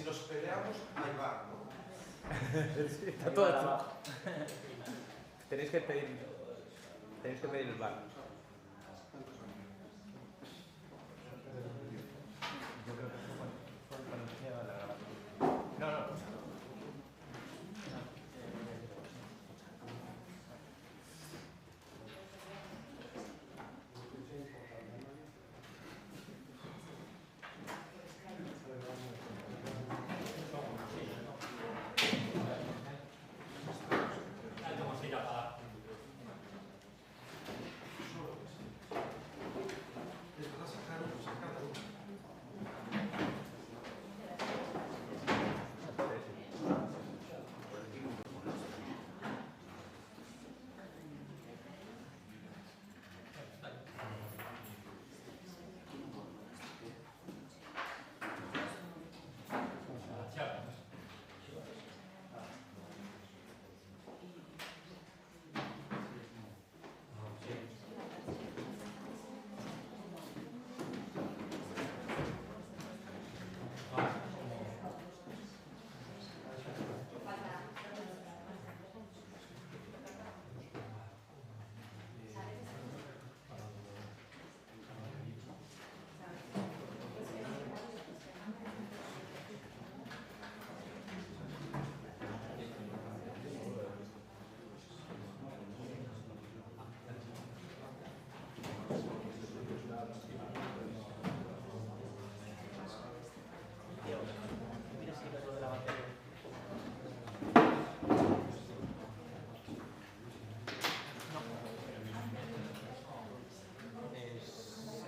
Si nos peleamos, ahí va, ¿no? Está todo abajo. Tenéis que pedir el bar. Yo creo que fue cuando empecé la grabación. No.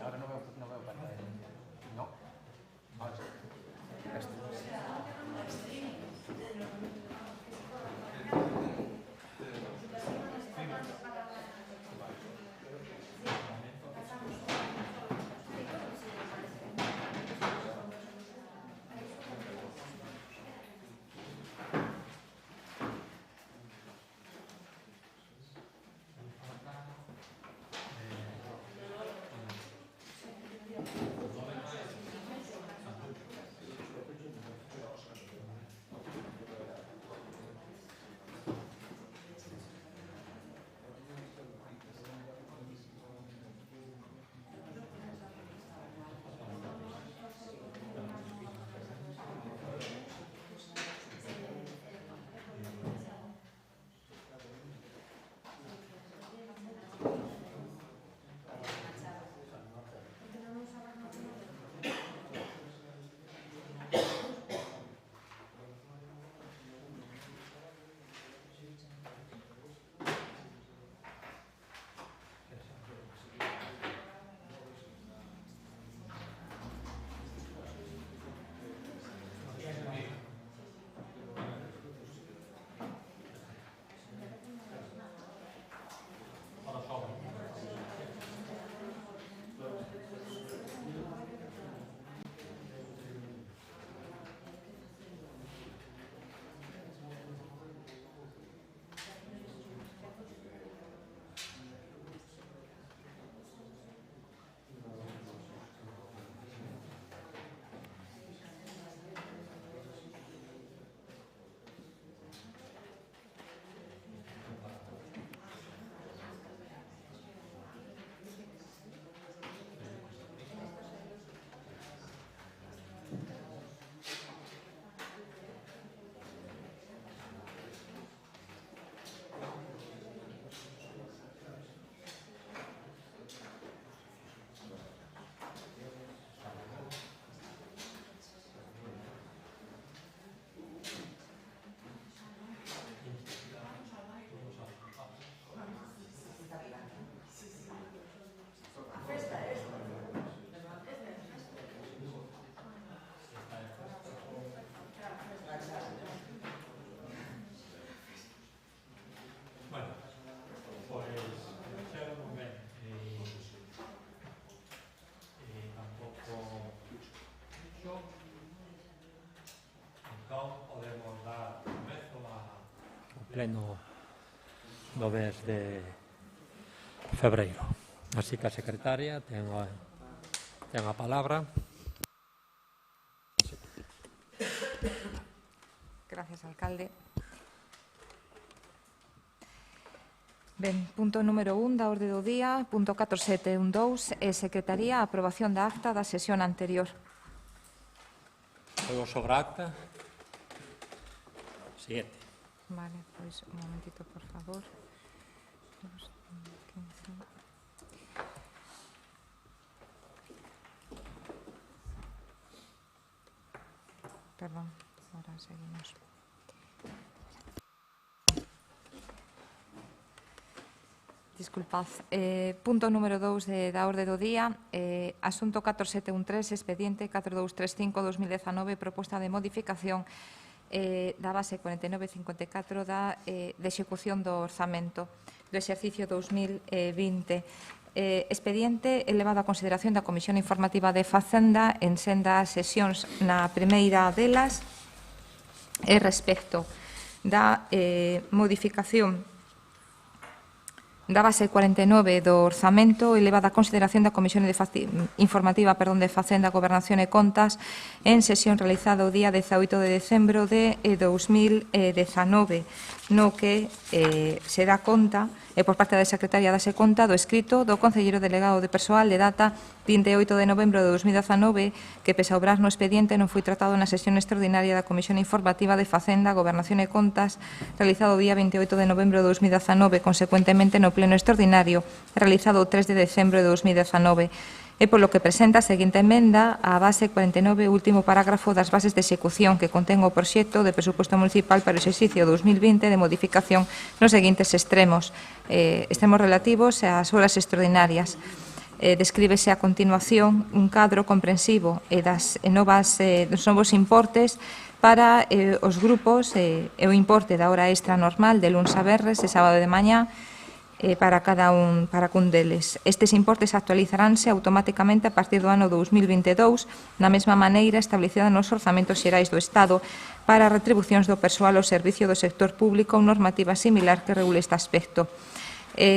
Ahora no veo pantalla. No. Ahora sí. Pleno do mes de febreiro. Así que a secretaria ten a palabra. Gracias, alcalde. Ben, punto número 1 da orde do día, punto 4712, Secretaría, aprobación da acta da sesión anterior. Todo sobre acta. Siguiente. Vale, pois un momentito, por favor. 2, 15. Perdón, ahora seguimos. Disculpad. Punto número 2 da orde do día. Asunto 4713, expediente 4235-2019, proposta de modificación da base 4954 de execución do orzamento do exercicio 2020. Expediente elevado a consideración da Comisión Informativa de Facenda en sendas sesións. Na primeira delas é respecto da modificación da base 49 do orzamento elevada a consideración da Comisión Informativa de Facenda, Gobernación e Contas en sesión realizada o día 18 de decembro de 2019, no que se dá conta por parte da Secretaria dase conta do escrito do Concelleiro Delegado de Persoal de data 28 de novembro de 2019 que, pese a obrar no expediente, non foi tratado na sesión extraordinaria da Comisión Informativa de Facenda, Gobernación e Contas realizado o día 28 de novembro de 2019, consecuentemente no pleno extraordinario realizado o 3 de decembro de 2019. E polo que presenta a seguinte emenda á base 49, último parágrafo das bases de execución que contén o proxecto de presupuesto municipal para o exercicio 2020 de modificación nos seguintes extremos. Extremos relativos ás horas extraordinarias. Descríbese a continuación un cadro comprensivo dos novos importes para os grupos e o importe da hora extra normal de luns a venres e sábado de mañá para cun deles. Estes importes actualizaránse automáticamente a partir do ano 2022 na mesma maneira establecida nos orzamentos xerais do Estado para retribucións do persoal ao servicio do sector público ou normativa similar que regule este aspecto.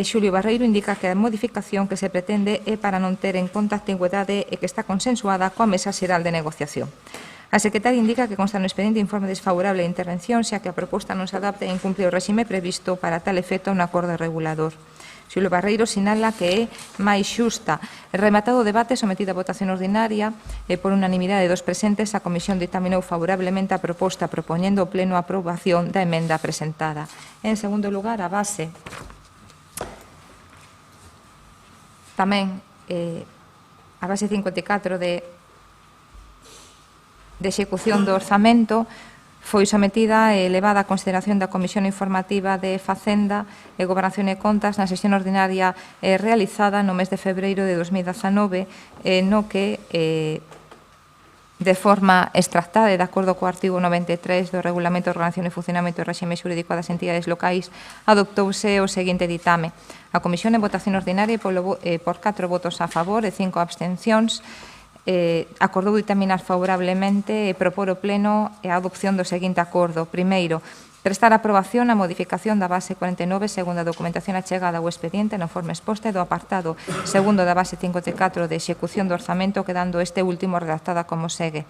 Xulio Barreiro indica que a modificación que se pretende é para non ter en conta a antigüedade e que está consensuada coa Mesa Xeral de Negociación. A secretaria indica que consta no expediente informe desfavorable de intervención, xa que a proposta non se adapta e incumpre o réxime previsto para tal efecto no acordo regulador. Xulio Barreiro sinala que é máis xusta. Rematado o debate, sometida a votación ordinaria por unanimidade dos presentes, a Comisión ditaminou favorablemente a proposta, propoñendo o pleno a aprobación da emenda presentada. En segundo lugar, a base tamén a base 54 de execución do orzamento foi sometida e elevada a consideración da Comisión Informativa de Facenda e Gobernación e Contas na sesión ordinaria realizada no mes de febreiro de 2019, no que de forma extractada e de acordo co artigo 93 do Regulamento de Ordenación e Funcionamento do Réxime Xurídico das Entidades Locais, adoptouse o seguinte ditame. A Comisión en votación ordinaria por 4 votos a favor e 5 abstencións acordou ditaminar favorablemente e propor o pleno a adopción do seguinte acordo. Primeiro, prestar aprobación á modificación da base 49 segundo a documentación achegada ao expediente no forma exposta e do apartado segundo da base 54 de execución do orzamento, quedando este último redactada como segue.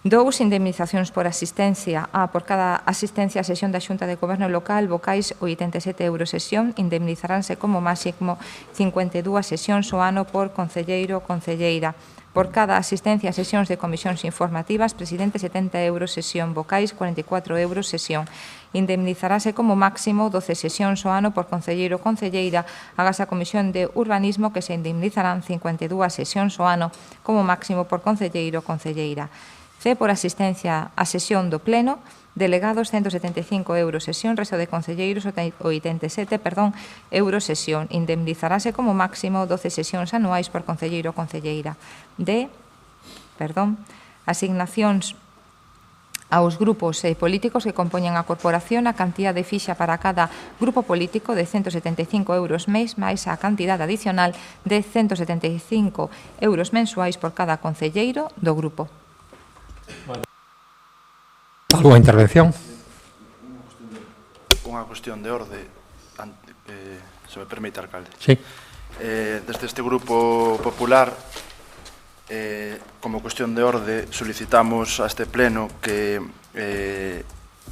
2. Indemnizacións por asistencia. Por cada asistencia á sesión da Xunta de Goberno Local, vocais 87 euros sesión, indemnizaránse como máximo 52 sesións ao ano por concelleiro ou concelleira. Por cada asistencia a sesións de comisións informativas, presidente 70 euros sesión, vocais 44 euros sesión. Indemnizarase como máximo 12 sesións ao ano por concelleiro ou concelleira, agás a Comisión de Urbanismo que se indemnizarán 52 sesións ao ano como máximo por concelleiro ou concelleira. C. Por asistencia á sesión do Pleno, delegados 175 euros sesión, resto de concelleiros 87 euros sesión. Indemnizarase como máximo 12 sesións anuais por concelleiro ou concelleira. D. Asignacións aos grupos políticos que compoñen a corporación, a cantidade fixa para cada grupo político de 175 euros mes, máis a cantidade adicional de 175 euros mensuais por cada concelleiro do grupo. ¿Alguna intervención? Unha cuestión de orde, se me permite, alcalde. Sí. Desde este Grupo Popular como cuestión de orde, solicitamos a este pleno que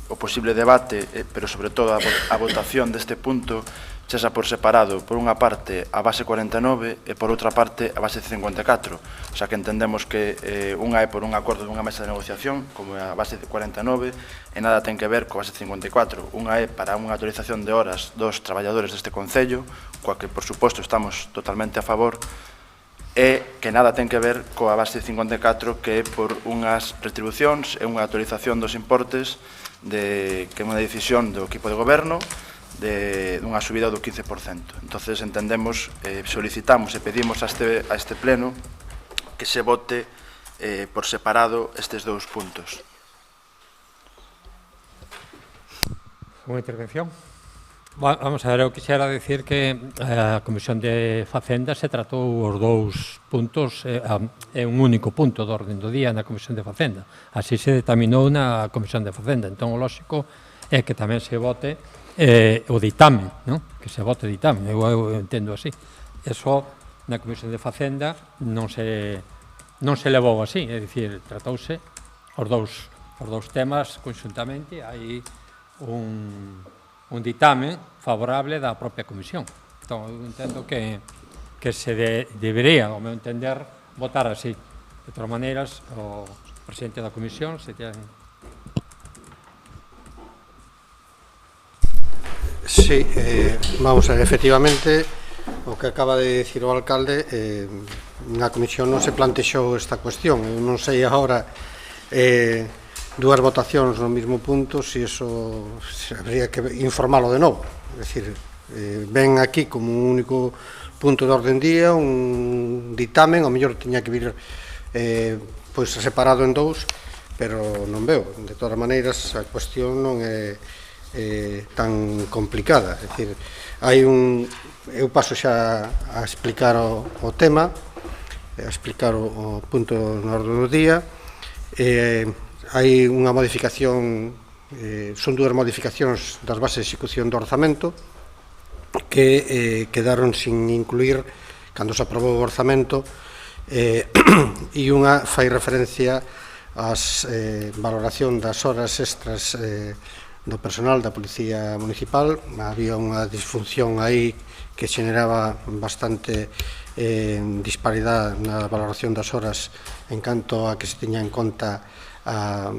o posible debate, pero sobre todo a votación deste punto, sexa por separado, por unha parte a base 49 e por outra parte a base 54, xa que entendemos que unha é por un acordo dunha mesa de negociación, como é a base 49, e nada ten que ver coa base 54. Unha é para unha autorización de horas dos traballadores deste Concello, coa que, por suposto, estamos totalmente a favor, e que nada ten que ver coa base 54, que é por unhas retribucións e unha autorización dos importes que é unha decisión do equipo de goberno dunha subida do 15%. Entonces entendemos, solicitamos e pedimos a este pleno que se vote por separado estes dous puntos. Unha intervención? Vamos a ver, eu quixera decir que a Comisión de Facenda se tratou os dous puntos, é un único punto de orden do día na Comisión de Facenda. Así se determinou na Comisión de Facenda. Entón, o lógico é que tamén se vote o ditame, non? Que se vote o ditame, eu entendo así. Eso na Comisión de Facenda non se levou así, é dicir, tratouse os dous temas conxuntamente, hai un ditame favorable da propia Comisión. Entón, eu entendo que se debería, ao meu entender, votar así. De todas maneiras, o presidente da Comisión se ten... Sí, vamos a ver, efectivamente, o que acaba de dicir o alcalde, na comisión non se plantexou esta cuestión. Eu non sei agora dúas votacións no mesmo punto, se iso habría que informarlo de novo. É dicir, ven aquí como un único punto de orden día, un ditamen, ao mellor tiña que vir pois separado en dous, pero non veo. De todas maneiras, a cuestión non é tan complicada. É dicir, hai eu paso xa a explicar o tema, a explicar o punto no orden do día. Hai unha modificación, son dúas modificacións das bases de execución do orzamento que quedaron sin incluir cando se aprobou o orzamento, e unha fai referencia ás valoración das horas extras do personal da Policía Municipal. Había unha disfunción aí que xeneraba bastante disparidade na valoración das horas en canto a que se tiña en conta a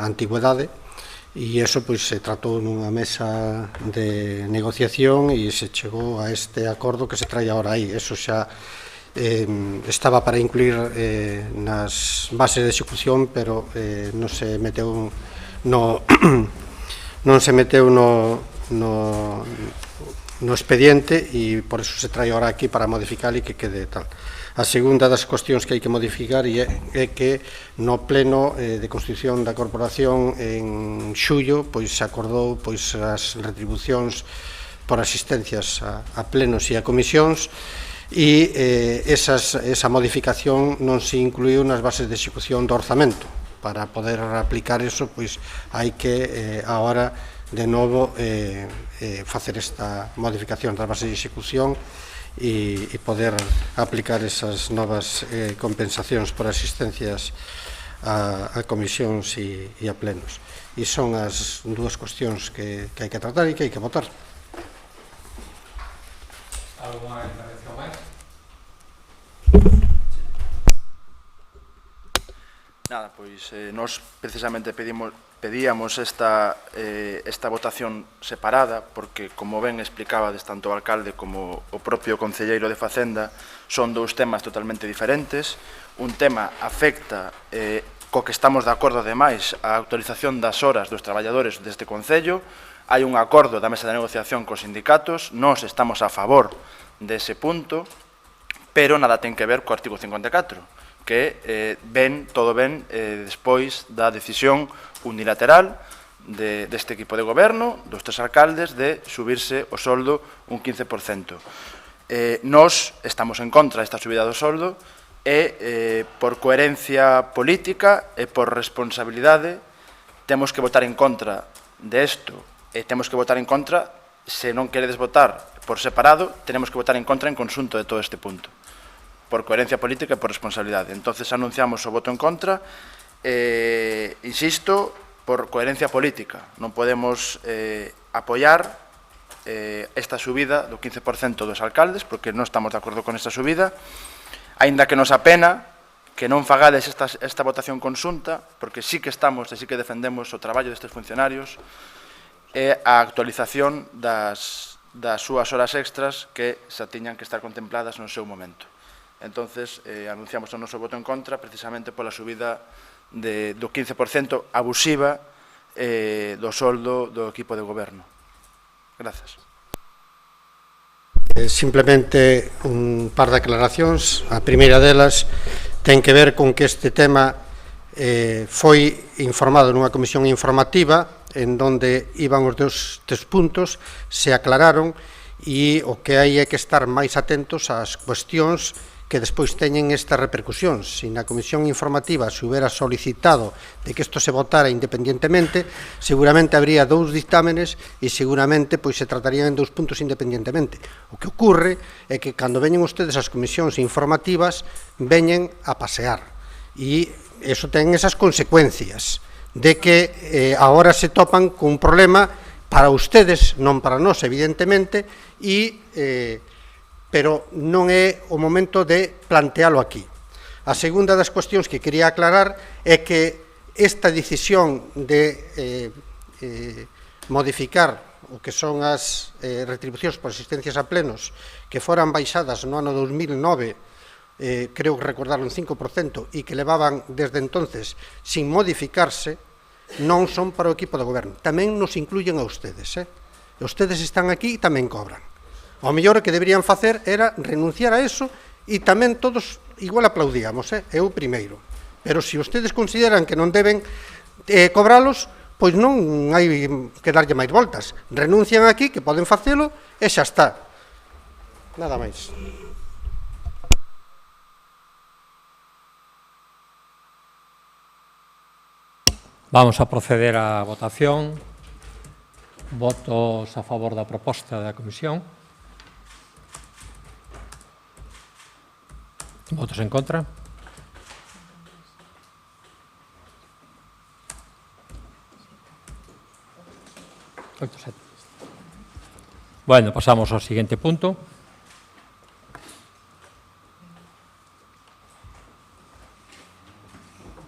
antigüedade, e iso pois se tratou nunha mesa de negociación e se chegou a este acordo que se trae agora aí. Eso xa estaba para incluir nas bases de execución, pero non se meteu no expediente, e por eso se trae ahora aquí para modificar e que quede tal. A segunda das cuestións que hai que modificar é que no pleno de constitución da corporación en xullo pois se acordou pois as retribucións por asistencias a plenos e a comisións, e esa modificación non se incluiu nas bases de execución do orzamento. Para poder aplicar eso, pois hai que agora de novo facer esta modificación das bases de execución e poder aplicar esas novas compensacións por asistencias a comisións e a plenos. E son as dúas cuestións que hai que tratar e que hai que votar. Alguna intervención máis? Nada, pois nós precisamente pedíamos esta votación separada porque, como ben explicabades tanto o alcalde como o propio concelleiro de Facenda, son dous temas totalmente diferentes. Un tema afecta, co que estamos de acordo ademais, a autorización das horas dos traballadores deste Concello. Hai un acordo da mesa de negociación cos sindicatos, nós estamos a favor dese punto, pero nada ten que ver co artigo 54, que todo ven despois da decisión unilateral deste equipo de goberno, dos tres alcaldes, de subirse o soldo un 15%. Nós estamos en contra desta subida do soldo e, por coherencia política e por responsabilidade, temos que votar en contra desto, e temos que votar en contra, se non queredes votar por separado, tenemos que votar en contra en conxunto de todo este punto. por coherencia política e por responsabilidade. Entonces anunciamos o voto en contra, insisto, por coherencia política. Non podemos apoiar esta subida do 15% dos alcaldes, porque non estamos de acordo con esta subida, aínda que nos apena que non fagades esta votación conxunta, porque sí que estamos e sí que defendemos o traballo destes funcionarios e a actualización das súas horas extras que xa tiñan que estar contempladas no seu momento. Entonces, anunciamos o noso voto en contra precisamente pola subida do 15% abusiva do soldo do equipo de goberno. Gracias. Simplemente un par de aclaracións. A primeira delas ten que ver con que este tema foi informado nunha comisión informativa en donde iban os dos puntos, se aclararon e o que hai é que estar máis atentos ás cuestións que despois teñen estas repercusións. Se na comisión informativa se hubiera solicitado de que isto se votara independientemente, seguramente habría dous dictámenes e seguramente pois se tratarían en dous puntos independientemente. O que ocorre é que cando veñen ustedes as comisións informativas veñen a pasear e eso ten esas consecuencias de que agora se topan cun problema para ustedes, non para nós, evidentemente, pero non é o momento de plantealo aquí. A segunda das cuestións que quería aclarar é que esta decisión de modificar o que son as retribucións por asistencias a plenos que foran baixadas no ano 2009, creo que recordaron 5%, e que levaban desde entonces sin modificarse, non son para o equipo de goberno. Tamén nos incluyen a ustedes. Ustedes están aquí e tamén cobran. O mellor que deberían facer era renunciar a eso e tamén todos igual aplaudíamos, eu primeiro. Pero se ustedes consideran que non deben cobralos, pois non hai que darlle máis voltas. Renuncian aquí, que poden facelo, e xa está. Nada máis. Vamos a proceder á votación. Votos a favor da proposta da comisión. Votos en contra. Bueno, pasamos ao seguinte punto.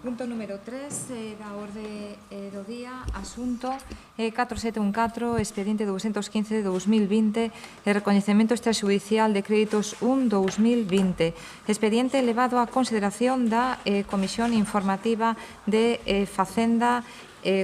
Punto número 3 da orde do día, asunto 4714, expediente 215 de 2020, e recoñecemento extrajudicial de créditos 1-2020. Expediente elevado a consideración da Comisión Informativa de Facenda,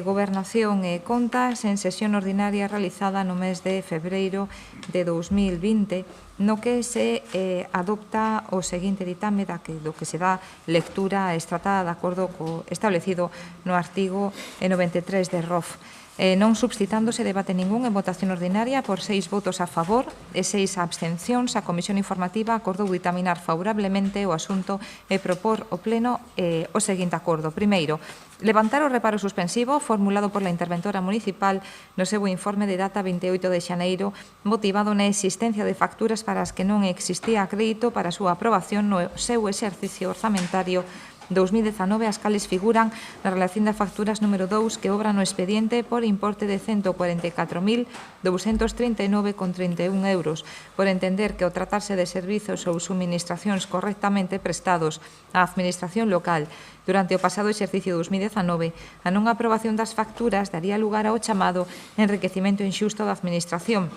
Gobernación e Contas en sesión ordinaria realizada no mes de febreiro de 2020, no que se adopta o seguinte ditame do que se dá lectura extratada de acordo co establecido no artigo 93 de ROF. Non substitándose debate ningún en votación ordinaria por 6 votos a favor e 6 abstencións, a Comisión Informativa acordou ditaminar favorablemente o asunto e propor ao Pleno o seguinte acordo. Primeiro, levantar o reparo suspensivo formulado por la interventora municipal no seu informe de data 28 de xaneiro, motivado na existencia de facturas para as que non existía crédito para a súa aprobación no seu exercicio orzamentario 2019, as cales figuran na relación de facturas número 2 que obra no expediente por importe de 144.239,31 euros, por entender que ao tratarse de servizos ou suministracións correctamente prestados á administración local durante o pasado exercicio 2019, a non aprobación das facturas daría lugar ao chamado enriquecimento inxusto da administración,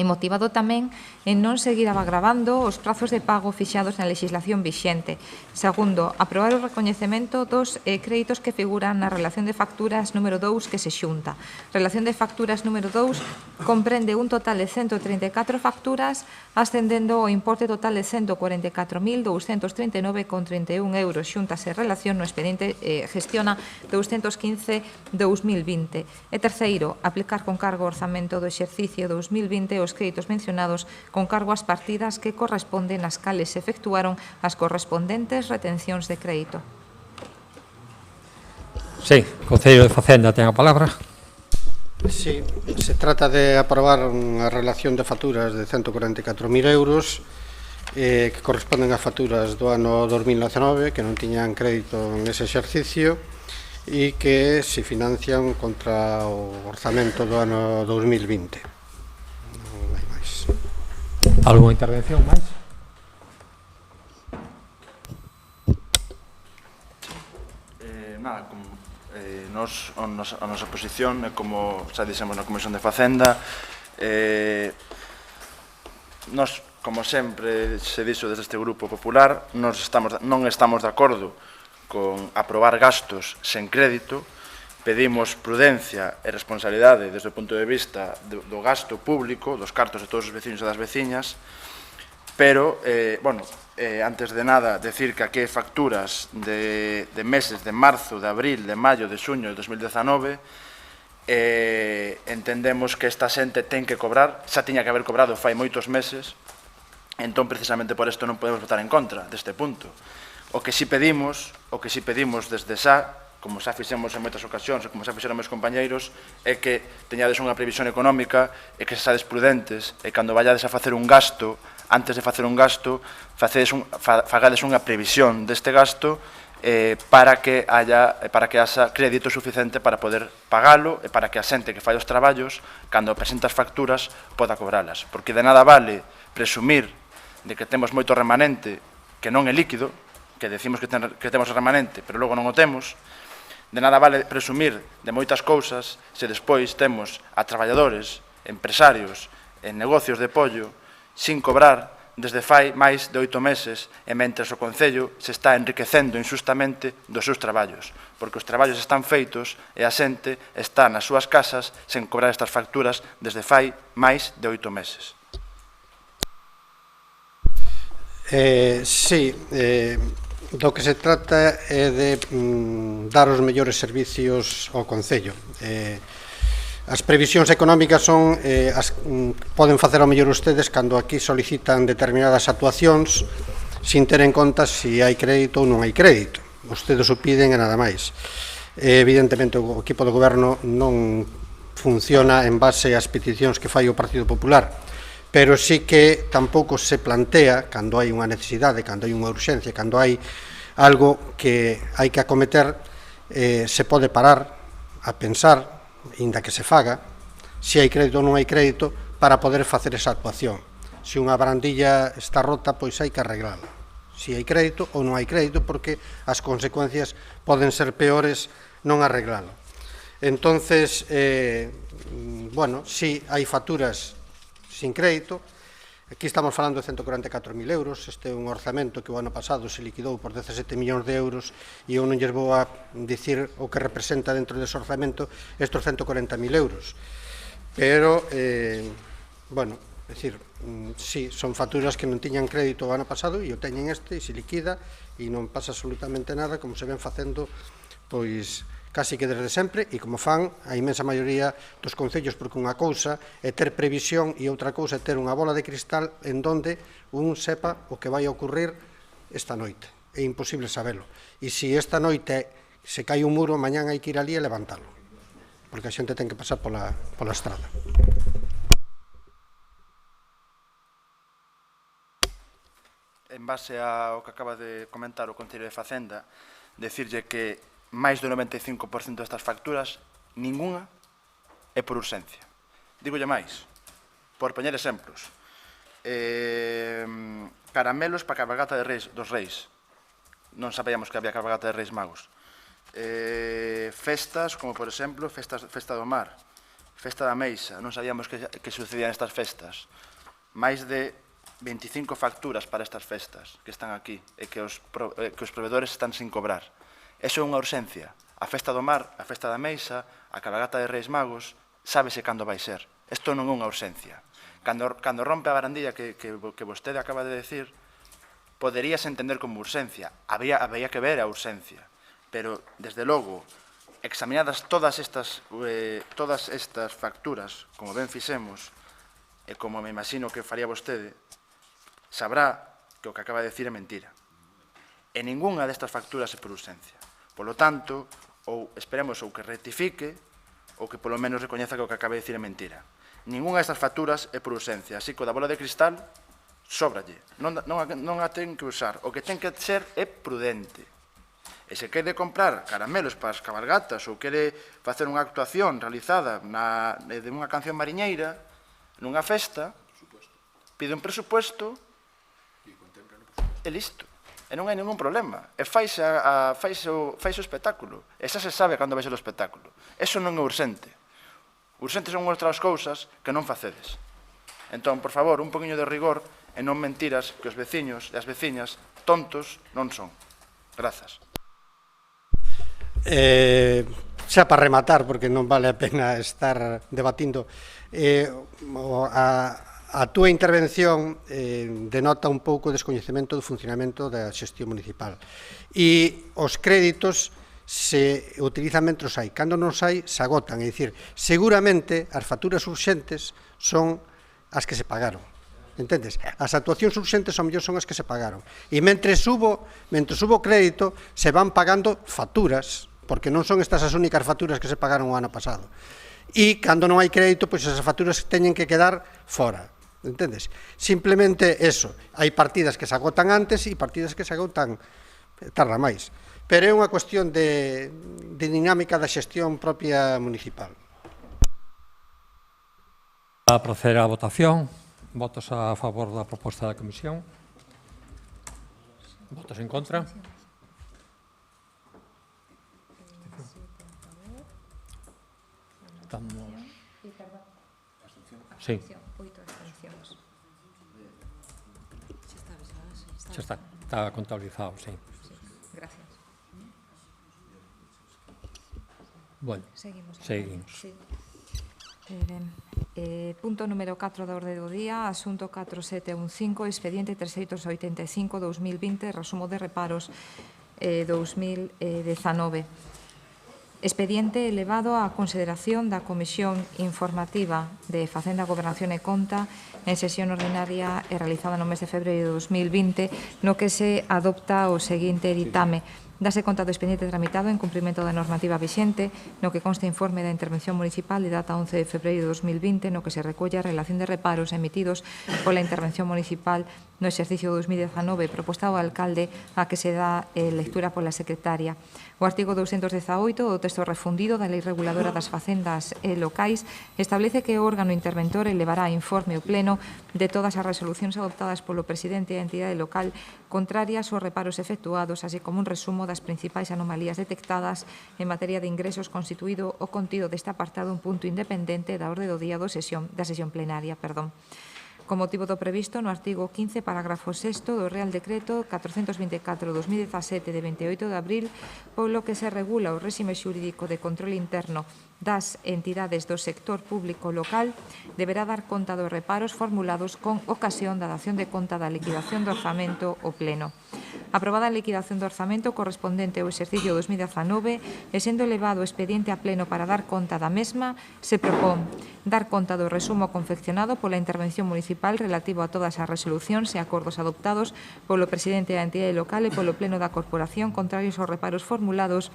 e motivado tamén en non seguir agravando os prazos de pago fixados na legislación vixente. Segundo, aprobar o recoñecemento dos créditos que figuran na relación de facturas número 2 que se xunta. Relación de facturas número 2 comprende un total de 134 facturas, ascendendo o importe total de 144.239,31 euros. Xúntase relación no expediente gestiona 215-2020. E terceiro, aplicar con cargo ao orzamento do exercicio 2020 os créditos mencionados con cargo ás partidas que corresponden ás cales se efectuaron as correspondentes retencións de crédito. Sí, Concello de Facenda ten a palabra. Sí, se trata de aprobar unha relación de facturas de 144.000 euros que corresponden a facturas do ano 2019 que non tiñan crédito nese exercicio e que se financian contra o orzamento do ano 2020. Non hai máis. Alguna intervención máis? Nada, como a nosa posición é como xa dixemos na Comisión de Facenda, nos, como sempre se dixo desde este Grupo Popular, non estamos de acordo con aprobar gastos sen crédito, pedimos prudencia e responsabilidade desde o punto de vista do gasto público, dos cartos de todos os veciños e das veciñas, pero, antes de nada, decir que aquí hai facturas de meses de marzo, de abril, de maio, de xuño de 2019, entendemos que esta xente ten que cobrar, xa tiña que haber cobrado fai moitos meses, entón, precisamente por isto non podemos votar en contra deste punto. O que si pedimos desde xa, como xa fixemos en moitas ocasións, e como xa fixeron meus compañeiros, é que teñades unha previsión económica e que sades prudentes, e cando vayades a facer un gasto, antes de facer un gasto, fagades unha previsión deste gasto para que haxa crédito suficiente para poder pagalo e para que a xente que fai os traballos, cando presenta as facturas, poda cobralas. Porque de nada vale presumir de que temos moito remanente que non é líquido, que decimos que temos remanente, pero logo non o temos. De nada vale presumir de moitas cousas se despois temos a traballadores, empresarios, en negocios de pollo, sin cobrar desde fai máis de 8 meses e mentres o Concello se está enriquecendo injustamente dos seus traballos, porque os traballos están feitos e a xente está nas súas casas sen cobrar estas facturas desde fai máis de 8 meses. Sí, do que se trata é de dar os mellores servicios ao Concello. As previsións económicas son poden facer ao mellor ustedes cando aquí solicitan determinadas actuacións sin ter en conta se hai crédito ou non hai crédito. Ustedes o piden e nada máis. Evidentemente o equipo do goberno non funciona en base ás peticións que fai o Partido Popular, pero sí que tampouco se plantea, cando hai unha necesidade, cando hai unha urxencia, cando hai algo que hai que acometer, se pode parar a pensar, inda que se faga, se hai crédito ou non hai crédito, para poder facer esa actuación. Se unha barandilla está rota, pois hai que arreglala. Se hai crédito ou non hai crédito, porque as consecuencias poden ser peores non arreglalo. Entonces, si hai facturas sin crédito, aquí estamos falando de 144.000 euros, este é un orzamento que o ano pasado se liquidou por 17 millóns de euros e eu non lles vou a dicir o que representa dentro dese orzamento estes 140.000 euros. Pero, sí, son facturas que non tiñan crédito o ano pasado e o teñen este e se liquida e non pasa absolutamente nada, como se ven facendo, pois, casi que desde sempre, e como fan a inmensa maioría dos concellos, porque unha cousa é ter previsión e outra cousa é ter unha bola de cristal en donde un sepa o que vai a ocurrir esta noite. É imposible sabelo. E se esta noite se cai un muro, mañán hai que ir ali e levantalo, porque a xente ten que pasar pola estrada. En base ao que acaba de comentar o Concello de Facenda, decirlle que máis do 95% destas facturas, ningunha é por urxencia. Dígolle máis, por poñer exemplos. Caramelos para a cabalgata dos Reis. Non sabíamos que había cabalgata de Reis Magos. Festas, como por exemplo, festa do mar, festa da Meixa, non sabíamos que sucedían estas festas. Máis de 25 facturas para estas festas que están aquí e que os provedores están sin cobrar. Eso é unha urxencia. A festa do mar, a festa da Meixa, a cabalgata de Reis Magos, sábese cando vai ser. Isto non é unha urxencia. Cando rompe a barandilla que vostede acaba de decir, poderíase entender como urxencia. Había que ver a urxencia. Pero, desde logo, examinadas todas estas facturas, como ben fixemos, e como me imagino que faría vostede, sabrá que o que acaba de decir é mentira. E ningunha destas facturas é por urxencia. Polo tanto, ou esperemos ou que rectifique, ou que polo menos recoñeza que o que acaba de decir é mentira. Ningunha destas facturas é por urxencia, así que o da bola de cristal sóbralle, non a ten que usar. O que ten que ser é prudente. E se quere comprar caramelos para as cabalgatas ou quere facer unha actuación realizada de unha canción mariñeira nunha festa, pide un presupuesto e listo. E non hai ningún problema. E faise o espectáculo. E xa se sabe cando vai ser o espectáculo. Eso non é urxente. Urxentes son outras cousas que non facedes. Entón, por favor, un poquinho de rigor e non mentiras que os veciños e as veciñas tontos non son. Grazas. Xa para rematar, porque non vale a pena estar debatindo, a túa intervención denota un pouco o descoñecemento do funcionamento da xestión municipal. E os créditos se utilizan mentre os hai. Cando non os hai, se agotan. É dicir, seguramente as facturas urxentes son as que se pagaron. Entendes? As actuacións urxentes ao mellor son as que se pagaron. E mentre hubo crédito, se van pagando facturas, porque non son estas as únicas facturas que se pagaron o ano pasado. E cando non hai crédito, pois esas facturas teñen que quedar fora. Entendes? Simplemente eso. Hai partidas que se agotan antes e partidas que se agotan tarda máis. Pero é unha cuestión de dinámica da xestión propia municipal. A proceder á votación. Votos a favor da proposta da Comisión. Votos en contra. Estamos... Sí. Xa está contabilizado, sí. Gracias. Bueno, seguimos. Sí. Punto número 4 da orde do día, asunto 4715, expediente 385-2020, resumo de reparos 2019. Expediente elevado á consideración da Comisión Informativa de Facenda, Gobernación e Conta en sesión ordinaria e realizada no mes de febreiro de 2020, no que se adopta o seguinte ditame. Dase conta do expediente tramitado en cumprimento da normativa vixente, no que consta informe da intervención municipal de data 11 de febreiro de 2020, no que se recolle a relación de reparos emitidos pola intervención municipal no exercicio 2019 proposta ao alcalde a que se dá lectura pola secretaria. O artigo 218 do texto refundido da Lei Reguladora das Facendas e Locais establece que o órgano interventor elevará informe ao pleno de todas as resolucións adoptadas polo presidente da entidade local contrarias aos reparos efectuados, así como un resumo das principais anomalías detectadas en materia de ingresos, constituído o contido deste apartado un punto independente da orde do día da sesión plenaria. Con motivo do previsto no artigo 15, parágrafo 6 do Real Decreto 424/2017 de 28 de abril, polo que se regula o réxime xurídico de control interno das entidades do sector público local, deberá dar conta dos reparos formulados con ocasión da dación de conta da liquidación do orzamento ao pleno. Aprobada a liquidación do orzamento correspondente ao exercicio 2019 e sendo elevado o expediente a pleno para dar conta da mesma, se propón dar conta do resumo confeccionado pola intervención municipal relativo a todas as resolucións e acordos adoptados polo presidente da entidade local e polo pleno da corporación contrarios aos reparos formulados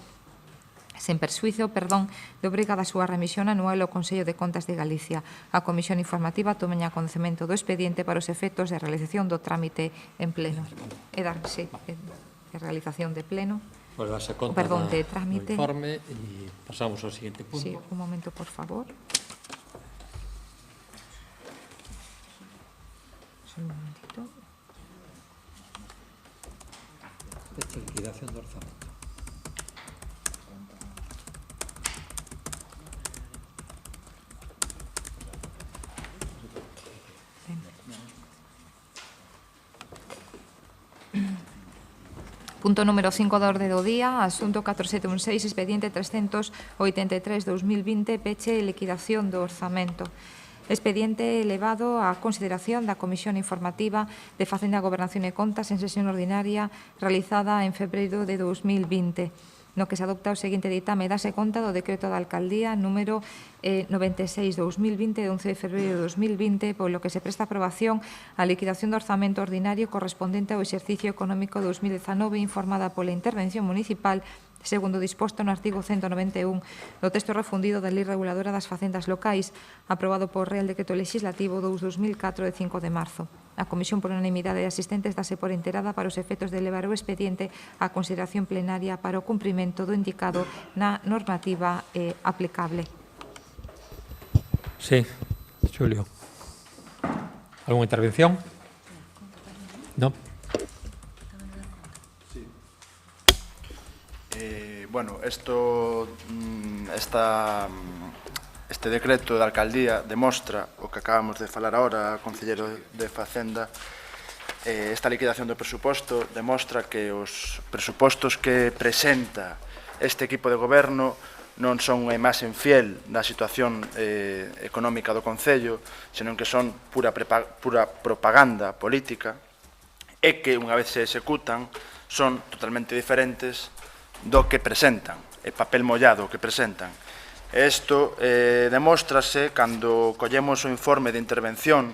sen persuizo, de obriga da súa remisión anual ao Consello de Contas de Galicia. A Comisión Informativa tomeña coñecemento do expediente para os efectos de realización do trámite en pleno. Realización de pleno. Pues darse conta de trámite. Do informe e pasamos ao seguinte punto. Sí, un momento, por favor. Un momentito. Fecha de liquidación do orzamento. Punto número 5 da orde do día, asunto 4716, expediente 383/2020, peche e liquidación do orzamento. Expediente elevado á consideración da Comisión Informativa de Facenda, Gobernación e Contas en sesión ordinaria realizada en febreiro de 2020, no que se adopta o seguinte ditame. Dase conta do decreto da Alcaldía número 96/2020 de 11 de febreiro de 2020, polo que se presta aprobación á liquidación do orzamento ordinario correspondente ao exercicio económico 2019 informada pola intervención municipal segundo disposto no artigo 191 do texto refundido da Lei Reguladora das Facendas Locais, aprobado por Real Decreto Legislativo 2/2004 de 5 de marzo. A Comisión, por unanimidade de asistentes, dase por enterada para os efectos de elevar o expediente á consideración plenaria para o cumprimento do indicado na normativa aplicable. Sí, Xulio. ¿Alguna intervención? No. Bueno, este decreto da alcaldía demostra o que acabamos de falar agora, concelleiro de Facenda. Esta liquidación do presuposto demostra que os presupostos que presenta este equipo de goberno non son unha imaxe fiel da situación económica do Concello, senón que son pura propaganda política e que, unha vez se executan, son totalmente diferentes do que presentan, e papel mollado que presentan. Isto demóstrase cando collemos o informe de intervención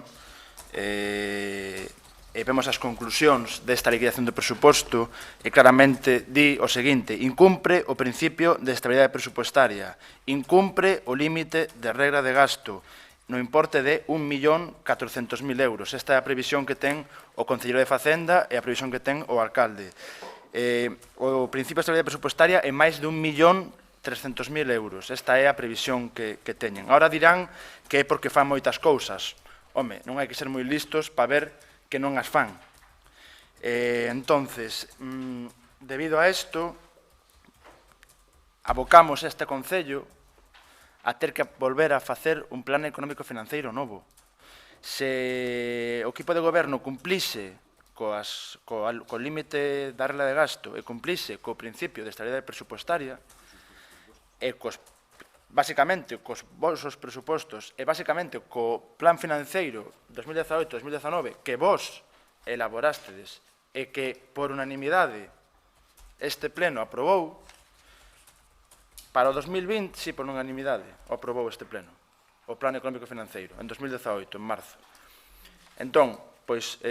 e vemos as conclusións desta liquidación do presuposto e claramente di o seguinte: incumpre o principio de estabilidade presupuestaria, incumpre o límite de regra de gasto no importe de 1.400.000 euros. Esta é a previsión que ten o concelleiro de Facenda e a previsión que ten o alcalde. O principio de estabilidade presupuestaria é máis de 1.300.000 euros. Esta é a previsión que teñen. Ahora dirán que é porque fan moitas cousas. Home, non hai que ser moi listos para ver que non as fan. Entonces, debido a isto, abocamos este Concello a ter que volver a facer un plan económico-financeiro novo. Se o equipo de goberno cumplise co límite da regla de gasto e cumplise co principio de estabilidade presupuestaria e basicamente cos vosos presupostos e basicamente co plan financeiro 2018-2019 que vos elaborastedes e que por unanimidade este pleno aprobou, para o 2020, sí, por unanimidade, aprobou este pleno, o plan económico financeiro, en 2018, en marzo. Entón, pois,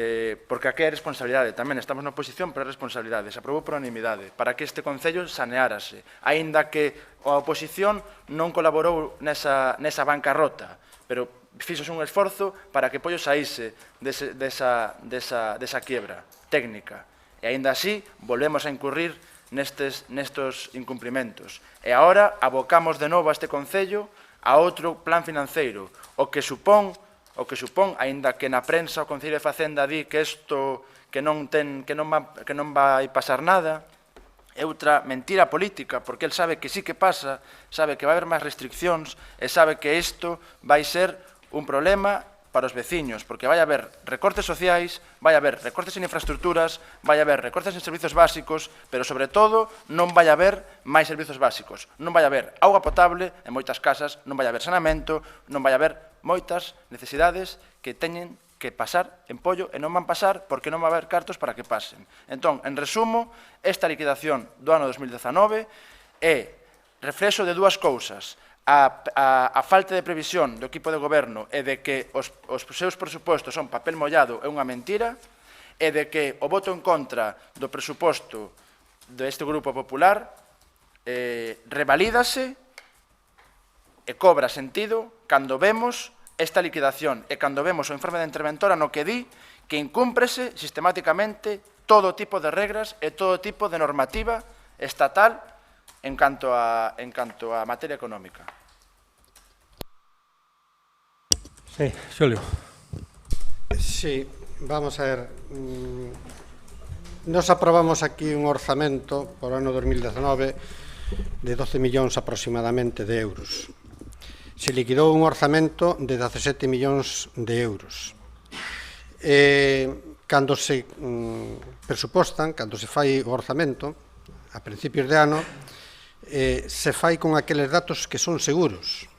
porque aquí hai responsabilidade tamén, estamos na oposición, pero hai responsabilidade, se aprobou por unanimidade, para que este Concello saneárase, aínda que a oposición non colaborou nesa bancarrota, pero fixos un esforzo para que Pollo saíse desa quiebra técnica, e aínda así volvemos a incurrir nestes incumprimentos. E agora abocamos de novo a este Concello a outro plan financeiro, o que supón, aínda que na prensa o Concello de Facenda di que isto que non vai pasar nada, é outra mentira política, porque el sabe que sí que pasa, sabe que vai haber máis restriccións e sabe que isto vai ser un problema para os veciños, porque vai haber recortes sociais, vai haber recortes en infraestructuras, vai haber recortes en servizos básicos, pero, sobre todo, non vai haber máis servizos básicos. Non vai haber auga potable en moitas casas, non vai haber saneamento, non vai haber moitas necesidades que teñen que pasar en Pollo e non van pasar porque non vai haber cartos para que pasen. Entón, en resumo, esta liquidación do ano 2019 é reflexo de dúas cousas: a falta de previsión do equipo de goberno e de que os seus presupostos son papel mollado é unha mentira, e de que o voto en contra do presuposto deste Grupo Popular revalídase e cobra sentido cando vemos esta liquidación e cando vemos o informe da interventora no que di que incúmprese sistemáticamente todo tipo de regras e todo tipo de normativa estatal en canto a materia económica. Sí, Xulio. Sí, vamos a ver. Nos aprobamos aquí un orzamento por ano 2019 de 12 millóns aproximadamente de euros. Se liquidou un orzamento de 17 millóns de euros. Cando se presupostan, cando se fai o orzamento, a principios de ano, se fai con aqueles datos que son seguros,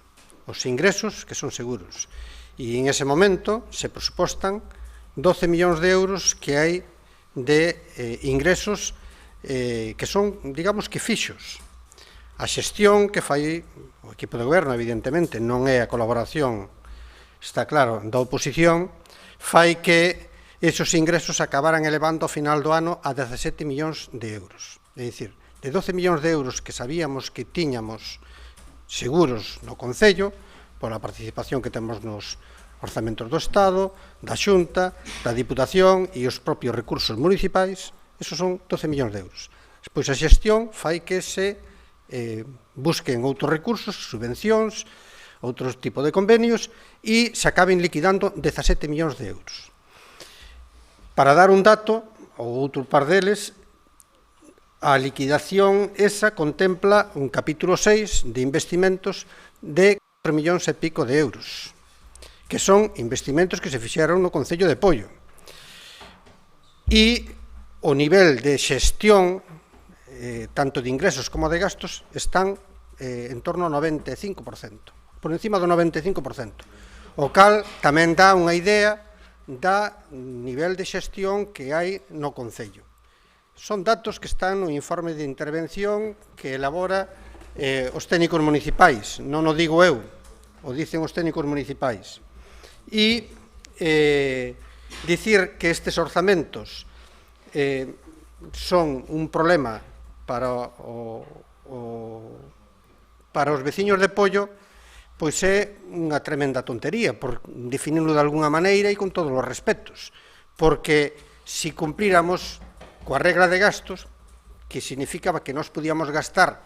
os ingresos que son seguros. E en ese momento se presupostan 12 millóns de euros que hai de ingresos que son, digamos que fixos. A xestión que fai o equipo de goberno, evidentemente, non é a colaboración, está claro, da oposición, fai que esos ingresos acabaran elevando ao final do ano a 17 millóns de euros. É dicir, de 12 millóns de euros que sabíamos que tiñamos seguros no Concello, pola participación que temos nos orzamentos do Estado, da Xunta, da Diputación e os propios recursos municipais, esos son 12 millóns de euros. Despois a xestión fai que se busquen outros recursos, subvencións, outros tipos de convenios e se acaben liquidando 17 millóns de euros. Para dar un dato, ou outro par deles, a liquidación esa contempla un capítulo 6 de investimentos de 4 millóns e pico de euros, que son investimentos que se fixeron no Concello de Poio. E o nivel de xestión, tanto de ingresos como de gastos, están en torno ao 95%, por encima do 95%, o cal tamén dá unha idea da nivel de xestión que hai no Concello. Son datos que están no informe de intervención que elabora os técnicos municipais, non o digo eu, o dicen os técnicos municipais. E dicir que estes orzamentos son un problema para os veciños de Poio, pois é unha tremenda tontería, por definirlo de alguna maneira e con todos os respetos, porque se cumplíramos coa regla de gastos, que significaba que nós podíamos gastar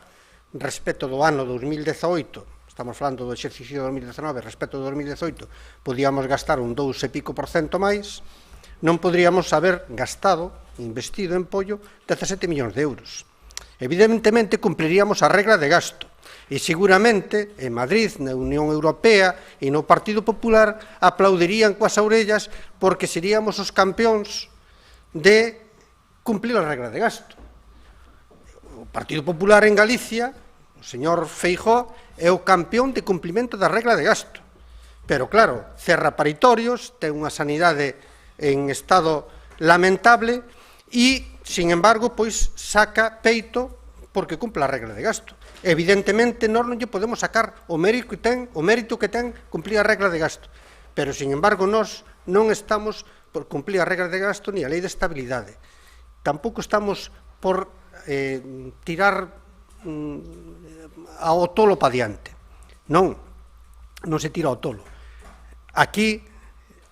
respecto do ano 2018, estamos falando do exercicio 2019, respecto do 2018, podíamos gastar un 2 e pico % máis, non poderíamos haber gastado, investido en Poio, 17 millóns de euros. Evidentemente, cumpliríamos a regla de gasto, e seguramente en Madrid, na Unión Europea e no Partido Popular aplaudirían coas orellas porque seríamos os campeóns de cumplir a regla de gasto. O Partido Popular en Galicia, o señor Feijóo, é o campeón de cumplimento da regla de gasto. Pero claro, cerra paritorios, ten unha sanidade en estado lamentable e, sin embargo, pois saca peito porque cumple a regla de gasto. Evidentemente, nós non lle podemos sacar o mérito que ten cumplir a regla de gasto, pero, sin embargo, nós non estamos por cumplir a regla de gasto ni a lei de estabilidade. Tampouco estamos por tirar ao tolo para diante. Non se tira ao tolo. Aquí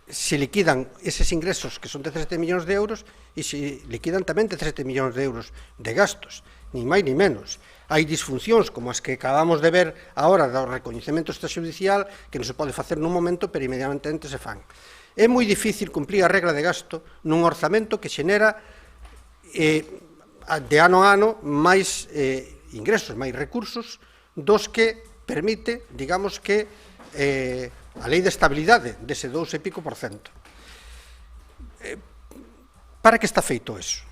se liquidan eses ingresos que son 17 millóns de euros e se liquidan tamén 17 millóns de euros de gastos, ni máis ni menos. Hai disfuncións como as que acabamos de ver agora do recoñecemento extrajudicial que non se pode facer nun momento, pero inmediatamente se fan. É moi difícil cumplir a regla de gasto nun orzamento que xenera de ano a ano máis ingresos, máis recursos dos que permite, digamos que, a lei de estabilidade dese 2 e pico %. Para que está feito eso?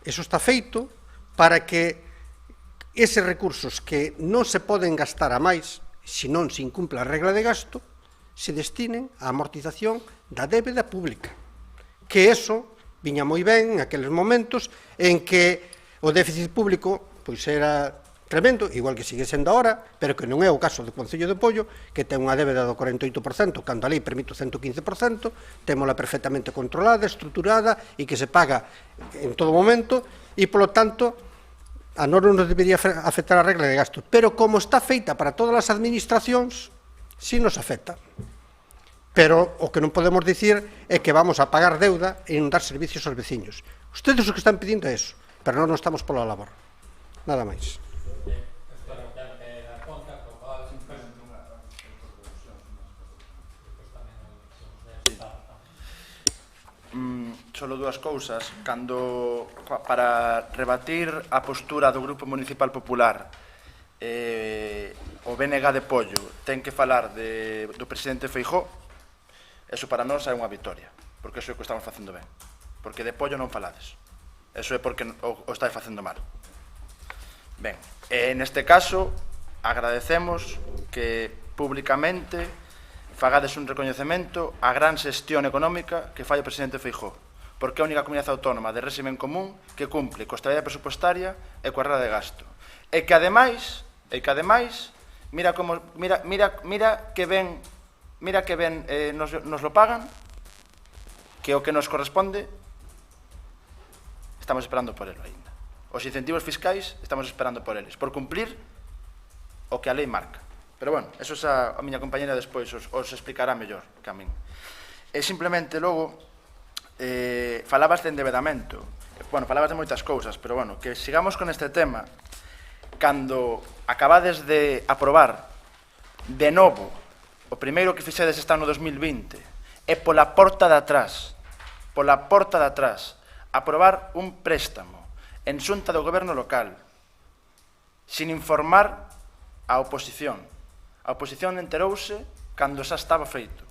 Eso está feito para que eses recursos que non se poden gastar a máis, se non se incumple a regla de gasto, se destinen á amortización da débeda pública. Que eso viña moi ben en aqueles momentos en que o déficit público pois era tremendo, igual que sigue sendo ahora, pero que non é o caso do Concello de Poio, que ten unha débeda do 48%, cando a lei permite o 115%, témola perfectamente controlada, estruturada e que se paga en todo momento, e, polo tanto, a nós non nos debería afectar a regla de gasto, pero como está feita para todas as administracións, sí nos afecta. Pero o que non podemos dicir é que vamos a pagar deuda e non dar servicios aos veciños. Ustedes o que están pedindo é eso, pero non estamos pola labor. Nada máis. Solo dúas cousas. Cando, para rebatir a postura do Grupo Municipal Popular, o BNG de Poio ten que falar do presidente Feijóo, eso para nós é unha victoria, porque eso é o que estamos facendo ben. Porque de Poio non falades. Eso é porque o estáis facendo mal. Ben, neste caso, agradecemos que públicamente fagades un recoñecemento á gran xestión económica que fai o presidente Feijóo, porque é a única comunidade autónoma de réximen común que cumple coa estabilidade presupuestaria e coa regla de gasto. E que ademais, mira que ben nos lo pagan, que o que nos corresponde estamos esperando por elo aínda. Os incentivos fiscais estamos esperando por eles, por cumplir o que a lei marca. Pero, bueno, eso a miña compañera despois os explicará mellor que a min. E simplemente, logo, falabas de endebedamento. Bueno, falabas de moitas cousas, pero, bueno, que sigamos con este tema. Cando acabades de aprobar de novo o primeiro que fixedes este ano 2020 e pola porta de atrás, aprobar un préstamo en xunta do goberno local sin informar a oposición. A oposición enterouse cando xa estaba feito.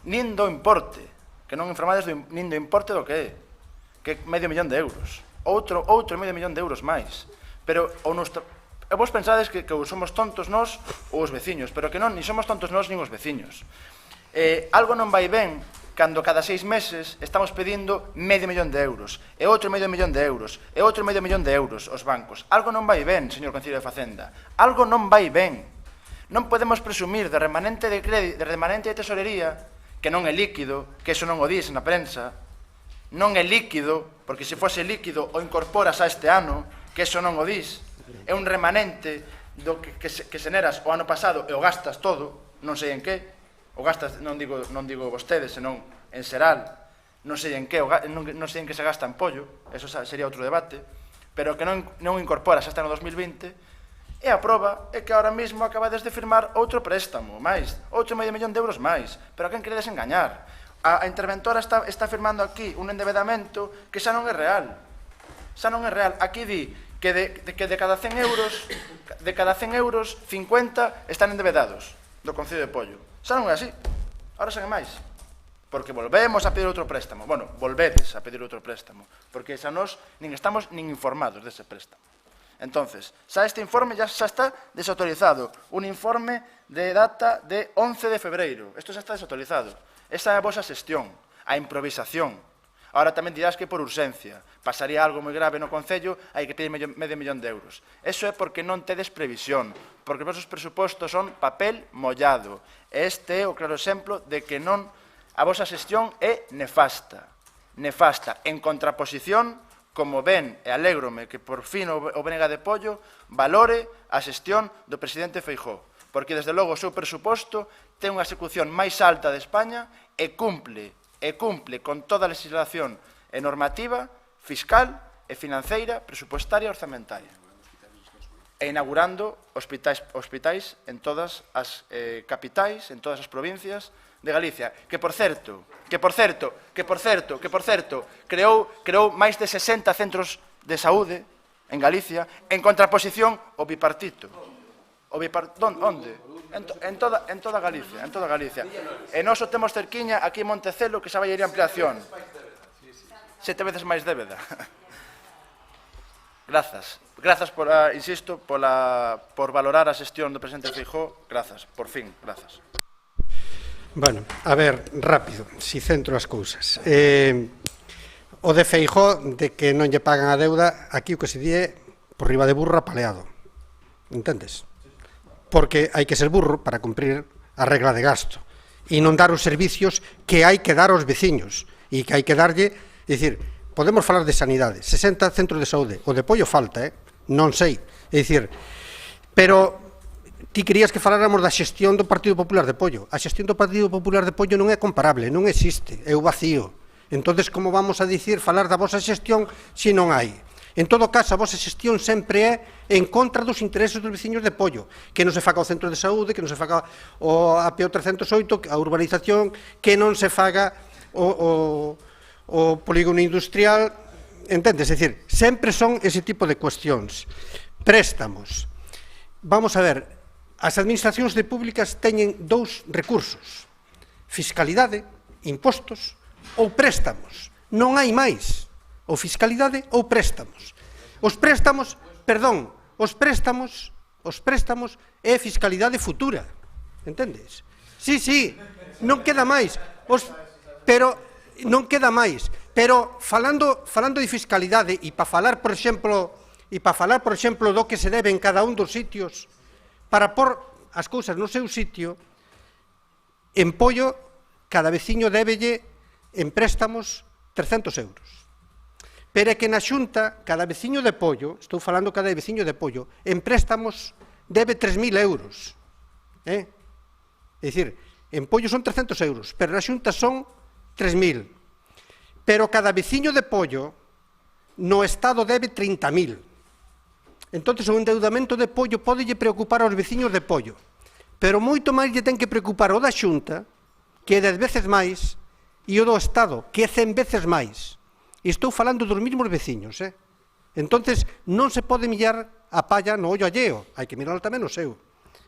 Nin do importe, que non informades nin do importe do que é, que é €500.000. Outro €500.000 máis. Pero vos pensades que somos tontos nós ou os veciños, pero que non, ni somos tontos nós nin os veciños. Algo non vai ben cando cada 6 meses estamos pedindo €500.000, e outro €500.000, e outro €500.000 aos bancos. Algo non vai ben, señor Concelleiro de Facenda. Algo non vai ben. Non podemos presumir de remanente de crédito, de remanente de tesorería, que non é líquido, que eso non o dis na prensa, non é líquido, porque se fose líquido o incorporas a este ano, que eso non o dis, é un remanente do que xeneras o ano pasado e o gastas todo, non sei en que, o gastas, non digo vostedes, senón en xeral, non sei en que se gasta en pollo, eso sería outro debate, pero que non incorporas este ano 2020, e a proba é que ahora mesmo acabades de firmar outro préstamo, máis, outro €500.000 máis, pero a quen queredes engañar? A interventora está firmando aquí un endebedamento que xa non é real. Xa non é real. Aquí di que de cada 100 euros, 50 están endebedados do Concello de Pollo. Xa non é así. Ahora xa é máis. Porque volvemos a pedir outro préstamo. Bueno, volvedes a pedir outro préstamo. Porque xa nós nin estamos nin informados dese préstamo. Entonces, xa este informe xa está desautorizado. Un informe de data de 11 de febreiro. Isto xa está desautorizado. Esa é a vosa xestión, a improvisación. Ahora tamén dirás que por urxencia. Pasaría algo moi grave no Concello, hai que pedir €500.000. Eso é porque non tedes previsión, porque os vosos presupostos son papel mollado. Este é o claro exemplo de que non a vosa xestión é nefasta. Nefasta, en contraposición, como ven, e alégrome que por fin o Benega de Pollo valore a xestión do presidente Feijóo, porque desde logo o seu presuposto ten unha execución máis alta de España e cumple con toda a legislación e normativa fiscal e financeira, presupuestaria e orzamentaria. E inaugurando hospitais en todas as capitais, en todas as provincias de Galicia, que por certo, creou máis de 60 centros de saúde en Galicia, en contraposición ao bipartito. Onde? En toda Galicia. E nós o temos cerquiña aquí en Montecelo, que xa vai ir a ampliación. 7 veces máis débeda. Grazas, insisto, por valorar a xestión do presidente Feijóo. Grazas, por fin, grazas. Bueno, a ver, rápido, si centro as cousas. O de Feijóo, de que non lle pagan a deuda, aquí o que se di é por riba de burro apaleado. Entendes? Porque hai que ser burro para cumprir a regla de gasto e non dar os servicios que hai que dar aos veciños e que hai que darlle, é dicir, podemos falar de sanidade, 60 centros de saúde, o de Pollo falta, non sei, é dicir, pero ti querías que faláramos da xestión do Partido Popular de Pollo. A xestión do Partido Popular de Pollo non é comparable, non existe, é o vacío. Entonces, como vamos a dicir falar da vosa xestión se non hai? En todo caso, a vosa xestión sempre é en contra dos intereses dos veciños de Pollo, que non se faga o centro de saúde, que non se faga o APO 308, a urbanización, que non se faga o polígono industrial, entendes? É dicir, sempre son ese tipo de cuestións. Préstamos. Vamos a ver, as administracións públicas teñen dous recursos: fiscalidade, impostos ou préstamos. Non hai máis. Ou fiscalidade ou préstamos. Os préstamos é fiscalidade futura. Entendes? Sí, non queda máis. Pero non queda máis. Pero falando de fiscalidade e para falar, por exemplo, do que se debe en cada un dos sitios para pôr as cousas no seu sitio, en Pollo cada veciño débelle en préstamos 300 euros. pero é que na Xunta, cada veciño de Pollo, estou falando cada veciño de Pollo, en préstamos debe 3.000 euros. É dicir, en Pollo son 300 euros, pero na Xunta son 3.000. Pero cada veciño de Pollo no Estado debe 30.000. Entón, o endeudamento de Pollo pode preocupar aos veciños de Pollo, pero moito máis lle ten que preocupar o da Xunta, que é 10 veces máis, e o do Estado, que é 100 veces máis. E estou falando dos mesmos veciños, Entonces, non se pode millar a palla no ollo alleo, hai que mirarlo tamén no seu.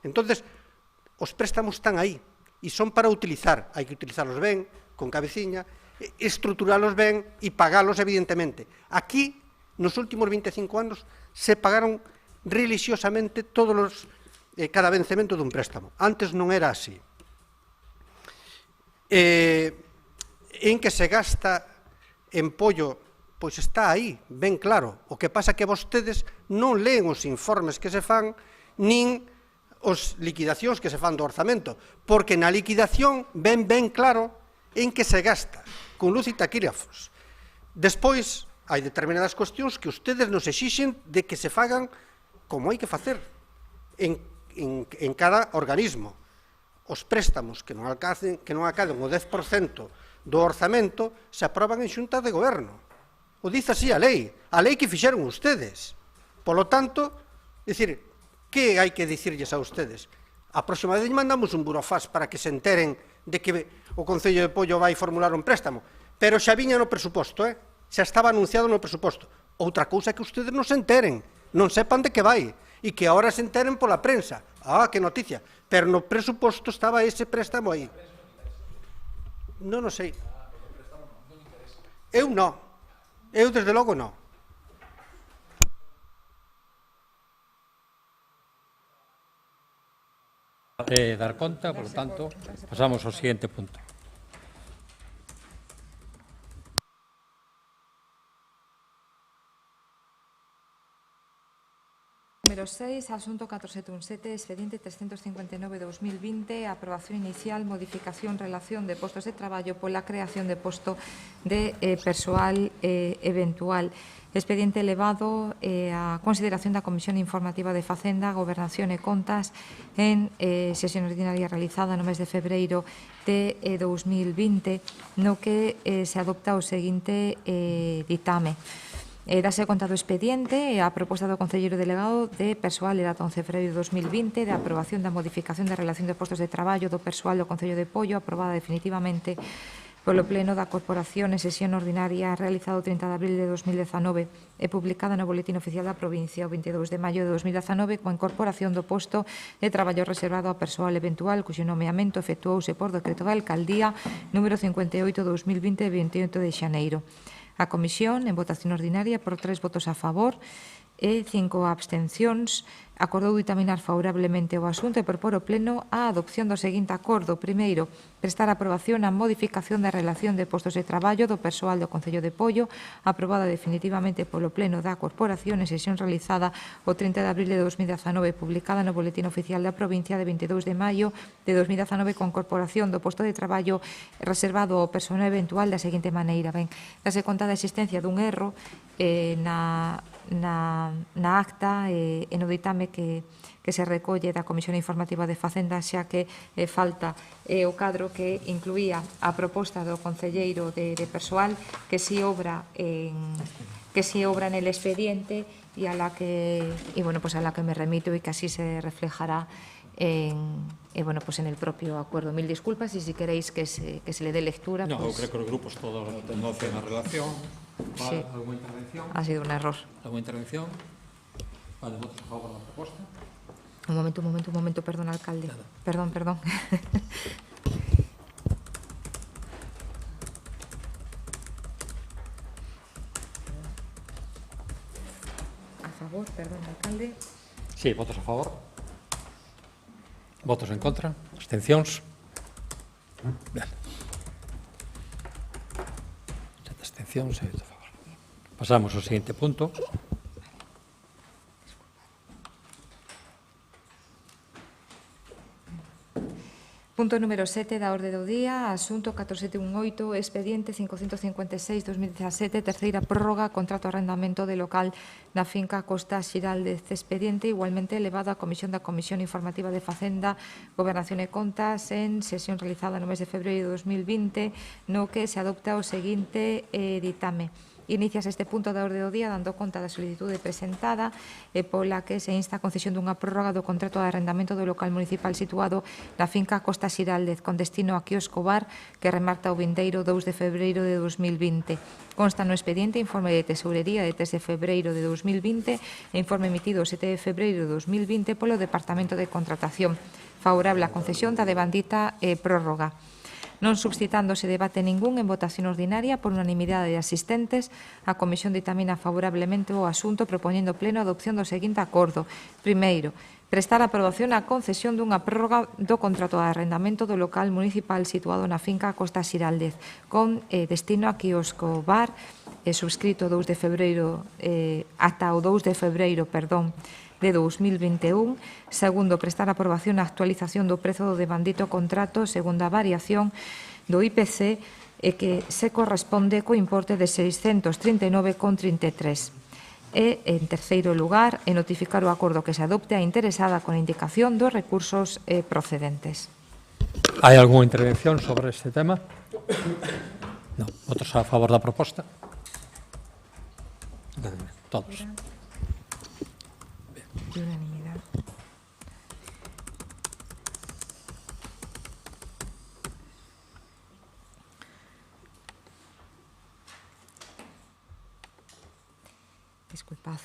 Entonces, os préstamos están aí, e son para utilizar, hai que utilizarlos ben, con cabeciña, estruturarlos ben e pagalos, evidentemente. Aquí, nos últimos 25 anos, se pagaron religiosamente cada vencemento dun préstamo. Antes non era así. En que se gasta en Pollo, pois está aí, ben claro. O que pasa é que vostedes non leen os informes que se fan, nin as liquidacións que se fan do orzamento, porque na liquidación ven ben claro en que se gasta, con luz e taquígrafos. Despois, hai determinadas cuestións que ustedes nos exixen de que se fagan como hai que facer en cada organismo. Os préstamos que non acaden o 10% do orzamento se aproban en xunta de goberno. O dice así a lei que fixeron ustedes. Polo tanto, dicir, que hai que dicirlles a ustedes? A próxima vez mandamos un burofax para que se enteren de que o Concello de Pollo vai formular un préstamo, pero xa viña no presuposto, xa estaba anunciado no presuposto. Outra cousa é que ustedes non se enteren, non sepan de que vai, e que agora se enteren pola prensa. Ah, que noticia, pero no presuposto estaba ese préstamo aí. Non o sei. Eu non. Eu, desde logo, non. Dar conta, por lo tanto, pasamos ao siguiente punto. Número 6, asunto 4717, expediente 359-2020, aprobación inicial, modificación, relación de postos de traballo pola creación de posto de persoal eventual. Expediente elevado a consideración da Comisión Informativa de Facenda, Gobernación e Contas en sesión ordinaria realizada no mes de febreiro de 2020, no que se adopta o seguinte ditame. Dase conta do expediente a proposta do Concelleiro Delegado de Persoal de data 11 de febreiro de 2020 de aprobación da modificación da relación de postos de traballo do persoal do Concello de Pollo aprobada definitivamente polo Pleno da Corporación en sesión ordinaria realizado o 30 de abril de 2019 e publicada no Boletín Oficial da Provincia o 22 de maio de 2019 coa incorporación do posto de traballo reservado a persoal eventual cuxo nomeamento efectuouse por decreto da Alcaldía número 58/2020 de 28 de xaneiro. A Comisión, en votación ordinaria, por 3 votos a favor e 5 abstencións, acordou ditaminar favorablemente o asunto e propor ao Pleno a adopción do seguinte acordo. Primeiro, prestar aprobación á modificación da relación de postos de traballo do persoal do Concello de Pollo, aprobada definitivamente polo Pleno da Corporación en sesión realizada o 30 de abril de 2019, publicada no Boletín Oficial da Provincia de 22 de maio de 2019, con incorporación do posto de traballo reservado ao persoal eventual da seguinte maneira. Ben, dase conta da existencia dun erro na acta e no ditame que se recolle da Comisión Informativa de Facenda, xa que falta o cadro que incluía a proposta do Concelleiro de Persoal que si obra nel expediente e a la que me remito e que así se reflejará en el propio acuerdo. Mil disculpas y si queréis que se le dé lectura. No, creo que los grupos todos conocen la relación. Sí. ¿Alguna intervención? Ha sido un error. ¿Alguna intervención? Vale, ¿votos a favor de la propuesta? Un momento, perdón, alcalde. Nada. Perdón. A favor, perdón, alcalde. Sí, votos a favor. Votos en contra. Abstencións. Ben. 7 abstencións e 8 a favor. Pasamos ao seguinte punto. Punto número 7 da orde do día, asunto 4718, expediente 556-2017, terceira prórroga, contrato de arrendamento de local na finca Costa Xiraldez. Expediente igualmente elevado á Comisión da Comisión Informativa de Facenda, Gobernación e Contas en sesión realizada no mes de febreiro de 2020, no que se adopta o seguinte ditame. Inicias este punto da orde do día dando conta da solicitude presentada e pola que se insta a concesión dunha prórroga do contrato de arrendamento do local municipal situado na finca Costa Xiraldez con destino a quiosco bar que remarca o vindeiro 2 de febreiro de 2020. Consta no expediente informe de tesourería de 3 de febreiro de 2020 e informe emitido 7 de febreiro de 2020 polo Departamento de Contratación. Favorable á concesión da devandita prórroga. Non substanciándose debate ningún en votación ordinaria por unanimidade de asistentes, a Comisión ditamina favorablemente o asunto propoñendo pleno a adopción do seguinte acordo. Primeiro, prestar aprobación á concesión dunha prórroga do contrato de arrendamento do local municipal situado na finca Costa Xiraldez con destino a quiosco bar subscrito 2 de febreiro ata o 2 de febreiro, de 2021. Segundo, prestar aprobación á actualización do prezo do devandito contrato segundo a variación do IPC e que se corresponde co importe de 639,33. E, en terceiro lugar, notificar o acordo que se adopte a interesada con indicación dos recursos procedentes. Hai algunha intervención sobre este tema? Non. Outros a favor da proposta? Todos. De unanimidad. Disculpad.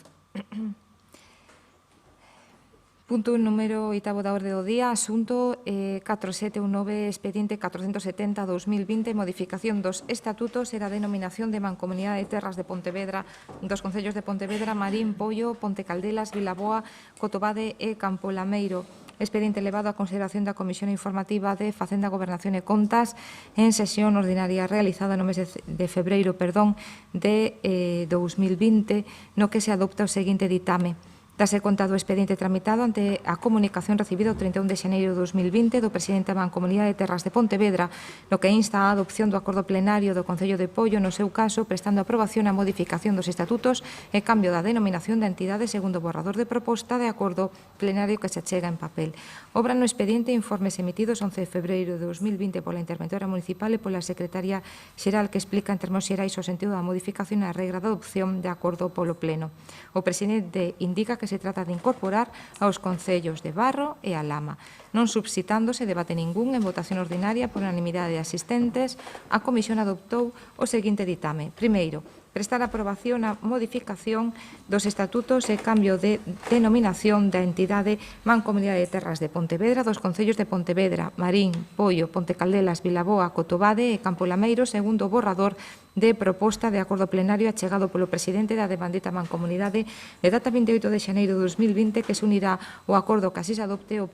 Punto número 8 da orde do día, asunto 4719, expediente 470-2020, modificación dos estatutos e da denominación de Mancomunidade de Terras de Pontevedra dos concellos de Pontevedra, Marín, Poio, Ponte Caldelas, Vilaboa, Cotobade e Campo Lameiro. Expediente elevado a consideración da Comisión Informativa de Facenda, Gobernación e Contas en sesión ordinaria realizada no mes de febreiro de 2020, no que se adopta o seguinte ditame. Dase conta do expediente tramitado ante a comunicación recibida o 31 de xaneiro de 2020 do presidente da Mancomunidade de Terras de Pontevedra, no que insta a adopción do acordo plenario do Concello de Poio, no seu caso, prestando aprobación á modificación dos estatutos e cambio da denominación da entidade segundo o borrador de proposta de acordo plenario que se achega en papel. Obra no expediente informes emitidos 11 de febreiro de 2020 pola interventora municipal e pola secretaria xeral que explica en termos xerais o sentido da modificación e a regra da adopción de acordo polo pleno. O presidente indica que se trata de incorporar aos concellos de Barro e a Lama. Non subsitándose debate ningún en votación ordinaria por unanimidade de asistentes, a Comisión adoptou o seguinte ditame. Primeiro, prestar aprobación á modificación dos estatutos e cambio de denominación da entidade Mancomunidade de Terras de Pontevedra dos concellos de Pontevedra, Marín, Poio, Ponte Caldelas, Vilaboa, Cotobade e Campo Lameiro segundo o borrador de proposta de acordo plenario achegado polo presidente da devandita Mancomunidade de data 28 de xaneiro de 2020 que se unirá o acordo que así adopte o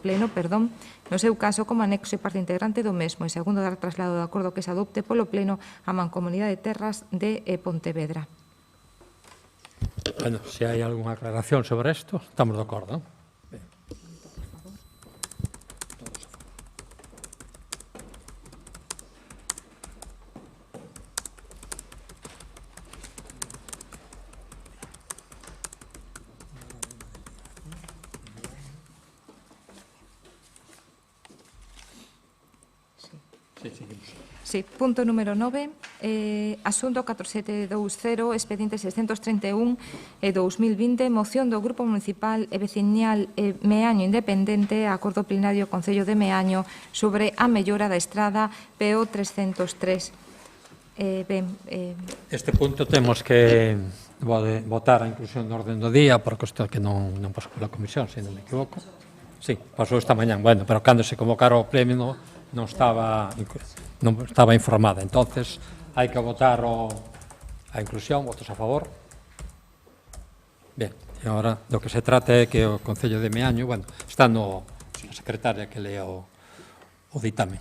pleno no seu caso como anexo e parte integrante do mesmo e segundo dar traslado do acordo que se adopte polo pleno a Mancomunidade de Terras de Pontevedra. Bueno, se hai algunha aclaración sobre isto, estamos de acordo. Sí, punto número 9, asunto 4720, expediente 631 e 2020, moción do Grupo Municipal e Veciñal Meaño Independente, acordo plenario Concello de Meaño sobre a mellora da estrada PO 303. Este punto temos que votar a inclusión do orden do día por cuestión que non pasou pola comisión, se non me equivoco. Sí, pasou esta mañán, bueno, pero cando se convocara o pleno non estaba informada. Entonces, hai que votar a inclusión, votos a favor. Bien, e agora do que se trata é que o Concello de Meaño, bueno, está a secretaria que lea o ditame.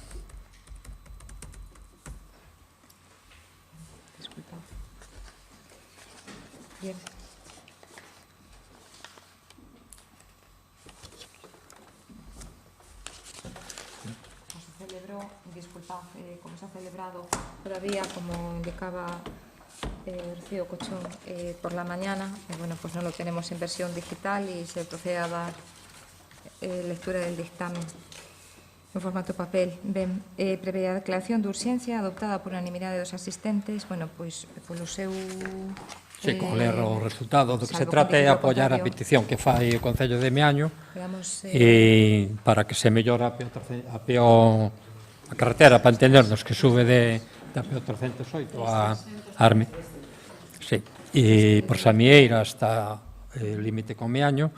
Bien. pero disculpad, como se ha celebrado todavía, como indicaba Rocío Cochón, por la mañana, bueno, pues no lo tenemos en versión digital y se procede a dar lectura del dictamen en formato papel. Ben, previa declaración de urxencia adoptada por unanimidade dos asistentes, bueno, pois polo seu... Sí, con ler o resultado do que se salvo trata é contenido apoiar a contrario. petición que fai o Concello de Meaño Digamos, e para que se mellora a carretera, para entendernos, que sube da PO 308 a Arme. Sí, e por Samieira hasta o límite con Meaño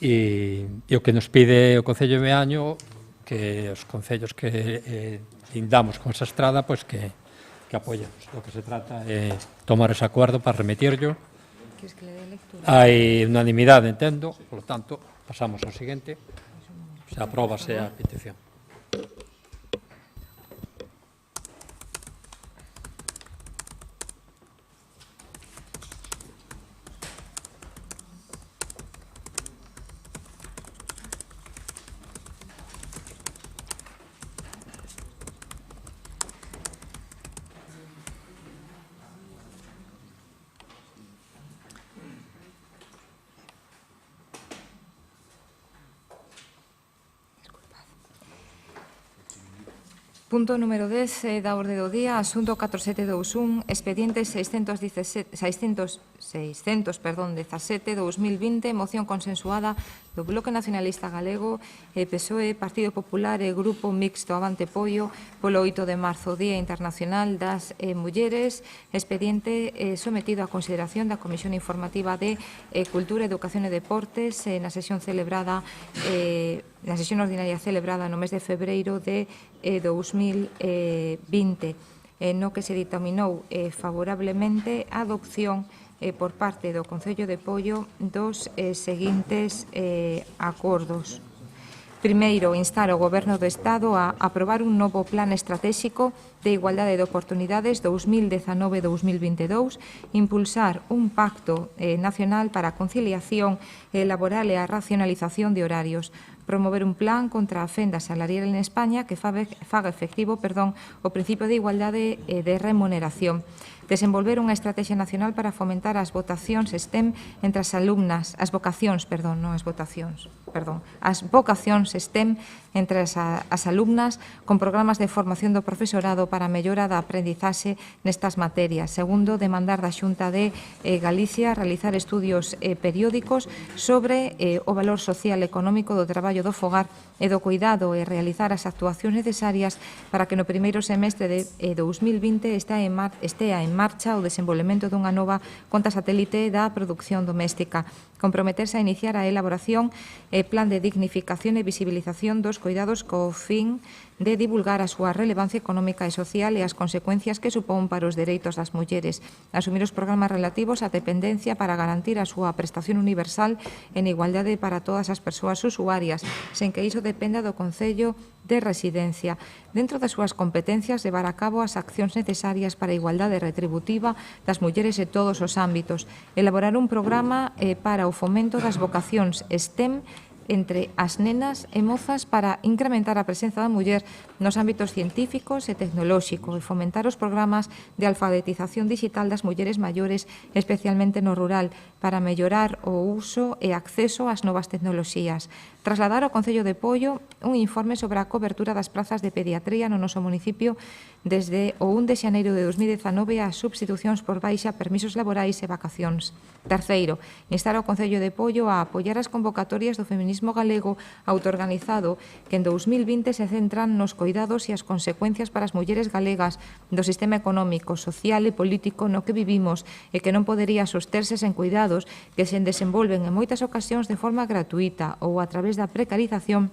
e o que nos pide o Concello de Meaño que os concellos que lindamos con esa estrada, pois que apoyamos. O que se trata é tomar ese acuerdo para remitirlo. ¿Quieres que le dé lectura? Hai unanimidade, entendo, por lo tanto, pasamos ao seguinte. Se apróbase a petición. Punto número 10 da orde do día, asunto 4721, expediente 617, 2020, moción consensuada do Bloque Nacionalista Galego, PSOE, Partido Popular e Grupo Mixto Avante Pollo polo 8 de marzo, Día Internacional das Mulleres, expediente sometido a consideración da Comisión Informativa de Cultura, Educación e Deportes na sesión celebrada na sesión ordinaria celebrada no mes de febreiro de 2020, no que se dictaminou favorablemente a adopción por parte do Concello de Pollo dos seguintes acordos. Primeiro, instar o Goberno do Estado a aprobar un novo Plan Estratégico de Igualdade de Oportunidades 2019-2022, impulsar un pacto nacional para a conciliación laboral e a racionalización de horarios, promover un plan contra a fenda salarial en España que faga efectivo o principio de igualdade de remuneración, desenvolver unha estrategia nacional para fomentar as vocacións STEM entre as alumnas, as vocacións STEM entre as alumnas con programas de formación do profesorado para a mellora da aprendizaxe nestas materias. Segundo, demandar da Xunta de Galicia realizar estudios periódicos sobre o valor social e económico do traballo do fogar e do cuidado e realizar as actuacións necesarias para que no primeiro semestre de 2020 estea en marcha o desenvolvemento dunha nova conta satélite da produción doméstica. Comprometerse a iniciar a elaboración e plan de dignificación e visibilización dos cuidados co fin de divulgar a súa relevancia económica e social e as consecuencias que supón para os dereitos das mulleres, asumir os programas relativos á dependencia para garantir a súa prestación universal en igualdade para todas as persoas usuarias, sen que iso dependa do Concello de residencia. Dentro das súas competencias, levar a cabo as accións necesarias para a igualdade retributiva das mulleres en todos os ámbitos, elaborar un programa para o fomento das vocacións STEM entre as nenas e mozas para incrementar a presenza da muller nos ámbitos científicos e tecnolóxicos e fomentar os programas de alfabetización digital das mulleres maiores, especialmente no rural, para mellorar o uso e acceso ás novas tecnoloxías. Trasladar ao Concello de Pollo un informe sobre a cobertura das prazas de pediatría no noso municipio desde o 1 de xaneiro de 2019 as substitucións por baixa, permisos laborais e vacacións. Terceiro, instar ao Concello de Pollo a apoiar as convocatorias do feminismo galego autoorganizado que en 2020 se centran nos coidados e as consecuencias para as mulleres galegas do sistema económico, social e político no que vivimos e que non podería sosterse sen cuidados que se desenvolven en moitas ocasións de forma gratuita ou a través da precarización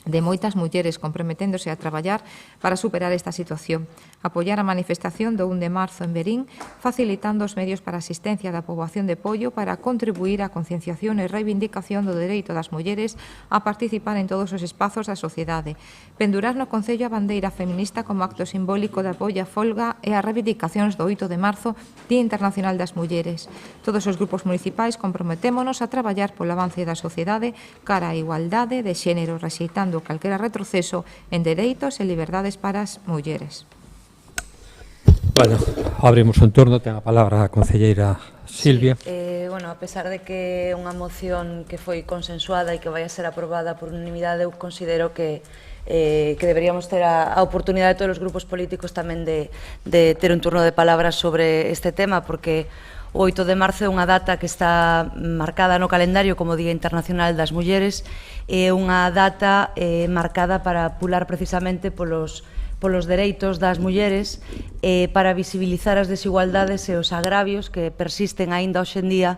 de moitas mulleres comprometéndose a traballar para superar esta situación. Apoiar a manifestación do 1 de marzo en Verín, facilitando os medios para a asistencia da poboación de Pollo para contribuir á concienciación e reivindicación do dereito das mulleres a participar en todos os espazos da sociedade. Pendurar no Concello a bandeira feminista como acto simbólico de apoio á folga e as reivindicacións do 8 de marzo, Día Internacional das Mulleres. Todos os grupos municipais comprometémonos a traballar polo avance da sociedade cara á igualdade de xénero, rexeitando evitando calquera retroceso en dereitos e liberdades para as mulleres. Bueno, abrimos un turno, ten a palabra a concelleira Silvia. Bueno, a pesar de que é unha moción que foi consensuada e que vai a ser aprobada por unanimidade, eu considero que deberíamos ter a oportunidade de todos os grupos políticos tamén de ter un turno de palabras sobre este tema, porque o 8 de marzo é unha data que está marcada no calendario como Día Internacional das Mulleres, é unha data marcada para pular precisamente polos dereitos das mulleres, para visibilizar as desigualdades e os agravios que persisten aínda hoxe en día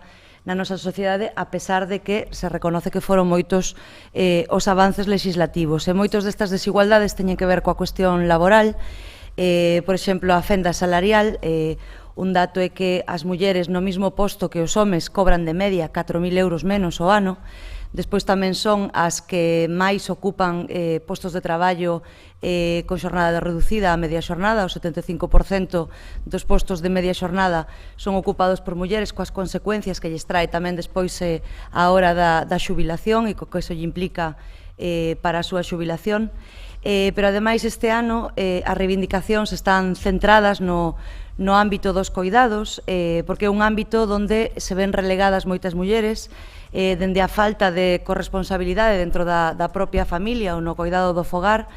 na nosa sociedade, a pesar de que se reconoce que foron moitos os avances legislativos. E moitos destas desigualdades teñen que ver coa cuestión laboral, por exemplo, a fenda salarial. Un dato é que as mulleres no mesmo posto que os homes cobran de media 4.000 euros menos ao ano. Despois tamén son as que máis ocupan postos de traballo con xornada reducida a media xornada. O 75% dos postos de media xornada son ocupados por mulleres, coas consecuencias que lles trae tamén despois a hora da xubilación e co que eso lle implica para a súa xubilación. Pero ademais este ano as reivindicacións están centradas no ámbito dos coidados, porque é un ámbito onde se ven relegadas moitas mulleres, dende a falta de corresponsabilidade dentro da propia familia ou no coidado do fogar,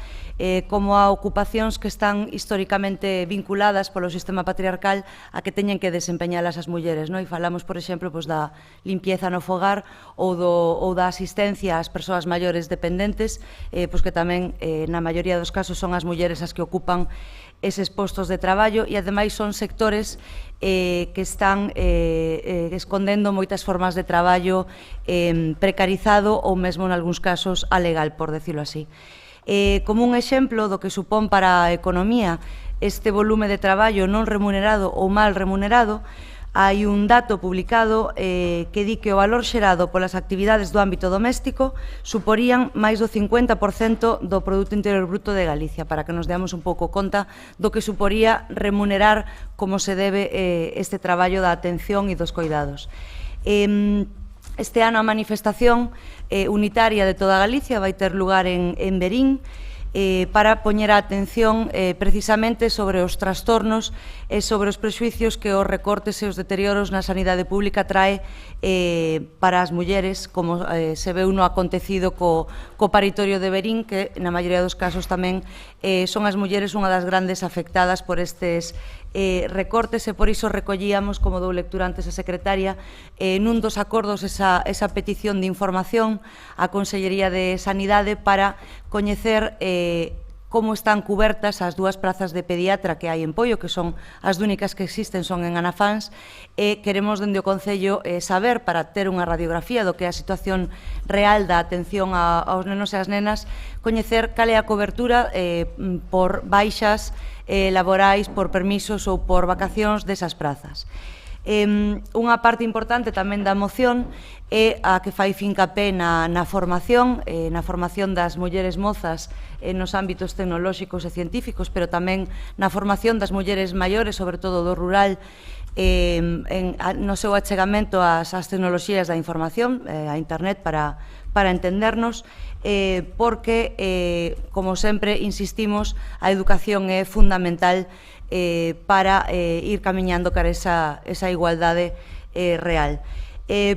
como a ocupacións que están históricamente vinculadas polo sistema patriarcal a que teñen que desempeñalas as mulleres. E falamos, por exemplo, da limpieza no fogar ou da asistencia ás persoas maiores dependentes, que tamén, na maioría dos casos, son as mulleres as que ocupan eses postos de traballo, e ademais son sectores que están escondendo moitas formas de traballo precarizado ou mesmo, en algúns casos, alegal, por decirlo así. Como un exemplo do que supón para a economía este volume de traballo non remunerado ou mal remunerado, hai un dato publicado que di que o valor xerado polas actividades do ámbito doméstico suporían máis do 50% do Produto Interior Bruto de Galicia, para que nos deamos un pouco conta do que suporía remunerar como se debe este traballo da atención e dos coidados. Este ano a manifestación unitaria de toda Galicia vai ter lugar en Verín, para poñer a atención precisamente sobre os trastornos e sobre os prexuicios que os recortes e os deterioros na sanidade pública trae para as mulleres, como se veu no acontecido co paritorio de Verín, que na maioría dos casos tamén son as mulleres unha das grandes afectadas por estes recortes, e por iso recollíamos, como dou lectura antes a secretaria, nun dos acordos esa petición de información á Consellería de Sanidade para coñecer como están cubertas as dúas prazas de pediatra que hai en Poio, que son as únicas que existen, son en Anafáns, e queremos dende o Concello saber, para ter unha radiografía do que é a situación real da atención aos nenos e as nenas, coñecer cal é a cobertura por baixas laborais, por permisos ou por vacacións desas prazas. Unha parte importante tamén da moción é a que fai fincapé na formación das mulleres mozas nos ámbitos tecnolóxicos e científicos, pero tamén na formación das mulleres maiores, sobre todo do rural, no seu achegamento ás tecnoloxías da información, a internet, para entendernos, porque, como sempre insistimos, a educación é fundamental para ir camiñando cara esa igualdade real.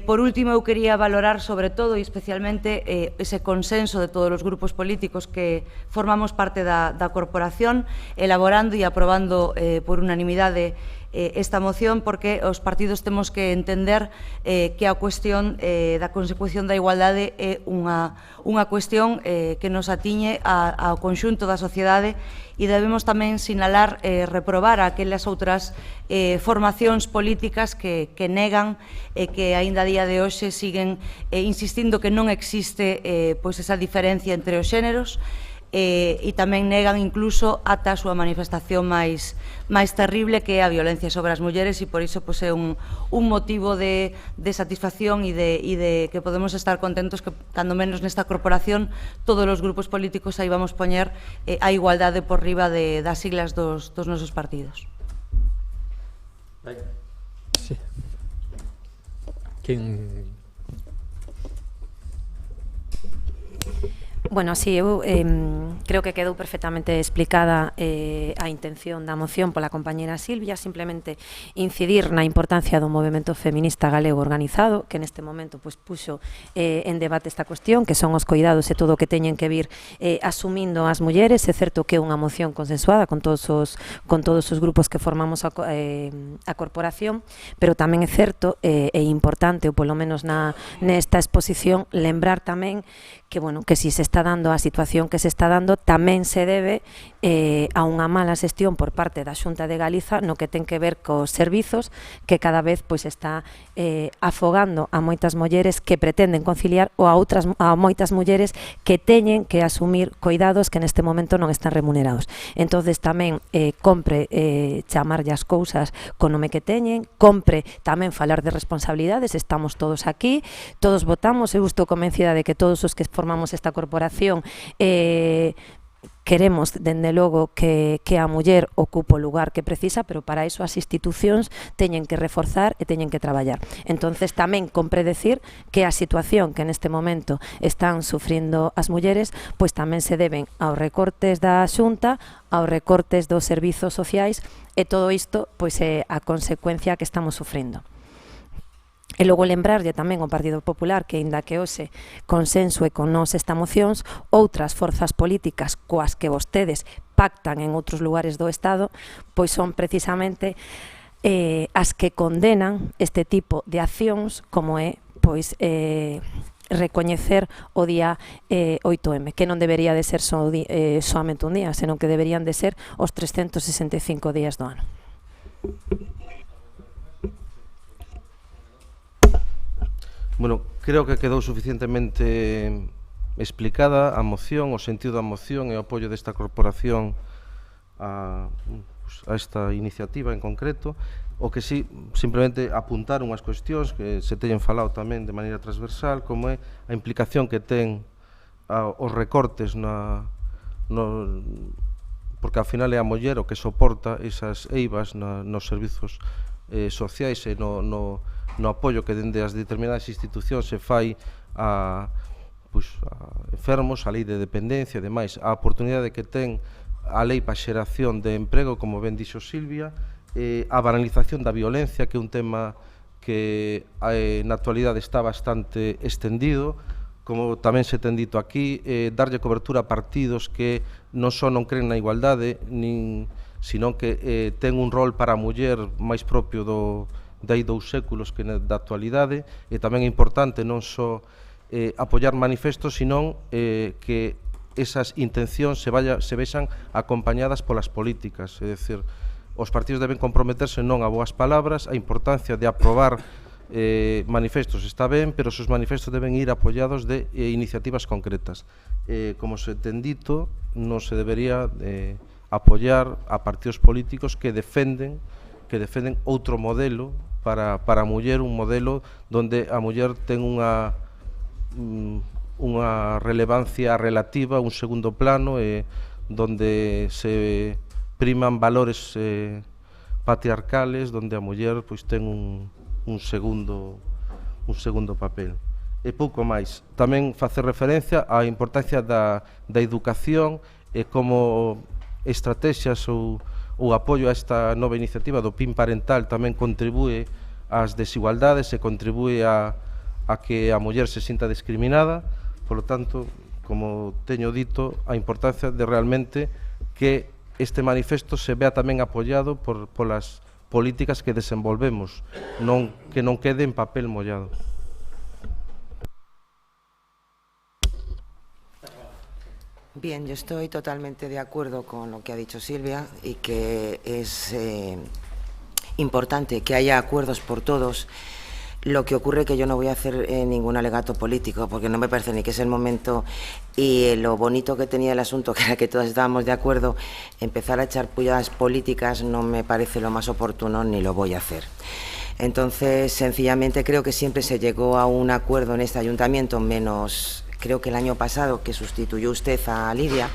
Por último, eu quería valorar sobre todo e especialmente ese consenso de todos os grupos políticos que formamos parte da corporación, elaborando e aprobando por unanimidade esta moción, porque os partidos temos que entender que a cuestión da consecución da igualdade é unha cuestión que nos atiñe ao conxunto da sociedade, e debemos tamén sinalar e reprobar aquelas outras formacións políticas que negan e que aínda a día de hoxe siguen insistindo que non existe esa diferencia entre os xéneros, e tamén negan incluso ata a súa manifestación máis terrible, que é a violencia sobre as mulleres, e por iso é un motivo de satisfacción e de que podemos estar contentos que, cando menos nesta corporación, todos os grupos políticos aí vamos poñer a igualdade por riba das siglas dos nosos partidos. Sí. Bueno, sí, eu creo que quedou perfectamente explicada a intención da moción pola compañera Silvia, simplemente incidir na importancia do movemento feminista galego organizado, que neste momento puxo en debate esta cuestión, que son os coidados e todo o que teñen que vir asumindo as mulleres. É certo que é unha moción consensuada con todos os grupos que formamos a corporación, pero tamén é certo e importante, ou polo menos nesta exposición, lembrar tamén que, bueno, que si se está dando a situación que se está dando tamén se debe a unha mala xestión por parte da Xunta de Galiza no que ten que ver cos servizos, que cada vez pois está afogando a moitas mulleres que pretenden conciliar ou a moitas mulleres que teñen que asumir coidados que neste momento non están remunerados. Entonces tamén compre chamarlle as cousas co nome que teñen, compre tamén falar de responsabilidades. Estamos todos aquí, todos votamos, eu estou convencida de que todos os que formamos esta corporación queremos, dende logo, que a muller ocupe o lugar que precisa, pero para iso as institucións teñen que reforzar e teñen que traballar. Entonces tamén compre decir que a situación que neste momento están sufrindo as mulleres pois tamén se deben aos recortes da Xunta, aos recortes dos servizos sociais, e todo isto pois é a consecuencia que estamos sufrindo. E logo lembrarlle tamén ao Partido Popular que, aínda que hoxe consensue con nós esta mocións, outras forzas políticas coas que vostedes pactan en outros lugares do Estado, pois son precisamente as que condenan este tipo de accións, como é pois recoñecer o día 8M, que non debería de ser soamente un día, senón que deberían de ser os 365 días do ano. Bueno, creo que quedou suficientemente explicada a moción, o sentido da moción e o apoio desta corporación a esta iniciativa en concreto. O que sí, simplemente apuntar unhas cuestións que se teñen falado tamén de maneira transversal, como é a implicación que ten os recortes porque ao final é a muller o que soporta esas eivas nos servizos sociais e no apoio que dende as determinadas institucións se fai a enfermos, a lei de dependencia e demais, a oportunidade que ten a lei para a xeración de emprego, como ben dixo Silvia, a banalización da violencia, que é un tema que na actualidade está bastante extendido, como tamén se ten dito aquí, darlle cobertura a partidos que non só non creen na igualdade, sino que ten un rol para a muller máis propio de hai 2 séculos que da actualidade. E tamén é importante non só apoiar manifestos, sino que esas intencións se vexan acompañadas polas políticas. É dicir, os partidos deben comprometerse non a boas palabras, a importancia de aprobar manifestos está ben, pero os manifestos deben ir apoiados de iniciativas concretas. Como se ten dito, non se debería apoiar a partidos políticos que defenden outro modelo para a muller, un modelo onde a muller ten unha relevancia relativa, un segundo plano, onde se priman valores patriarcales, onde a muller pois ten un segundo papel. E pouco máis. Tamén facer referencia á importancia da educación e como estrategias ou apoio a esta nova iniciativa do PIN parental tamén contribúe ás desigualdades e contribúe a que a muller se sinta discriminada. Por lo tanto, como teño dito, a importancia de realmente que este manifesto se vea tamén apoiado polas políticas que desenvolvemos, que non quede en papel mollado. Bien, yo estoy totalmente de acuerdo con lo que ha dicho Silvia y que es importante que haya acuerdos por todos. Lo que ocurre es que yo no voy a hacer ningún alegato político porque no me parece ni que es el momento, y lo bonito que tenía el asunto, que era que todas estábamos de acuerdo, empezar a echar pullas políticas no me parece lo más oportuno ni lo voy a hacer. Entonces, sencillamente creo que siempre se llegó a un acuerdo en este ayuntamiento, menos creo que el año pasado, que sustituyó usted a Lidia.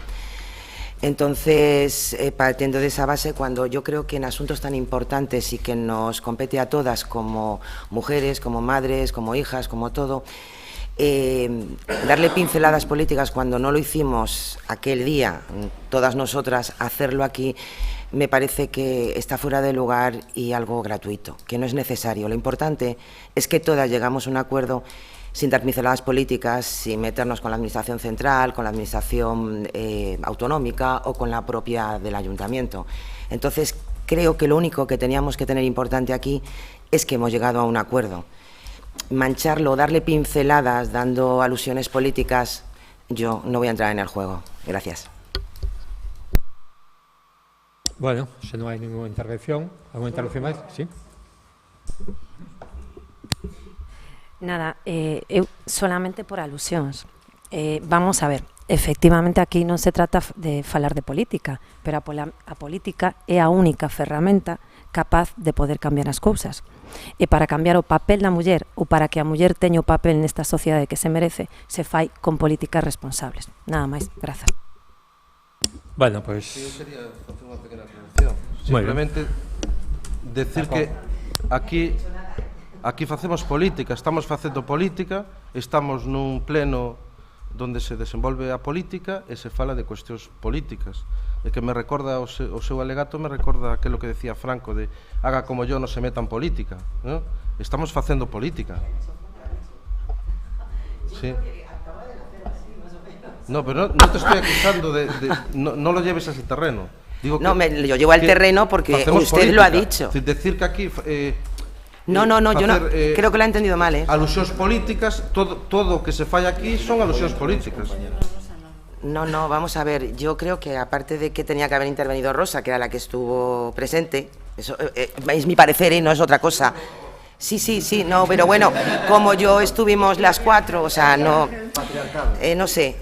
Entonces, partiendo de esa base, cuando yo creo que en asuntos tan importantes y que nos compete a todas como mujeres, como madres, como hijas, como todo, darle pinceladas políticas cuando no lo hicimos aquel día, todas nosotras, hacerlo aquí, me parece que está fuera de lugar y algo gratuito, que no es necesario. Lo importante es que todas llegamos a un acuerdo sin dar pinceladas políticas, sin meternos con la Administración central, con la Administración autonómica o con la propia del Ayuntamiento. Entonces, creo que lo único que teníamos que tener importante aquí es que hemos llegado a un acuerdo. Mancharlo, darle pinceladas, dando alusiones políticas, yo no voy a entrar en el juego. Gracias. Bueno, se non hai ninguna intervención. ¿Alguna intervención máis? Sí. Nada, eu solamente por alusións. Vamos a ver, efectivamente aquí non se trata de falar de política, pero a política é a única ferramenta capaz de poder cambiar as cousas. E para cambiar o papel da muller ou para que a muller teña o papel nesta sociedade que se merece, se fai con políticas responsables. Nada máis, grazas. Bueno, pois... Eu quería facer unha pequena aclaración. Simplemente decir que aquí facemos política, estamos facendo política, estamos nun pleno donde se desenvolve a política e se fala de cuestións políticas. E que me recorda o seu alegato, me recorda aquilo que decía Franco de haga como yo, no se meta en política, ¿no? Estamos facendo política. Sí. No, pero no te estoy acusando no lo lleves a ese terreno. Digo no, yo llevo al terreno porque usted política. Lo ha dicho. Decir que aquí... no, yo no, creo que lo ha entendido mal. Alusións políticas, todo o que se fai aquí son alusións políticas. No, vamos a ver, yo creo que aparte de que tenía que haber intervenido Rosa, que era la que estuvo presente, eso es mi parecer y no es otra cosa. Sí, no, pero bueno, como yo estuvimos las cuatro, o sea, no sé,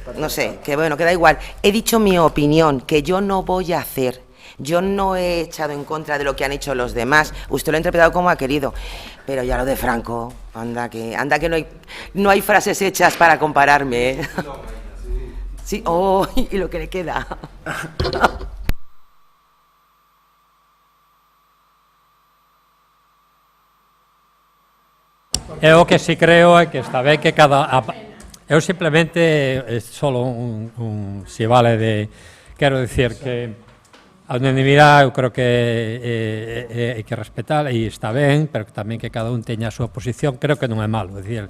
que bueno, que da igual. He dicho mi opinión, que yo no voy a hacer. Yo no he echado en contra de lo que han hecho los demás. Usted lo ha interpretado como ha querido. Pero ya lo de Franco, anda que no hay frases hechas para compararme, ¿eh? Sí, y lo que le queda. Eu que si creo é que está ben que eu simplemente solo si vale de quero dicir que a unanimidade eu creo que hai que respetar e está ben, pero tamén que cada un teña a súa posición, creo que non é malo, dicir,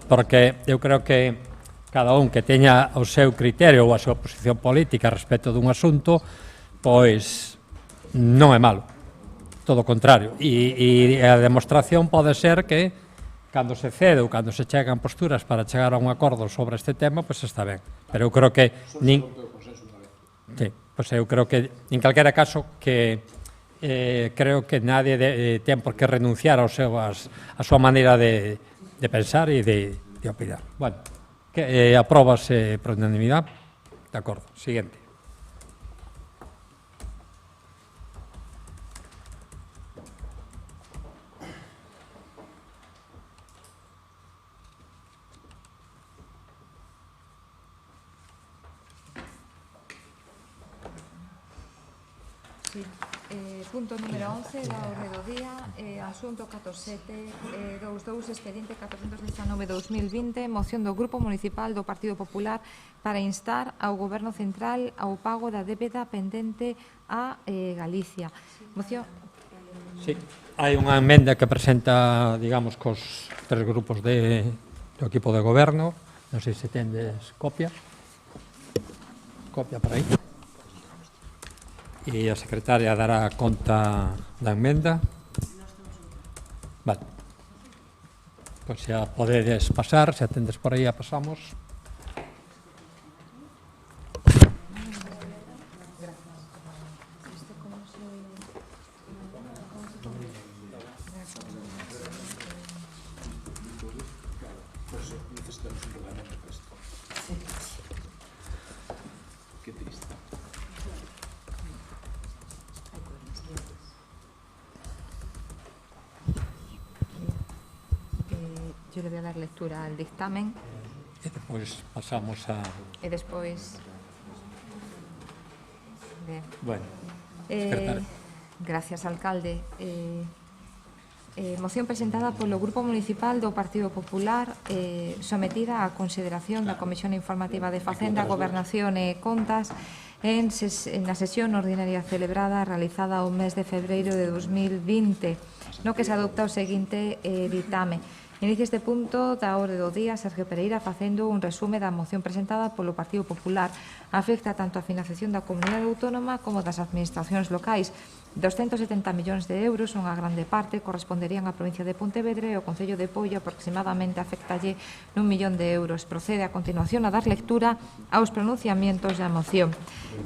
porque eu creo que cada un que teña o seu criterio ou a súa posición política respecto dun asunto, pois non é malo, todo o contrario, e a demostración pode ser que cando se cede ou cando se chegan posturas para chegar a un acordo sobre este tema, pois está ben. Pero eu creo que pois eu creo que en calquera caso que creo que nadie ten por que renunciar a súa maneira de pensar e de opinar. Bueno, que apróbase por unanimidade. De acordo. Siguiente. Punto número 11 da orde do día, asunto 4722, expediente 419-2020, moción do Grupo Municipal do Partido Popular para instar ao Goberno Central ao pago da débeda pendente a Galicia. Moción... Sí, hai unha emenda que presenta, digamos, cos tres grupos do equipo de goberno. Non sei se tendes copia. Copia por aí. E a secretaria dará conta da emenda. Vale. Pois xa podedes pasar, se atendes por aí a pasamos. Yo le voy a dar lectura al dictamen. E despois pasamos a... E despois... Bien. Bueno, gracias, alcalde. Moción presentada polo Grupo Municipal do Partido Popular, sometida á consideración da Comisión Informativa de Facenda, Gobernación e Contas na sesión ordinaria celebrada realizada o mes de febreiro de 2020, no que se adopta o seguinte ditame. Inicia este punto da orde do día Sergio Pereira facendo un resume da moción presentada polo Partido Popular. Afecta tanto a financiación da comunidade autónoma como das administracións locais. 270 millóns de euros, unha grande parte, corresponderían á provincia de Pontevedra e ao Concello de Poio, aproximadamente afectalle nun millón de euros. Procede a continuación a dar lectura aos pronunciamientos da moción.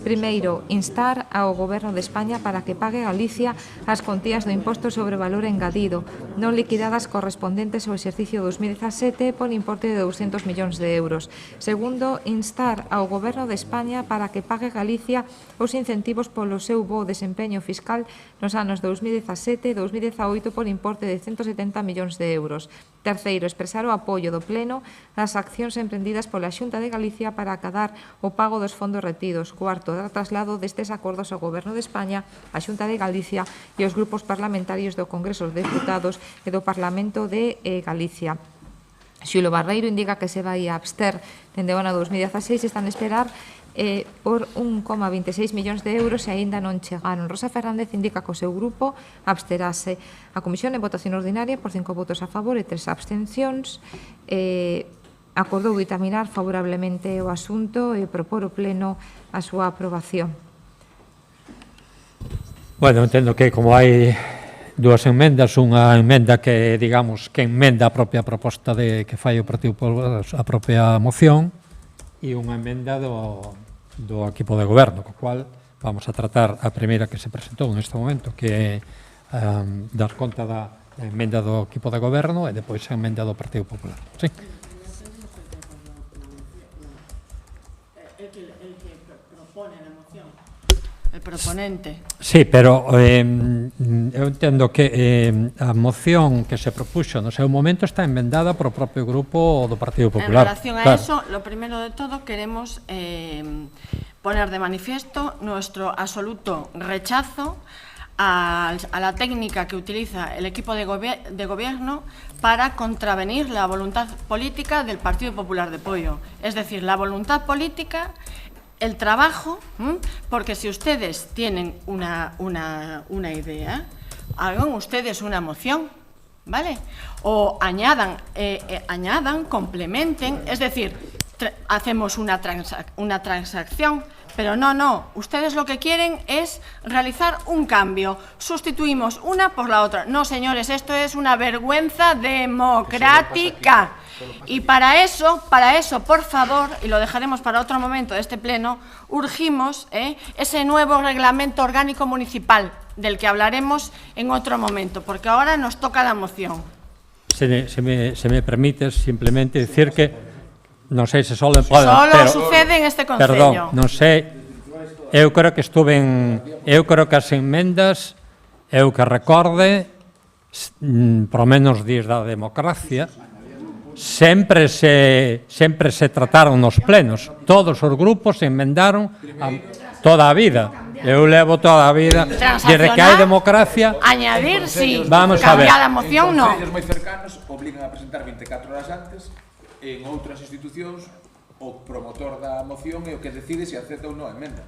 Primeiro, instar ao Goberno de España para que pague Galicia as contías do imposto sobre valor engadido non liquidadas correspondentes ao exercicio 2017 por importe de 200 millóns de euros. Segundo, instar ao Goberno de España para que pague Galicia os incentivos polo seu bo desempeño fiscal nos anos 2017 e 2018 por importe de 170 millóns de euros. Terceiro, expresar o apoio do Pleno ás accións emprendidas pola Xunta de Galicia para acadar o pago dos fondos retidos. Cuarto, dar traslado destes acordos ao Goberno de España, a Xunta de Galicia e os grupos parlamentarios do Congreso dos Deputados e do Parlamento de Galicia. Xulo Barreiro indica que se vai a abster dende o ano 2016 están a esperar por 1,26 millóns de euros e aínda non chegaron. Rosa Fernández indica que o seu grupo absterase. A comisión en votación ordinaria por 5 votos a favor e 3 abstencións acordou ditaminar favorablemente o asunto e propor o pleno a súa aprobación. Bueno, entendo que como hai dúas enmendas, unha emenda que, digamos, que enmenda a propia proposta que fai o Partido Popular, a propia moción, e unha emenda do equipo de goberno, co cual vamos a tratar a primeira que se presentou neste momento, que é dar conta da emenda do equipo de goberno e depois a emenda do Partido Popular. Sí. El que propone la moción, el proponente. Sí, pero eu entendo que a moción que se propuxo no seu momento está enmendada por o propio grupo do Partido Popular. En relación a eso, lo primero de todo queremos poner de manifiesto nuestro absoluto rechazo a la técnica que utiliza el equipo de gobierno para contravenir la voluntad política del Partido Popular de Poio. Es decir, la voluntad política, el trabajo, porque si ustedes tienen una idea, hagan ustedes una moción, ¿vale? O añadan, complementen, es decir, hacemos una transacción, pero no, ustedes lo que quieren es realizar un cambio, sustituimos una por la otra. No, señores, esto es una vergüenza democrática. Y para eso, por favor, y lo dejaremos para otro momento de este pleno, urgimos ese nuevo reglamento orgánico municipal, del que hablaremos en otro momento, porque ahora nos toca la moción. Se me permite simplemente decir que non sei se solo sucede en este Concello. Perdón, non sei. Eu creo que as enmendas, eu que recorde, por menos días da democracia, sempre se trataron nos plenos. Todos os grupos se enmendaron toda a vida. Eu levo toda a vida. Desde que hai democracia... Añadir, sí. Vamos a ver. Cambiar a moción, no. Os moi cercanos obligan a presentar 24 horas antes. En outras institucións, o promotor da moción é o que decide se acepta ou non a emenda.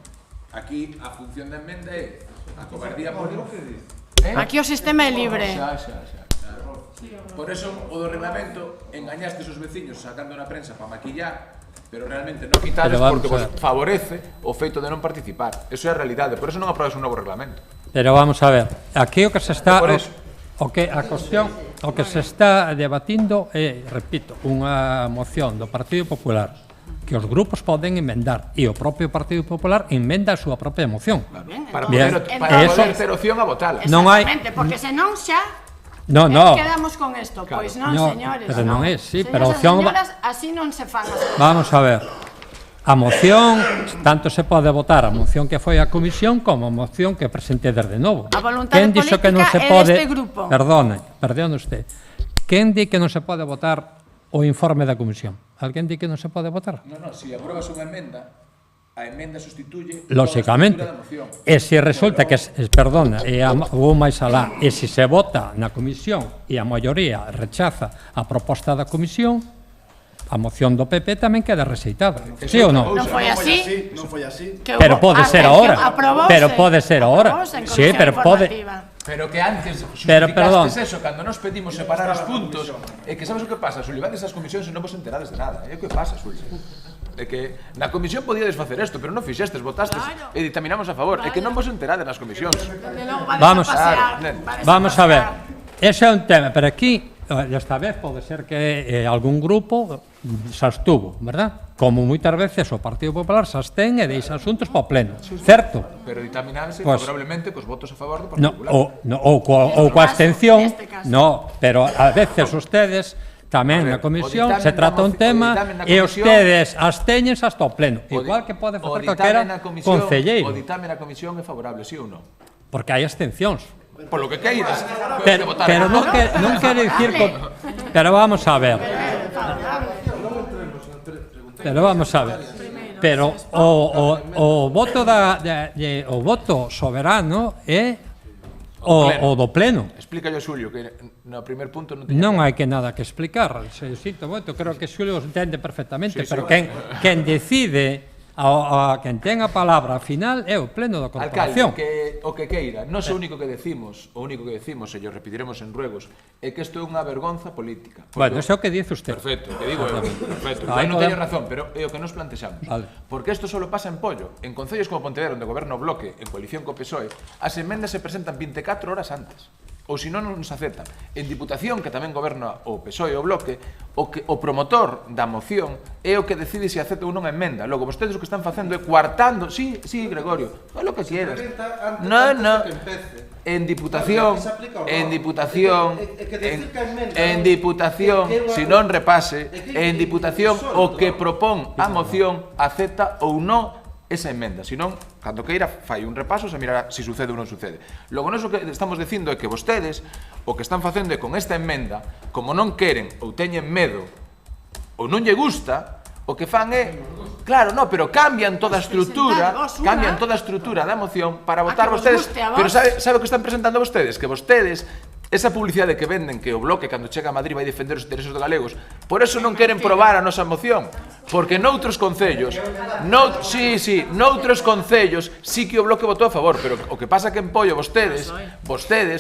Aquí, a función da emenda é a cobardía por o que dice. Aquí o sistema é libre. Por eso, o do reglamento, engañaste os veciños sacando na prensa para maquillar, pero realmente non quitades porque vos favorece o feito de non participar. Eso é a realidade, por eso non aprobas un novo reglamento. Pero vamos a ver, aquí o que se está... O que se está debatindo é, repito, unha moción do Partido Popular que os grupos poden enmendar e o propio Partido Popular enmenda a súa propia moción. Para poder ter opción a votala. Exactamente, porque senón xa quedamos con isto. Pois non, señores. Pero non é, sí, pero a opción... Señoras, así non se fan as cousas. Vamos a ver. A moción, tanto se pode votar a moción que foi a comisión como a moción que presente desde novo. A voluntade política é deste grupo. Perdone usted. Quen di que non se pode votar o informe da comisión? Alguén di que non se pode votar? Non, se aprobas unha emenda, A emenda sustituye lóxicamente. toda a estrutura da moción. E se resulta que, perdona, vou máis alá, e se se vota na comisión e a maioría rechaza a proposta da comisión, a moción do PP tamén queda rexeitada. Sí ou non? Non foi así. Non foi así. Pero pode ser ahora. Pero pode ser ahora. Sí, pero pode... Pero que antes Pero, perdón. xustificastes eso, cando nos pedimos separar os puntos, é que sabes o que pasa, Xulio, vades ás comisións e non vos enterades de nada. É o que pasa, Xulio. É que na comisión podíades facer isto, pero non fixestes, votastes e ditaminamos a favor. É que non vos enterades nas comisións. Vamos a ver. Ese é un tema, pero aquí, esta vez, pode ser que algún grupo se abstuvo, verdad? Como moitas veces o Partido Popular se abstén e deixa asuntos para o pleno, certo? Pero ditaminarse favorablemente cos votos a favor do Partido Popular. Ou coa abstención, pero a veces ustedes tamén na comisión se trata un tema e ustedes absteñense hasta o pleno, igual que pode facer calquera concelleiro. O ditame na comisión é favorable, sí ou non? Porque hai abstencións. Por lo que queiras. Pero non quere dicir... Pero vamos a ver. Pero o voto soberano é o do pleno. Explícalle, Xulio, que no primer punto non hai que nada que explicar. Se sinto moito, creo que Xulio entende perfectamente, pero quen decide, quen ten a palabra final é o pleno da corporación. Alcalde, o que queira, non é o único que decimos, e lo repetiremos en ruegos, é que isto é unha vergonza política. Bueno, eso é o que dice usted. Perfecto, que digo eu. Perfecto, non teño razón, pero é o que nos plantexamos. Porque isto só pasa en Pollo. En concellos como Pontevedra, onde goberna o Bloque, en coalición co PSOE, as emendas se presentan 24 horas antes. Ou se non nos aceptan. En Diputación, que tamén goberna o PSOE e o Bloque, o promotor da moción é o que decide se acepta ou non a emenda. Logo, vostedes o que están facendo é coartando... Sí, Gregorio, fai lo que quieras. Non. En Diputación, se non repase, en Diputación o que propón a moción acepta ou non esa emenda, senón, cando queira, fai un repaso se mirará se sucede ou non sucede. Logo, nós o que estamos dicindo é que vostedes o que están facendo é con esta emenda, como non queren ou teñen medo ou non lle gusta, o que fan é, claro, pero cambian toda a estrutura, da moción para votar vostedes, pero sabe o que están presentando vostedes? Que vostedes esa publicidade que venden que o Bloque cando chega a Madrid vai defender os intereses dos galegos, por eso non queren probar a nosa moción, porque noutros concellos sí que o Bloque votou a favor, pero o que pasa que en Pollo vostedes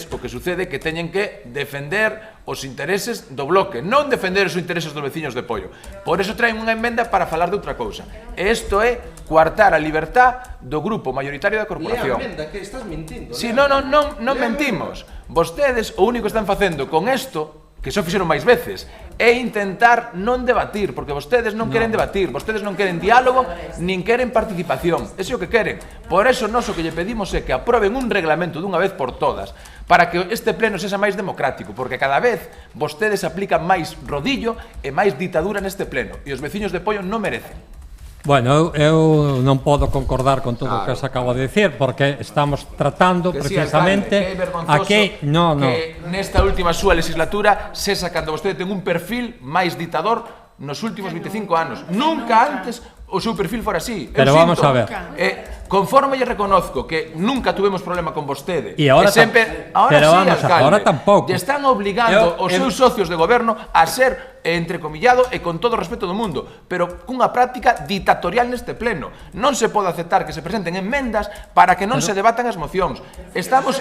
o que sucede é que teñen que defender os intereses do Bloque, non defender os intereses dos veciños de Pollo. Por eso traen unha emenda para falar de outra cousa. E isto é coartar a libertad do grupo maioritario da corporación. Lea a emenda, que estás mentindo. Si, non mentimos. Vostedes o único que están facendo con isto, que só fixeron máis veces, é intentar non debatir, porque vostedes non queren debatir, vostedes non queren diálogo, nin queren participación. Ese é o que queren. Por eso nós o que lle pedimos é que aproben un reglamento dunha vez por todas, para que este pleno sexa máis democrático, porque cada vez vostedes aplican máis rodillo e máis ditadura neste pleno, e os veciños de Pollo non merecen. Bueno, eu non podo concordar con todo o que se acaba de dicir, porque estamos tratando precisamente aquí, que nesta última súa legislatura sexa cando vostede ten un perfil máis ditador nos últimos 25 anos. Nunca antes o seu perfil fora así. Pero vamos a ver. Conforme lle reconozco que nunca tuvemos problema con vostede. E agora tampouco. Lle están obligando os seus socios de goberno a ser entrecomillado e con todo o respeto do mundo, pero cunha práctica ditatorial neste pleno. Non se pode aceptar que se presenten enmendas para que non se debatan as mocións. Estamos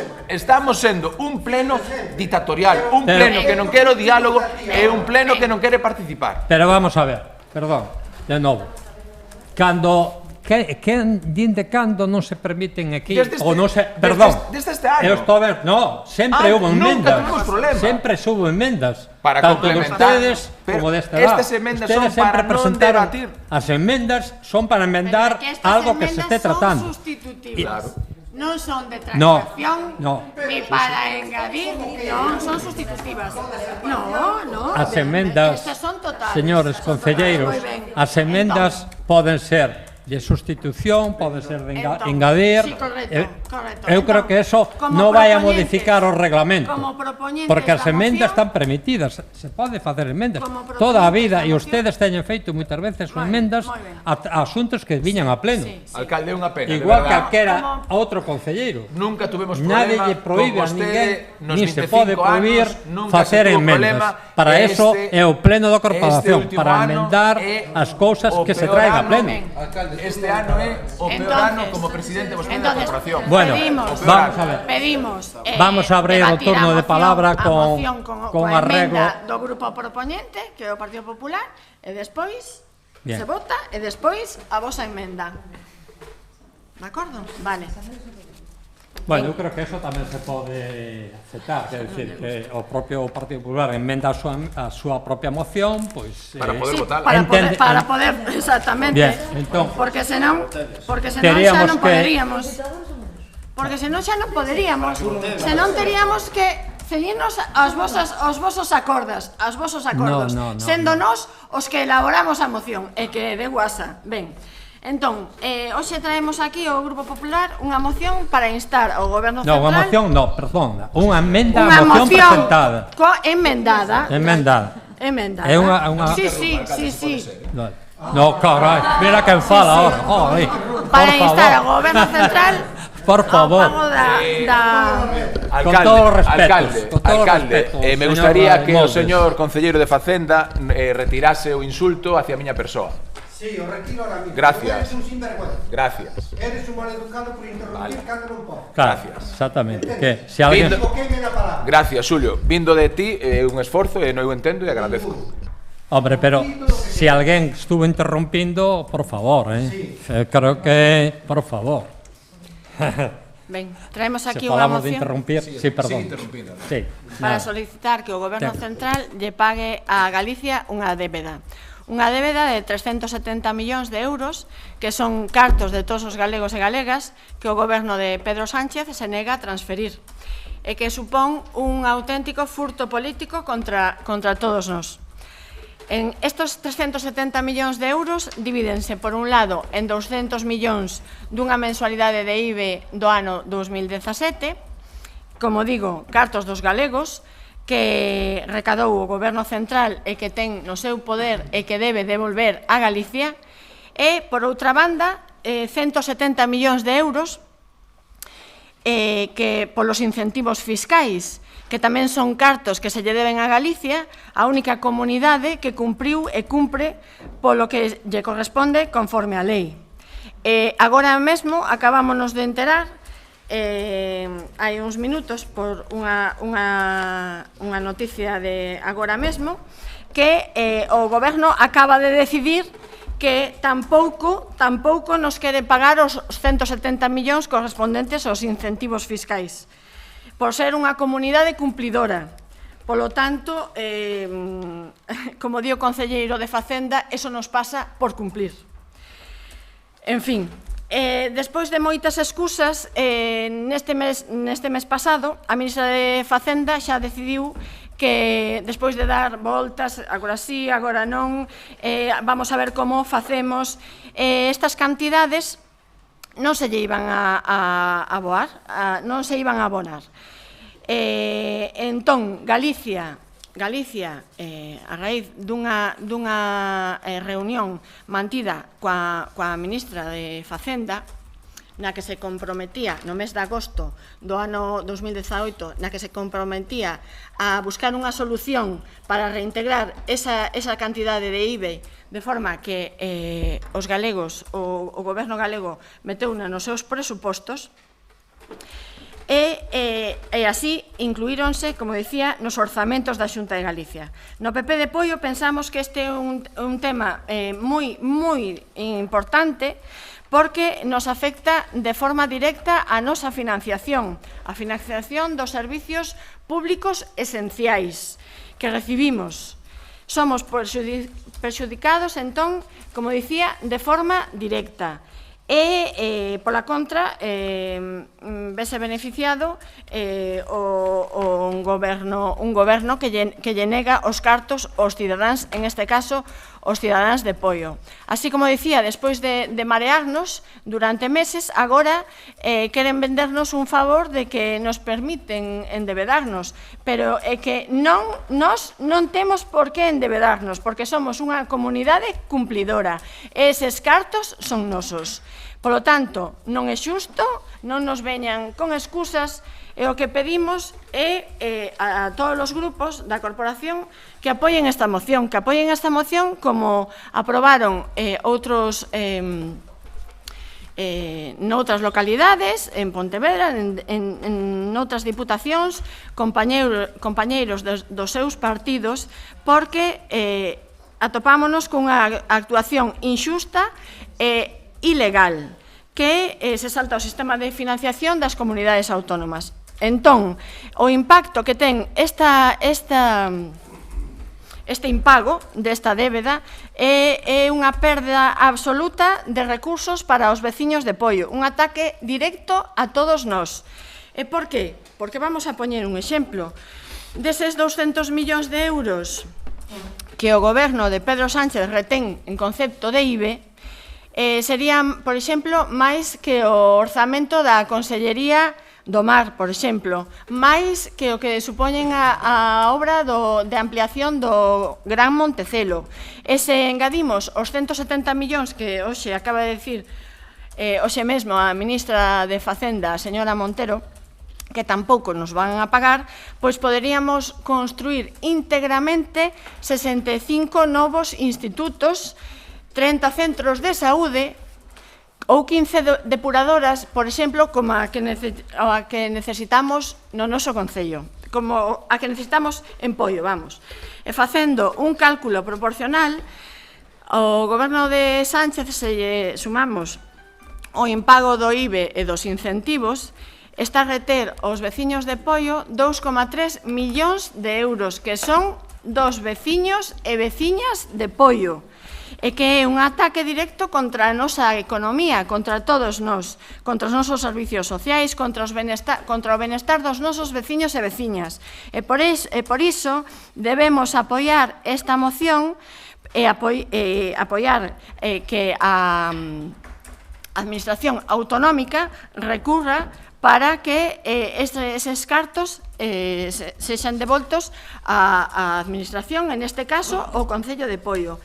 sendo un pleno ditatorial, un pleno que non quere o diálogo e un pleno que non quere participar. Pero vamos a ver, perdón, de novo. Dende cando non se permiten aquí ou non se... Perdón, desde este año. Sempre hubo enmendas. Nunca tuvimos problema. Sempre hubo enmendas. Para tanto de complementar. ustedes como desta edad. Estas enmendas son para non debatir. As enmendas son para enmendar algo que se esté tratando. Son sustitutivas. Non son de transacción, ni para engadir, non, son sustitutivas. No. As enmendas, estas son totales. señores concelleiros, as enmendas poden ser de sustitución, pode ser de engadir. Sí, correcto. Eu creo que eso non vai a modificar o reglamento, porque as emendas están permitidas, se pode facer emendas toda a vida, e ustedes teñen feito moitas veces emendas a asuntos que viñan a pleno. Alcalde, é unha pena, igual que calquera outro concelleiro. Nunca tuvemos Nadie problema lle proíbe con a ninguén, vostede ni se pode prohibir facer emendas. Para eso é o pleno da corporación, para emendar as cousas que se traiga a pleno. Este ano é o peor ano como presidente vostede da corporación. Bueno, vamos a ver. Vamos a abrir o turno de palabra con arreglo do grupo propoñente, que é o Partido Popular, e despois se vota e despois a vosa emenda. De acordo? Vale. Bueno, eu creo que eso tamén se pode aceptar, quer decir, que o propio Partido Popular emenda a súa propia moción, pois... Para poder votar. Para poder, exactamente. Porque senón xa non poderíamos. Porque senón xa non poderíamos. Senón teríamos que ceñirnos aos vosos acordos, sendo nós os que elaboramos a moción, e que de guasa. Ben. Entón, hoxe traemos aquí ao Grupo Popular unha moción para instar ao Goberno Central... Non, unha moción, non, perdón, unha emenda a moción presentada. Emendada. É unha... Sí. No, carai, mira quen fala ahora. Para instar ao Goberno Central por favor. Con todos os respetos. Alcalde, me gustaría que o señor concelleiro de Facenda retirase o insulto hacia a miña persoa. Sí, o retiro ahora mismo. Gracias. Eres un sinvergüenza. Gracias. Eres un maleducado por interrumpir cando non podes. Gracias. Exactamente. Que se alguén... Gracias, Xulio. Vindo de ti é un esforzo e non eu entendo e agradezco. Hombre, pero se alguén estuvo interrompindo, por favor, creo que, por favor. Ben, traemos aquí unha moción... Se falamos de interrumpir, sí, perdón. Para solicitar que o Goberno Central lle pague a Galicia unha débeda. Unha débeda de 370 millóns de euros, que son cartos de todos os galegos e galegas que o goberno de Pedro Sánchez se nega a transferir, e que supón un auténtico furto político contra todos nós. En estos 370 millóns de euros divídense, por un lado, en 200 millóns dunha mensualidade de IBE do ano 2017, como digo, cartos dos galegos, que recadou o Goberno Central e que ten no seu poder e que debe devolver a Galicia, e, por outra banda, 170 millóns de euros que polos incentivos fiscais, que tamén son cartos que se lle deben a Galicia, a única comunidade que cumpriu e cumpre polo que lle corresponde conforme a lei. Agora mesmo acabámonos de enterar hai uns minutos por unha noticia de agora mesmo que o Goberno acaba de decidir que tampouco nos quere pagar os 170 millóns correspondentes aos incentivos fiscais por ser unha comunidade cumplidora. Polo tanto, como di o concelleiro de Facenda, eso nos pasa por cumplir. En fin, despois de moitas excusas, neste mes pasado, a ministra de Facenda xa decidiu que, despois de dar voltas, agora sí, agora non, vamos a ver como facemos, estas cantidades non se lle iban a aboar, non se iban a abonar. Entón, Galicia, a raíz dunha reunión mantida coa ministra de Facenda, na que se comprometía no mes de agosto do ano 2018, na que se comprometía a buscar unha solución para reintegrar esa cantidade de IBE de forma que os galegos, o goberno galego meteu nos seus presupostos, e así incluíronse, como dicía, nos orzamentos da Xunta de Galicia. No PP de Poio pensamos que este é un tema moi importante, porque nos afecta de forma directa a nosa financiación, a financiación dos servicios públicos esenciais que recibimos. Somos perxudicados, entón, como dicía, de forma directa. e, pola contra, vese beneficiado un goberno que lle nega os cartos aos cidadáns, en este caso, os cidadáns de Poio. Así como dicía, despois de marearnos durante meses, agora queren vendernos un favor de que nos permiten endebedarnos, pero é que nós non temos por que endebedarnos, porque somos unha comunidade cumplidora, e eses cartos son nosos. Polo tanto, non é xusto, non nos veñan con excusas, e o que pedimos é a todos os grupos da corporación que apoien esta moción, como aprobaron outros noutras localidades, en Pontevedra, en outras diputacións, compañeiros dos seus partidos, porque atopámonos cunha actuación inxusta e ilegal que se salta o sistema de financiación das comunidades autónomas. Entón, o impacto que ten este impago desta débeda é unha perda absoluta de recursos para os veciños de Poio, un ataque directo a todos nós. E por qué? Porque vamos a poñer un exemplo. Deses 200 millóns de euros que o goberno de Pedro Sánchez retén en concepto de IBE, serían, por exemplo, máis que o orzamento da Consellería do Mar, por exemplo, máis que o que supoñen a obra de ampliación do Gran Montecelo. E se engadimos os 170 millóns que hoxe acaba de decir hoxe mesmo a ministra de Facenda, a señora Montero, que tampouco nos van a pagar, pois poderíamos construir íntegramente 65 novos institutos, 30 centros de saúde ou 15 depuradoras, por exemplo, como a que necesitamos no noso concello, como a que necesitamos en Poio, vamos. E facendo un cálculo proporcional, ao goberno de Sánchez se lle sumamos o impago do IBE e dos incentivos, está a reter aos veciños de Poio 2,3 millóns de euros, que son dos veciños e veciñas de Poio, e que é un ataque directo contra a nosa economía, contra todos nós, contra os nosos servicios sociais, contra o benestar dos nosos veciños e veciñas. E por iso debemos apoiar esta moción e apoiar que a Administración Autonómica recurra para que eses cartos sexan devoltos á Administración, en este caso, o Concello de Poio.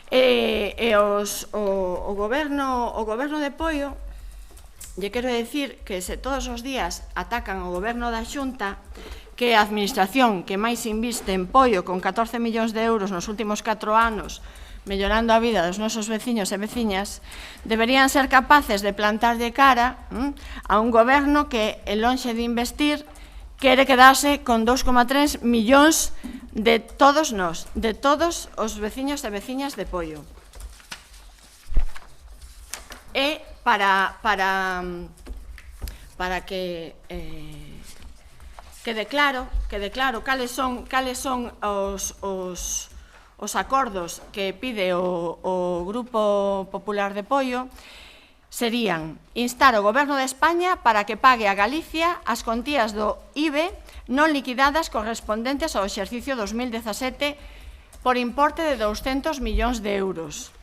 O goberno de Poio, lle quero decir que se todos os días atacan o goberno da Xunta, que é a administración que máis inviste en Poio, con 14 millóns de euros nos últimos 4 anos, mellorando a vida dos nosos veciños e veciñas, deberían ser capaces de plantar de cara a un goberno que, en lonxe de investir, quere quedarse con 2,3 millóns de todos nós, de todos os veciños e veciñas de Poio. E para que quede claro cales son os acordos que pide o Grupo Popular de Poio, serían instar o Goberno de España para que pague a Galicia as contías do IBE non liquidadas correspondentes ao exercicio 2017 por importe de 200 millóns de euros.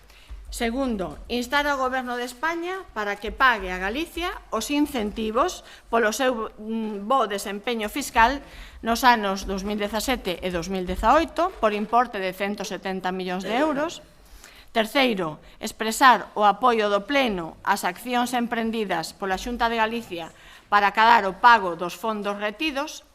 Segundo, instar ao Goberno de España para que pague a Galicia os incentivos polo seu bo desempeño fiscal nos anos 2017 e 2018 por importe de 170 millóns de euros. Terceiro, expresar o apoio do Pleno ás accións emprendidas pola Xunta de Galicia para acadar o pago dos fondos retidos.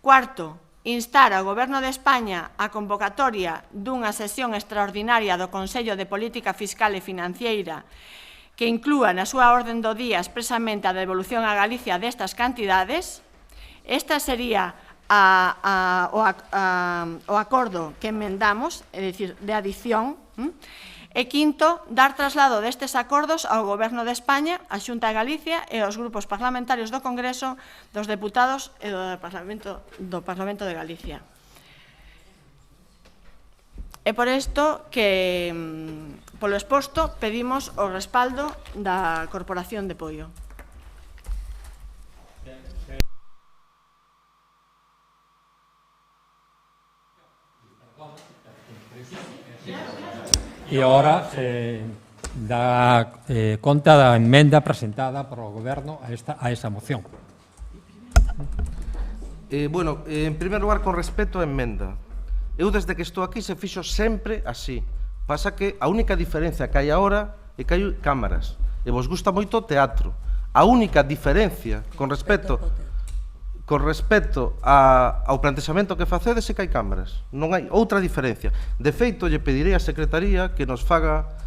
Cuarto, instar ao Goberno de España a convocatoria dunha sesión extraordinaria do Consello de Política Fiscal e Financiera que inclúa na súa orden do día expresamente a devolución a Galicia destas cantidades. Esta sería o acordo que emendamos, é dicir, de adición. E quinto, dar traslado destes acordos ao Goberno de España, a Xunta de Galicia e aos grupos parlamentarios do Congreso, dos deputados e do Parlamento de Galicia. É por isto que Polo exposto, pedimos o respaldo da Corporación de Pollo. E agora se dá conta da emenda presentada polo Goberno a esa moción. Bueno, en primer lugar, con respecto á emenda, eu desde que estou aquí se fixo sempre así. Pasa que a única diferencia que hai agora é que hai cámaras e vos gusta moito o teatro. A única diferencia con respecto ao plantexamento que facedes é que hai cámaras. Non hai outra diferencia. De feito, lle pedirei á Secretaría que nos faga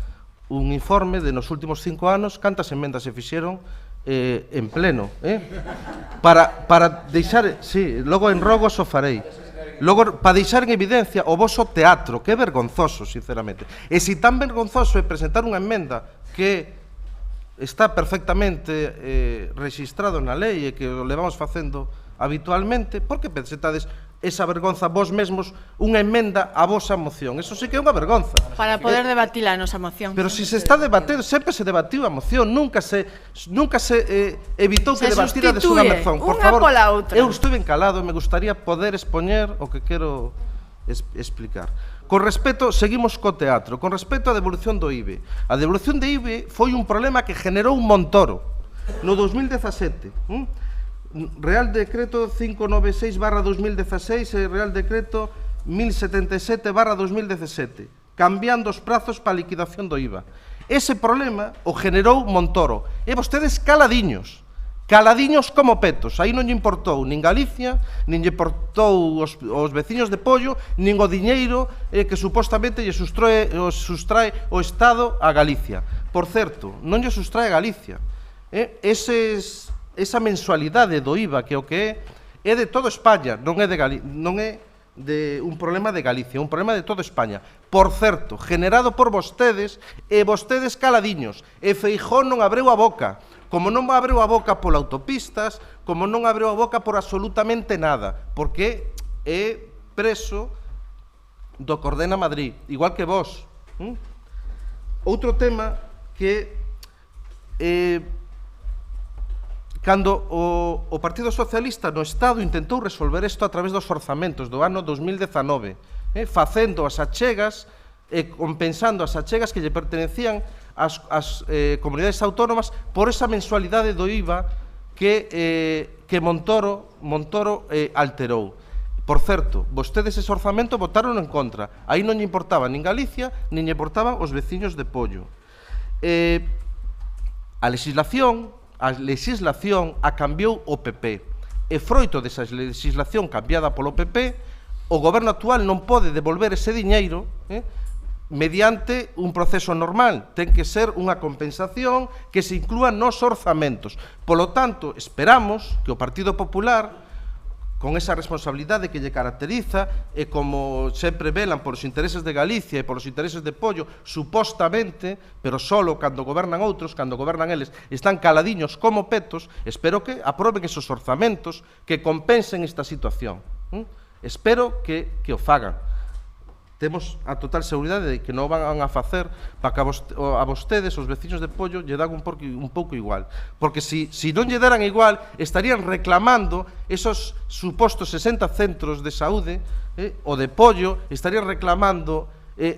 un informe de nos últimos 5 anos cantas emendas se fixeron en pleno, para deixar, sí, logo en rogos o farei. Logo, para deixar en evidencia o voso teatro, que é vergonzoso, sinceramente. E se tan vergonzoso é presentar unha emenda que está perfectamente registrado na lei e que o levamos facendo habitualmente, por que presentades esa vergonza vos mesmos unha emenda á vosa moción? Eso sí que é unha vergonza. Para poder debatir a nosa moción. Pero se está debatendo, sempre se debatiu a moción, nunca se evitou que debatirades unha moción. Por favor, eu estou ben calado e me gustaría poder expoñer o que quero explicar. Con respecto, seguimos co teatro, con respecto á devolución do IBE. A devolución de IBE foi un problema que generou Montoro no 2017. Real Decreto 596/2016 e Real Decreto 1077/2017, cambiando os prazos para a liquidación do IVA. Ese problema o generou Montoro. E vostedes caladiños como petos. Aí non lle importou nin Galicia, nin lle importou os veciños de Pollo, nin o diñeiro que supostamente lle sustrae o Estado a Galicia. Por certo, non lle sustrae a Galicia. Esa mensualidade do IVA, que o que é de toda España, non é de un problema de Galicia, un problema de toda España. Por certo, generado por vostedes e vostedes caladiños. E Feijóo non abreu a boca, como non abreu a boca por autopistas, como non abreu a boca por absolutamente nada, porque é preso do que ordena Madrid, igual que vos. Outro tema que cando o Partido Socialista no Estado intentou resolver isto a través dos orzamentos do ano 2019, facendo as achegas e compensando as achegas que lle pertenecían ás comunidades autónomas por esa mensualidade do IVA que Montoro alterou. Por certo, vostedes ese orzamento votaron en contra. Aí non lle importaba nin Galicia, nin lle importaban os veciños de Pollo. A legislación a cambiou o PP. E froito desa legislación cambiada polo PP, o goberno actual non pode devolver ese diñeiro mediante un proceso normal. Ten que ser unha compensación que se inclúa nos orzamentos. Polo tanto, esperamos que o Partido Popular, con esa responsabilidade que lle caracteriza e como sempre velan polos intereses de Galicia e polos intereses de Pollo, supostamente, pero solo cando gobernan outros, cando gobernan eles, están caladiños como petos, espero que aproben esos orzamentos que compensen esta situación. Espero que o fagan. Temos a total seguridade de que non van a facer para que a vostedes, os veciños de Pollo, lle dan un pouco igual. Porque se non lle deran igual, estarían reclamando esos supostos 60 centros de saúde, o de Pollo, estarían reclamando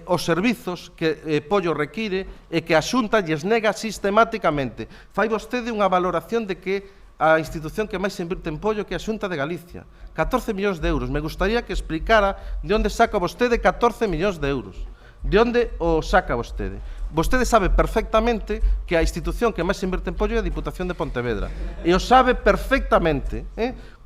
os servizos que Pollo require e que a Xunta lles nega sistemáticamente. Fai vostede unha valoración de que a institución que máis se invirte en Pollo que é a Xunta de Galicia. 14 millóns de euros. Me gustaría que explicara de onde saca vostede 14 millóns de euros. De onde o saca vostede. Vostede sabe perfectamente que a institución que máis se invirte en Pollo é a Diputación de Pontevedra. E o sabe perfectamente,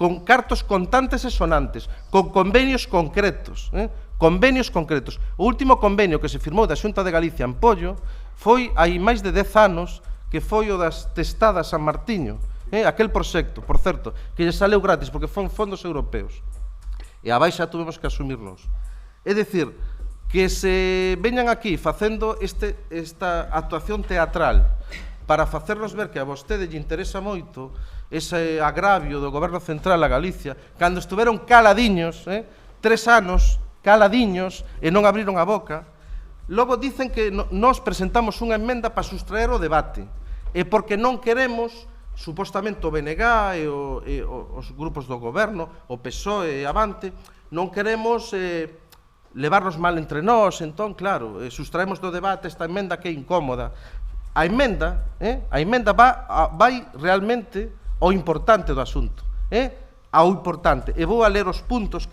con cartos contantes e sonantes, con convenios concretos. Convenios concretos. O último convenio que se firmou da Xunta de Galicia en Pollo foi hai máis de 10 anos, que foi o das testadas San Martiño. Aquel proxecto, por certo, que lle saleu gratis porque fon fondos europeos. E a baixa tuvemos que asumirnos. É dicir, que se veñan aquí facendo esta actuación teatral para facernos ver que a vostede lle interesa moito ese agravio do goberno central a Galicia, cando estuveron caladiños, 3 anos, caladiños, e non abriron a boca, Logo dicen que nós presentamos unha emenda para sustraer o debate, e porque non queremos, supostamente o BNG e os grupos do goberno, o PSOE e Avante, non queremos levarnos mal entre nós, entón, claro, sustraemos do debate esta emenda que é incómoda. A emenda vai realmente ao importante do asunto, ao importante, e vou a ler os puntos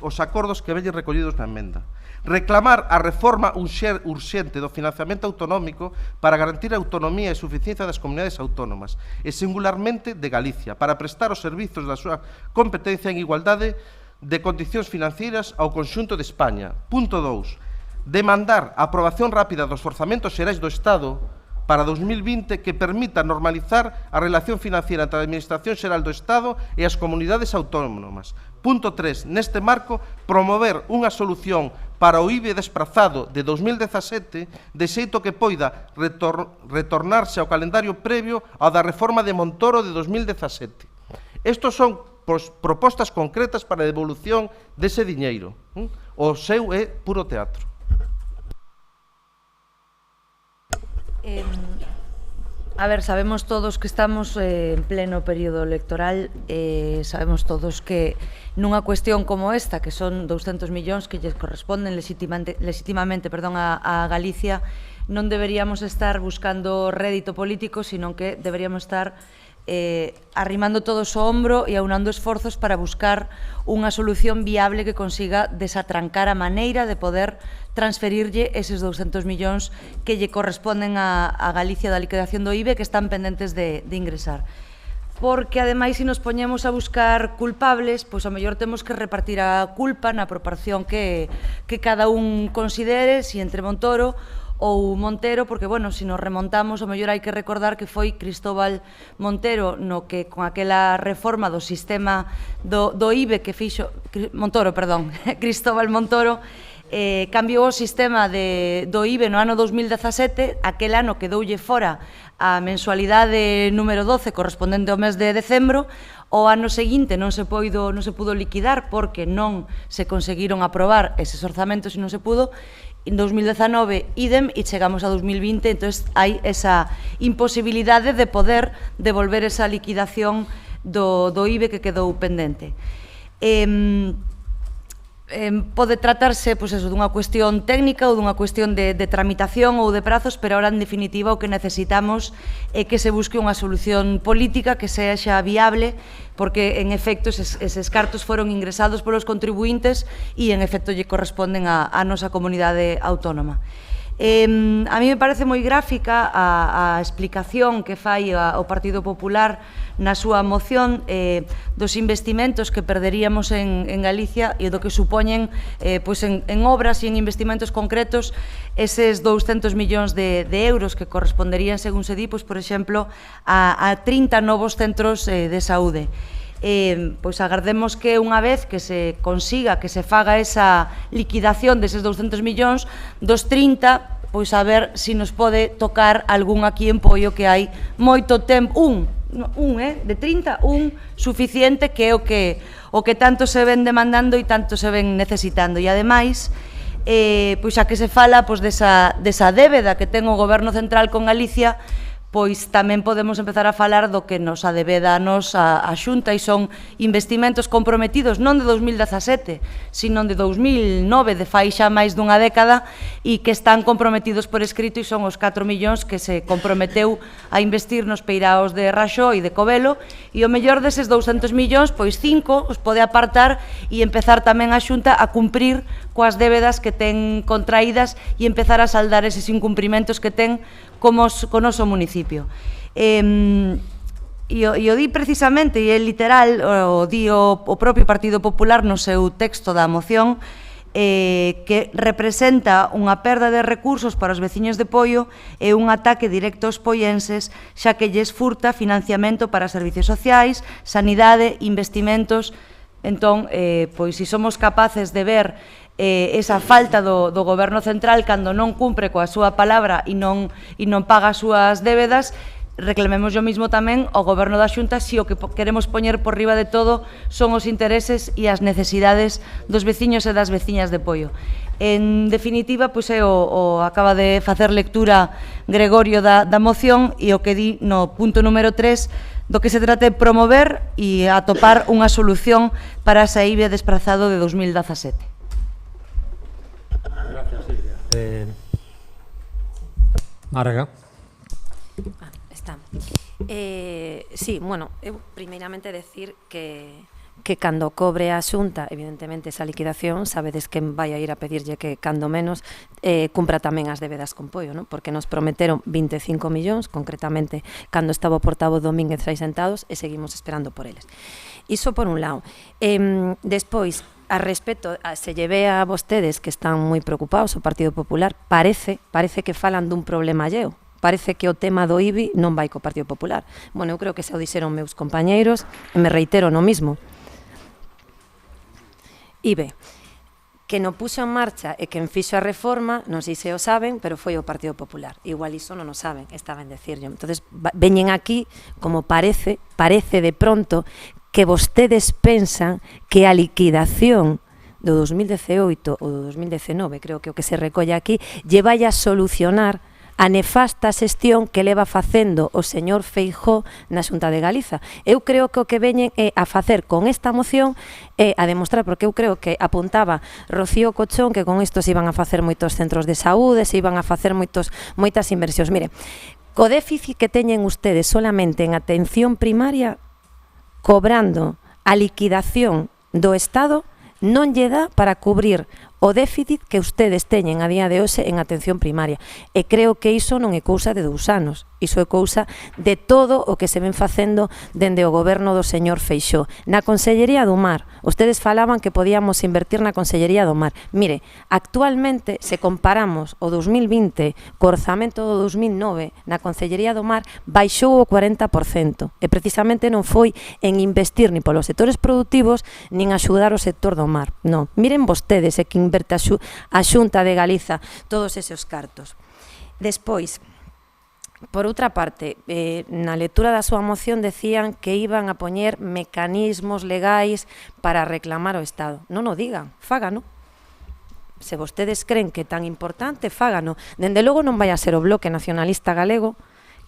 os acordos que veñen recollidos na emenda. Reclamar a reforma urxente do financiamento autonómico para garantir a autonomía e suficiencia das comunidades autónomas, e singularmente de Galicia, para prestar os servizos da súa competencia en igualdade de condicións financeiras ao conxunto de España. Punto 2. Demandar a aprobación rápida dos orzamentos xerais do Estado para 2020 que permita normalizar a relación financiera entre a Administración Xeral do Estado e as comunidades autónomas. Punto 3. Neste marco, promover unha solución para o IBE desprazado de 2017 de xeito que poida retornarse ao calendario previo ao da reforma de Montoro de 2017. Estos son propostas concretas para a devolución dese diñeiro. O seu é puro teatro. A ver, sabemos todos que estamos en pleno período electoral, sabemos todos que nunha cuestión como esta, que son 200 millóns que lles corresponden legitimamente a Galicia, non deberíamos estar buscando rédito político, sino que deberíamos estar arrimando todos o hombro e aunando esforzos para buscar unha solución viable que consiga desatrancar a maneira de poder transferirlle eses 200 millóns que lle corresponden a Galicia da liquidación do IBE que están pendentes de ingresar. Porque, ademais, se nos poñemos a buscar culpables, pois ao mellor temos que repartir a culpa na proporción que cada un considere, si entre Montoro ou Montero, porque, bueno, se nos remontamos, o mellor hai que recordar que foi Cristóbal Montero no que con aquela reforma do sistema do IBE que fixo, Cristóbal Montoro, cambiou o sistema do IBE no ano 2017, aquel ano quedoulle fora a mensualidade número 12 correspondente ao mes de decembro, o ano seguinte non se pudo liquidar porque non se conseguiron aprobar eses orzamentos e non se pudo. En 2019, idem, e chegamos a 2020, entón hai esa imposibilidade de poder devolver esa liquidación do IBE que quedou pendente. Pode tratarse dunha cuestión técnica ou dunha cuestión de tramitación ou de prazos, pero ahora, en definitiva, o que necesitamos é que se busque unha solución política que sexa viable, porque, en efecto, eses cartos foron ingresados polos contribuintes e, en efecto, lle corresponden á nosa comunidade autónoma. A mí me parece moi gráfica a explicación que fai o Partido Popular na súa moción dos investimentos que perderíamos en Galicia e do que supoñen en obras e en investimentos concretos eses 200 millóns de euros que corresponderían, según se di, por exemplo, a 30 novos centros de saúde. Pois agardemos que unha vez que se consiga, que se faga esa liquidación deses 200 millóns, dos 30, pois a ver se nos pode tocar algún aquí en Poio que hai moito tempo, de 30, un suficiente que é o que tanto se ven demandando e tanto se ven necesitando. E ademais, pois xa que se fala desa débeda que ten o Goberno Central con Galicia, pois tamén podemos empezar a falar do que nos adebeda a nos a Xunta, e son investimentos comprometidos non de 2017, sino de 2009, de fai xa máis dunha década, e que están comprometidos por escrito, e son os 4 millóns que se comprometeu a investir nos peiraos de Raxó e de Covelo, e o mellor deses 200 millóns, pois 5 os pode apartar e empezar tamén a Xunta a cumprir coas débedas que ten contraídas e empezar a saldar eses incumprimentos que ten con o noso municipio. E o di precisamente, e é literal, o di o propio Partido Popular no seu texto da moción, que representa unha perda de recursos para os veciños de Poio e un ataque directo aos poienses, xa que lles furta financiamento para servicios sociais, sanidade, investimentos. Entón, pois, se somos capaces de ver esa falta do Goberno Central cando non cumpre coa súa palabra e non paga as súas débedas, reclamemos o mismo tamén ao Goberno da Xunta se o que queremos poñer por riba de todo son os intereses e as necesidades dos veciños e das veciñas de Poio. En definitiva, pois é o acaba de facer lectura Gregorio da moción e o que di no punto número 3 do que se trata de promover e atopar unha solución para a saída desplazado de 2017. Gracias, Silvia. Marga. Está. Sí, bueno, eu primeiramente decir que cando cobre a Xunta, evidentemente, esa liquidación, sabedes que vai a ir a pedirlle que, cando menos, cumpra tamén as débedas con Poio, non? Porque nos prometeron 25 millóns, concretamente, cando estaba o portavoz Domínguez aí sentados, e seguimos esperando por eles. Iso por un lado. Despois, a respecto, se lle ve a vostedes que están moi preocupados, o Partido Popular, parece que falan dun problema alleo. Parece que o tema do IBI non vai co Partido Popular. Bueno, eu creo que xa o dixeron meus compañeiros, e me reitero no mismo. IBE, que non puxo en marcha e quen fixo a reforma, non sei se o saben, pero foi o Partido Popular. Igual iso non o saben, estaba en decirlo. Entonces, veñen aquí, como parece de pronto, que vostedes pensan que a liquidación do 2018 ou do 2019, creo que o que se recolle aquí, lle vai a solucionar a nefasta xestión que leva facendo o señor Feijóo na Xunta de Galiza. Eu creo que o que veñen é a facer con esta moción é a demostrar, porque eu creo que apuntaba Rocío Cochón que con isto se iban a facer moitos centros de saúde, se iban a facer moitas inversións. Mire, co déficit que teñen ustedes solamente en atención primaria, cobrando a liquidación do Estado, non lle dá para cubrir o déficit que ustedes teñen a día de hoxe en atención primaria. E creo que iso non é cousa de 2 anos. Iso é cousa de todo o que se ven facendo dende o goberno do señor Feixóo. Na Consellería do Mar, ustedes falaban que podíamos invertir na Consellería do Mar. Mire, actualmente, se comparamos o 2020 co orzamento do 2009, na Consellería do Mar baixou o 40%. E precisamente non foi en investir ni polos sectores productivos nin axudar o sector do mar. Non, miren vostedes que inverte a Xunta de Galiza todos eses cartos. Despois, por outra parte, na lectura da súa moción decían que iban a poñer mecanismos legais para reclamar o Estado. Non o digan, fágano. Se vostedes creen que é tan importante, fágano. Dende logo non vai a ser o Bloque Nacionalista Galego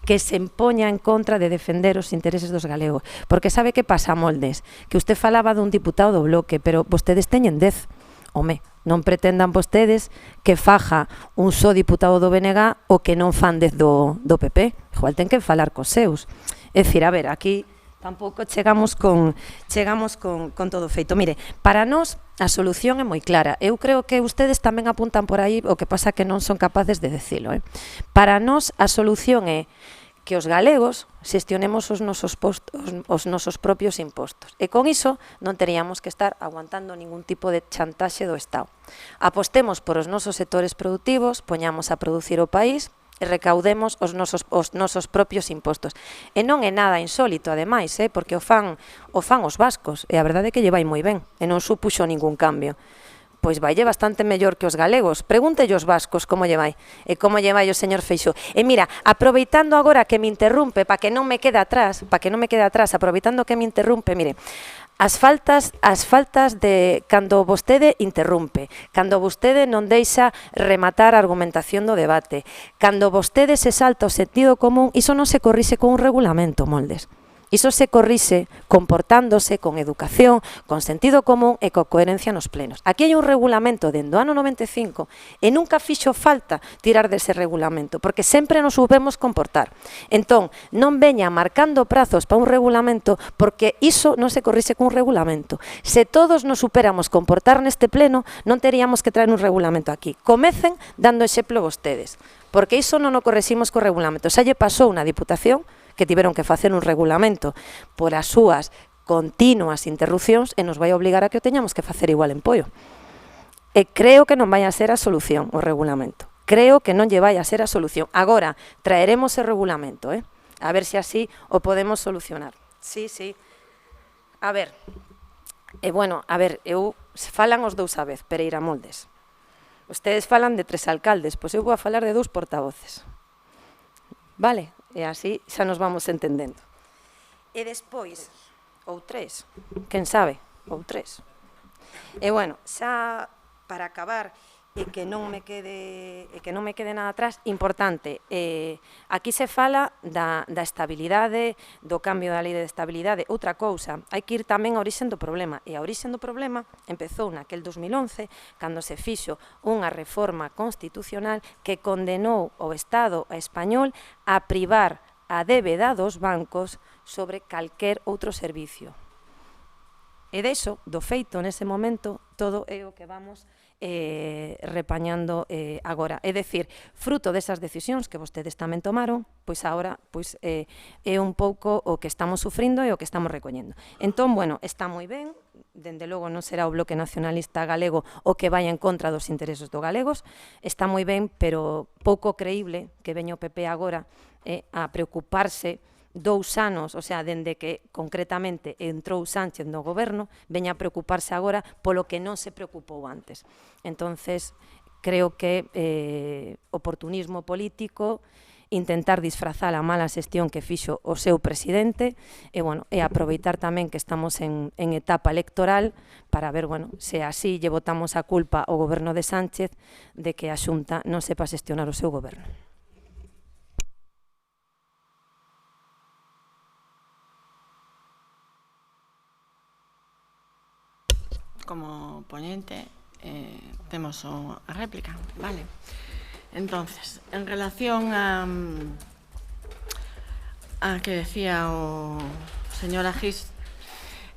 que se empoña en contra de defender os intereses dos galegos. Porque sabe que pasa, Moldes? Que usted falaba dun diputado do Bloque, pero vostedes teñen 10. Home, non pretendan vostedes que faja un só diputado do BNG o que non fan desde do PP. Igual ten que falar cos seus. É dicir, a ver, aquí tampouco chegamos con todo feito. Mire, para nós a solución é moi clara. Eu creo que ustedes tamén apuntan por aí, o que pasa que non son capaces de decilo. Para nós a solución é que os galegos xestionemos os nosos propios impostos. E con iso non teríamos que estar aguantando ningún tipo de chantaxe do Estado. Apostemos por os nosos sectores productivos, poñamos a producir o país e recaudemos os nosos propios impostos. E non é nada insólito, ademais, porque o fan os vascos, e a verdade é que lle vai moi ben, e non supuxo ningún cambio. Pois vaille bastante mellor que os galegos. Pregúntelle os vascos como lle vai. E como lle vai o señor Feixóo. E mira, aproveitando agora que me interrumpe, para que non me quede atrás, aproveitando que me interrumpe, mire, as faltas de cando vostede interrumpe, cando vostede non deixa rematar a argumentación do debate, cando vostede se salta o sentido común, iso non se corrixe con un regulamento, Moldes. Iso se corrixe comportándose con educación, con sentido común e con coherencia nos plenos. Aquí hai un regulamento dende o ano 95 e nunca fixo falta tirar dese regulamento, porque sempre nos soubemos comportar. Entón, non veña marcando prazos para un regulamento, porque iso non se corrixe con un regulamento. Se todos nos superamos comportar neste pleno, non teríamos que traer un regulamento aquí. Comecen dando exemplo vostedes, porque iso non o correximos co regulamento. Xa lle pasou na Diputación, que tiveron que facer un regulamento por as súas continuas interrupcións e nos vai obligar a que o teñamos que facer igual en Poio. E creo que non vai a ser a solución o regulamento. Creo que non lle vai a ser a solución. Agora, traeremos o regulamento, a ver se así o podemos solucionar. Sí. A ver, eu falan os dous a vez, Pereira Moldes. Ustedes falan de 3 alcaldes, pois eu vou a falar de 2 portavoces. Vale? E así xa nos vamos entendendo. E despois, ou 3, quen sabe, ou 3. E bueno, xa para acabar, e que non me quede nada atrás, importante, aquí se fala da estabilidade, do cambio da lei de estabilidade. Outra cousa, hai que ir tamén á orixen do problema, e a orixen do problema empezou naquel 2011, cando se fixo unha reforma constitucional que condenou o Estado español a privar a débeda dos bancos sobre calquer outro servicio. E deso, do feito nese momento, todo é o que vamos repañando agora. É dicir, fruto desas decisións que vostedes tamén tomaron, pois agora é un pouco o que estamos sufrindo e o que estamos recoñendo. Entón, bueno, está moi ben, dende logo non será o Bloque Nacionalista Galego o que vai en contra dos intereses dos galegos, está moi ben, pero pouco creíble que veña o PP agora a preocuparse 2 anos, o sea, dende que concretamente entrou Sánchez no goberno, veña a preocuparse agora polo que non se preocupou antes. Entonces, creo que oportunismo político, intentar disfrazar a mala xestión que fixo o seu presidente e, bueno, e aproveitar tamén que estamos en etapa electoral para ver, bueno, se así lle botamos a culpa ao goberno de Sánchez de que a Xunta non sepa xestionar o seu goberno. Como ponente temos a réplica, vale. Entonces, en relación a que decía o señor Agís,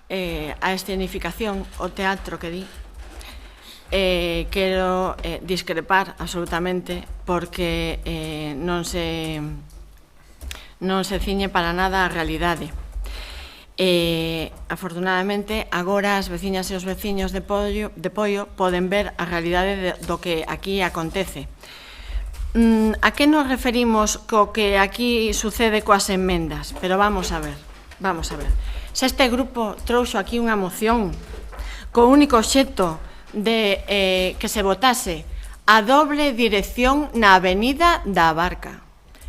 a escenificación, o teatro que di, quero discrepar absolutamente porque non se ciñe para nada a realidade. Afortunadamente, agora as veciñas e os veciños de Poio poden ver a realidade do que aquí acontece. A que nos referimos co que aquí sucede coas enmendas? Pero vamos a ver. Se este grupo trouxo aquí unha moción co único obxecto de que se votase a doble dirección na avenida da Barca.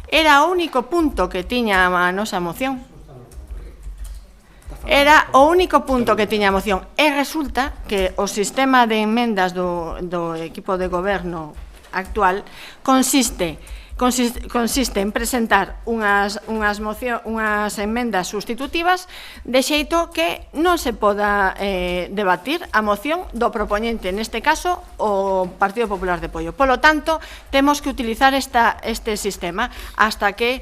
Era o único punto que tiña a nosa moción. Era o único punto que tiña a moción. E resulta que o sistema de enmendas do equipo de goberno actual consiste en presentar unhas enmendas sustitutivas de xeito que non se poda debatir a moción do propoñente, neste caso o Partido Popular de Poio. Polo tanto, temos que utilizar este sistema hasta que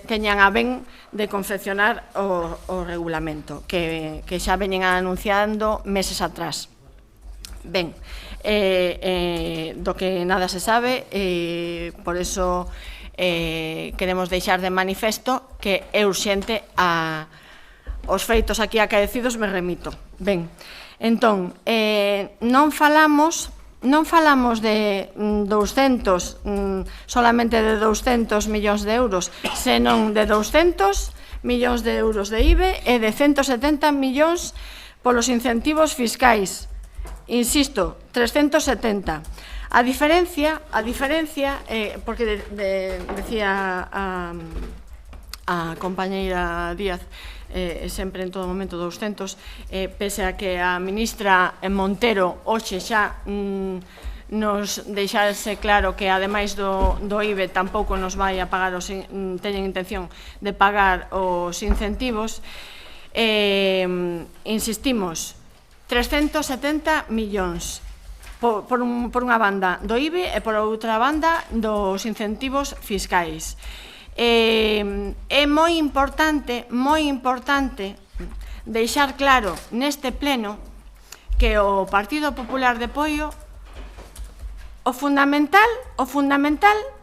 teñan a ben de confeccionar o regulamento que xa veñen anunciando meses atrás. Ben, do que nada se sabe, por eso queremos deixar de manifesto que é urxente aos feitos aquí acaecidos me remito. Ben, entón, non falamos de 200, solamente de 200 millóns de euros, senón de 200 millóns de euros de IBE e de 170 millóns polos incentivos fiscais. Insisto, 370. A diferencia, porque decía a compañeira Díaz, sempre en todo momento 200, pese a que a ministra Montero hoxe xa nos deixase claro que ademais do IBE tampouco nos vai a pagar, teñen intención de pagar os incentivos, insistimos, 370 millóns por unha banda do IBE e por outra banda dos incentivos fiscais. É moi importante deixar claro neste pleno que o Partido Popular de Poio o fundamental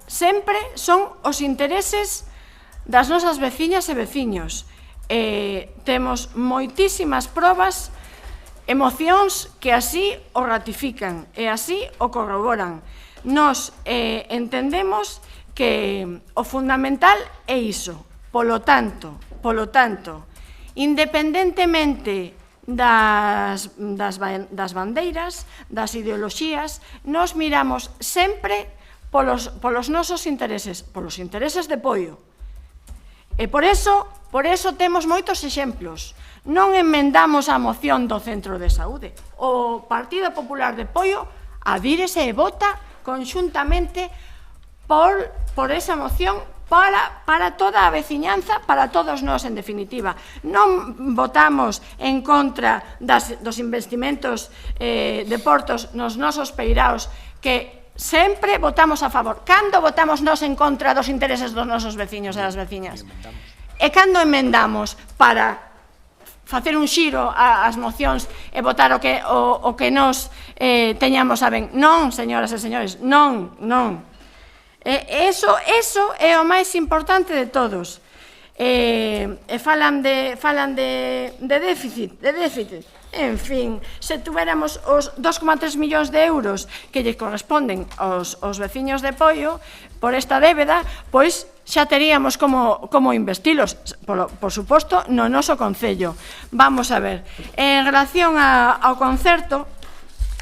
sempre son os intereses das nosas veciñas e veciños. Temos moitísimas probas, emocións que así o ratifican e así o corroboran. Nos entendemos que o fundamental é iso. Polo tanto, independentemente das bandeiras, das ideoloxías, nos miramos sempre polos nosos intereses, polos intereses de Poio. E por eso temos moitos exemplos. Non emendamos a moción do Centro de Saúde. O Partido Popular de Poio adírese e vota conxuntamente por esa moción para toda a veciñanza, para todos nós, en definitiva. Non votamos en contra dos investimentos de portos nos nosos peiraos, que sempre votamos a favor. Cando votamos nós en contra dos intereses dos nosos veciños e das veciñas? E cando emendamos para facer un xiro ás mocións e votar o que nos teñamos a ben? Non, señoras e señores, non, non. Eso é o máis importante de todos. Falan de déficit. En fin, se tuéramos os 2,3 millóns de euros que lle corresponden aos veciños de Poio por esta débeda, pois xa teríamos como investilos, por suposto, no noso concello. Vamos a ver, en relación ao concerto,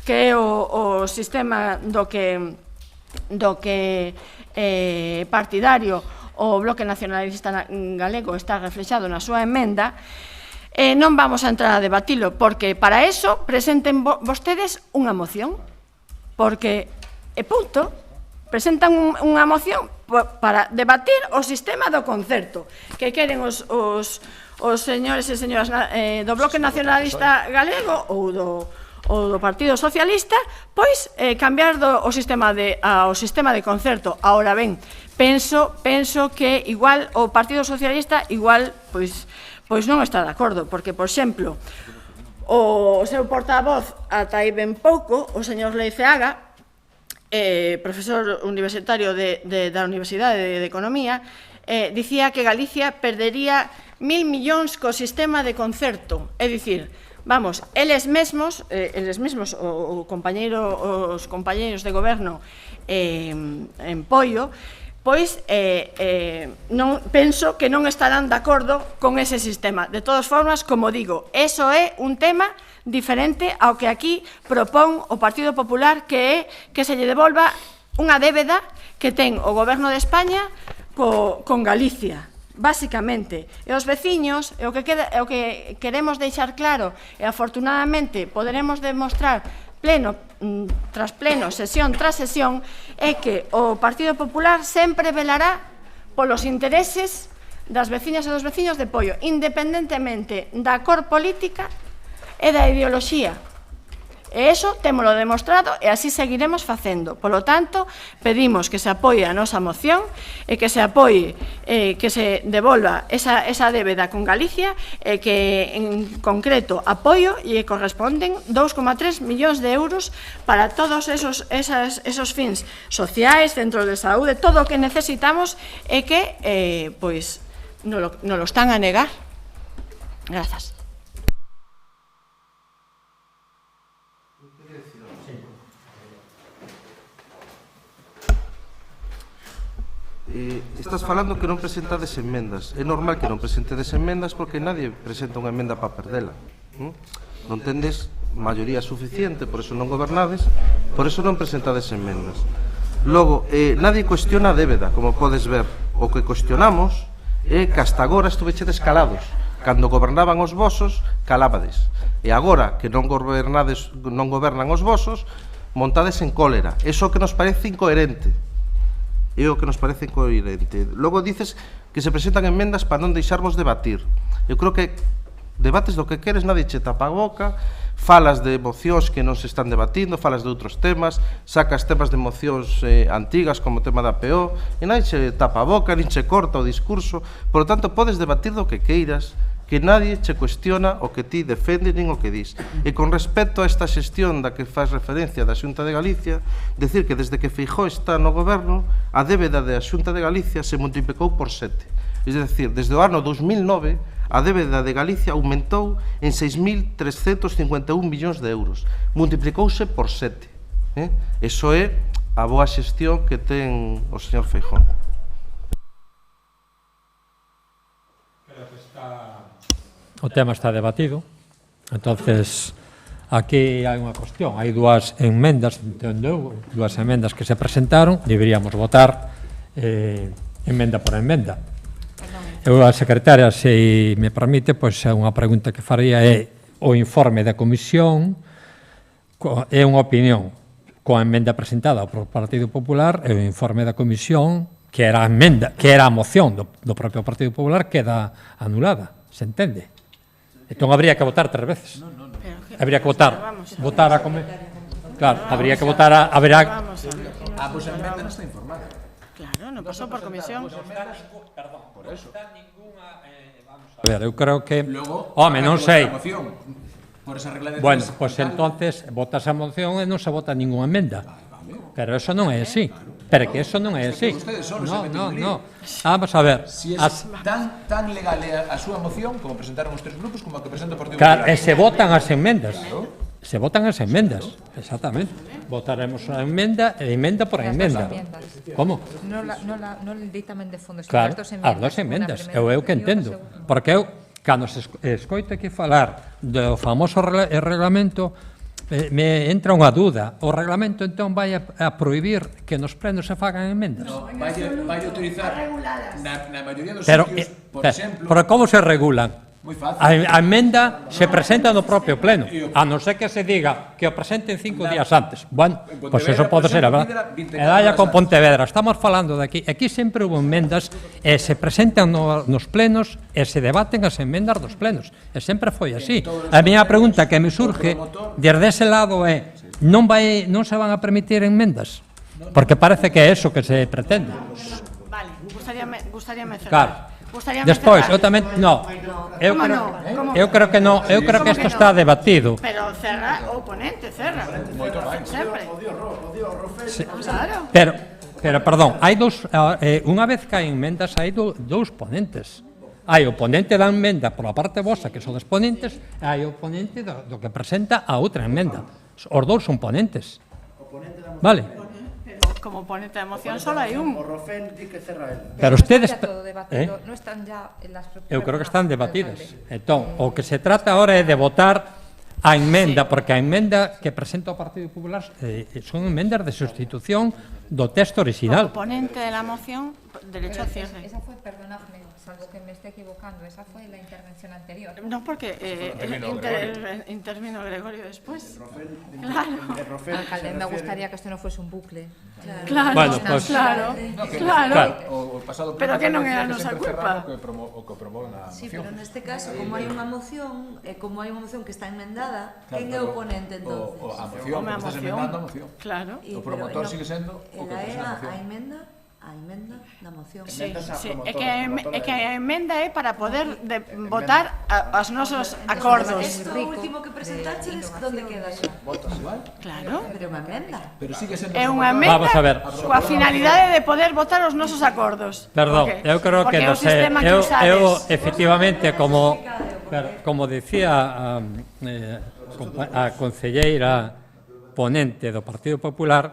que é o sistema do que partidario o Bloque Nacionalista Galego está reflexado na súa emenda, non vamos a entrar a debatilo, porque para eso presenten vostedes unha moción, porque, punto, presentan unha moción para debatir o sistema do concerto, que queren os señores e señoras do Bloque Nacionalista Galego ou do Partido Socialista, pois cambiar o sistema de concerto. Ahora ben, penso que igual o Partido Socialista igual pois non está de acordo, porque, por exemplo, o seu portavoz ata aí ben pouco, o señor Leiceaga, profesor universitario da Universidade de Economía, dicía que Galicia perdería 1.000 millóns co sistema de concerto, é dicir, vamos, eles mesmos, os compañeiros de goberno en Poio, pois penso que non estarán de acordo con ese sistema. De todas formas, como digo, eso é un tema diferente ao que aquí propón o Partido Popular, que é que se lle devolva unha débeda que ten o Goberno de España con Galicia, basicamente. E os veciños, o que queremos deixar claro, e afortunadamente poderemos demostrar pleno tras pleno, sesión tras sesión, é que o Partido Popular sempre velará polos intereses das veciñas e dos veciños de Poio, independentemente da cor política e da ideoloxía. E iso témolo demostrado e así seguiremos facendo. Polo tanto, pedimos que se apoie a nosa moción e que se apoie, que se devolva esa débeda con Galicia e que, en concreto, apoio e corresponden 2,3 millóns de euros para todos esos fins sociais, centros de saúde, todo o que necesitamos e que, pois, non lo están a negar. Grazas. Estás falando que non presentades enmendas. É normal que non presentedes enmendas porque nadie presenta unha emenda para perdela. Non tendes maioría suficiente, por eso non gobernades, por eso non presentades enmendas. Logo, nadie cuestiona a débeda, como podes ver. O que cuestionamos é que hasta agora estuvechedes calados. Cando gobernaban os vosos, calábades. E agora que non gobernan os vosos, montades en cólera. Eso que nos parece incoherente. É o que nos parece incoherente. Logo dices que se presentan enmendas para non deixarvos debatir. Eu creo que debates do que queres, nadie che tapa a boca, falas de mocións que non se están debatindo, falas de outros temas, sacas temas de mocións antigas como o tema da PO, e nadie che tapa a boca, nin che corta o discurso. Por lo tanto, podes debatir do que queiras, que nadie che cuestiona o que ti defendes nin o que dis. E con respecto a esta xestión da que faz referencia da Xunta de Galicia, decir que desde que Feijóo está no goberno, a débeda da Xunta de Galicia se multiplicou por 7. É dicir, desde o ano 2009, a débeda de Galicia aumentou en 6.351 millóns de euros. Multiplicouse por 7. Eso é a boa xestión que ten o señor Feijóo. O tema está debatido, entonces aquí hai unha cuestión, hai dúas enmendas que se presentaron, deberíamos votar emenda por emenda. Eu a secretaria, se me permite, pois é unha pregunta que faría é o informe da comisión é unha opinión. coa emenda presentada por Partido Popular e o informe da Comisión, que era a moción do propio Partido Popular, queda anulada, se entende? Entón habría que votar 3 veces. Habría que votar a claro, habría que votar a pues a emenda non está informada. Claro, non pasou por comisión. Perdón, por eso. A ver, eu creo que... Home, non sei. Bueno, pois entonces votas a moción e non se vota ninguna emenda. Pero eso non é así. Pero que eso non é así. No. Vamos a ver. Si é tan legal a súa moción, como presentaron os 3 grupos, como a que presenta o Partido Popular. E se votan as enmendas. Se votan as enmendas, exactamente. Votaremos a emenda por emenda. Como? No el dictamen de fondo, claro, as 2 enmendas. É o que entendo. Porque eu, cando se escoito aquí falar do famoso reglamento, me entra unha dúda. O reglamento entón vai a prohibir que nos plenos se fagan emendas? No, vai autorizar na maioría dos sitios, por exemplo... Pero como se regulan? Moi fácil. A emenda se presenta no propio pleno, a non ser que se diga que o presenten 5 días antes. Bueno, pois eso pode ser, a verdad. E dalla con Pontevedra, estamos falando de aquí. Aquí sempre hubo enmendas e se presentan nos plenos e se debaten as enmendas dos plenos. E sempre foi así. A miña pregunta que me surge desde ese lado é, non se van a permitir enmendas? Porque parece que é eso que se pretende. Vale, gustaríame cerrar. Claro. Despois, eu tamén, eu creo que non, eu creo que isto está debatido. Pero cerra, o ponente cerra, sempre. Claro. Pero, perdón, hai unha vez que hai enmendas, hai dous ponentes. Hai o ponente da emenda pola parte vosa, que son os ponentes, e hai o ponente do que presenta a outra emenda. Os dous son ponentes. Vale? Como ponente de moción solo hai un. Pero ustedes... Non están ya en las propias... Eu creo que están debatidas. Entón, o que se trata ahora é de votar a emenda, porque a emenda que presenta o Partido Popular son emendas de sustitución do texto original. O ponente de la moción, derecho a cierre. Esa fue, perdonadme, salvo que me esté equivocando, esa fue la intervención anterior. No, porque intervino Gregorio después. Claro. Alcalde, me gustaría que esto no fuese un bucle. Claro, bueno, pues, claro. Pero que non era a nosa culpa. Sí, pero neste caso, como hai unha moción, que está enmendada, quen é o ponente entón? A moción, porque estás emendando a moción. Claro. O promotor sigue sendo o que presenta a moción. A emenda da moción. Sí, é que a emenda é para poder votar os nosos acordos. Isto último que presentaches, onde queda xa? Votas igual? Claro. Pero é unha emenda. Pero sigue sendo... É unha emenda coa finalidade de poder votar os nosos acordos. Perdón, eu creo que non sei. Eu, efectivamente, como dicía a concelleira ponente do Partido Popular,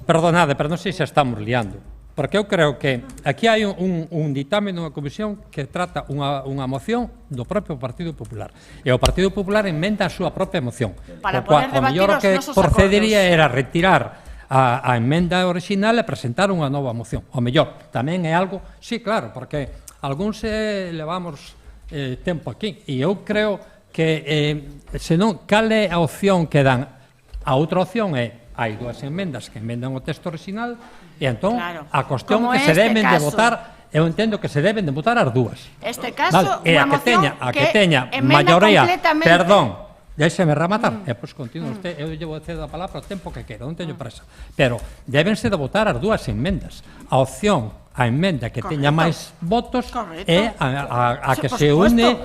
perdonade, pero non sei se estamos liando. Porque eu creo que aquí hai un ditame nunha comisión que trata unha moción do propio Partido Popular. E o Partido Popular emenda a súa propia moción. Para poder debatir os nosos acordos. O mellor que procedería era retirar a emenda original e presentar unha nova moción. O mellor, tamén é algo... Sí, claro, porque algúns levamos tempo aquí. E eu creo que, senón, cal é a opción que dan? A outra opción é, hai 2 emendas que emendan o texto original. E entón, a cuestión que se deben de votar, eu entendo que se deben de votar as 2. Este caso, unha moción que teña maioría, perdón, deixeme rematar, e pois continúa usted, eu llevo cedo a palabra o tempo que quero, non teño presa, pero débense de votar as 2 emendas. A opción, a emenda que teña máis votos é a que se une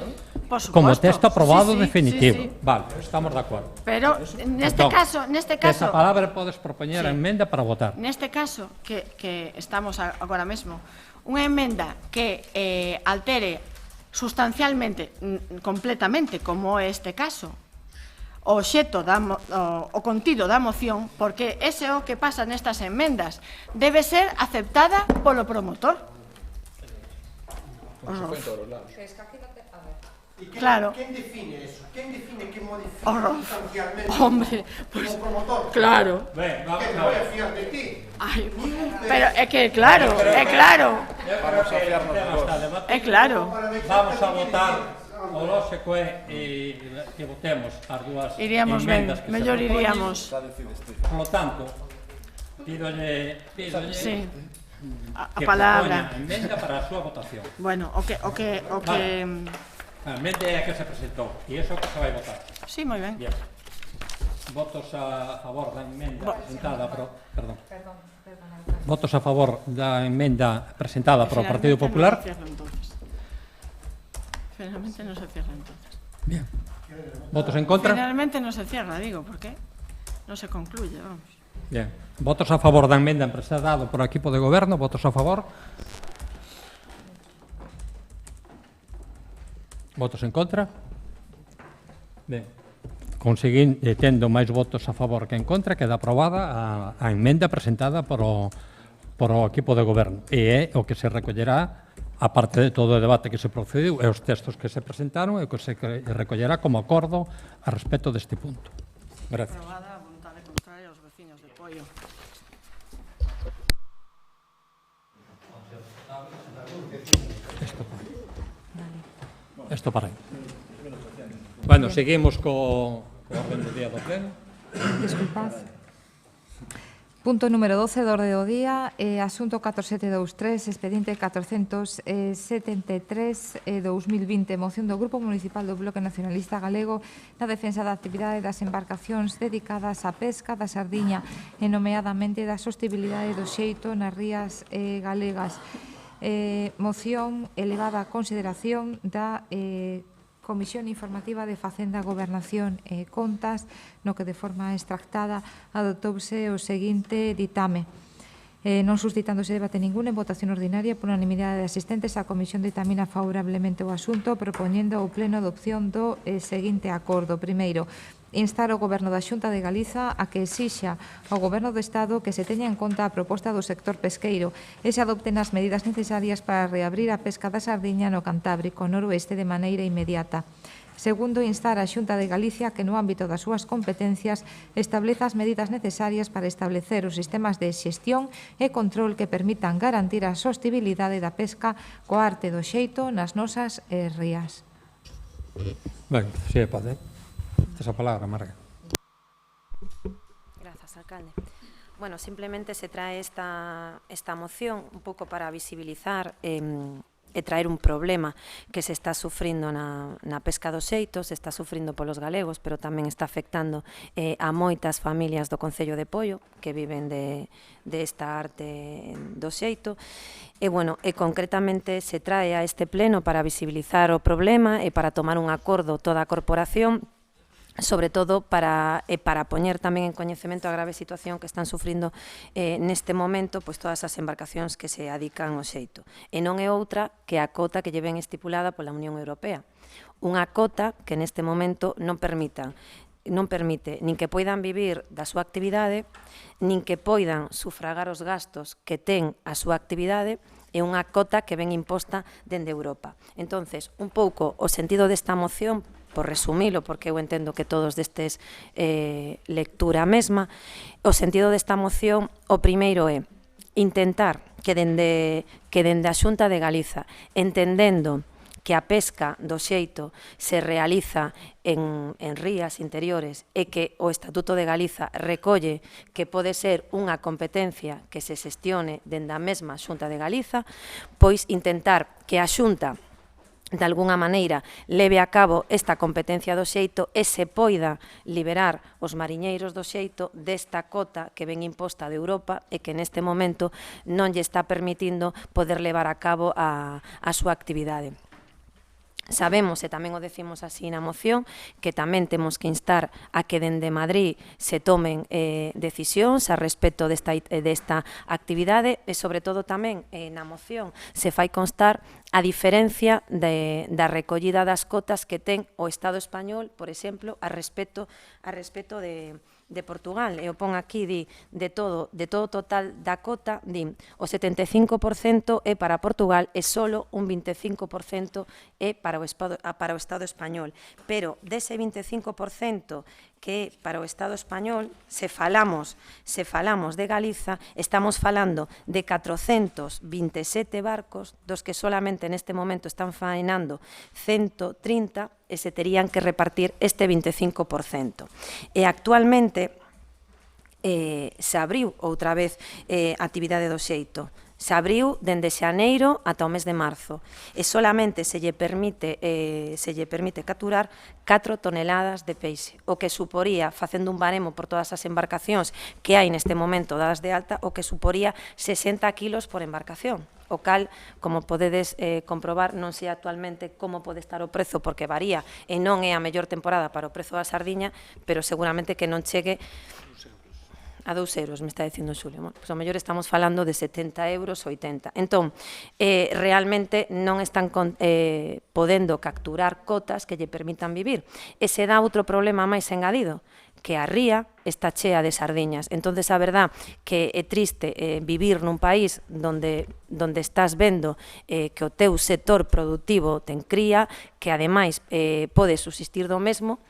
como texto aprobado definitivo. Vale, estamos de acordo. Pero neste caso, esa palabra podes propoñer a emenda para votar. Neste caso que estamos agora mesmo, unha emenda que altere sustancialmente, completamente, como é este caso, o obxecto, o contido da moción, porque ese é o que pasa nestas enmendas, debe ser aceptada polo promotor. Claro. ¿Quién define eso? ¿Quién define que modifica sustancialmente como promotor? Claro. ¿Qué me voy a fiar de ti? Ay, pero é que claro, é claro. É claro. É claro. Vamos a votar O lógico é que votemos as dúas Iríamos ben, emendas que se mellor propoñen. iríamos. Por lo tanto, pídolle Sí. A que palabra. propoña a emenda para a súa votación. Bueno, o que A emenda é a que se presentou e iso que se vai votar. Sí, moi ben. Bien. Votos a favor da emenda presentada perdón. Votos a favor da emenda presentada por o Partido Popular. Finalmente no se cierra entonces. Bien. Votos en contra. Finalmente no se cierra, digo, ¿por qué? No se concluye, vamos. Bien. Votos a favor da emenda presentada por o equipo de goberno. Votos a favor. Votos en contra. Ben, tendo máis votos a favor que en contra, queda aprobada a emenda presentada por o equipo de goberno. E é o que se recollerá, a parte de todo o debate que se procediu, e os textos que se presentaron, e o que se recollerá como acordo a respecto deste punto. Gracias. Aprobada a vontade contraria aos veciños de Poio. Isto para aí. Bueno, seguimos co orden do día do pleno. Disculpad. Punto número 12 do orde do día, asunto 4723, expediente 473/2020, moción do Grupo Municipal do Bloque Nacionalista Galego na defensa da actividade das embarcacións dedicadas á pesca da sardiña e nomeadamente da sostibilidade do xeito nas rías galegas. Moción elevada a consideración da Comisión Informativa de Facenda, Gobernación e Contas, no que de forma extractada adoptouse o seguinte ditame. Non suscitándose debate ningún, en votación ordinaria por unanimidade de asistentes, a Comisión ditamina favorablemente o asunto, propoñendo o pleno adopción do seguinte acordo. Primeiro, instar o Goberno da Xunta de Galiza a que exixa ao Goberno do Estado que se teña en conta a proposta do sector pesqueiro e se adopten as medidas necesarias para reabrir a pesca da sardiña no Cantábrico noroeste de maneira inmediata. Segundo, instar a Xunta de Galicia que no ámbito das súas competencias estableza as medidas necesarias para establecer os sistemas de xestión e control que permitan garantir a sostibilidade da pesca coa arte do xeito nas nosas rías. Ben, si pode. Esa palabra, Marga. Gracias, alcalde. Bueno, simplemente se trae esta moción un pouco para visibilizar e traer un problema que se está sufrindo na pesca do xeito, se está sufrindo polos galegos, pero tamén está afectando a moitas familias do Concello de Poio que viven de esta arte do xeito. E, bueno, concretamente se trae a este pleno para visibilizar o problema e para tomar un acordo toda a corporación, sobre todo para poñer tamén en coñecemento a grave situación que están sufrindo neste momento pois todas as embarcacións que se adican ao xeito. E non é outra que a cota que lle ven estipulada pola Unión Europea. Unha cota que neste momento non permite nin que poidan vivir da súa actividade, nin que poidan sufragar os gastos que ten a súa actividade, é unha cota que ven imposta dende Europa. Entonces, un pouco o sentido desta moción, por resumilo, porque eu entendo que todos destes lectura mesma, o sentido desta moción, o primeiro é intentar que dende a Xunta de Galiza, entendendo que a pesca do xeito se realiza en rías interiores e que o Estatuto de Galiza recolle que pode ser unha competencia que se xestione dende a mesma Xunta de Galiza, pois intentar que a Xunta de alguna maneira leve a cabo esta competencia do xeito e se poida liberar os mariñeiros do xeito desta cota que ven imposta de Europa e que neste momento non lle está permitindo poder levar a cabo a súa actividade. Sabemos, e tamén o decimos así na moción, que tamén temos que instar a que dende Madrid se tomen decisións a respecto desta actividade e, sobre todo, tamén na moción se fai constar a diferencia da recollida das cotas que ten o Estado español, por exemplo, a respecto de Portugal. E o pon aquí, de todo total da cota, o 75% é para Portugal e solo un 25% é para o Estado español. Pero dese 25% que para o Estado español, se falamos de Galiza, estamos falando de 427 barcos, dos que solamente neste momento están faenando 130 e se terían que repartir este 25%. E actualmente se abriu outra vez a actividade do xeito. Se abriu dende xaneiro ata o mes de marzo e solamente se lle permite capturar 4 toneladas de peixe, o que suporía, facendo un baremo por todas as embarcacións que hai neste momento dadas de alta, o que suporía 60 kilos por embarcación. O cal, como podedes comprobar, non sei actualmente como pode estar o prezo, porque varía e non é a mellor temporada para o prezo da sardiña, pero seguramente que non chegue a 2 euros, me está dicindo Xulio. Bueno, pues ao mellor estamos falando de 70 euros, 80. Entón, realmente non están podendo capturar cotas que lle permitan vivir. E se dá outro problema máis engadido, que a ría está chea de sardiñas. Entonces, a verdad que é triste vivir nun país donde estás vendo que o teu sector productivo ten cría, que ademais pode subsistir do mesmo,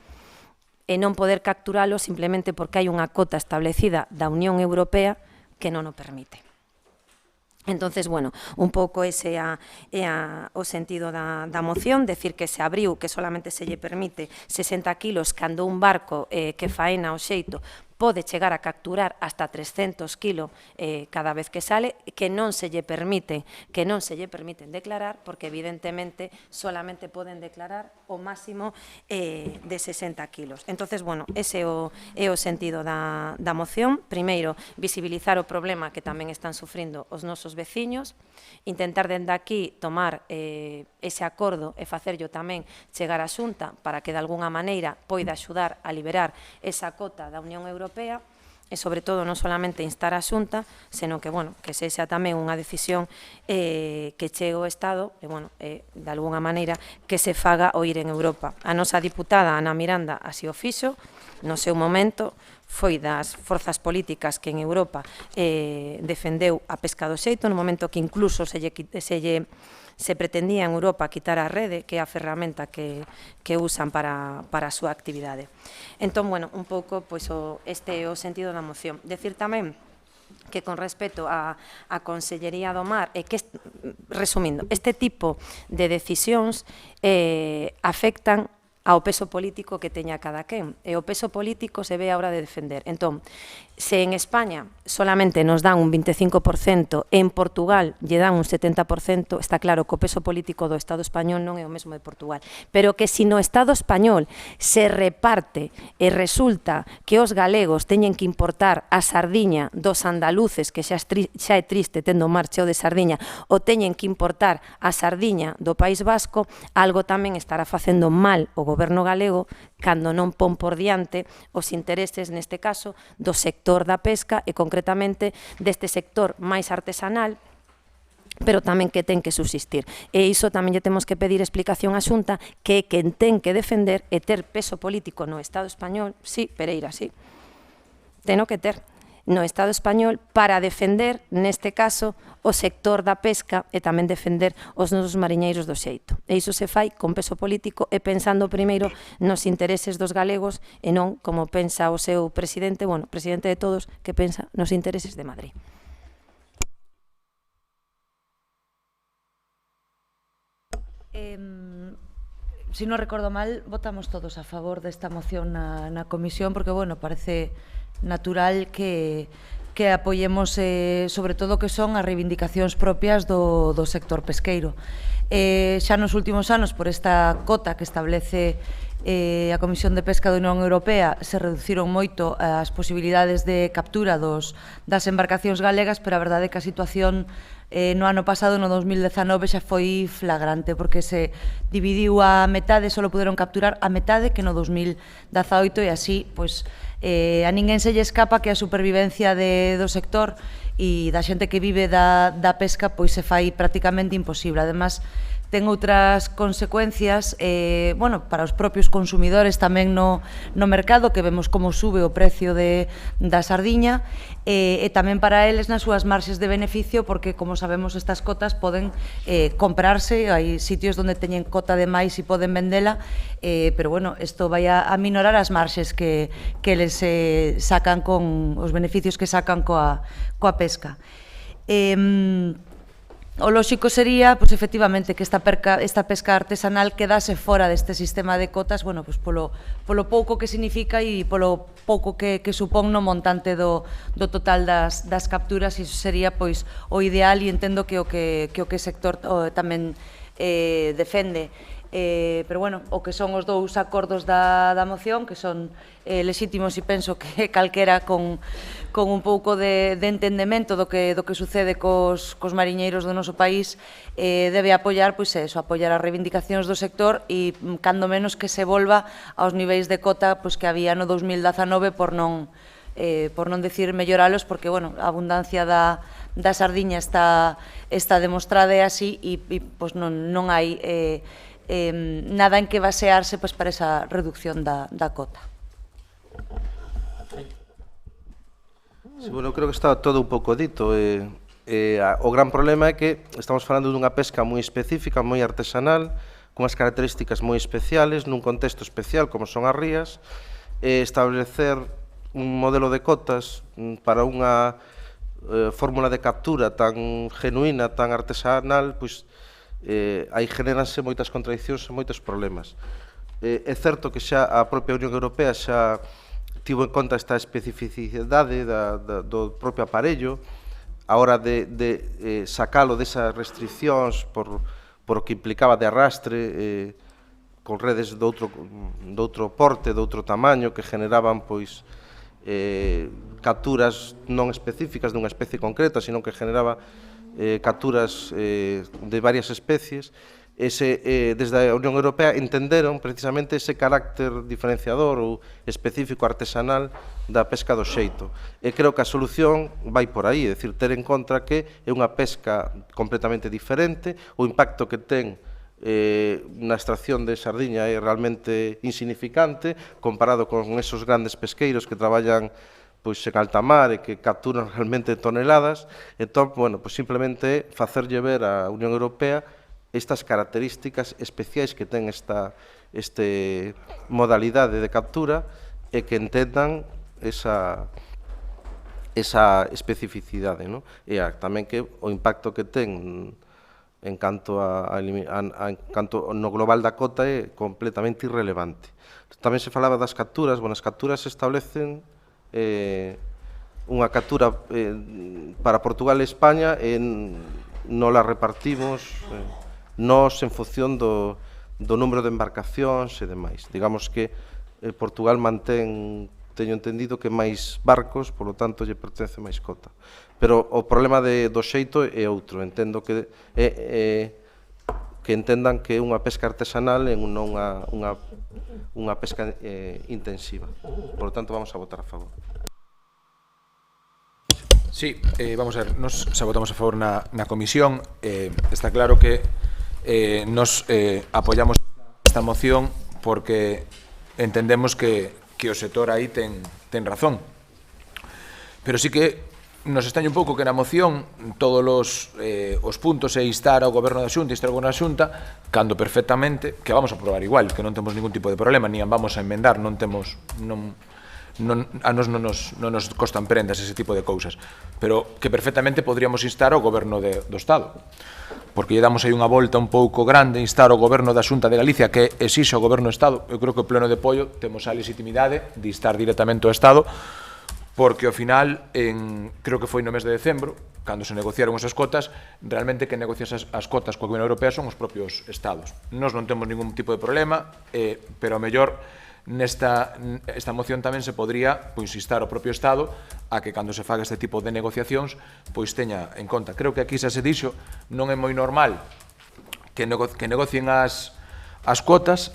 e non poder capturalo simplemente porque hai unha cota establecida da Unión Europea que non o permite. Entonces, bueno, un pouco ese é o sentido da moción, decir que se abriu, que solamente se lle permite 60 kilos cando un barco que faena o xeito pode chegar a capturar hasta 300 kilos cada vez que sale, que non se lle permiten declarar, porque evidentemente solamente poden declarar o máximo de 60 kilos. Entonces, bueno, ese é o sentido da moción. Primeiro, visibilizar o problema que tamén están sufrindo os nosos veciños, intentar dende aquí tomar ese acordo e facerlo tamén chegar á Xunta para que de alguna maneira poida axudar a liberar esa cota da Unión Europea e, sobre todo, non solamente instar a Xunta, senón que, bueno, que sexa tamén unha decisión que chegue ao Estado e, bueno, de alguna maneira que se faga oír en Europa. A nosa diputada Ana Miranda así o fixo, no seu momento, foi das forzas políticas que en Europa defendeu a pesca do xeito, no momento que incluso se pretendía en Europa quitar a rede, que é a ferramenta que usan para a súa actividade. Entón, bueno, un pouco este é o sentido da moción. Decir tamén que con respecto á Consellería do Mar, e que, resumindo, este tipo de decisións afectan ao peso político que teña cada quen. E o peso político se ve a hora de defender. Entón, se en España solamente nos dan un 25%, en Portugal lle dan un 70%, está claro que o peso político do Estado español non é o mesmo de Portugal. Pero que se no Estado español se reparte e resulta que os galegos teñen que importar a sardiña dos andaluces, que xa é triste tendo mar cheo de sardiña, ou teñen que importar a sardiña do País Vasco, algo tamén estará facendo mal o goberno galego cando non pon por diante os intereses, neste caso, do sector da pesca e, concretamente, deste sector máis artesanal, pero tamén que ten que subsistir. E iso tamén lle temos que pedir explicación á Xunta, que é quen ten que defender e ter peso político no Estado español, sí, Pereira, sí, teno que ter no Estado español para defender, neste caso, o sector da pesca e tamén defender os nosos mariñeiros do xeito. E iso se fai con peso político e pensando primeiro nos intereses dos galegos e non como pensa o seu presidente, bueno, presidente de todos, que pensa nos intereses de Madrid. Si non recordo mal, votamos todos a favor desta moción na comisión, porque, bueno, parece natural que apoyemos sobre todo que son as reivindicacións propias do sector pesqueiro. Xa nos últimos anos, por esta cota que establece a Comisión de Pesca da Unión Europea, se reduciron moito as posibilidades de captura das embarcacións galegas, pero a verdade é que a situación no ano pasado, no 2019, xa foi flagrante, porque se dividiu a metade, só puderon capturar a metade que no 2018, e así, pois, a ninguén se lle escapa que a supervivencia do sector e da xente que vive da pesca pois se fai prácticamente imposible. Además, ten outras consecuencias para os propios consumidores tamén no mercado, que vemos como sube o precio da sardiña, e tamén para eles nas súas marxes de beneficio, porque, como sabemos, estas cotas poden comprarse, hai sitios onde teñen cota de máis e poden vendela, pero, isto vai a minorar as marxes que eles sacan con os beneficios que sacan coa pesca. O lóxico sería, efectivamente, que esta pesca artesanal quedase fora deste sistema de cotas, polo pouco que significa e polo pouco que supón no montante do total das capturas, e iso sería o ideal, e entendo que o que o sector tamén defende. Pero, o que son os dous acordos da moción, que son lexítimos, e penso que calquera con un pouco de entendemento do que sucede cos mariñeiros do noso país debe apoiar, apoiar as reivindicacións do sector, e cando menos que se volva aos niveis de cota que había no 2019, por non decir melloralos, porque a abundancia da sardiña está demostrada así, e non hai nada en que basearse para esa reducción da cota. Sí, creo que está todo un pouco dito. O gran problema é que estamos falando dunha pesca moi específica, moi artesanal, con as características moi especiales, nun contexto especial como son as rías. Establecer un modelo de cotas para unha fórmula de captura tan genuína, tan artesanal, aí generanse moitas contradicións e moitos problemas. É certo que xa a propia Unión Europea xa tivo en conta esta especificidade do propio aparello a hora de sacalo desas restriccións por o que implicaba de arrastre con redes de outro porte, de outro tamaño, que generaban capturas non específicas dunha especie concreta, sino que generaba capturas de varias especies. Desde a Unión Europea entenderon precisamente ese carácter diferenciador ou específico artesanal da pesca do xeito. E creo que a solución vai por aí, é dicir, ter en conta que é unha pesca completamente diferente, o impacto que ten na extracción de sardiña é realmente insignificante comparado con esos grandes pesqueiros que traballan en alta mar e que capturan realmente toneladas. Entón, simplemente facerlle ver á Unión Europea estas características especiais que ten esta modalidade de captura, e que entendan esa especificidade, e tamén que o impacto que ten en canto no global da cota é completamente irrelevante. Tamén se falaba das capturas. As capturas se establecen unha captura para Portugal e España, non la repartimos nós en función do número de embarcacións e demais. Digamos que Portugal mantén, teño entendido, que máis barcos, polo tanto, lle pertence máis cota. Pero o problema do xeito é outro. Entendo que entendan que é unha pesca artesanal e non unha pesca intensiva. Por lo tanto, vamos a votar a favor. Sí, vamos a ver, nos xa votamos a favor na comisión. Está claro que nos apoyamos esta moción porque entendemos que o sector aí ten razón. Pero sí que nos extraña un pouco que na moción todos os puntos é instar ao Goberno da Xunta, cando perfectamente que vamos a aprobar igual, que non temos ningún tipo de problema, nin vamos a enmendar, a nos non nos costan prendas ese tipo de cousas, pero que perfectamente podríamos instar ao Goberno do Estado, porque lle damos aí unha volta un pouco grande, instar ao Goberno da Xunta de Galicia que exixe ao Goberno do Estado. Eu creo que o pleno de apoio temos a legitimidade de instar directamente ao Estado, porque ao final, creo que foi no mes de decembro, cando se negociaron esas cotas, realmente que negocias as cotas coa Unión Europea son os propios Estados. Nós non temos ningún tipo de problema, pero ao mellor esta moción tamén se podría instar ao propio Estado a que cando se faga este tipo de negociacións teña en conta. Creo que aquí xa se dixo, non é moi normal que negocien as cotas,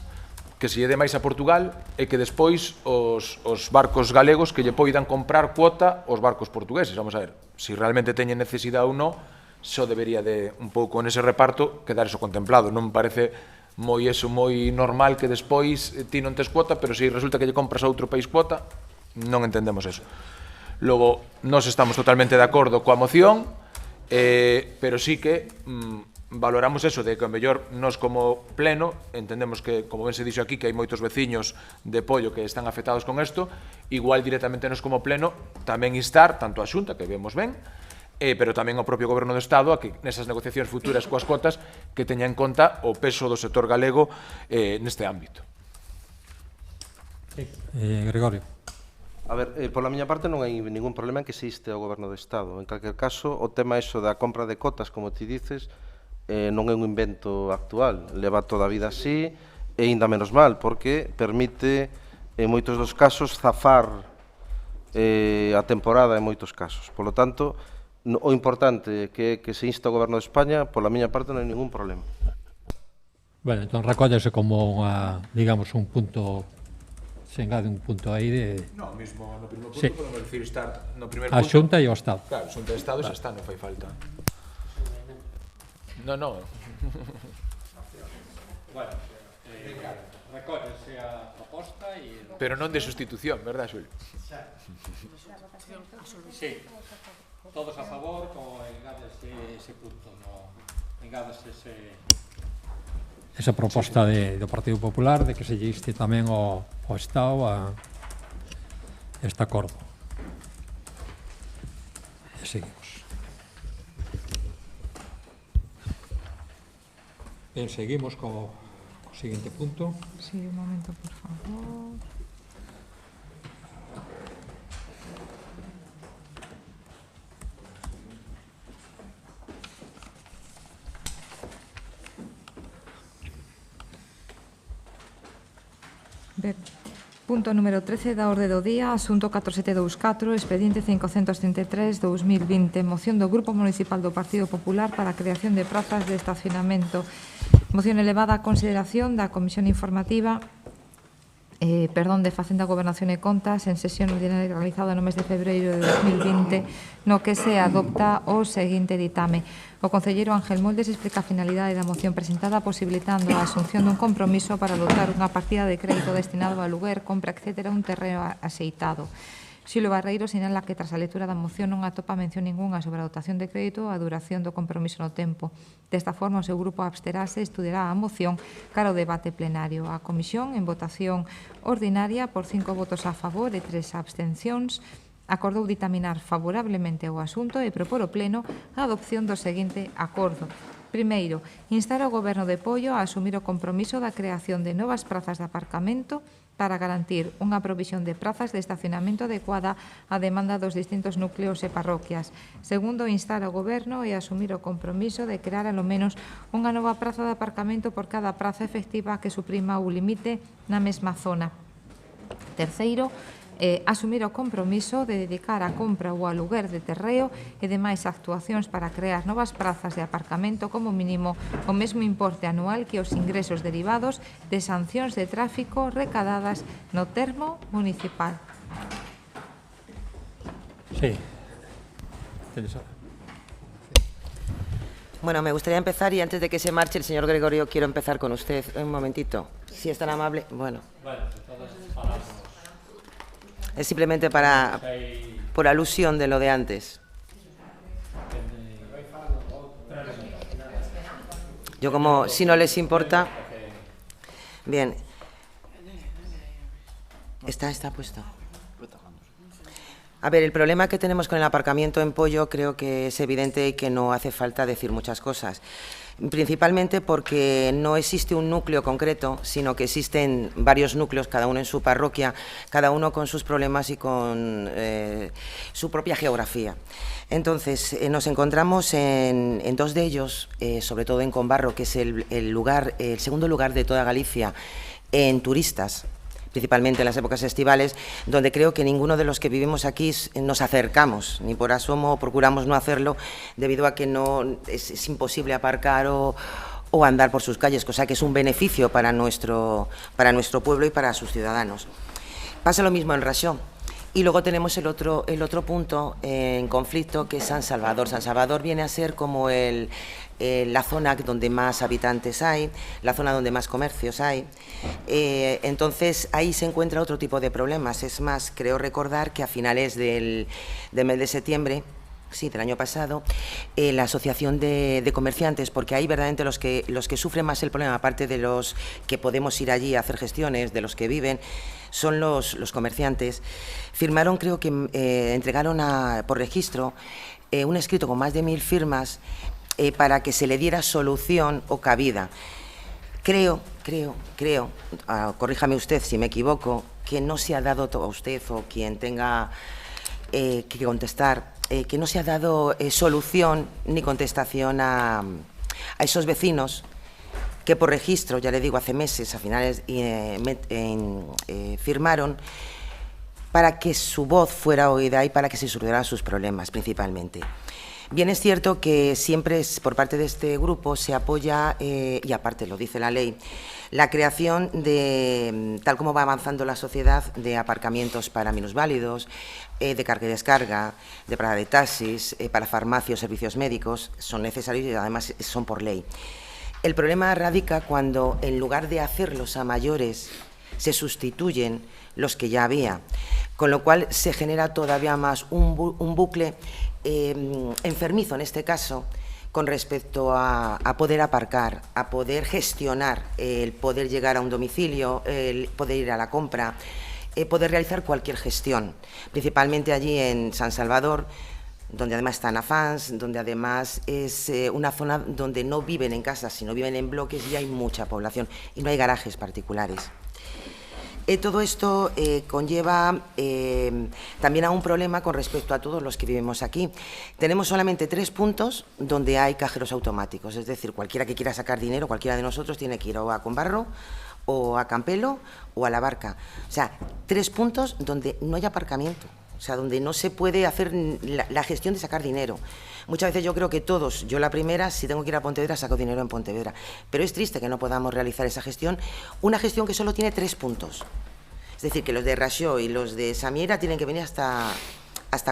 que se lle dé máis a Portugal e que despois os barcos galegos que lle poidan comprar cuota aos barcos portugueses. Vamos a ver, se realmente teñen necesidade ou non, só debería de, un pouco nese reparto, quedar eso contemplado. Non me parece moi normal que despois ti non tes cuota, pero se resulta que lle compras a outro país cuota, non entendemos eso. Logo, nós estamos totalmente de acordo coa moción, pero sí que valoramos eso de que, a mellor, nós como pleno, entendemos que, como ben se dixo aquí, que hai moitos veciños de Pollo que están afectados con isto, igual directamente nós como pleno tamén instar, tanto a Xunta, que vemos ben, pero tamén ao propio Goberno do Estado a que nesas negociacións futuras coas cotas que teña en conta o peso do sector galego neste ámbito. Gregorio. A ver, pola miña parte non hai ningún problema en que se inste ao Goberno do Estado. En calquer caso, o tema iso da compra de cotas, como ti dices, non é un invento actual. Leva toda a vida así, e ainda menos mal, porque permite, en moitos dos casos, zafar a temporada en moitos casos. Por lo tanto, o importante é que se insta ao Goberno de España, pola miña parte non hai ningún problema. Bueno, entón recóllese como, digamos, un punto... se engade un punto aí de... No, mesmo no primeiro punto podemos decir estar no primeiro punto... A Xunta e o Estado. Claro, a Xunta e o Estado xa está, non fai falta. No. Bueno, recóllese a proposta e... Pero non de sustitución, verdad, Xulio? Sí. Todos a favor, como engadese ese punto, engadese esa proposta do Partido Popular de que se lle inste tamén ao Estado a este acordo. E seguimos. Ben, seguimos co seguinte punto. Sí, un momento, por favor. Ben, punto número 13 da orde do día, asunto 4724, expediente 533-2020, moción do Grupo Municipal do Partido Popular para a creación de prazas de estacionamento. Moción elevada a consideración da Comisión Informativa de Facenda, Gobernación e Contas en sesión ordinaria realizada no mes de febreiro de 2020, no que se adopta o seguinte ditame. O concelleiro Ángel Moldes explica a finalidade da moción presentada posibilitando a asunción dun compromiso para dotar unha partida de crédito destinado a aluguer, compra, etc. un terreno axeitado. Xulio Barreiro sinala que tras a lectura da moción non atopa mención ninguna sobre a dotación de crédito a duración do compromiso no tempo. Desta forma, o seu grupo absterase e estudiará a moción cara ao debate plenario. A comisión, en votación ordinaria, por 5 votos a favor e 3 abstencións, acordou ditaminar favorablemente o asunto e propor ao pleno a adopción do seguinte acordo. Primeiro, instar ao Goberno de Pollo a asumir o compromiso da creación de novas prazas de aparcamento para garantir unha provisión de prazas de estacionamento adecuada á demanda dos distintos núcleos e parroquias. Segundo, instar ao Goberno e asumir o compromiso de crear alo menos unha nova praza de aparcamento por cada praza efectiva que suprima o limite na mesma zona. Terceiro, asumir o compromiso de dedicar a compra ou aluguer de terreo e demais actuacións para crear novas prazas de aparcamento como mínimo o mesmo importe anual que os ingresos derivados de sancións de tráfico recadadas no termo municipal. Sí. Bueno, me gustaría empezar y antes de que se marche el señor Gregorio, quiero empezar con usted. Un momentito, si es tan amable. Bueno. Es simplemente por alusión de lo de antes. Yo como, si no les importa... Bien. Está puesto. A ver, el problema que tenemos con el aparcamiento en Pollo creo que es evidente y que no hace falta decir muchas cosas. Principalmente porque no existe un núcleo concreto, sino que existen varios núcleos, cada uno en su parroquia, cada uno con sus problemas y con su propia geografía. Entonces, nos encontramos en dos de ellos, sobre todo en Combarro, que es el segundo lugar de toda Galicia en turistas, principalmente en las épocas estivales, donde creo que ninguno de los que vivimos aquí nos acercamos, ni por asomo procuramos no hacerlo, debido a que no es imposible aparcar o andar por sus calles, cosa que es un beneficio para nuestro pueblo y para sus ciudadanos. Pasa lo mismo en Raxó. Y luego tenemos el otro punto en conflicto, que es San Salvador. San Salvador viene a ser como la zona donde más habitantes hay, la zona donde más comercios hay. Entonces, ahí se encuentra otro tipo de problemas. Es más, creo recordar que a finales del mes de septiembre, sí, del año pasado, la Asociación de Comerciantes, porque ahí verdaderamente los que sufren más el problema, aparte de los que podemos ir allí a hacer gestiones, de los que viven, son los comerciantes, firmaron, creo que entregaron por registro un escrito con más de 1000 firmas para que se le diera solución o cabida. Creo, corríjame usted si me equivoco, que no se ha dado a usted o quien tenga que contestar, que no se ha dado solución ni contestación a esos vecinos que por registro, ya le digo, hace meses, a finales, firmaron para que su voz fuera oída y para que se solucionaran sus problemas, principalmente. Bien, es cierto que siempre por parte de este grupo se apoya, y aparte lo dice la ley, la creación de, tal como va avanzando la sociedad, de aparcamientos para minusválidos, de carga y descarga, de parada de taxis, para farmacias, servicios médicos, son necesarios y además son por ley. El problema radica cuando, en lugar de hacerlos a mayores, se sustituyen los que ya había, con lo cual se genera todavía más un bucle enfermizo, en este caso, con respecto a poder aparcar, a poder gestionar, el poder llegar a un domicilio, el poder ir a la compra, poder realizar cualquier gestión, principalmente allí en San Salvador, donde además están afans, donde además es una zona donde no viven en casas, sino viven en bloques y hay mucha población y no hay garajes particulares. Todo esto conlleva también a un problema con respecto a todos los que vivimos aquí. Tenemos solamente 3 puntos donde hay cajeros automáticos, es decir, cualquiera que quiera sacar dinero, cualquiera de nosotros tiene que ir o a Conbarro, o a Campelo, o a La Barca. O sea, 3 puntos donde no hay aparcamiento. O sea, donde no se puede hacer la gestión de sacar dinero. Muchas veces yo creo que todos, yo la primera, si tengo que ir a Pontevedra, saco dinero en Pontevedra. Pero es triste que no podamos realizar esa gestión, una gestión que solo tiene 3 puntos. Es decir, que los de Raxó y los de Samiera tienen que venir hasta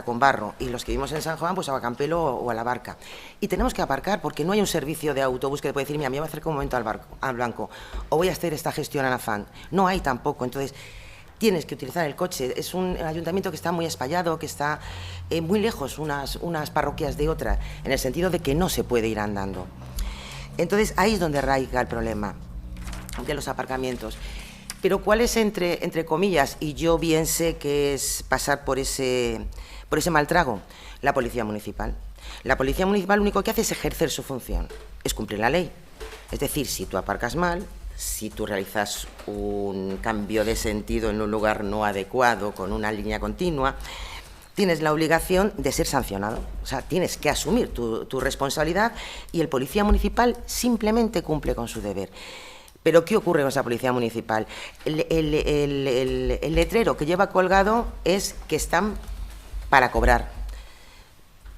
Conbarro, y los que vivimos en San Juan, pues a Campelo o a La Barca. Y tenemos que aparcar porque no hay un servicio de autobús que te puede decir, mira, me voy a acercar un momento al Blanco, o voy a hacer esta gestión en Afán. No hay tampoco, entonces tienes que utilizar el coche. Es un ayuntamiento que está muy espallado, que está muy lejos unas parroquias de otras, en el sentido de que no se puede ir andando. Entonces, ahí es donde radica el problema de los aparcamientos. Pero ¿cuál es, entre comillas, y yo bien sé que es pasar por ese mal trago? La Policía Municipal. La Policía Municipal lo único que hace es ejercer su función, es cumplir la ley. Es decir, si tú aparcas mal, si tú realizas un cambio de sentido en un lugar no adecuado, con una línea continua, tienes la obligación de ser sancionado. O sea, tienes que asumir tu responsabilidad y el policía municipal simplemente cumple con su deber. Pero ¿qué ocurre con esa policía municipal? El letrero que lleva colgado es que están para cobrar,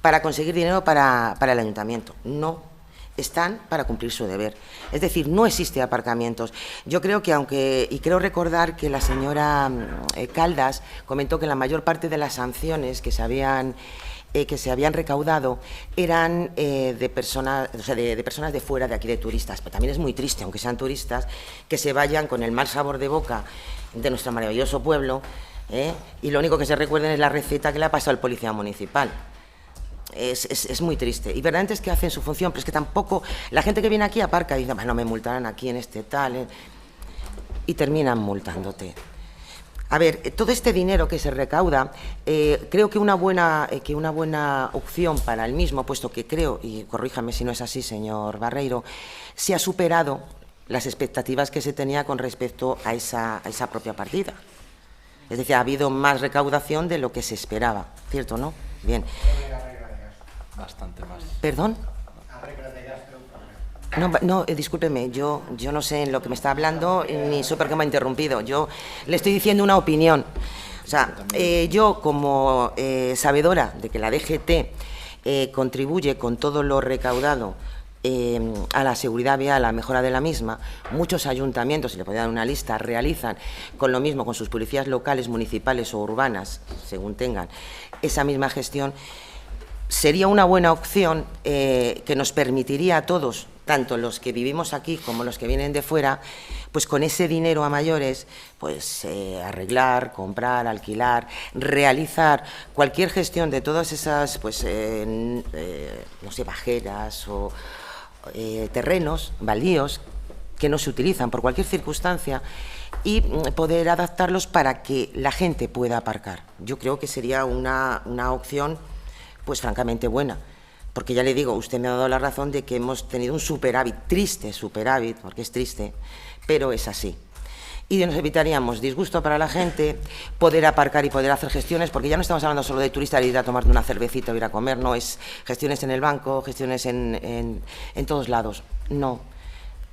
para conseguir dinero para el ayuntamiento. No. Están para cumplir su deber. Es decir, no existe aparcamientos. Yo creo que y creo recordar que la señora Caldas comentó que la mayor parte de las sanciones que se habían recaudado eran de personas de fuera de aquí, de turistas. Pero también es muy triste, aunque sean turistas, que se vayan con el mal sabor de boca de nuestro maravilloso pueblo, y lo único que se recuerden es la receta que le ha pasado al policía municipal. Es muy triste. Y verdaderamente es que hacen su función, pero es que tampoco la gente que viene aquí aparca y dice, bueno, me multarán aquí en este tal, y terminan multándote. A ver, todo este dinero que se recauda, creo que una buena opción para el mismo, puesto que creo, y corríjame si no es así, señor Barreiro, se ha superado las expectativas que se tenía con respecto a esa propia partida. Es decir, ha habido más recaudación de lo que se esperaba, ¿cierto, no? Bien. Bastante más. ¿Perdón? No, discúlpeme, yo no sé en lo que me está hablando ni sé por qué me ha interrumpido. Yo le estoy diciendo una opinión. O sea, yo como sabedora de que la DGT contribuye con todo lo recaudado a la seguridad vial, a la mejora de la misma. Muchos ayuntamientos, si le podía dar una lista, realizan con lo mismo, con sus policías locales, municipales o urbanas, según tengan, esa misma gestión. Sería una buena opción que nos permitiría a todos, tanto los que vivimos aquí como los que vienen de fuera, pues con ese dinero a mayores, pues arreglar, comprar, alquilar, realizar cualquier gestión de todas esas, pues, no sé, bajeras o terrenos, baldíos, que no se utilizan por cualquier circunstancia, y poder adaptarlos para que la gente pueda aparcar. Yo creo que sería una opción, pues francamente buena, porque ya le digo, usted me ha dado la razón de que hemos tenido un superávit, triste superávit, porque es triste, pero es así. Y nos evitaríamos disgusto para la gente, poder aparcar y poder hacer gestiones, porque ya no estamos hablando solo de turistas de ir a tomarte una cervecita o ir a comer, no, es gestiones en el banco, gestiones en todos lados, no.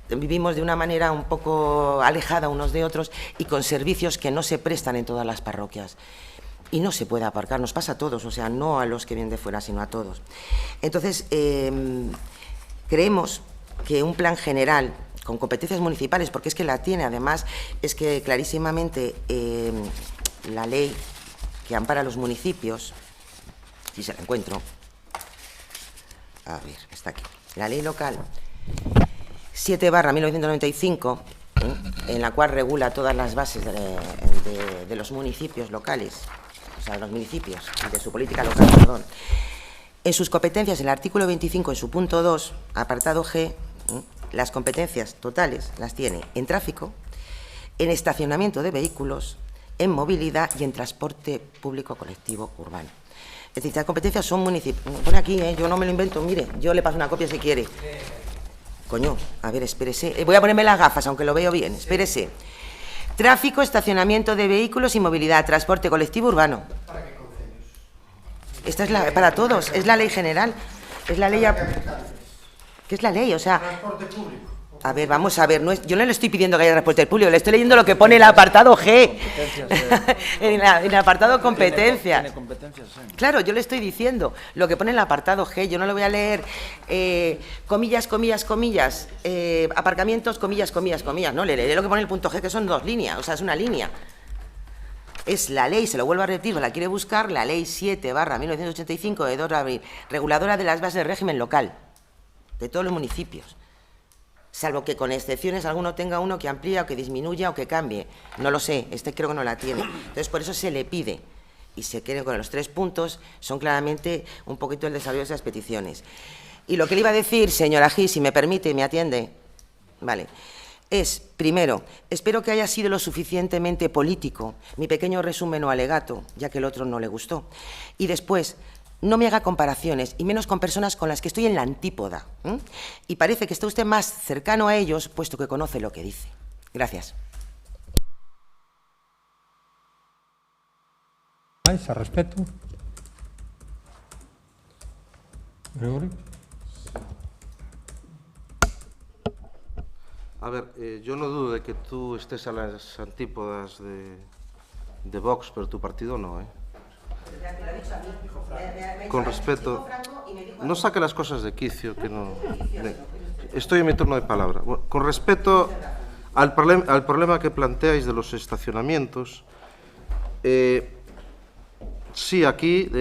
Vivimos de una manera un poco alejada unos de otros y con servicios que no se prestan en todas las parroquias. Y no se puede aparcar, nos pasa a todos, o sea, no a los que vienen de fuera, sino a todos. Entonces, creemos que un plan general con competencias municipales, porque es que la tiene, además, es que clarísimamente la ley que ampara a los municipios, si se la encuentro, a ver, está aquí, la ley local 7/1995, en la cual regula todas las bases de los municipios locales, o sea, de los municipios y de su política local, perdón. En sus competencias, el artículo 25, en su punto 2, apartado G, las competencias totales las tiene en tráfico, en estacionamiento de vehículos, en movilidad y en transporte público colectivo urbano. Es decir, las competencias son municipales. Pone aquí, yo no me lo invento, mire, yo le paso una copia si quiere. Coño, a ver, espérese. Voy a ponerme las gafas, aunque lo veo bien, espérese. Tráfico, estacionamiento de vehículos y movilidad, transporte colectivo urbano. ¿Para qué convenios? Esta es para todos, es la ley general, es la ley... ¿Qué es la ley? O sea... Transporte público. A ver, vamos a ver, yo no le estoy pidiendo que haya transporte público, le estoy leyendo lo que pone el apartado G, en el apartado competencias. Tiene competencias, sí. Claro, yo le estoy diciendo lo que pone en el apartado G, yo no le voy a leer comillas, comillas, comillas, aparcamientos, comillas, comillas, comillas, no, le leeré lo que pone el punto G, que son 2 líneas, o sea, es una línea. Es la ley, se lo vuelvo a repetir, la quiere buscar, la ley 7/1985 de 2 de abril, reguladora de las bases de régimen local, de todos los municipios. Salvo que con excepciones alguno tenga uno que amplía o que disminuya o que cambie. No lo sé, este creo que no la tiene. Entonces, por eso se le pide. Y se queden con los 3 puntos, son claramente un poquito el desarrollo de esas peticiones. Y lo que le iba a decir, señora Gil, si me permite, me atiende, vale, es, primero, espero que haya sido lo suficientemente político mi pequeño resumen o alegato, ya que el otro no le gustó. Y después, no me haga comparaciones, y menos con personas con las que estoy en la antípoda. Y parece que está usted más cercano a ellos, puesto que conoce lo que dice. Gracias. A respeto. Gregorio. A ver, yo no dudo de que tú estés a las antípodas de Vox, pero tu partido no, ¿eh? Con respeto, no saque las cosas de quicio, que no... Estoy en mi turno de palabra. Bueno, con respecto al problema que planteáis de los estacionamientos, sí, aquí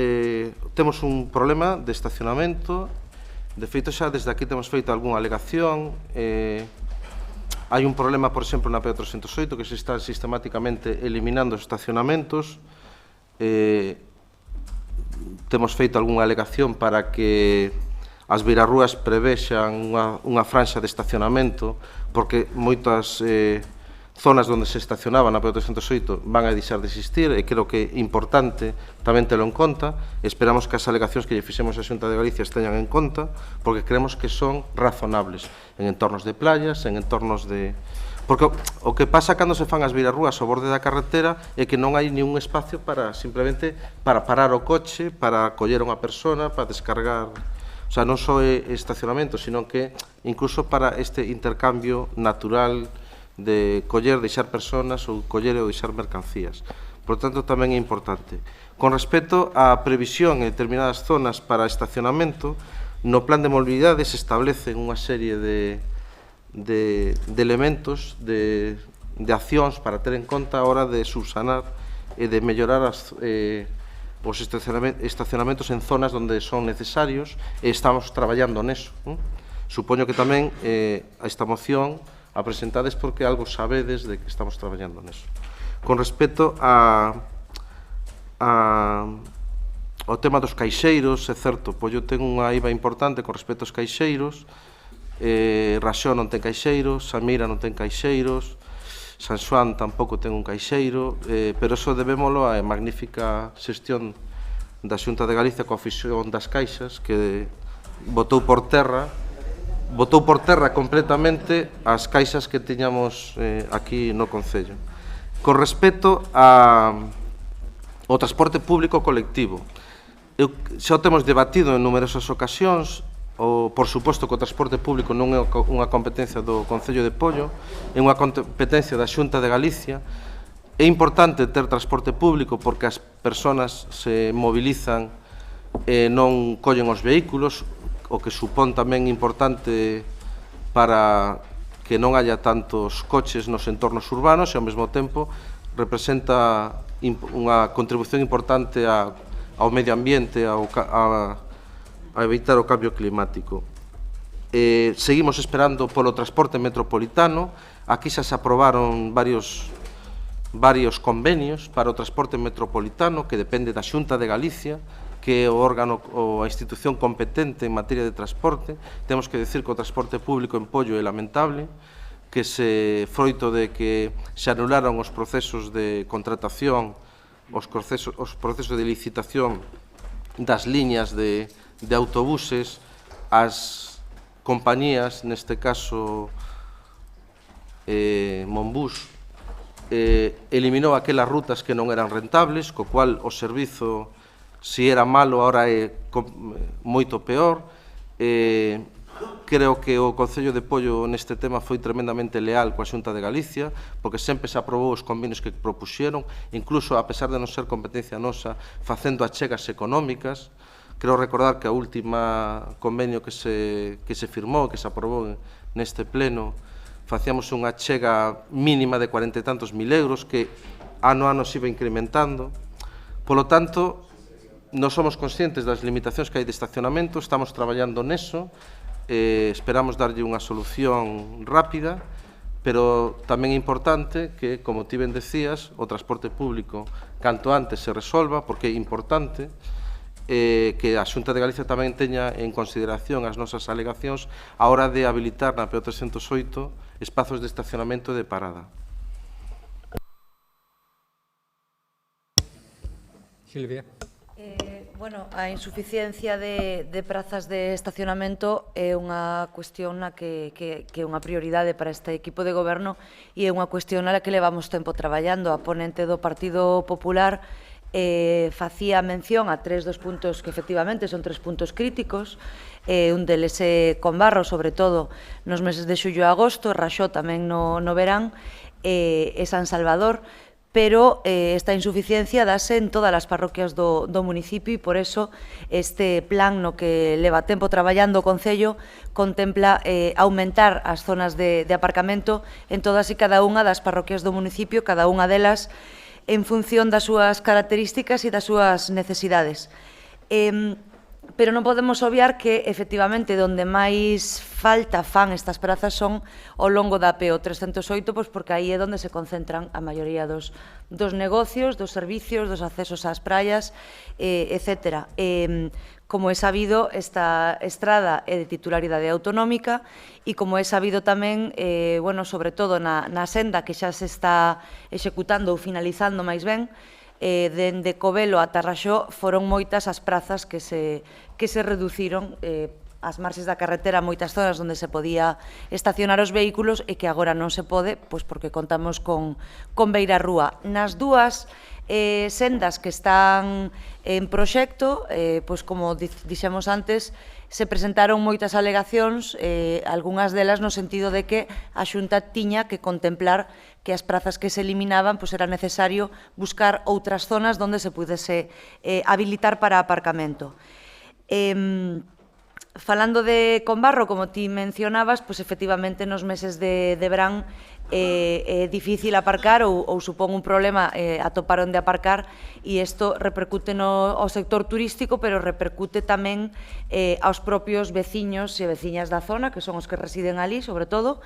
temos un problema de estacionamento. De feito, xa desde aquí temos feito algunha alegación. Hai un problema, por exemplo, na P308, que se están sistemáticamente eliminando os estacionamentos. Temos feito algunha alegación para que as beirarrúas prevexan unha franxa de estacionamento, porque moitas zonas onde se estacionaba na P308 van a deixar de existir, e creo que é importante tamén telo en conta. Esperamos que as alegacións que lle fixemos a Xunta de Galicia as teñan en conta, porque creemos que son razonables en entornos de playas, en entornos de... Porque o que pasa cando se fan as beirarrúas ao borde da carretera é que non hai ningún espacio para simplemente para parar o coche, para coller unha persona, para descargar. O sea, non só é estacionamento, sino que incluso para este intercambio natural de coller, deixar personas ou coller ou deixar mercancías. Por tanto, tamén é importante. Con respecto á previsión en determinadas zonas para estacionamento, No plan de mobilidade se establecen unha serie de elementos, de accións para ter en conta a hora de subsanar e de mellorar os estacionamentos en zonas onde son necesarios e estamos traballando neso. Supoño que tamén esta moción a presentades porque algo sabedes de que estamos traballando neso. Con respecto ao tema dos caixeiros, é certo, Pollo ten unha IVA importante con respecto aos caixeiros, Raxó non ten caixeiros, Samira non ten caixeiros, San Xoán tampouco ten un caixeiro, pero eso debémolo á magnífica xestión da Xunta de Galicia coa fisión das caixas, que botou por terra completamente as caixas que tiñamos aquí no Concello. Con respecto ao transporte público colectivo, xa o temos debatido en numerosas ocasións, por suposto que o transporte público non é unha competencia do Concello de Pollo, é unha competencia da Xunta de Galicia. É importante ter transporte público porque as persoas se mobilizan e non collen os vehículos, o que supón tamén importante para que non haya tantos coches nos entornos urbanos e ao mesmo tempo representa unha contribución importante ao medio ambiente, a evitar o cambio climático. Seguimos esperando polo transporte metropolitano. Aquí xa se aprobaron varios convenios para o transporte metropolitano que depende da Xunta de Galicia, que é o órgano ou a institución competente en materia de transporte. Temos que decir que o transporte público en Pollo é lamentable, que se froito de que se anularon os procesos de contratación, os procesos de licitación das liñas de autobuses, as compañías, neste caso Monbús, eliminou aquelas rutas que non eran rentables, co cual o servizo, se era malo, agora é moito peor. Creo que o Concello de Pollo neste tema foi tremendamente leal coa Xunta de Galicia, porque sempre se aprobou os convenios que propuxeron, incluso, a pesar de non ser competencia nosa, facendo achegas económicas. Creo recordar que a última convenio que se firmou, que se aprobou neste pleno, facíamos unha achega mínima de 40 e tantos mil euros, que ano a ano se iba incrementando. Polo tanto, non somos conscientes das limitacións que hai de estacionamento, estamos traballando neso, esperamos darlle unha solución rápida, pero tamén é importante que, como ti ben decías, o transporte público canto antes se resolva, porque é importante que a Xunta de Galicia tamén teña en consideración as nosas alegacións a hora de habilitar na PO 308 espazos de estacionamento e de parada. Silvia. Bueno, a insuficiencia de prazas de estacionamento é unha cuestión na que é unha prioridade para este equipo de goberno e é unha cuestión na que levamos tempo traballando. A ponente do Partido Popular facía mención a tres dos puntos que efectivamente son tres puntos críticos, un deles é Conbarro, sobre todo nos meses de xullo e agosto, Raxó tamén no verán, e San Salvador, pero esta insuficiencia dase en todas as parroquias do municipio e por eso este plan no que leva tempo traballando o Concello contempla aumentar as zonas de aparcamento en todas e cada unha das parroquias do municipio, cada unha delas en función das súas características e das súas necesidades. Pero non podemos obviar que, efectivamente, onde máis falta fan estas prazas son ao longo da PO 308, pois porque aí é onde se concentran a maioría dos negocios, dos servicios, dos accesos ás praias, etc. Como é sabido, esta estrada é de titularidade autonómica e como é sabido tamén, sobre todo na senda que xa se está executando ou finalizando máis ben, dende Covelo a Raxó foron moitas as prazas que se reduciron as marxes da carretera, moitas zonas onde se podía estacionar os vehículos e que agora non se pode, pois porque contamos con beirarrúa. Nas dúas sendas que están en proxecto, pois como dixemos antes, se presentaron moitas alegacións, algunhas delas no sentido de que a Xunta tiña que contemplar que as prazas que se eliminaban, pois era necesario buscar outras zonas onde se pudese habilitar para aparcamento. Falando de Conbarro, como ti mencionabas, pois efectivamente nos meses de verán é difícil aparcar ou supón un problema atopar onde aparcar, e isto repercute ao sector turístico, pero repercute tamén aos propios veciños e veciñas da zona, que son os que residen ali, sobre todo,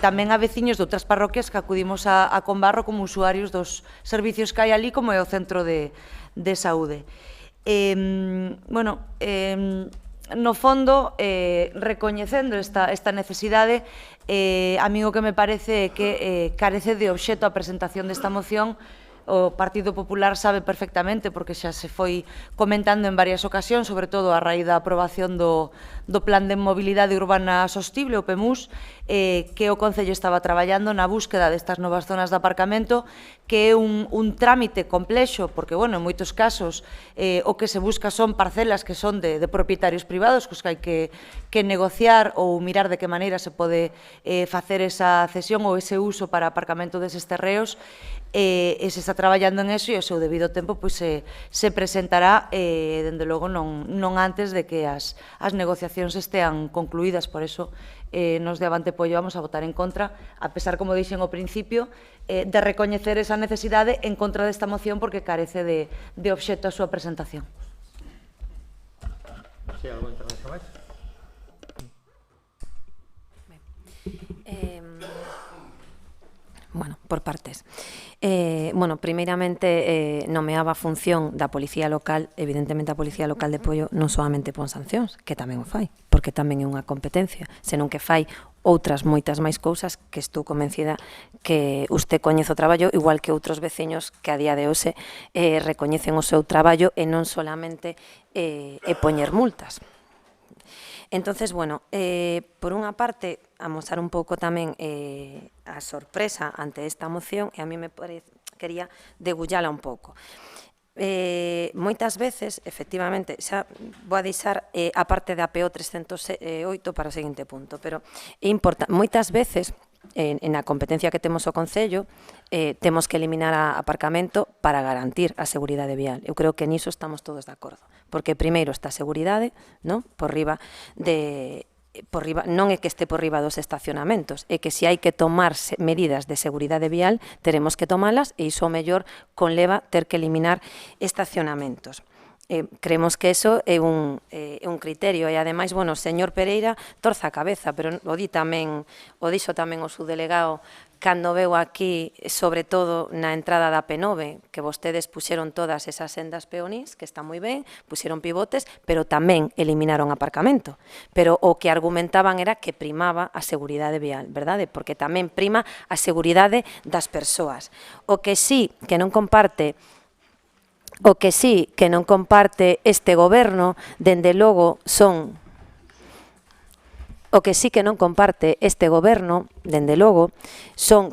tamén a veciños de outras parroquias que acudimos a Conbarro como usuarios dos servicios que hai ali, como é o centro de saúde. Bueno, no fondo, recoñecendo esta necesidade, a mí o que me parece é que carece de obxecto a presentación desta moción. O Partido Popular sabe perfectamente, porque xa se foi comentando en varias ocasións, sobre todo a raíz da aprobación do Plan de Mobilidade Urbana Sostible, o PEMUS, que o Concello estaba traballando na búsqueda destas novas zonas de aparcamento, que é un trámite complexo, porque, bueno, en moitos casos o que se busca son parcelas que son de propietarios privados, cos que hai que negociar ou mirar de que maneira se pode facer esa cesión ou ese uso para aparcamento deses terreos, e se está traballando en eso, e o seu debido tempo se presentará, dende logo non antes de que as negociacións estean concluídas. Por eso nos de Avante Pollo vamos a votar en contra, a pesar, como dixen ao principio, de recoñecer esa necesidade en contra desta moción, porque carece de obxecto a súa presentación. Sí, algo intervención máis? Bueno, por partes. Bueno, primeiramente, nomeaba a función da Policía Local. Evidentemente, a Policía Local de Poio non solamente pon sancións, que tamén o fai, porque tamén é unha competencia, senón que fai outras moitas máis cousas que estou convencida que usted coñece o traballo, igual que outros veciños que a día de hoxe recoñecen o seu traballo e non solamente poñer multas. Entonces, bueno, por unha parte, amosar un pouco tamén a sorpresa ante esta moción, e a mí me quería degullala un pouco. Moitas veces, efectivamente, xa vou a deixar a parte da PO 308 para o seguinte punto, pero é importante, moitas veces, na competencia que temos o Concello, temos que eliminar a aparcamento para garantir a seguridade vial. Eu creo que niso estamos todos de acordo, porque primeiro está a seguridade, non? Por riba, non é que este por riba dos estacionamentos, é que se hai que tomar medidas de seguridade vial, teremos que tomalas, e iso o mellor conleva ter que eliminar estacionamentos. Creemos que eso é un criterio, e ademais, bueno, o señor Pereira torza a cabeza, pero o dixo tamén o subdelegado cando veu aquí, sobre todo na entrada da P9, que vostedes puxeron todas esas sendas peonís, que está moi ben, puxeron pivotes, pero tamén eliminaron aparcamento. Pero o que argumentaban era que primaba a seguridade vial, verdade? Porque tamén prima a seguridade das persoas. O que sí que non comparte este goberno, dende logo, son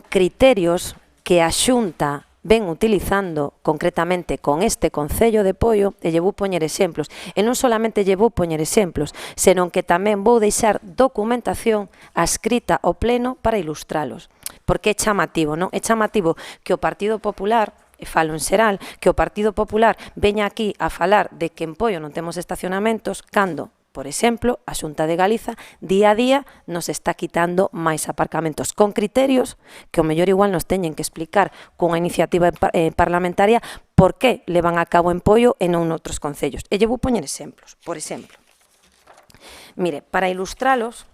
criterios que a Xunta ven utilizando concretamente con este Concello de Poio, e lle vou poñer exemplos. E non solamente lle vou poñer exemplos, senón que tamén vou deixar documentación adscrita ao Pleno para ilustralos. Porque é chamativo, non? É chamativo que o Partido Popular, e falo en xeral, que o Partido Popular veña aquí a falar de que en Poio non temos estacionamentos, cando, por exemplo, a Xunta de Galiza día a día nos está quitando máis aparcamentos con criterios que o mellor igual nos teñen que explicar cunha iniciativa parlamentaria por que levan a cabo en Poio e non noutros concellos. E lle vou poñer exemplos. Por exemplo, mire, para ilustralos,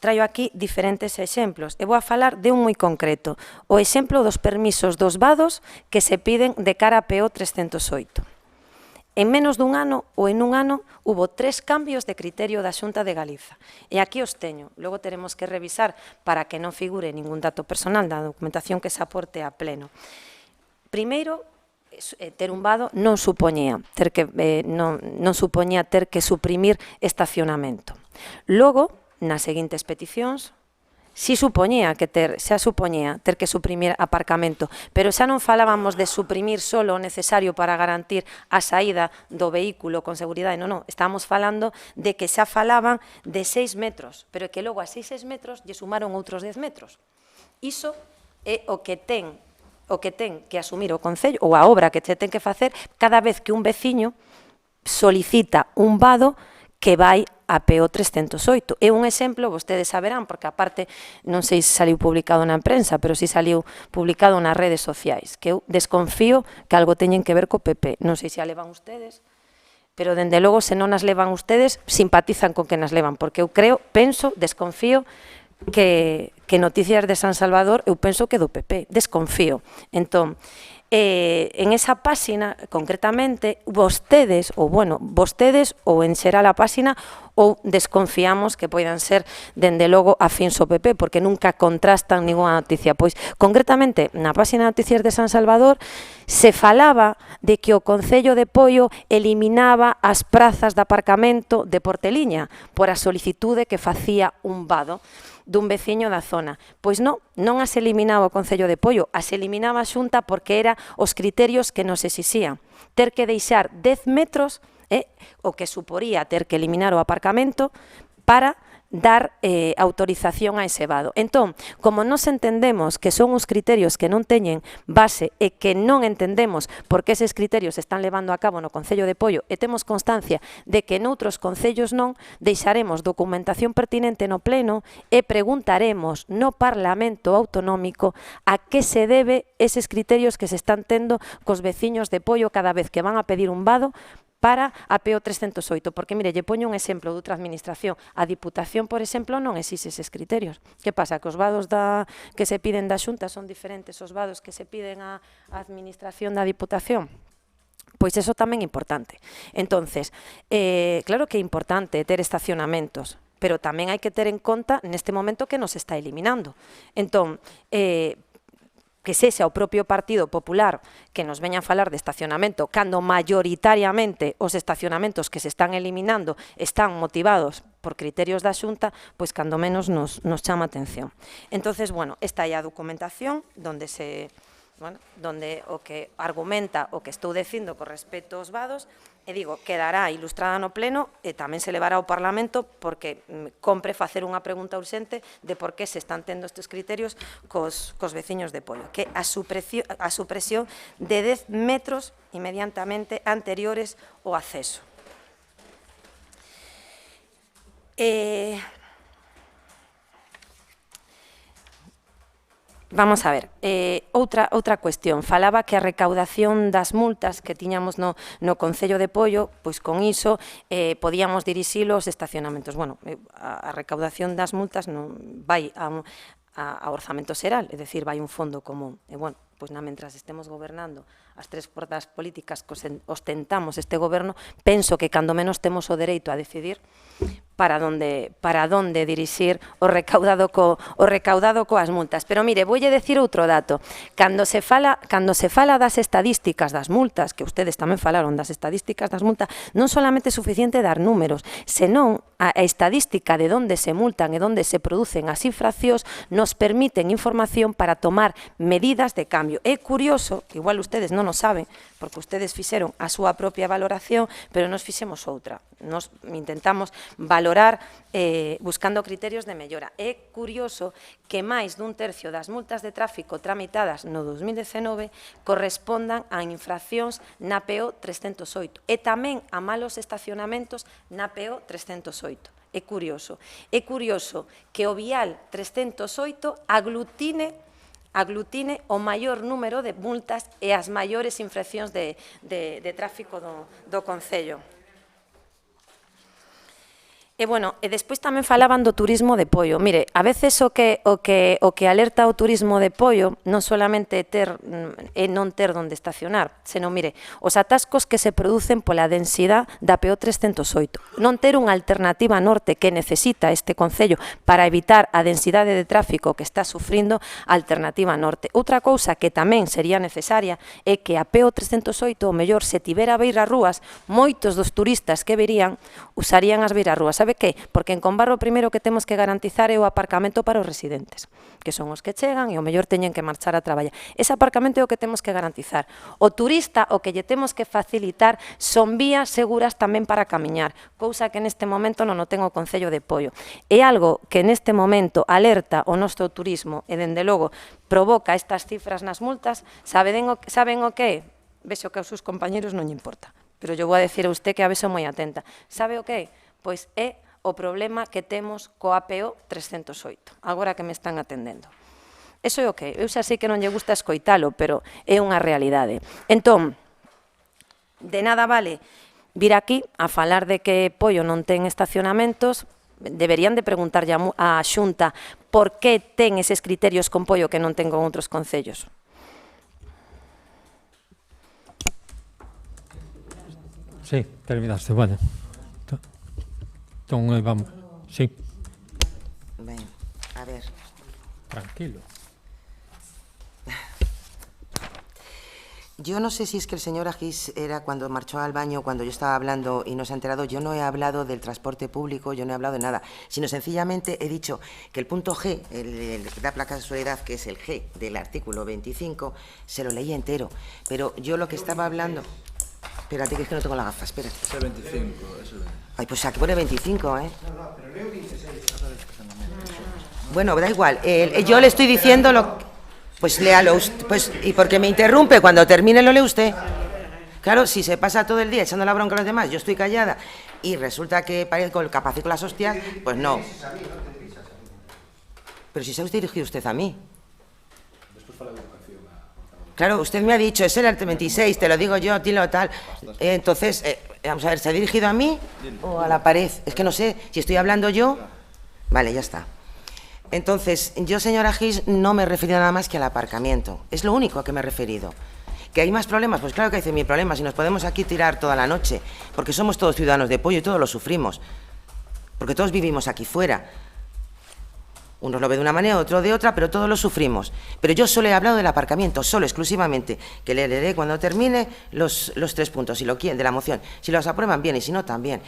traio aquí diferentes exemplos e vou a falar de un moi concreto, o exemplo dos permisos dos vados que se piden de cara a PO 308. En menos dun ano ou en un ano hubo 3 cambios de criterio da Xunta de Galiza. E aquí os teño, logo teremos que revisar para que non figure ningún dato personal da documentación que se aporte a pleno. Primeiro, ter un vado non supoñía ter que suprimir estacionamento. Logo, nas seguintes peticións, xa supoñía ter que suprimir aparcamento, pero xa non falábamos de suprimir solo o necesario para garantir a saída do vehículo con seguridade, non, estábamos falando de que xa falaban de 6 metros, pero que logo a 6 metros lle sumaron outros 10 metros. Iso é o que ten que asumir o Concello, ou a obra que se ten que facer cada vez que un veciño solicita un vado que vai a PO 308. É un exemplo, vostedes saberán, porque aparte non sei se saliu publicado na prensa, pero si saliu publicado nas redes sociais, que eu desconfío que algo teñen que ver co PP. Non sei se a levan ustedes, pero dende logo, se non as levan ustedes, simpatizan con que nas levan, porque eu creo, penso, desconfío que Noticias de San Salvador, eu penso que do PP, desconfío. Entón, en esa páxina, concretamente, vostedes ou en xeral a páxina, ou desconfiamos que poidan ser, dende logo, afíns ao PP, porque nunca contrastan ninguna noticia. Pois, concretamente, na páxina Noticias de San Salvador, se falaba de que o Concello de Poio eliminaba as prazas de aparcamento de Porteliña por a solicitude que facía un vado dun veciño da zona. Pois non as eliminaba o Concello de Poio, as eliminaba a Xunta porque era os criterios que nos exixían. Ter que deixar 10 metros, o que suporía ter que eliminar o aparcamento para dar autorización a ese vado. Entón, como nos entendemos que son uns criterios que non teñen base e que non entendemos por que eses criterios se están levando a cabo no Concello de Poio e temos constancia de que noutros concellos non, deixaremos documentación pertinente no Pleno e preguntaremos no Parlamento Autonómico a que se debe eses criterios que se están tendo cos veciños de Poio cada vez que van a pedir un vado para a PO 308, porque, mire, lle poño un exemplo de outra administración. A Diputación, por exemplo, non exixe eses criterios. Que pasa? Que os vados que se piden da Xunta son diferentes aos vados que se piden á administración da Diputación? Pois eso tamén é importante. Entonces, claro que é importante ter estacionamentos, pero tamén hai que ter en conta neste momento que nos está eliminando. Entón, que sexa o propio Partido Popular que nos veña a falar de estacionamento cando maioritariamente os estacionamentos que se están eliminando están motivados por criterios da Xunta, pois cando menos nos chama a atención. Entonces, bueno, esta é a documentación onde o que argumenta o que estou dicindo con respecto aos vados, e digo, quedará ilustrada no Pleno e tamén se levará ao Parlamento porque compre facer unha pregunta urxente de por que se están tendo estes criterios cos veciños de Poio, que a supresión de 10 metros inmediatamente anteriores ao acceso. Vamos a ver, outra cuestión. Falaba que a recaudación das multas que tiñamos no Concello de Poio, pois con iso podíamos dirixilo aos estacionamentos. Bueno, a recaudación das multas non vai a orzamento xeral, é dicir, vai un fondo común. E, bueno, pois mentras estemos gobernando as tres forzas políticas que ostentamos este goberno, penso que cando menos temos o dereito a decidir para onde dirixir o recaudado coas multas. Pero mire, voulle decir outro dato. Cando se fala das estadísticas das multas, que ustedes tamén falaron das estadísticas das multas, non solamente é suficiente dar números, senón a estadística de onde se multan e onde se producen as infraccións nos permiten información para tomar medidas de cambio. É curioso, que igual ustedes non o saben, porque ustedes fixeron a súa propia valoración, pero nos fixemos outra. Nos intentamos valorar buscando criterios de mellora. É curioso que máis dun tercio das multas de tráfico tramitadas no 2019 correspondan a infraccións na PO 308 e tamén a malos estacionamentos na PO 308. É curioso que o vial 308 aglutine o maior número de multas e as maiores infraccións de tráfico do Concello. E, bueno, e despois tamén falaban do turismo de Poio. Mire, a veces o que alerta o turismo de Poio non solamente é non ter onde estacionar, senón, mire, os atascos que se producen pola densidade da PO 308. Non ter unha alternativa norte que necesita este Concello para evitar a densidade de tráfico que está sufrindo a alternativa norte. Outra cousa que tamén sería necesaria é que a PO 308, o mellor, se tivera beirarrúas, moitos dos turistas que verían usarían as beirarrúas. Sabe que? Porque en Combarro o primeiro que temos que garantizar é o aparcamento para os residentes, que son os que chegan e o mellor teñen que marchar a traballar. Ese aparcamento é o que temos que garantizar. O turista o que lle temos que facilitar son vías seguras tamén para camiñar, cousa que neste momento non o ten o Concello de Poio. É algo que neste momento alerta o noso turismo e, dende logo, provoca estas cifras nas multas. Saben o que? Vexo que aos seus compañeros non lle importa, pero yo vou a decir a usted que a vexo moi atenta. Sabe o que? Pois é o problema que temos co APO 308, agora que me están atendendo. Eso é o que, eu xa sei que non lle gusta escoitalo, pero é unha realidade. Entón, de nada vale vir aquí a falar de que Poio non ten estacionamentos, deberían de preguntarlle á Xunta por que ten eses criterios con Poio que non ten con outros concellos. Sí, terminaste, bueno. Entón, vamos. Sí. Ben, a ver. Tranquilo. Yo no sé si es que el señor Agis era cuando marchó al baño, cuando yo estaba hablando y no se ha enterado. Yo no he hablado del transporte público, yo no he hablado de nada, sino sencillamente he dicho que el punto G, el que da la casualidad, que es el G del artículo 25, se lo leí entero. Pero yo lo que estaba hablando... Espérate, que es que no tengo la gafa, espérate. Es el 25, es el 25. Ay, pues aquí pone 25, ¿eh? No, pero leo 26. Bueno, da igual. Yo le estoy diciendo lo... Pues léalo usted, pues, y porque me interrumpe, cuando termine lo lee usted. Claro, si se pasa todo el día echando la bronca a los demás, yo estoy callada, y resulta que parezco el capaz con las hostias, pues no. Pero si se ha dirigido usted a mí. Claro, usted me ha dicho, es el arte 26, te lo digo yo, dilo tal. Entonces, vamos a ver, ¿se ha dirigido a mí o a la pared? Es que no sé, si estoy hablando yo... Vale, ya está. Entonces, yo, señora Gis, no me he referido nada más que al aparcamiento. Es lo único a que me he referido. ¿Que hay más problemas? Pues claro que hay mil problemas y nos podemos aquí tirar toda la noche, porque somos todos ciudadanos de Poio y todos lo sufrimos. Porque todos vivimos aquí fuera. Unos lo ve de una manera, otro de otra, pero todos lo sufrimos. Pero yo solo he hablado del aparcamiento, solo, exclusivamente, que le leeré cuando termine los 3 puntos, si lo quieren, de la moción. Si los aprueban, bien, y si no, también.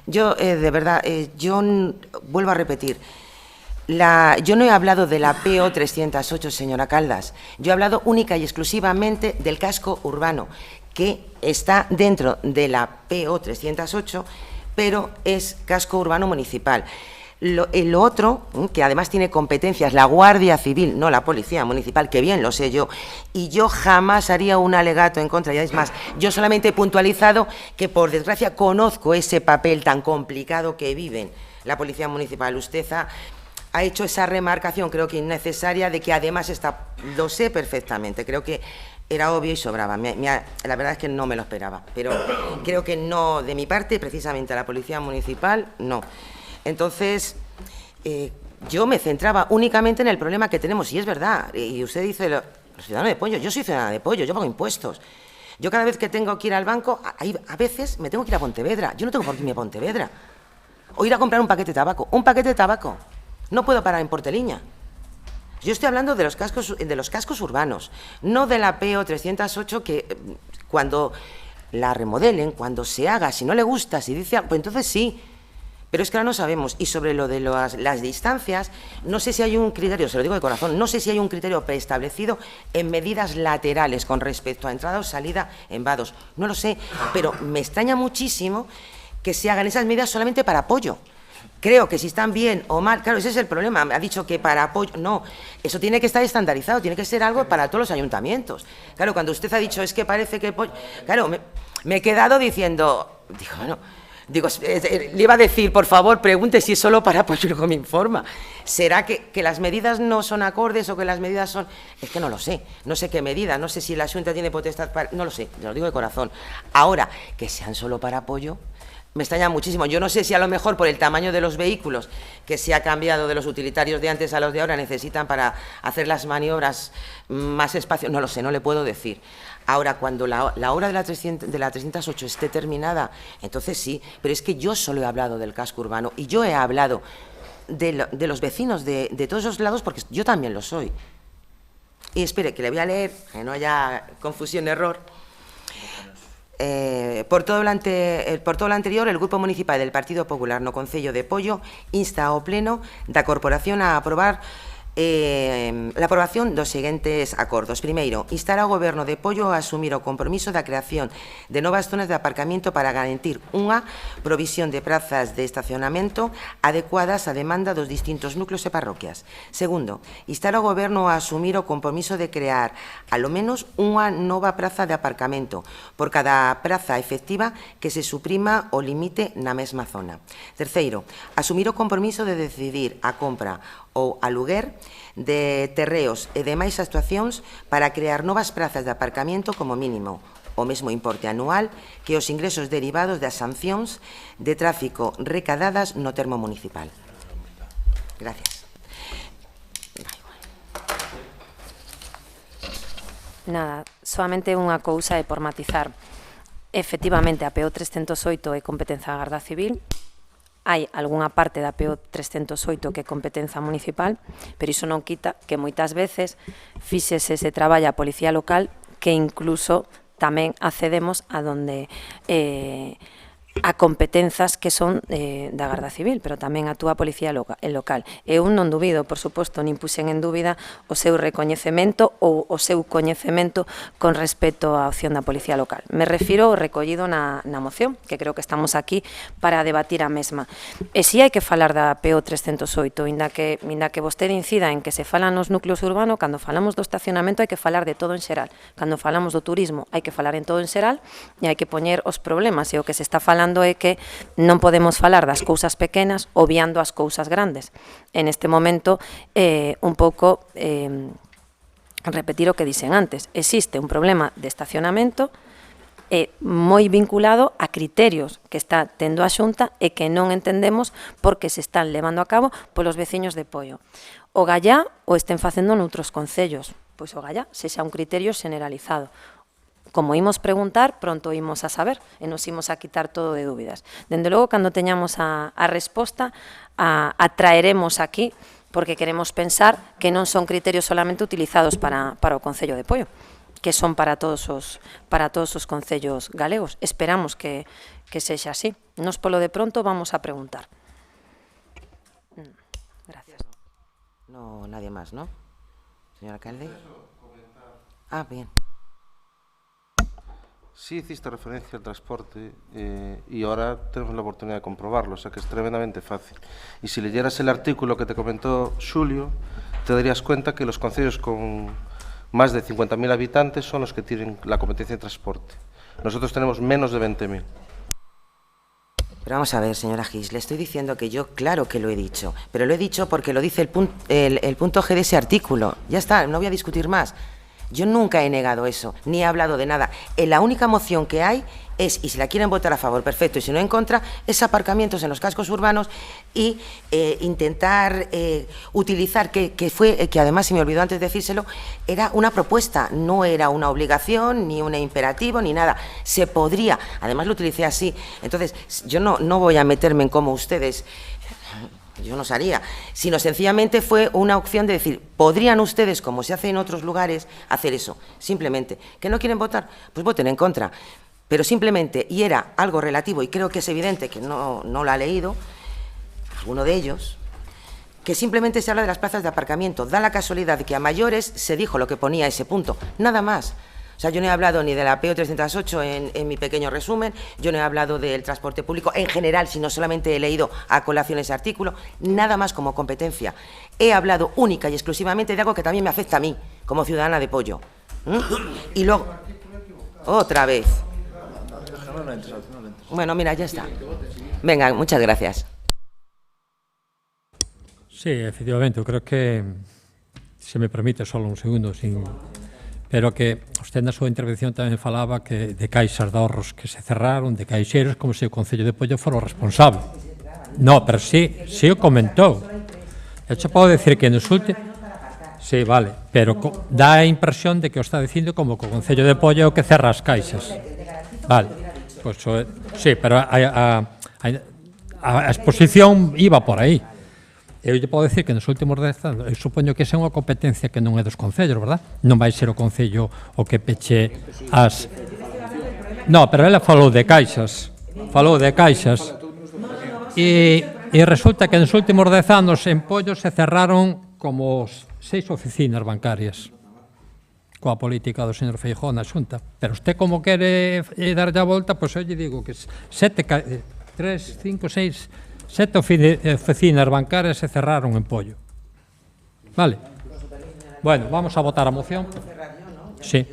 Yo, de verdad, yo vuelvo a repetir, yo no he hablado de la PO 308, señora Caldas. Yo he hablado única y exclusivamente del casco urbano, que está dentro de la PO 308, pero es casco urbano municipal. Lo otro, que además tiene competencias la Guardia Civil, no la Policía Municipal, que bien lo sé yo, y yo jamás haría un alegato en contra, ya es más, yo solamente he puntualizado que por desgracia conozco ese papel tan complicado que viven la Policía Municipal. Usted ha hecho esa remarcación, creo que innecesaria, de que además está, lo sé perfectamente, creo que era obvio y sobraba. La verdad es que no me lo esperaba, pero creo que no, de mi parte, precisamente a la Policía Municipal, no. Entonces, yo me centraba únicamente en el problema que tenemos, y es verdad, y usted dice, los ciudadanos de Poio, yo soy ciudadana de Poio, yo pago impuestos. Yo cada vez que tengo que ir al banco, a veces me tengo que ir a Pontevedra, yo no tengo por qué irme a Pontevedra. O ir a comprar un paquete de tabaco, no puedo parar en Porteliña. Yo estoy hablando de los cascos urbanos, no de la PO 308, que cuando la remodelen, cuando se haga, si no le gusta, si dice algo, pues entonces sí. Pero es que ahora no sabemos. Y sobre lo de las distancias, no sé si hay un criterio, se lo digo de corazón, no sé si hay un criterio preestablecido en medidas laterales con respecto a entrada o salida en vados. No lo sé, pero me extraña muchísimo que se hagan esas medidas solamente para apoyo. Creo que si están bien o mal, claro, ese es el problema. Me ha dicho que para apoyo, no, eso tiene que estar estandarizado, tiene que ser algo para todos los ayuntamientos. Claro, cuando usted ha dicho, es que parece que... Claro, me he quedado diciendo, digo, bueno... Digo, le iba a decir, por favor, pregunte si es solo para apoyo y luego me informa. ¿Será que las medidas no son acordes o que las medidas son...? Es que no lo sé, no sé qué medida, no sé si la Xunta tiene potestad para... No lo sé, lo digo de corazón. Ahora, que sean solo para apoyo, me extraña muchísimo. Yo no sé si a lo mejor por el tamaño de los vehículos, que se ha cambiado de los utilitarios de antes a los de ahora, necesitan para hacer las maniobras más espacio. No lo sé, no le puedo decir. Ahora, cuando la obra de la 308 esté terminada, entonces sí, pero es que yo solo he hablado del casco urbano y yo he hablado de los vecinos de todos esos lados, porque yo también lo soy. Y espere, que le voy a leer, que no haya confusión, error. Por todo lo anterior, el Grupo Municipal del Partido Popular no Concello de Poio insta ao Pleno da Corporación a aprobar La aprobación dos seguintes acordos. Primeiro, instar ao Goberno de Pollo a asumir o compromiso da creación de novas zonas de aparcamiento para garantir unha provisión de prazas de estacionamento adecuadas á demanda dos distintos núcleos e parroquias. Segundo, instar ao Goberno a asumir o compromiso de crear alo menos unha nova praza de aparcamento por cada praza efectiva que se suprima o limite na mesma zona. Terceiro, asumir o compromiso de decidir a compra ou aluguer de terreos e demais actuacións para crear novas prazas de aparcamiento como mínimo o mesmo importe anual que os ingresos derivados das sancións de tráfico recadadas no termo municipal. Gracias. Nada, solamente unha cousa é por matizar. Efectivamente, a PO 308 é competencia da Garda Civil. Hai algunha parte da PO 308 que é competencia municipal, pero iso non quita que moitas veces fíxese se traballa a Policía Local que incluso tamén accedemos a donde a competenzas que son da Garda Civil, pero tamén actúa a Policía Local. Eu non dubido, por suposto, nin puxen en dúbida o seu recoñecemento ou o seu coñecemento con respecto á opción da Policía Local. Me refiro ao recollido na moción, que creo que estamos aquí para debatir a mesma. E si hai que falar da PO 308, inda que vostede incida en que se fala nos núcleos urbanos, cando falamos do estacionamento hai que falar de todo en xeral. Cando falamos do turismo hai que falar en todo en xeral e hai que poñer os problemas, e o que se está falando é que non podemos falar das cousas pequenas obviando as cousas grandes. En este momento, un pouco repetir o que dixen antes. Existe un problema de estacionamento moi vinculado a criterios que está tendo a Xunta e que non entendemos porque se están levando a cabo polos veciños de Pollo. O Gallá o estén facendo noutros concellos. Pois o Gallá, se xa un criterio generalizado. Como imos preguntar, pronto imos a saber e nos imos a quitar todo de dúbidas. Dende logo, cando teñamos a resposta, a traeremos aquí, porque queremos pensar que non son criterios solamente utilizados para o Concello de Pollo, que son para todos os concellos galegos. Esperamos que sexa así. Nos polo de pronto vamos a preguntar. Gracias. No, nadie más, ¿no? Señor alcalde. Ah, bien. Sí hiciste referencia al transporte y ahora tenemos la oportunidad de comprobarlo, o sea que es tremendamente fácil. Y si leyeras el artículo que te comentó Xulio, te darías cuenta que los concellos con más de 50.000 habitantes son los que tienen la competencia de transporte. Nosotros tenemos menos de 20.000. Pero vamos a ver, señora Gis, le estoy diciendo que yo, claro que lo he dicho, pero lo he dicho porque lo dice el punto G de ese artículo. Ya está, no voy a discutir más. Yo nunca he negado eso, ni he hablado de nada. La única moción que hay es, y si la quieren votar a favor, perfecto, y si no en contra, es aparcamientos en los cascos urbanos y intentar utilizar, que además, se me olvidó antes decírselo, era una propuesta, no era una obligación, ni un imperativo, ni nada. Se podría, además lo utilicé así. Entonces, yo no voy a meterme en cómo ustedes... Yo no haría, sino sencillamente fue una opción de decir, ¿podrían ustedes, como se hace en otros lugares, hacer eso? Simplemente. ¿Que no quieren votar? Pues voten en contra. Pero simplemente, y era algo relativo, y creo que es evidente que no lo ha leído, alguno de ellos, que simplemente se habla de las plazas de aparcamiento. Da la casualidad de que a mayores se dijo lo que ponía ese punto, nada más. O sea, yo no he hablado ni de la PO 308 en mi pequeño resumen, yo no he hablado del transporte público en general, sino solamente he leído a colación ese artículo, nada más como competencia. He hablado única y exclusivamente de algo que también me afecta a mí, como ciudadana de Pollo. Y luego, otra vez. Bueno, mira, ya está. Venga, muchas gracias. Sí, efectivamente, eu creo que, se me permite solo un segundo, pero que usted na súa intervención tamén falaba que de caixas de ahorros que se cerraron, de caixeros, como se o Concello de Pollo fora o responsable. No, pero sí o comentou. Eu che podo decir que nos últimos... Sí, vale, pero dá a impresión de que o está dicindo como que o Concello de Pollo é o que cerra as caixas. Vale, pois sí, pero a exposición iba por aí. Eu lle podo decir que nos últimos 10 anos, eu supoño que esa é unha competencia que non é dos concellos, verdad? Non vai ser o concello o que peche as... No, pero ela falou de caixas. E resulta que nos últimos 10 anos en Pollo se cerraron como 6 oficinas bancarias coa política do señor Feijóo na Xunta. Pero usted como quere darlle a volta, pois eu lle digo que 7 oficinas bancarias se cerraron en Pollo. Vale. Bueno, vamos a votar a moción. Sí.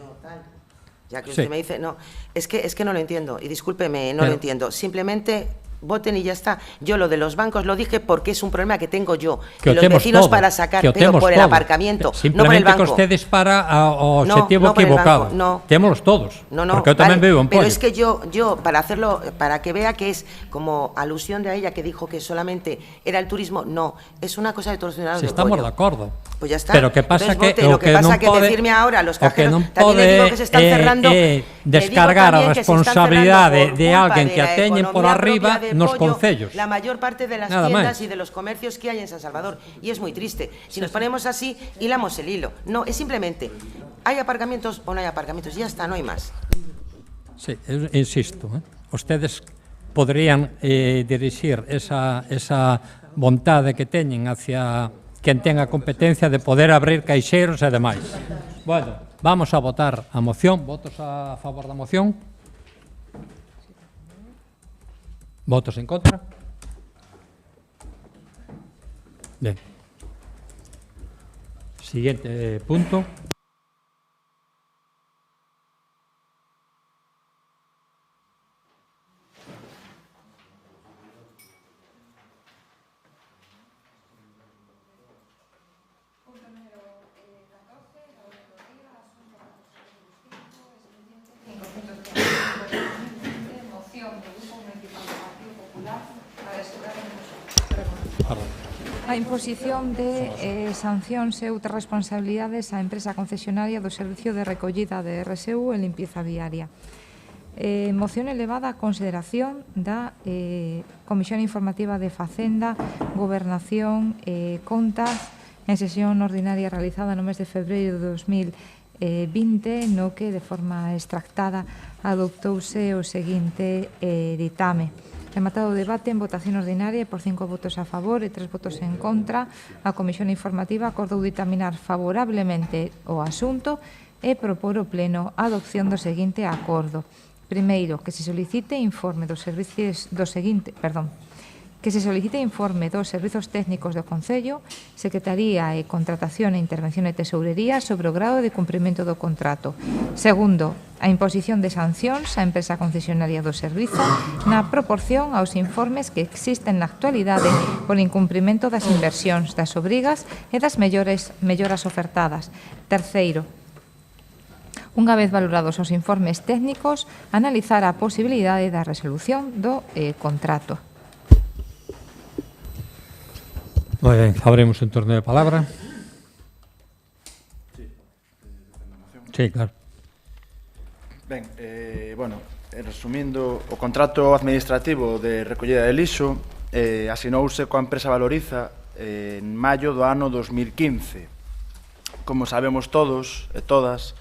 Ya que usted me dice, no, es que no lo entiendo, y discúlpeme, no lo entiendo. Simplemente voten y ya está. Yo lo de los bancos lo dije porque es un problema que tengo yo y los vecinos para sacar, pero por el aparcamiento, no por el banco. Simplemente que ustedes para o objetivo equivocado. Témolos todos, porque eu tamén vivo en Pollo. Pero es que yo, para hacerlo, para que vea que es como alusión de ella que dijo que solamente era el turismo, no, es una cosa de todos los ciudadanos de Pollo. Estamos de acordo. Pues ya está. Pero que pasa que lo que pasa que decirme ahora los cajeros, también le digo que se están cerrando, descargar a responsabilidade de alguén que a teñen por arriba nos concellos. La mayor parte de las tiendas y de los comercios que hay en San Salvador, y es muy triste. Si nos ponemos así, hilamos el hilo. No, es simplemente, ¿hay aparcamientos o no hay aparcamientos? Ya está, no hay más. Sí, insisto, ustedes podrían dirixir esa vontade que teñen hacia quen ten a competencia de poder abrir caixeiros e demais. Bueno, vamos a votar a moción. Votos a favor da moción? Votos en contra? Bien. Siguiente punto. A imposición de sancións e outras responsabilidades á empresa concesionaria do Servicio de Recollida de RSU e Limpieza Viaria. Moción elevada a consideración da Comisión Informativa de Facenda, Gobernación e Contas en sesión ordinaria realizada no mes de febreiro de 2020, no que de forma extractada adoptouse o seguinte ditame. Rematado o debate, en votación ordinaria e por 5 votos a favor e 3 votos en contra, a Comisión Informativa acordou ditaminar favorablemente o asunto e propor ao Pleno a adopción do seguinte acordo. Primeiro, que se solicite informe dos servicios técnicos do Concello, Secretaría e Contratación e Intervención e Tesourería sobre o grado de cumprimento do contrato. Segundo, a imposición de sancións á empresa concesionaria do servizo na proporción aos informes que existen na actualidade por incumprimento das inversións, das obrigas e das melloras ofertadas. Terceiro, unha vez valorados os informes técnicos, analizar a posibilidade da resolución do contrato. Moi ben, abrimos un turno de palabra. Sí, claro. Ben, resumindo, o contrato administrativo de recollida de lixo asinouse coa empresa Valoriza en maio do ano 2015. Como sabemos todos e todas,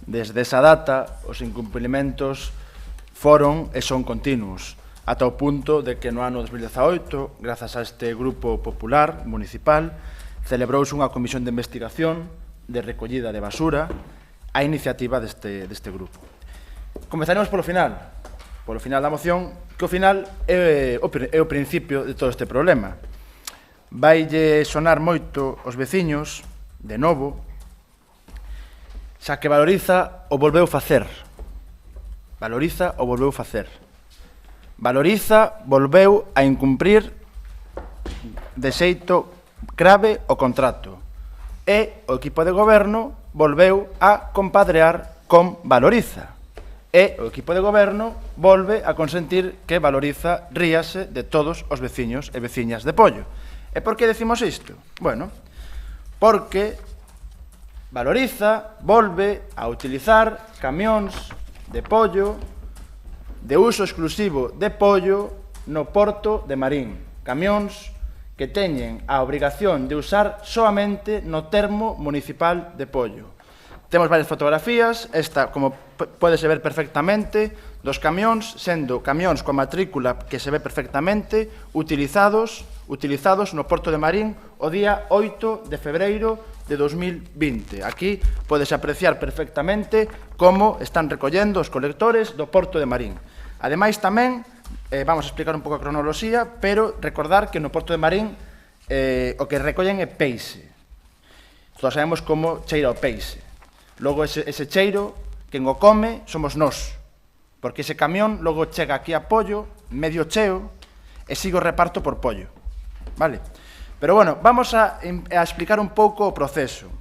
desde esa data os incumprimentos foron e son continuos, ata o punto de que no ano 2018, grazas a este grupo popular municipal, celebrouse unha comisión de investigación de recollida de basura a iniciativa deste grupo. Comezaremos polo final da moción, que ao final é o principio de todo este problema. Vaille sonar moito os veciños, de novo, xa que Valoriza o volveu facer. Valoriza o volveu facer. Valoriza volveu a incumprir de xeito grave o contrato e o equipo de goberno volveu a compadrear con Valoriza e o equipo de goberno volve a consentir que Valoriza ríase de todos os veciños e veciñas de Pollo. E por que decimos isto? Bueno, porque Valoriza volve a utilizar camións de pollo de uso exclusivo de pollo no porto de Marín. Camións que teñen a obrigación de usar soamente no termo municipal de Pollo. Temos varias fotografías, esta, como pódese ver perfectamente, dos camións, sendo camións coa matrícula que se ve perfectamente, utilizados utilizados no Porto de Marín o día 8 de febreiro de 2020. Aquí podes apreciar perfectamente como están recollendo os colectores do Porto de Marín. Ademais, tamén, vamos a explicar un pouco a cronoloxía, pero recordar que no Porto de Marín o que recollen é peixe. Todos sabemos como cheira o peixe. Logo, ese cheiro, quen o come, somos nós. Porque ese camión logo chega aquí a Pollo, medio cheo, e sigue o reparto por Pollo. Vale? Pero, bueno, vamos a explicar un pouco o proceso.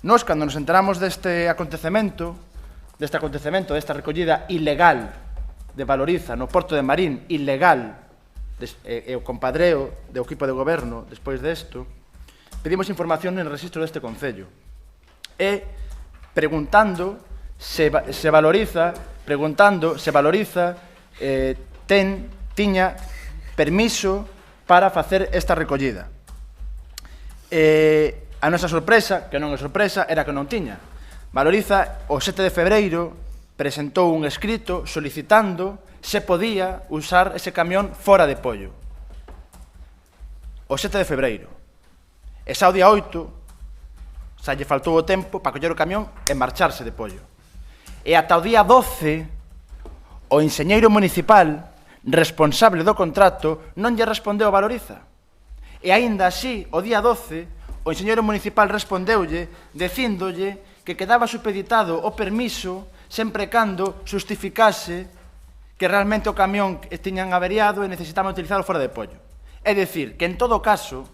Nós, cando nos enteramos desta recollida ilegal de Valoriza no Porto de Marín, ilegal, e o compadreo do equipo de goberno despois desto, pedimos información en registro deste Concello. E preguntando se Valoriza tiña permiso para facer esta recollida. A nosa sorpresa, que non é sorpresa, era que non tiña. Valoriza, o 7 de febreiro, presentou un escrito solicitando se podía usar ese camión fora de Pollo. O 7 de febreiro. E xa o día 8, xa lle faltou o tempo para coller o camión e marcharse de Pollo. E ata o día 12, o enxeñeiro municipal responsable do contrato non lle respondeu a Valoriza. E aínda así, o día 12, o enxeñeiro municipal respondeulle dicíndolle que quedaba supeditado o permiso sempre cando justificase que realmente o camión tiñan averiado e necesitaban utilizarlo fora de Pollo. É dicir, que en todo caso,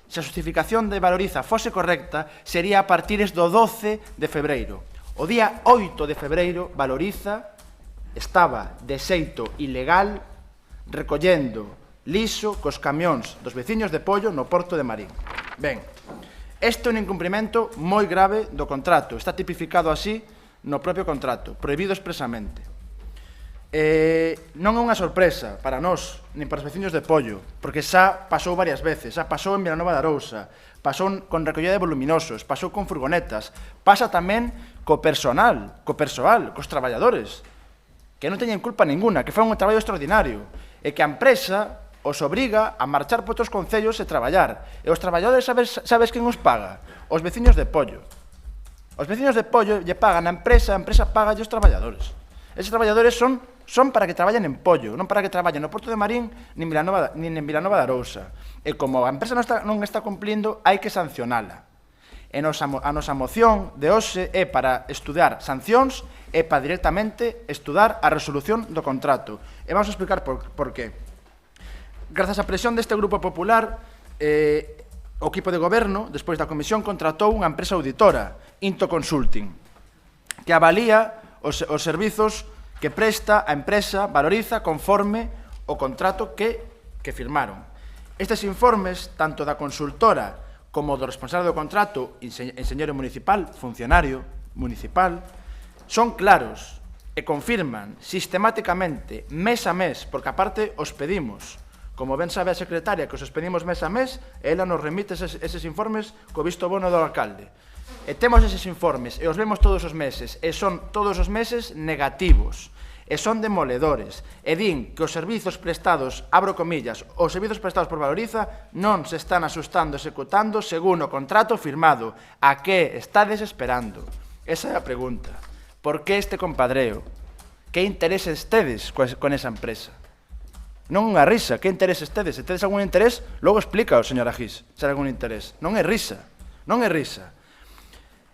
se a justificación de Valoriza fose correcta, sería a partir do 12 de febreiro. O día 8 de febreiro, Valoriza estaba de xeito ilegal recollendo liso cos camións dos veciños de Pollo no Porto de Marín. Ben, este é un incumprimento moi grave do contrato. Está tipificado así no propio contrato, prohibido expresamente. Non é unha sorpresa para nós, nin para os veciños de Pollo, porque xa pasou varias veces, xa pasou en Vilanova de Arousa, pasou con recollida de voluminosos, pasou con furgonetas, pasa tamén co persoal, cos traballadores, que non teñen culpa ninguna, que fan un traballo extraordinario, e que a empresa os obriga a marchar por outros concellos e traballar. E os traballadores, sabes quen os paga? Os veciños de Pollo. Os veciños de Pollo lle pagan a empresa paga os traballadores. Eses traballadores son para que traballen en Pollo, non para que traballen no Porto de Marín nin en Vilanova de Arousa. E como a empresa non está cumplindo, hai que sancionala. E a nosa moción de hoxe é para estudar sancións e para directamente estudar a resolución do contrato. E vamos a explicar por qué. Grazas á presión deste Grupo Popular, o equipo de goberno, despois da comisión, contratou unha empresa auditora, Into Consulting, que avalía os servizos que presta a empresa Valoriza conforme o contrato que firmaron. Estes informes, tanto da consultora como do responsable do contrato, enxeñeiro municipal, funcionario municipal, son claros e confirman sistemáticamente, mes a mes, porque aparte os pedimos, como ben sabe a secretaria, que os pedimos mes a mes, e ela nos remite eses informes co visto bueno do alcalde. E temos eses informes, e os vemos todos os meses, e son todos os meses negativos, e son demoledores, e din que os servizos prestados, abro comillas, os servizos prestados por Valoriza non se están asustando, executando según o contrato firmado. A que estades esperando? Esa é a pregunta. Por que este compadreo? Que intereses tedes con esa empresa? Non unha risa, que intereses tedes? Se tedes algún interés, logo explica o señor Agís, se hai algún interés. Non é risa, non é risa.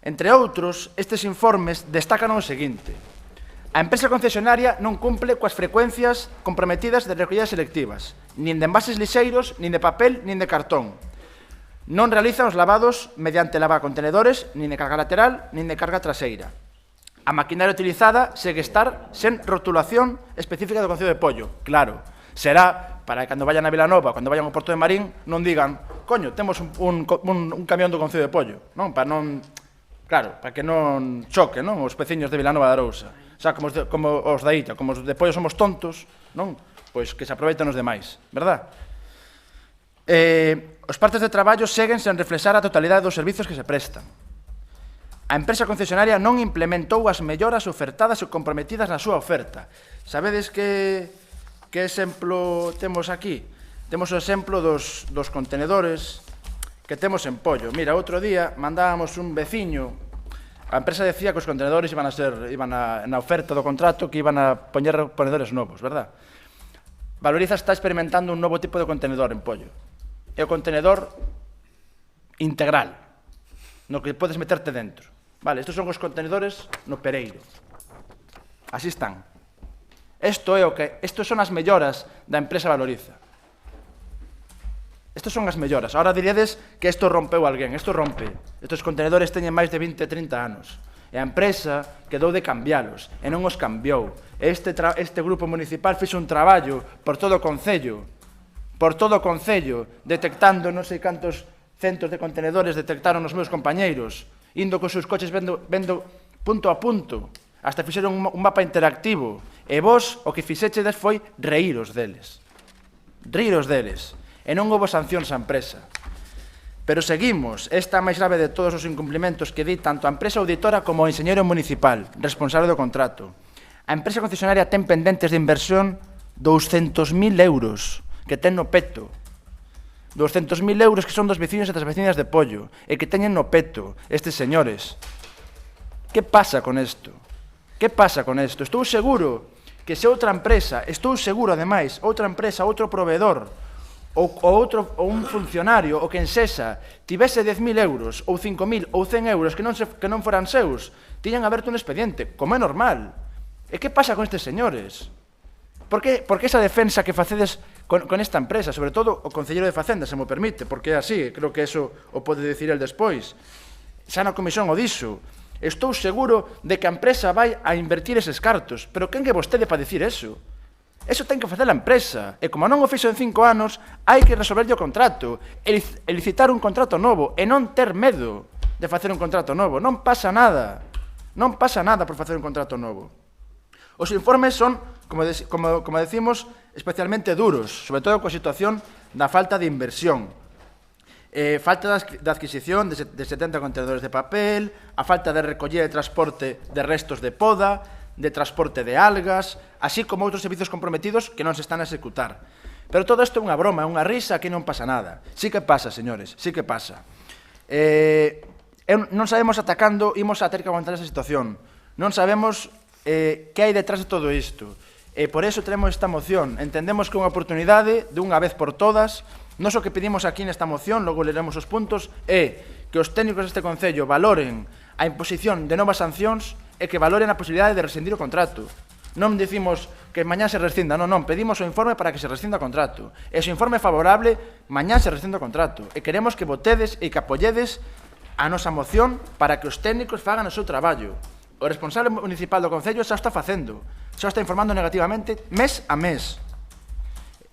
Entre outros, estes informes destacan o seguinte: a empresa concesionaria non cumple coas frecuencias comprometidas de recollidas selectivas, nin de envases lixeiros, nin de papel, nin de cartón. Non realizan os lavados mediante lavacontenedores, nin de carga lateral, nin de carga traseira. A maquinaria utilizada segue estar sen rotulación específica do Concello de Pollo. Claro, será para que cando vayan a Vilanova, cando vayan ao Porto de Marín, non digan, coño, temos un camión do Concello de Pollo, non? Para non, claro, para que non choque, non? Os veciños de Vilanova de Arousa. Xa, como os da Illa, como os de Pollo somos tontos, non? Pois que se aproveiten os demais, verdad? Os partes de traballo seguen sen reflexar a totalidade dos servizos que se prestan. A empresa concesionaria non implementou as melloras ofertadas e comprometidas na súa oferta. Sabedes que exemplo temos aquí? temos o exemplo dos contenedores que temos en Pollo. Mira, outro día mandábamos un veciño, a empresa decía que os contenedores iban na oferta do contrato que iban a poñer ponedores novos, verdad? Valoriza está experimentando un novo tipo de contenedor en Pollo. É o contenedor integral, no que podes meterte dentro. Vale, estes son os contenedores no Pereiro. Así están. Estos son as melloras da empresa Valoriza. Estos son as melloras. Ahora diríades que isto rompeu alguén. Isto rompe. Estes contenedores teñen máis de 20, 30 anos. E a empresa quedou de cambialos. E non os cambiou. Este grupo municipal fixe un traballo por todo o Concello. Por todo o Concello. Detectando non sei cantos centos de contenedores detectaron os meus compañeiros. Indo cos seus coches vendo punto a punto. Hasta fixeron un mapa interactivo. E vos o que fixechedes foi reíros deles. Reíros deles. E non houve sancións á empresa. Pero seguimos, esta máis grave de todos os incumplimentos que di tanto a empresa auditora como o enxeñeiro municipal, responsable do contrato. A empresa concesionaria ten pendentes de inversión 200.000 euros que ten no peto. 200.000 euros que son dos veciños e das veciñas de Pollo e que teñen no peto estes señores. Que pasa con isto? Que pasa con isto? Estou seguro que se outra empresa, estou seguro ademais, outra empresa, outro proveedor ou un funcionario, ou quen sexa, tivese 10.000 euros, ou 5.000, ou 100 euros que non foran seus, tiñan aberto un expediente, como é normal. E que pasa con estes señores? Por que esa defensa que facedes con esta empresa, sobre todo o concelleiro de Facenda, se mo permite, porque é así, creo que eso o pode dicir el despois. Xa na comisión o dixo, estou seguro de que a empresa vai a invertir eses cartos, pero quen que vostede para dicir eso? Eso ten que facer a empresa, e como non o fixo en 5 anos, hai que resolverlle o contrato, e licitar un contrato novo, e non ter medo de facer un contrato novo. Non pasa nada por facer un contrato novo. Os informes son, como decimos, especialmente duros, sobre todo coa situación da falta de inversión. Falta de adquisición de 70 contenedores de papel, a falta de recollida e transporte de restos de poda, de transporte de algas, así como outros servizos comprometidos que non se están a executar. Pero todo isto é unha broma, é unha risa, que non pasa nada. Sí que pasa, señores, sí que pasa. Non sabemos ata cando imos a ter que aguantar esa situación. Non sabemos que hai detrás de todo isto. E por eso tenemos esta moción. Entendemos que é unha oportunidade de unha vez por todas. Nós o que pedimos aquí nesta moción, logo leremos os puntos, é que os técnicos deste Concello valoren a imposición de novas sancións e que valoren a posibilidade de rescindir o contrato. Non dicimos que mañá se rescinda, non, pedimos o informe para que se rescinda o contrato. E se o informe é favorable, mañá se rescinda o contrato. E queremos que votedes e que apoyedes a nosa moción para que os técnicos fagan o seu traballo. O responsable municipal do Concello xa está facendo, xa está informando negativamente mes a mes.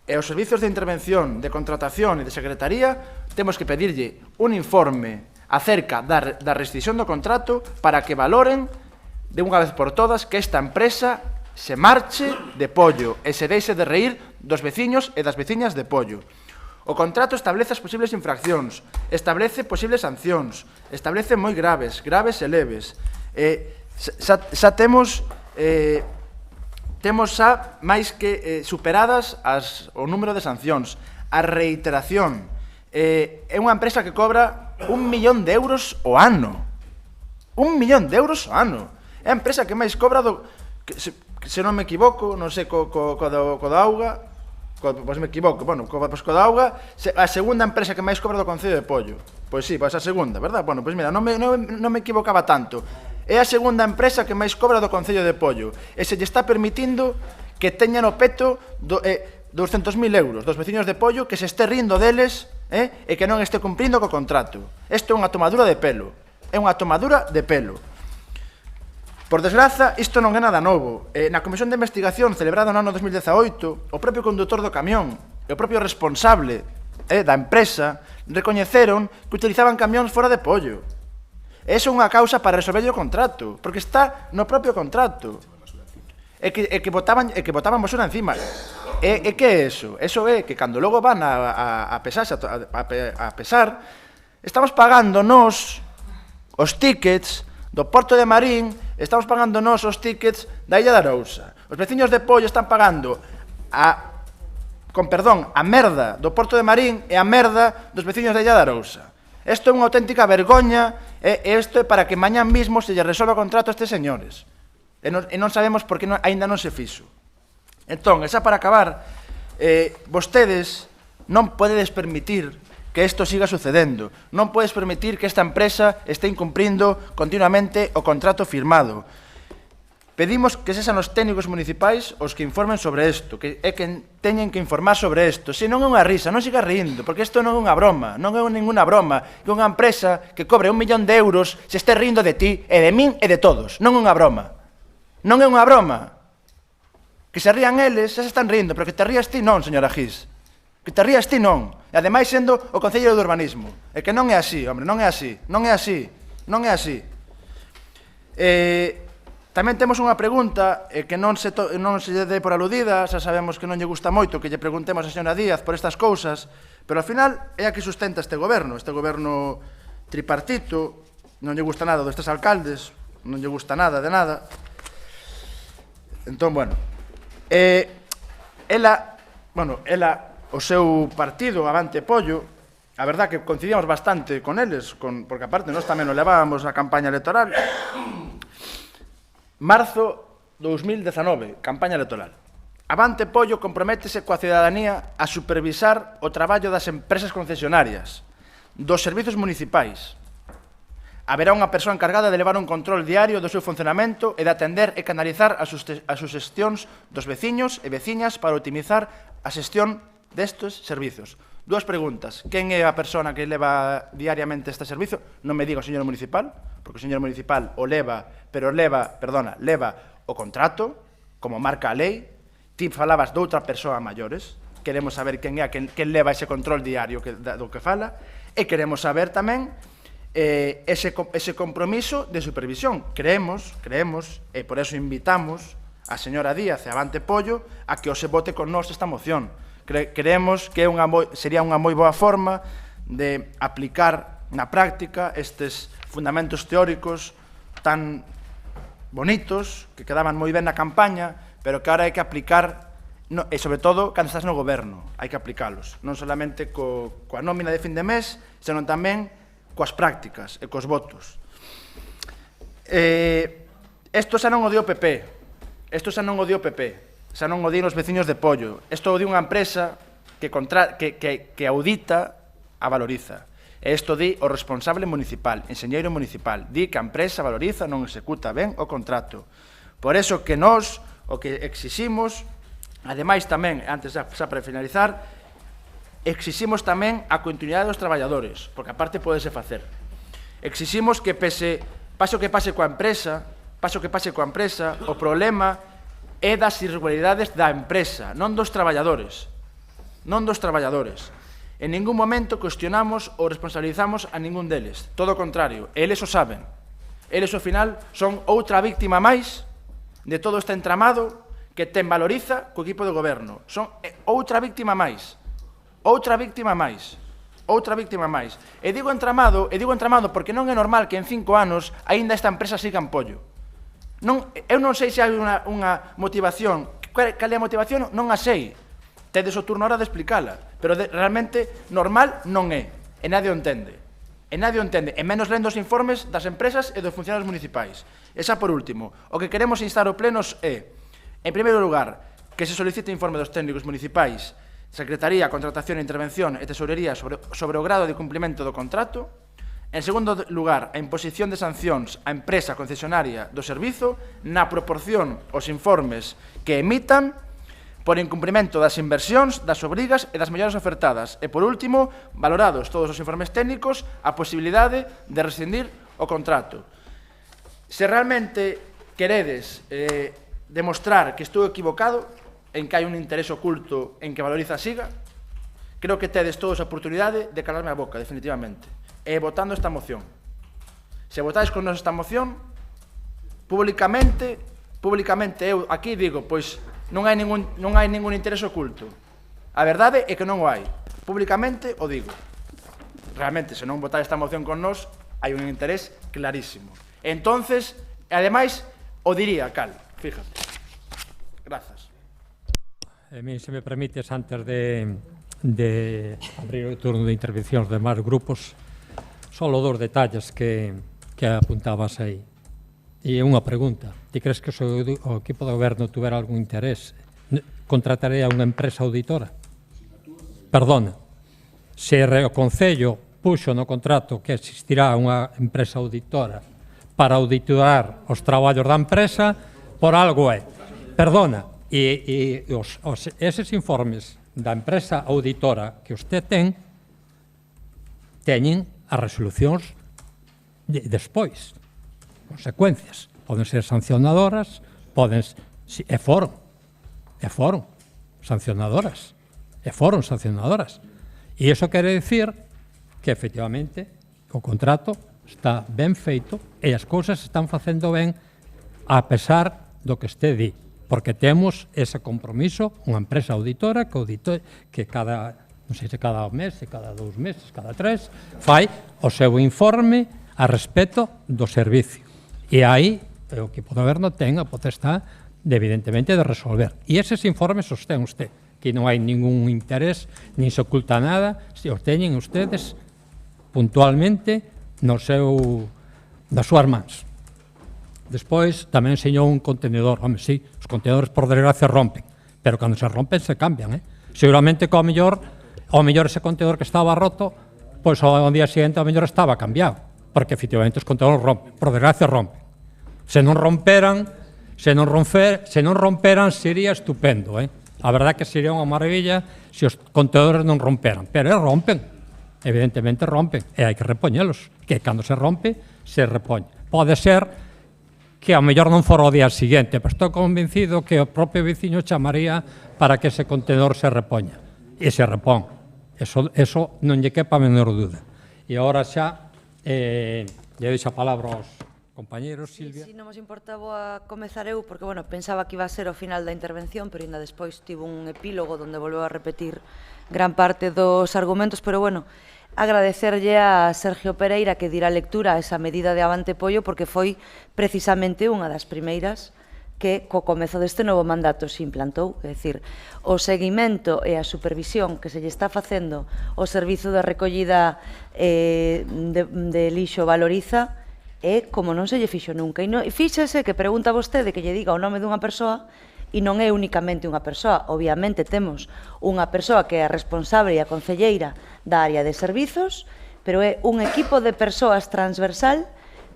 E os servizos de intervención, de contratación e de secretaría temos que pedirlle un informe acerca da rescisión do contrato para que valoren de unha vez por todas que esta empresa se marche de Pollo e se deixe de reír dos veciños e das veciñas de Pollo. O contrato establece as posibles infraccións, establece posibles sancións, establece moi graves e leves. Xa temos xa máis que superadas o número de sancións. A reiteración. É unha empresa que cobra 1 millón de euros ao ano. 1 millón de euros ao ano. É a empresa que máis cobra se non me equivoco, non sei, co da auga, pois me equivoco, bueno, co da auga, a segunda empresa que máis cobra do Concello de Pollo. Pois sí, pois a segunda, verdad? Bueno, pois mira, non me equivocaba tanto. É a segunda empresa que máis cobra do Concello de Pollo. E se lle está permitindo que teña no peto 200.000 euros dos veciños de Pollo, que se este rindo deles e que non este cumprindo co contrato. Isto é unha tomadura de pelo. É unha tomadura de pelo. Por desgraza, isto non é nada novo. Na Comisión de Investigación celebrada no ano 2018, o propio condutor do camión e o propio responsable da empresa recoñeceron que utilizaban camións fora de Pollo. Eso é unha causa para resolver o contrato, porque está no propio contrato. E que botaban basura encima. E que é eso? Eso é que cando logo van a pesar, estamos pagando nos os tickets do Porto de Marín, estamos pagando nos os tickets da Illa de Arousa. Os veciños de Pollo están pagando con perdón, a merda do Porto de Marín e a merda dos veciños de Illa de Arousa. Isto é unha auténtica vergoña e isto é para que mañán mismo se lle resolva o contrato a estes señores. E non sabemos por que aínda non se fixo. Entón, xa para acabar, vostedes non podedes permitir que isto siga sucedendo. Non podes permitir que esta empresa este incumprindo continuamente o contrato firmado. Pedimos que sexan os técnicos municipais os que informen sobre isto, que teñen que informar sobre isto. Se non é unha risa, non siga rindo, porque isto non é unha broma, non é ninguna broma, que unha empresa que cobre 1 millón de euros se este rindo de ti e de min e de todos. Non é unha broma. Non é unha broma. Que se rían eles, xa se están rindo, pero que te rías ti non, señora Gis. Que te rías ti non. E ademais sendo o Concelleiro de Urbanismo. É que non é así, hombre, non é así. Non é así. Non é así. Tamén temos unha pregunta que non se lle dé por aludida, xa sabemos que non lle gusta moito que lle preguntemos a señora Díaz por estas cousas, pero ao final é a que sustenta este goberno tripartito, non lle gusta nada destes alcaldes, non lle gusta nada de nada. Entón, bueno, o seu partido, Avante Pollo, a verdad que coincidíamos bastante con eles, porque aparte nós tamén o levábamos na campaña electoral. Marzo 2019, campaña electoral. Avante Pollo comprométese coa cidadanía a supervisar o traballo das empresas concesionarias, dos servizos municipais. Haberá unha persoa encargada de levar un control diario do seu funcionamento e de atender e canalizar as xestións dos veciños e veciñas para optimizar a xestión destes servizos. Dúas preguntas. Quen é a persona que leva diariamente este servizo? Non me diga o señor municipal, porque o señor municipal o leva, pero leva o contrato, como marca a lei. Ti falabas de outra persoa a maiores. Queremos saber quen é quen leva ese control diario do que fala. E queremos saber tamén ese compromiso de supervisión. Creemos, e por eso invitamos a señora Díaz e Avante Pollo a que se vote con nós esta moción. Creemos que sería unha moi boa forma de aplicar na práctica estes fundamentos teóricos tan bonitos, que quedaban moi ben na campaña, pero que ahora hai que aplicar, e sobre todo, cando estás no goberno, hai que aplicalos. Non solamente coa nómina de fin de mes, senón tamén coas prácticas e cos votos. Isto xa non o dio o PP, xa non o di os veciños de Pollo. Isto o di unha empresa que audita a Valoriza. E isto di o responsable municipal, enxeñeiro municipal. Di que a empresa Valoriza non executa ben o contrato. Por iso que nós o que exiximos, ademais tamén, antes xa para finalizar, exiximos tamén a continuidade dos traballadores, porque aparte podese facer. Exiximos que pase o que pase coa empresa, o problema é das irregularidades da empresa, non dos traballadores. En ningún momento cuestionamos ou responsabilizamos a ningún deles. Todo o contrario, eles o saben. Eles, ao final, son outra víctima máis de todo este entramado que ten Valoriza co equipo de goberno. Son outra víctima máis. E digo entramado porque non é normal que en 5 anos aínda esta empresa siga en Pollo. Eu non sei se hai unha motivación. Cal é a motivación? Non a sei. Tedes o turno ahora de explicala. Pero realmente normal non é. E nadie o entende. E menos lendo os informes das empresas e dos funcionarios municipais. E xa por último, o que queremos instar ao pleno é, en primeiro lugar, que se solicite informe dos técnicos municipais, Secretaría, Contratación, Intervención e Tesourería sobre o grado de cumprimento do contrato. En segundo lugar, a imposición de sancións á empresa concesionaria do servizo na proporción os informes que emitan por incumprimento das inversións, das obrigas e das melloras ofertadas. E, por último, valorados todos os informes técnicos, a posibilidade de rescindir o contrato. Se realmente queredes demostrar que estou equivocado, en que hai un interés oculto en que Valoriza siga, creo que tedes todos a oportunidade de calarme a boca, definitivamente. E votando esta moción. Se votades con nos esta moción, públicamente eu aquí digo, pois non hai ningún interés oculto. A verdade é que non o hai. Públicamente o digo. Realmente, se non votades esta moción con nos, hai un interés clarísimo. Entonces, ademais, o diría, cal, fíjate. Grazas. A mí, se me permites, antes de abrir o turno de intervencións de máis grupos, solo dos detalles que apuntabas aí. E unha pregunta. Ti crees que o equipo de goberno tuvera algún interés? Contrataré a unha empresa auditora? Perdona. Se o Concello puxo no contrato que existirá unha empresa auditora para auditorar os traballos da empresa, por algo é. Perdona. E eses informes da empresa auditora que usted teñen as resolucións despois, consecuencias. Poden ser sancionadoras, e foron sancionadoras. E iso quere dicir que, efectivamente, o contrato está ben feito e as cousas se están facendo ben a pesar do que este di, porque temos ese compromiso, unha empresa auditora que cada, non sei se cada mes, cada 2 meses, cada 3, fai o seu informe a respecto do servicio. E aí o equipo de goberno ten a potestade, evidentemente, de resolver. E eses informes os ten usted, que non hai ningún interés, nin se oculta nada, se os teñen ustedes puntualmente nas súas mans. Despois tamén enseñou un contenedor. Home, sí, os contenedores por desgracia rompen, pero cando se rompen se cambian. Seguramente que ao mellor ese contenedor que estaba roto, pois ao día seguinte ao mellor estaba cambiado, porque efectivamente os contenedores rompen, por desgracia rompen. Se non romperan sería estupendo. A verdade que sería unha maravilla se os contenedores non romperan, pero rompen, evidentemente rompen, e hai que repoñelos, que cando se rompe, se repoñe. Pode ser que ao mellor non fora o día seguinte, pero estou convencido que o propio veciño chamaría para que ese contenedor se repoña. E se repón. Eso non lle quepa a menor dúda. E agora xa lle deixo a palabra aos compañeros, Silvia. Si non vos importa, vou a comezar eu, porque, pensaba que iba a ser o final da intervención, pero ainda despois tivo un epílogo onde volveu a repetir gran parte dos argumentos, pero, agradecerlle a Sergio Pereira que dirá lectura a esa medida de Avante Pollo, porque foi precisamente unha das primeiras que co comezo deste novo mandato se implantou, é dicir, o seguimento e a supervisión que se lle está facendo o servizo de recollida de lixo Valoriza é como non se lle fixo nunca. E fíxese que pregunta vostede que lle diga o nome dunha persoa, e non é únicamente unha persoa. Obviamente temos unha persoa que é a responsable e a concelleira da área de servizos, pero é un equipo de persoas transversal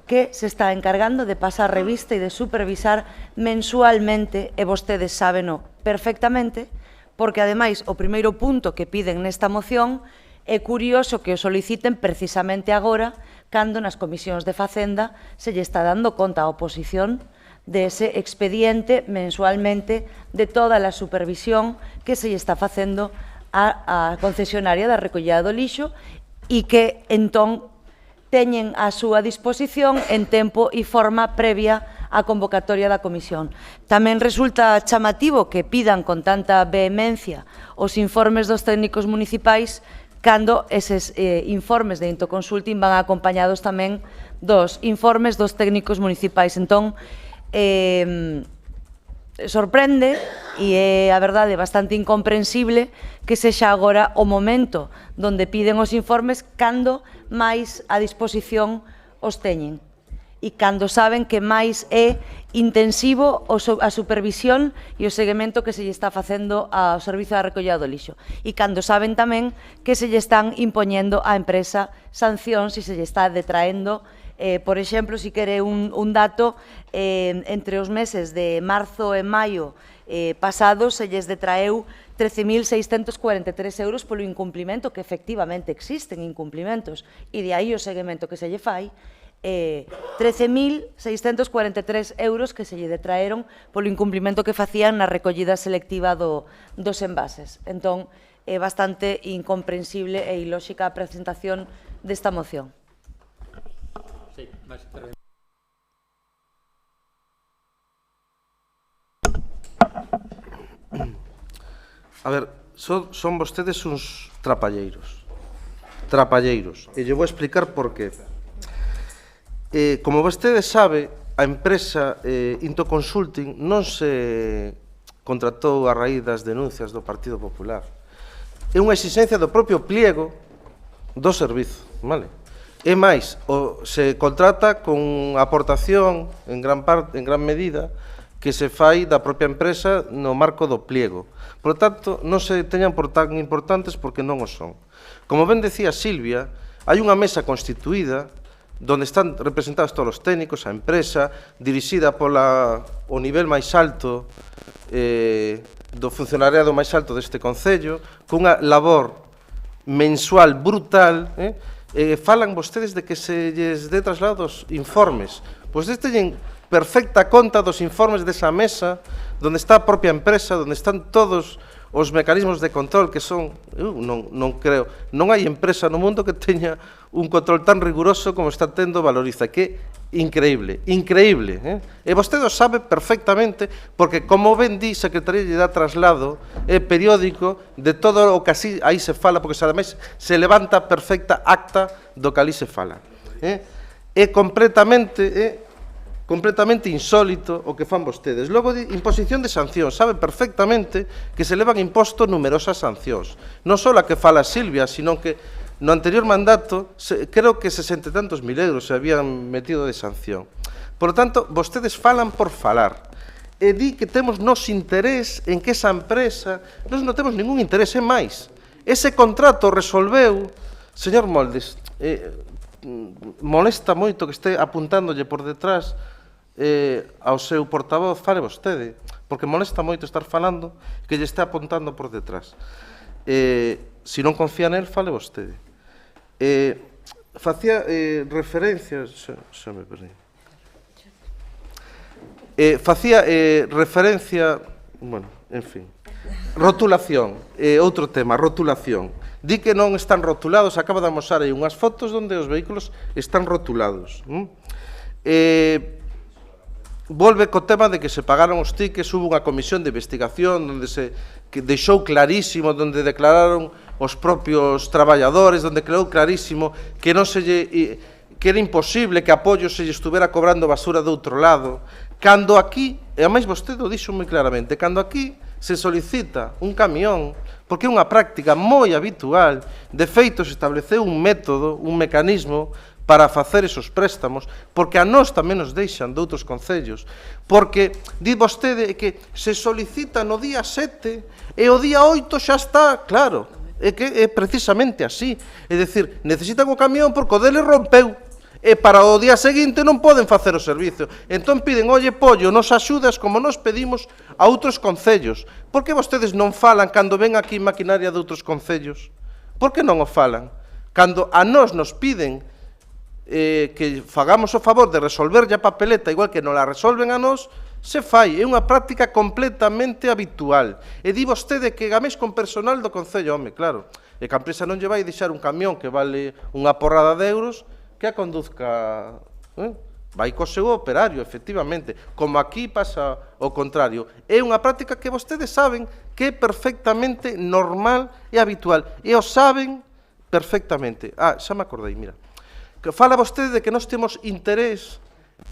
que se está encargando de pasar revista e de supervisar mensualmente, e vostedes sábeno perfectamente, porque ademais o primeiro punto que piden nesta moción é curioso que o soliciten precisamente agora, cando nas comisións de Facenda se lle está dando conta a oposición de ese expediente mensualmente de toda a supervisión que se lle está facendo a concesionaria da recollida do lixo e que entón teñen a súa disposición en tempo e forma previa á convocatoria da comisión. Tamén resulta chamativo que pidan con tanta vehemencia os informes dos técnicos municipais cando eses informes de Intoconsulting van acompañados tamén dos informes dos técnicos municipais. Entón, sorprende e é a verdade bastante incomprensible que sexa agora o momento donde piden os informes cando máis a disposición os teñen e cando saben que máis é intensivo a supervisión e o seguimento que se lle está facendo ao servizo de recollida do lixo e cando saben tamén que se lle están impoñendo á empresa sancións e se lle está detraendo. Por exemplo, si quere un dato, entre os meses de marzo e maio pasados se lles detraeu 13.643 euros polo incumplimento, que efectivamente existen incumplimentos, e de aí o seguimento que se lle fai, 13.643 euros que se lle detraeron polo incumplimento que facían na recollida selectiva dos envases. Entón, é bastante incomprensible e ilóxica a presentación desta moción. Sí, a ver, son vostedes uns trapalleiros, e lle vou explicar por qué. Como vostede sabe, a empresa Intoconsulting non se contratou a raíz das denuncias do Partido Popular. É unha exigencia do propio pliego do servizo, vale? E máis, se contrata con aportación en gran medida que se fai da propia empresa no marco do pliego. Por tanto, non se teñan por tan importantes porque non o son. Como ben decía Silvia, hai unha mesa constituída donde están representados todos os técnicos, a empresa, dirixida o nivel máis alto do funcionariado máis alto deste Concello, cunha labor mensual brutal, falan vostedes de que se lles dé traslado dos informes. Pois teñen perfecta conta dos informes desa mesa, donde está a propia empresa, donde están todos os mecanismos de control que son, non creo, non hai empresa no mundo que teña un control tan riguroso como está tendo Valoriza, que é increíble, increíble. E vostede o sabe perfectamente, porque como ben di, Secretaría lle dá traslado periódico de todo o que así aí se fala, porque ademais se levanta perfecta acta do que ali se fala. É completamente insólito o que fan vostedes. Logo, imposición de sancións. Sabe perfectamente que se levan imposto numerosas sancións. Non só a que fala Silvia, sino que no anterior mandato, creo que 60 e tantos mil euros se habían metido de sanción. Por lo tanto, vostedes falan por falar. E di que temos nos interés en que esa empresa, nós non temos ningún interés en máis. Ese contrato resolveu, señor Moldes, molesta moito que este apuntándolle por detrás ao seu portavoz, fale vostede, porque molesta moito estar falando que lle está apuntando por detrás. Se non confía nel, fale vostede. Facía referencia, xa me perdí. Facía referencia, bueno, en fin, rotulación, outro tema, rotulación. Di que non están rotulados, acaba de amosar aí unhas fotos onde os vehículos están rotulados. Volve co tema de que se pagaron os tickets, hubo unha comisión de investigación onde se deixou clarísimo, onde declararon os propios traballadores, onde quedou clarísimo que non se lle, que era imposible que Apoio se lle estuvera cobrando basura do outro lado, cando aquí, e a máis vostede o dixo moi claramente, cando aquí se solicita un camión, porque é unha práctica moi habitual, de feito se estableceu un método, un mecanismo para facer esos préstamos, porque a nós tamén nos deixan de outros concellos, porque di vostede que se solicita no día 7 e o día 8 xa está, claro, é que é precisamente así, é dicir, necesitan o camión porque o dele rompeu, e para o día seguinte non poden facer o servicio. Entón piden, oye, Pollo, nos axudas como nos pedimos a outros concellos. Por que vostedes non falan cando ven aquí maquinaria de outros concellos? Por que non o falan? Cando a nós nos piden que fagamos o favor de resolver a papeleta igual que non la resolven a nós, se fai, é unha práctica completamente habitual. E di vostede que gaméis con personal do Concello, home, claro, e que a empresa non lle vai deixar un camión que vale unha porrada de euros que a conduzca, vai co seu operario, efectivamente, como aquí pasa o contrario. É unha práctica que vostedes saben que é perfectamente normal e habitual, e o saben perfectamente. Xa me acordei, mira. Fala vostede de que nós temos interés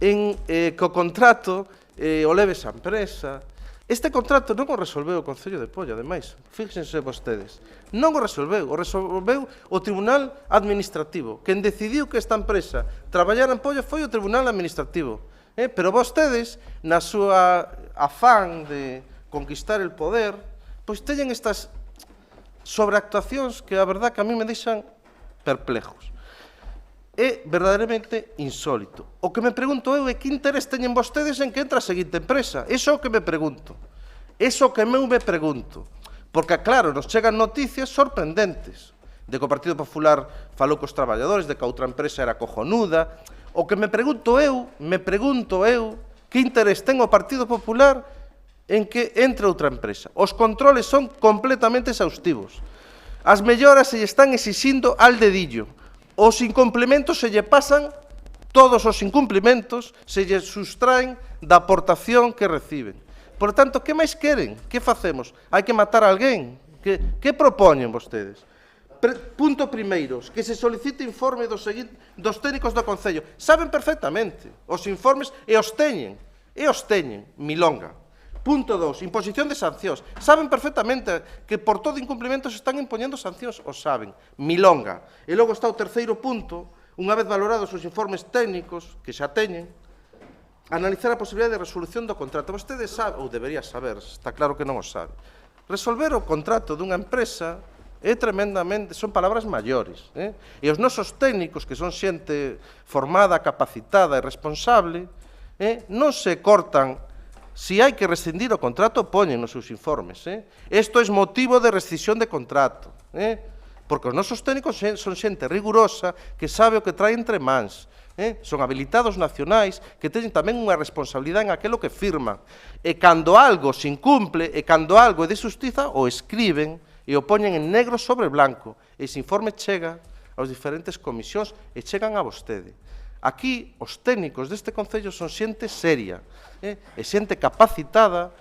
en que o contrato o leve esa empresa. Este contrato non o resolveu o Concello de Poio, ademais, fíxense vostedes. Non o resolveu o Tribunal Administrativo. Quen decidiu que esta empresa traballara en Poio foi o Tribunal Administrativo. Pero vostedes, na súa afán de conquistar el poder, pois teñen estas sobreactuacións que a verdad que a mí me deixan perplejos. É verdadeiramente insólito. O que me pregunto eu é que interés teñen vostedes en que entra a seguinte empresa. Iso é o que me pregunto. Iso é o que eu me pregunto. Porque, claro, nos chegan noticias sorprendentes de que o Partido Popular falou cos traballadores, de que a outra empresa era cojonuda. O que me pregunto eu, que interés ten o Partido Popular en que entre outra empresa. Os controles son completamente exhaustivos. As melloras se lle están exixindo al dedillo. Os incumplimentos se lle pasan, todos os incumplimentos se lle sustraen da aportación que reciben. Por tanto, que máis queren? Que facemos? Hai que matar a alguén? Que propoñen vostedes? Punto primeiro, que se solicite informe dos técnicos do Concello. Saben perfectamente os informes e os teñen, milonga. Punto 2, imposición de sancións. Saben perfectamente que por todo incumprimento se están impoñendo sancións, o saben. Milonga. E logo está o terceiro punto, unha vez valorados os informes técnicos que xa teñen, analizar a posibilidade de resolución do contrato. Vostede sabe, ou debería saber, está claro que non o sabe, resolver o contrato dunha empresa é tremendamente, son palabras maiores. E os nosos técnicos, que son xente formada, capacitada e responsable, non se cortan. Si hai que rescindir o contrato, poñen nos seus informes. Isto é motivo de rescisión de contrato. Porque os nosos técnicos son xente rigurosa que sabe o que trae entre mans. Son habilitados nacionais que teñen tamén unha responsabilidade en aquilo que firman. E cando algo se incumple, e cando algo é de xustiza, o escriben e o poñen en negro sobre blanco. Ese informe chega aos diferentes comisións e chegan a vostede. Aquí, os técnicos deste Concello son xente seria, e xente capacitada,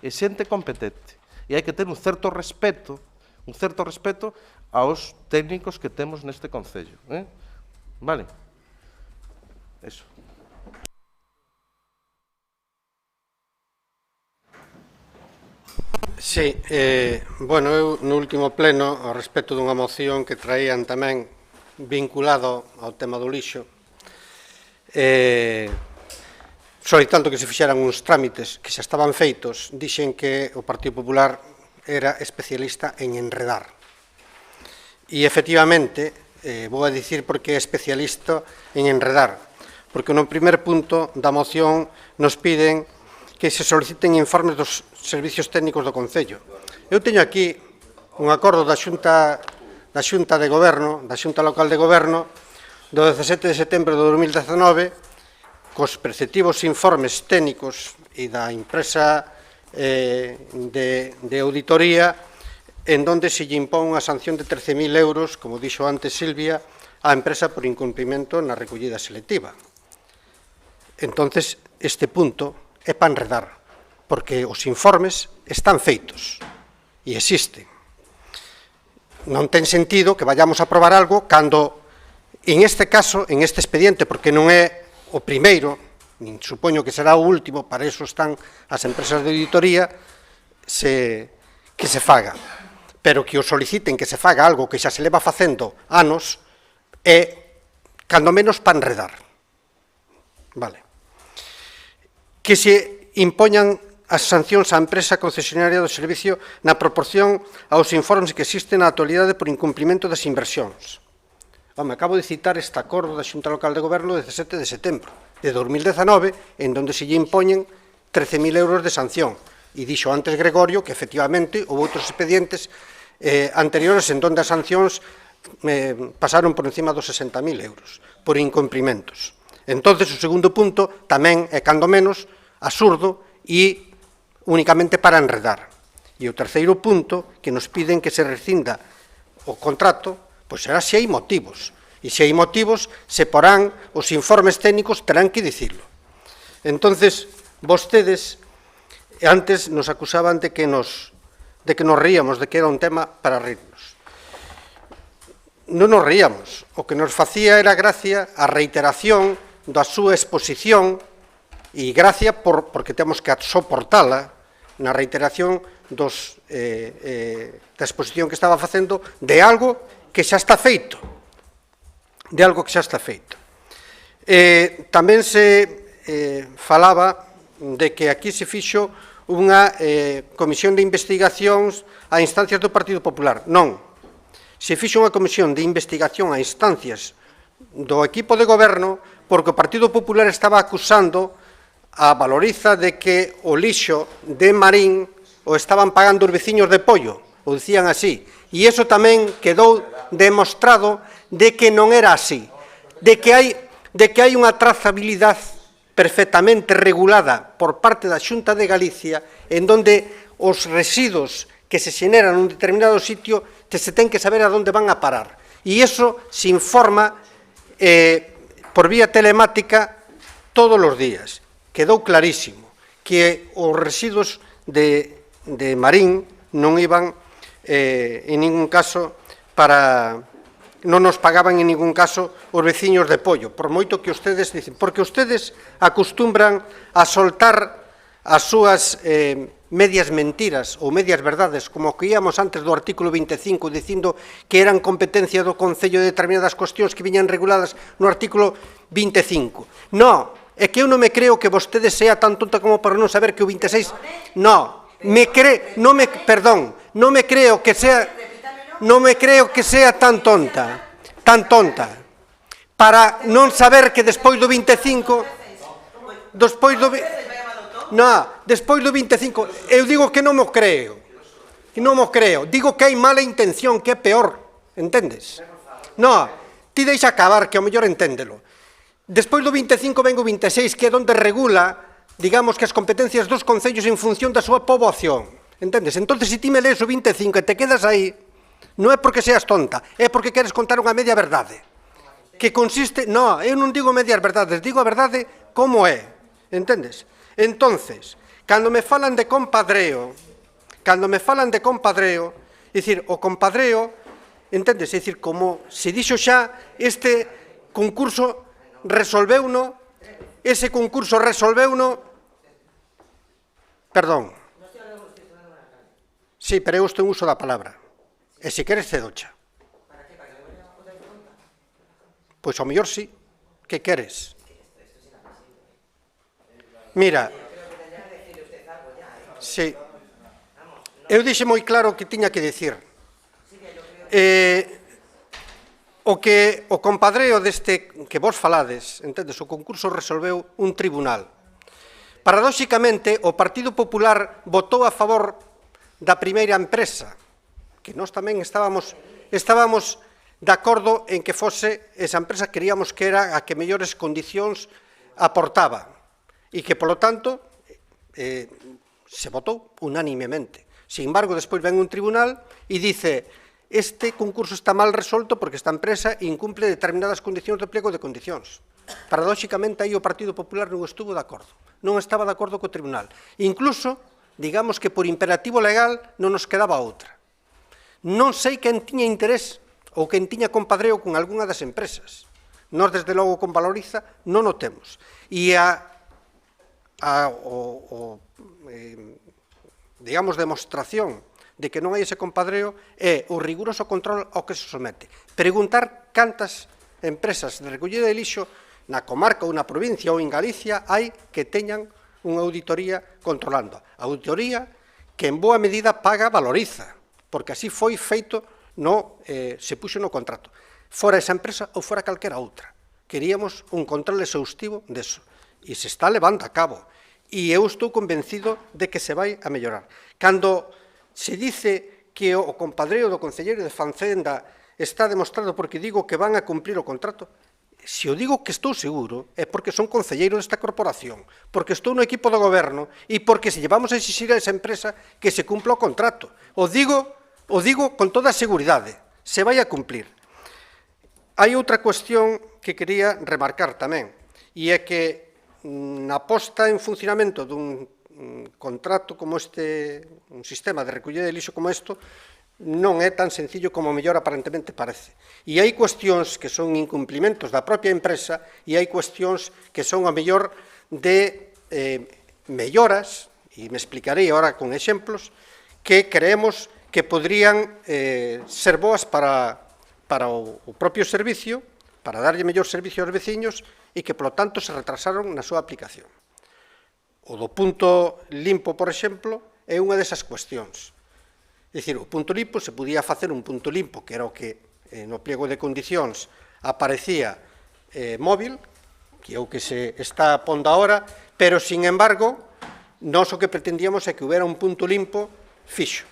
e xente competente. E hai que ter un certo respeto aos técnicos que temos neste Concello. Vale? Eso. Sí, bueno, eu no último pleno, ao respecto dunha moción que traían tamén vinculado ao tema do lixo, solicitando que se fixeran uns trámites que xa estaban feitos, dixen que o Partido Popular era especialista en enredar. E, efectivamente, vou a dicir porque é especialista en enredar, porque no primer punto da moción nos piden que se soliciten informes dos servicios técnicos do Concello. Eu teño aquí un acordo da Xunta de Goberno, da Xunta Local de Goberno, do 17 de setembro de 2019, cos preceptivos informes técnicos e da empresa de auditoría, en donde se lle impón unha sanción de 13.000 euros, como dixo antes Silvia, á empresa por incumprimento na recollida selectiva. Entonces, este punto é para enredar, porque os informes están feitos e existen. Non ten sentido que vayamos a aprobar algo cando, en este caso, en este expediente, porque non é o primeiro, nin supoño que será o último, para iso están as empresas de auditoría, que se faga. Pero que o soliciten que se faga algo que xa se leva facendo anos é, cando menos, para enredar. Vale. Que se impoñan as sancións á empresa concesionaria do servicio na proporción aos informes que existen na actualidade por incumprimento das inversións. Me acabo de citar este acordo da Xunta Local de Goberno de 17 de setembro de 2019, en donde se lle impoñen 13.000 euros de sanción. E dixo antes Gregorio que, efectivamente, houve outros expedientes anteriores en donde as sancións pasaron por encima dos 60.000 euros por incumprimentos. Entón, o segundo punto tamén é, cando menos, absurdo e únicamente para enredar. E o terceiro punto, que nos piden que se rescinda o contrato, pois será se hai motivos. E se hai motivos, se porán os informes técnicos, terán que dicirlo. Entón, vostedes antes nos acusaban de que nos ríamos, de que era un tema para rirnos. Non nos ríamos. O que nos facía era gracia a reiteración da súa exposición e gracia porque temos que soportala na reiteración da exposición que estaba facendo de algo que xa está feito. De algo que xa está feito. Tamén se falaba de que aquí se fixo unha comisión de investigacións a instancias do Partido Popular. Non. Se fixo unha comisión de investigación a instancias do equipo de goberno porque o Partido Popular estaba acusando a Valoriza de que o lixo de Marín o estaban pagando os veciños de Pollo, o dicían así. E iso tamén quedou demostrado de que non era así, de que hai unha trazabilidade perfectamente regulada por parte da Xunta de Galicia en donde os residuos que se xeneran nun determinado sitio se ten que saber a onde van a parar. E iso se informa por vía telemática todos os días. Quedou clarísimo que os residuos de Marín non iban en ningún caso non nos pagaban en ningún caso os veciños de Pollo, por moito que ustedes dicen, porque ustedes acostumbran a soltar as súas medias mentiras ou medias verdades, como que íamos antes do artículo 25, dicindo que eran competencia do Concello de determinadas cuestións que viñan reguladas no artículo 25. Non, é que eu non me creo que vostede sea tan tonta como para non saber que o 26... Non me creo que sea tan tonta, para non saber que despois do 25, despois do 25, eu digo que non mo creo, digo que hai mala intención, que é peor, entendes? Non, ti deixa acabar, que ao mellor enténdelo. Despois do 25 ven o 26, que é onde regula, digamos, que as competencias dos concellos en función da súa poboación, entendes? Entón, se ti me lees o 25 e te quedas aí, non é porque seas tonta, é porque queres contar unha media verdade, que consiste... Non, eu non digo medias verdades, digo a verdade como é, entendes? Entonces, cando me falan de compadreo, dicir, o compadreo, entendes? É dicir, como se dixo xa, este concurso resolveuno, perdón, sí, pero eu estou en uso da palabra, e se queres cedocha. Pois ao mellor sí, que queres? Mira, sí, eu dixe moi claro o que tiña que dicir. O compadreo deste que vos falades, entendes, o concurso resolveu un tribunal. Paradóxicamente, o Partido Popular votou a favor da primeira empresa, que nós tamén estábamos de acordo en que fose esa empresa, queríamos que era a que mellores condicións aportaba, e que, polo tanto, se votou unánimemente. Sin embargo, despois ven un tribunal e dice: este concurso está mal resolto porque esta empresa incumple determinadas condicións de pliego de condicións. Paradóxicamente, aí o Partido Popular non estuvo de acordo. Non estaba de acordo co tribunal. Incluso, digamos que por imperativo legal, non nos quedaba outra. Non sei quen tiña interés ou quen tiña compadreo con algunha das empresas. Nós, desde logo, con Valoriza, non o temos. E digamos, demostración de que non hai ese compadreo é o riguroso control ao que se somete. Preguntar cantas empresas de recollida de lixo na comarca ou na provincia ou en Galicia hai que teñan unha auditoría controlando. A auditoría que en boa medida paga Valoriza, porque así foi feito, se puxo no contrato. Fora esa empresa ou fora calquera outra. Queríamos un control exhaustivo deso. E se está levando a cabo. E eu estou convencido de que se vai a mellorar. Cando se dice que o compadreo do Concelleiro de Facenda está demostrado porque digo que van a cumplir o contrato, se eu digo que estou seguro é porque son concelleiro desta corporación, porque estou no equipo do goberno e porque se llevamos a exixir a esa empresa que se cumpla o contrato. O digo con toda a seguridade, se vai a cumplir. Hai outra cuestión que quería remarcar tamén, e é que na posta en funcionamento dun contrato como este, un sistema de recollida de lixo como isto, non é tan sencillo como mellor aparentemente parece. E hai cuestións que son incumplimentos da propia empresa e hai cuestións que son a mellor de melloras, e me explicarei agora con exemplos, que creemos que podrían ser boas para o propio servicio, para darlle mellor servicio aos veciños e que, polo tanto, se retrasaron na súa aplicación. O do punto limpo, por exemplo, é unha desas cuestións. É dicir, o punto limpo, se podía facer un punto limpo, que era o que no pliego de condicións aparecía móvil, que é o que se está pondo agora, pero, sin embargo, nós o que pretendíamos é que houbera un punto limpo fixo.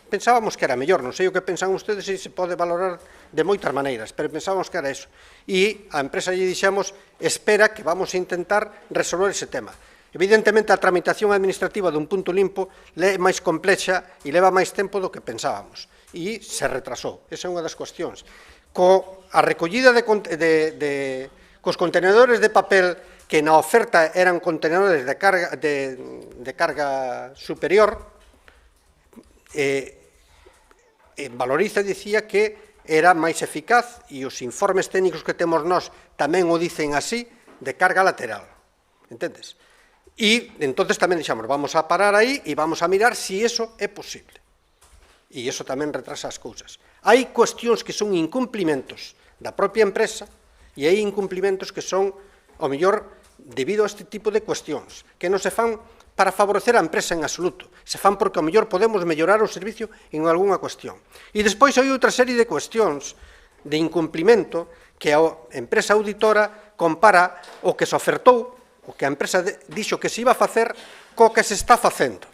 Pensábamos que era mellor, non sei o que pensan ustedes, e se pode valorar de moitas maneiras, pero pensábamos que era eso. E a empresa lle dixemos, espera que vamos a intentar resolver ese tema. Evidentemente, a tramitación administrativa dun punto limpo é máis complexa e leva máis tempo do que pensábamos. E se retrasou. Esa é unha das cuestións. A recollida cos contenedores de papel, que na oferta eran contenedores de carga superior, Valoriza dicía que era máis eficaz, e os informes técnicos que temos nós tamén o dicen así, de carga lateral. Entendes? E entonces tamén dixamos, vamos a parar aí e vamos a mirar se iso é posible. E iso tamén retrasa as cousas. Hai cuestións que son incumplimentos da propia empresa e hai incumplimentos que son, ao mellor, debido a este tipo de cuestións, que non se fan para favorecer a empresa en absoluto, se fan porque, ao mellor, podemos mellorar o servicio en algunha cuestión. E despois hai outra serie de cuestións de incumplimento que a empresa auditora compara o que se ofertou, o que a empresa dixo que se iba a facer, co que se está facendo.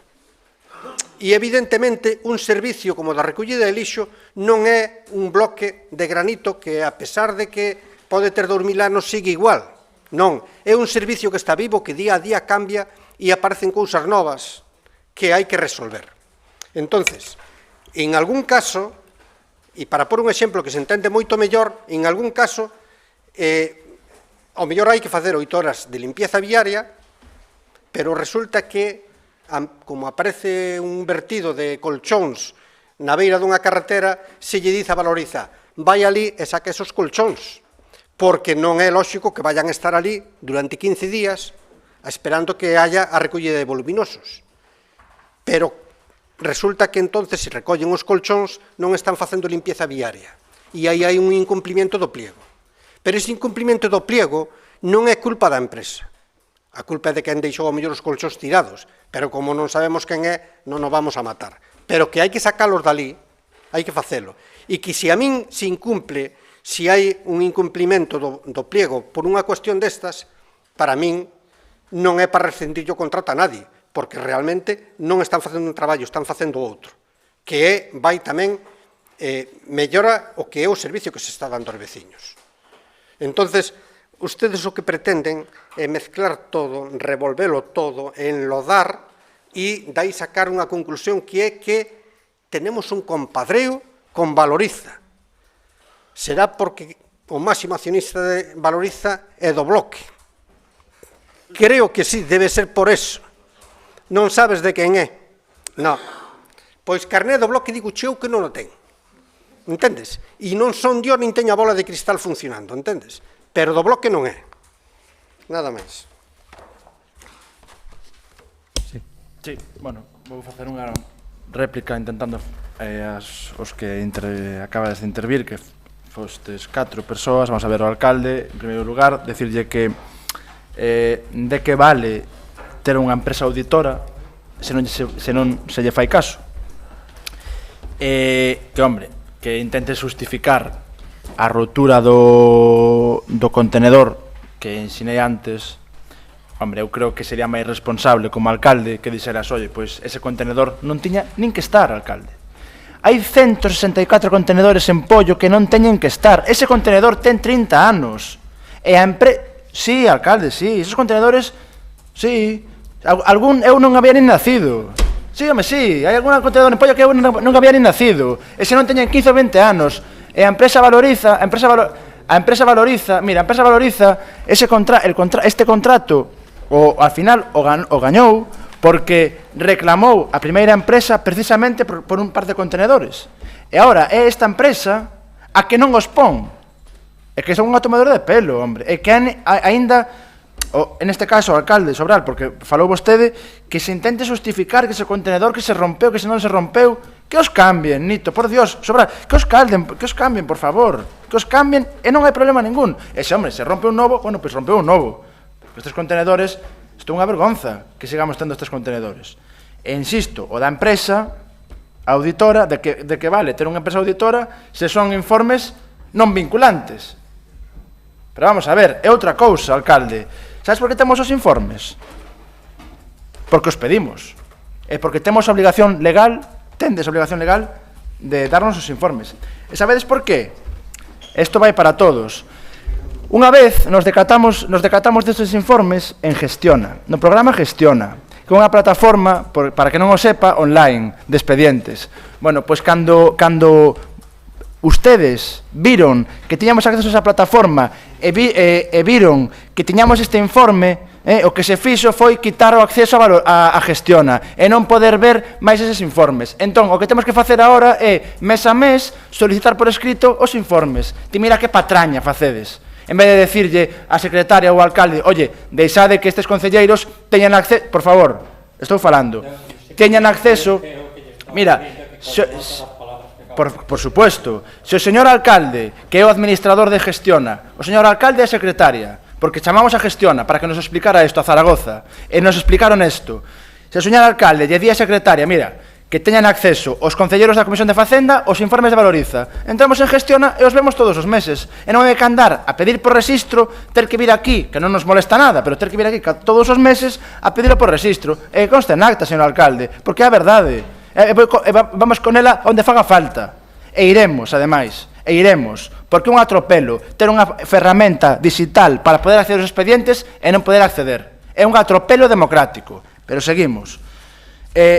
E, evidentemente, un servicio como da recollida de lixo non é un bloque de granito que, a pesar de que pode ter 2000 anos, sigue igual. Non, é un servicio que está vivo, que día a día cambia e aparecen cousas novas que hai que resolver. Entonces, en algún caso, e para pôr un exemplo que se entende moito mellor, en algún caso, ao mellor hai que facer 8 horas de limpieza viaria, pero resulta que, como aparece un vertido de colchóns na beira dunha carretera, se lle dice a Valoriza, vai ali e saque esos colchóns, porque non é lóxico que vayan a estar ali durante 15 días esperando que haya a recollida de voluminosos. Pero resulta que entonces, se recollen os colchóns, non están facendo limpieza viaria. E aí hai un incumplimento do pliego. Pero ese incumplimento do pliego non é culpa da empresa. A culpa é de quen deixou ao mellor os colchóns tirados, pero como non sabemos quen é, non nos vamos a matar. Pero que hai que sacalos dali, hai que facelo. E que se a min se incumple, se hai un incumplimento do pliego por unha cuestión destas, para min non é para rescindir o contrato a nadie, porque realmente non están facendo un traballo, están facendo outro, que vai tamén mellora o que é o servicio que se está dando aos veciños. Entonces, ustedes o que pretenden é mezclar todo, revolvelo todo, enlodar e dai sacar unha conclusión que é que tenemos un compadreo con Valoriza. Será porque o máximo accionista de Valoriza é do bloque. Creo que sí, debe ser por eso. Non sabes de quen é? Non. Pois carné do bloque digo cheu que non o ten. Entendes? E non son Dios nin teño a bola de cristal funcionando, entendes? Pero do bloque non é. Nada máis. Sí, bueno, vou facer unha réplica intentando os que acabas de intervir, que fostes 4 persoas. Vamos a ver o alcalde, en primeiro lugar, decirlle que de que vale ter unha empresa auditora se non se lle fai caso. Que, hombre, que intente justificar a rotura do contenedor que ensinei antes. Hombre, eu creo que sería máis responsable como alcalde que dixeras, oye, pois ese contenedor non tiña nin que estar, alcalde. Hai 164 contenedores en Pollo que non teñen que estar. Ese contenedor ten 30 anos. E a sí, alcalde, sí. Esos contenedores, sí. Eu non había nin nacido. Sí, home, sí. Hai algún contenedor en Pollo que eu non había nin nacido. E se non teñen 15 ou 20 anos. E a empresa valoriza, mira, a empresa valoriza este contrato, ao final o gañou, porque reclamou a primeira empresa precisamente por un par de contenedores. E agora é esta empresa a que non os pon. É que son unha tomadora de pelo, hombre. É que aínda, en este caso, o alcalde Sobral, porque falou vostede, que se intente justificar que ese contenedor que se rompeu, que se non se rompeu, que os cambien, Nito, por Dios, Sobral, que os cambien, por favor, que os cambien e non hai problema ningún. E se, hombre, se rompe un novo, bueno, pois rompeu un novo. Estes contenedores, isto é unha vergonza que sigamos tendo estes contenedores. E insisto, o da empresa auditora, de que vale ter unha empresa auditora se son informes non vinculantes. Pero vamos a ver, é outra cousa, alcalde. Sabes por que temos os informes? Porque os pedimos. E porque temos a obligación legal, tendes a obligación legal, de darnos os informes. E sabedes por qué? Isto vai para todos. Unha vez nos decatamos destes informes en Gestiona, no programa Gestiona, que é unha plataforma, para que non o sepa, online, de expedientes. Bueno, pois cando ustedes viron que tiñamos acceso a esa plataforma e viron que tiñamos este informe, o que se fixo foi quitar o acceso a Gestiona e non poder ver máis eses informes. Entón, o que temos que facer agora é, mes a mes, solicitar por escrito os informes. Ti mira que patraña facedes. En vez de decirlle a secretaria ou ao alcalde, oye, deixade que estes concelleiros teñan acceso, por favor, estou falando, teñan acceso, mira, por supuesto, se o señor alcalde, que é o administrador de Gestiona, o señor alcalde é a secretaria, porque chamamos a Gestiona para que nos explicara isto a Zaragoza, e nos explicaron isto, se o señor alcalde lle di a secretaria, mira, que teñan acceso os concelleiros da Comisión de Facenda aos informes de Valoriza. Entramos en Gestiona e os vemos todos os meses. E non hai que andar a pedir por registro, ter que vir aquí, que non nos molesta nada, pero ter que vir aquí todos os meses a pedirlo por registro. E consta en acta, señor alcalde, porque é a verdade. Vamos con ela onde faga falta. E iremos, ademais, porque é un atropelo ter unha ferramenta digital para poder acceder aos expedientes e non poder acceder. É un atropelo democrático. Pero seguimos.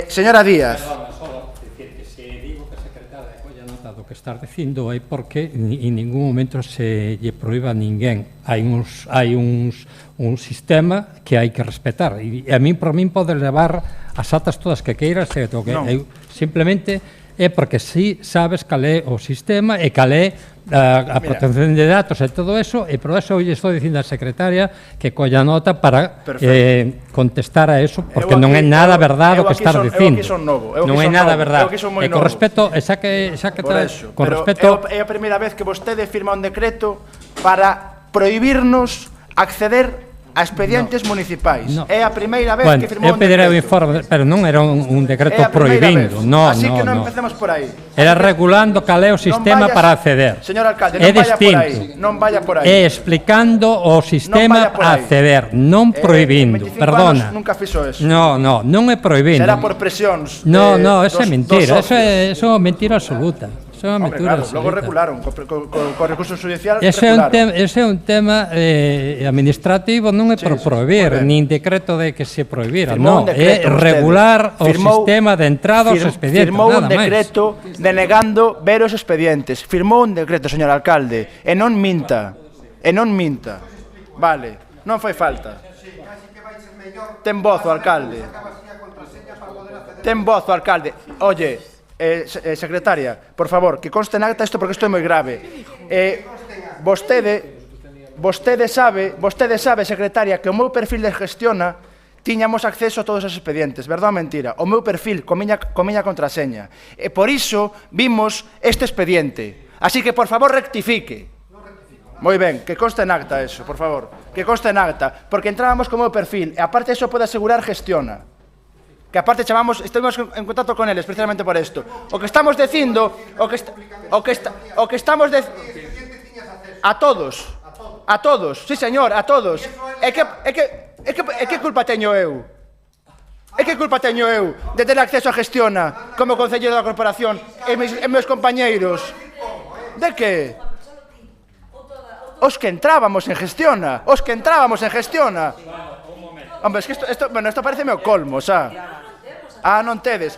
Señora Díaz. Só dicir que se digo que a secretaria colla nota do que estás dicindo é porque en ningún momento se lle proíba a ninguén. Hai un sistema que hai que respetar. E a min, por min, pode levar as atas todas que queiras, que simplemente é porque si sabes cal é o sistema e cal é a protección de datos e todo eso, e por eso hoxe estou dicindo a secretaria que colla nota para contestar a eso, porque non é nada verdade o que estás dicindo. Non é nada verdade. E con respecto, xa que con respecto... É a primeira vez que vostede firma un decreto para prohibirnos acceder a expedientes municipais. É a primeira vez que firmou un decreto. Eu pedirei o informe, pero non era un decreto prohibindo. Así que non empecemos por aí. Era regulando cal é o sistema para acceder. Señor alcalde, non vaya por aí. É explicando o sistema a acceder, non prohibindo. Perdona. Nunca fixo eso. Non é prohibindo. Será por presións. Non, esa é mentira. Eso é mentira absoluta. Hombre, claro, logo regularon, co recurso judicial regularon. Ese é un tema administrativo, non é por prohibir, nin decreto de que se prohibira, non, é regular o sistema de entrada aos expedientes, firmou un decreto denegando ver os expedientes, firmou un decreto, señor alcalde, e non minta, vale, non fai falta. Ten voz o alcalde, oye, secretaria, por favor, que conste en acta isto porque isto é moi grave. Vostede sabe, secretaria, que o meu perfil de Gestiona tiñamos acceso a todos os expedientes, verdade ou mentira? O meu perfil, con miña contraseña. E por iso vimos este expediente. Así que, por favor, rectifique. Moi ben, que conste en acta eso, por favor. Que conste en acta, porque entrábamos co meu perfil, e aparte eso pode asegurar Gestiona. Que aparte estamos en contacto con eles precisamente por isto. O que estamos dicindo, a todos, sí señor, a todos. E que culpa teño eu? De ter acceso a Gestiona como concelleiro da corporación e meus compañeiros? De que? Os que entrábamos en Gestiona. Hombre, es que isto parece meu colmo, xa. Non tedes.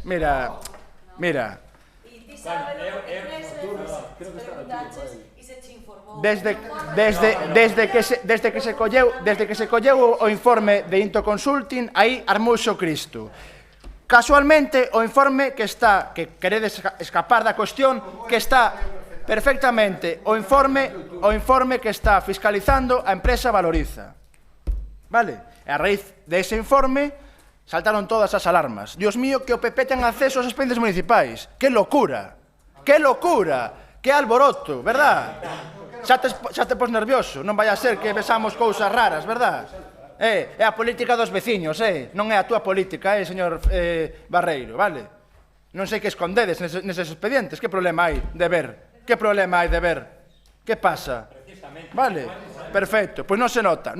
Mira. Desde que se colleu o informe de Into Consulting, aí armouse o Cristo. Casualmente, o informe que queredes escapar da cuestión, que está perfectamente o informe que está fiscalizando a empresa Valoriza. Vale? E a raíz dese informe saltaron todas as alarmas. Dios mío, que o PP ten acceso aos expedientes municipais. Que locura, que alboroto, verdad? Xa te pos nervioso, non vai a ser que besamos cousas raras, verdad? É a política dos veciños, non é a túa política, señor Barreiro, vale? Non sei que escondedes neses expedientes, que problema hai de ver? Que pasa? Vale, perfecto, pois non se nota.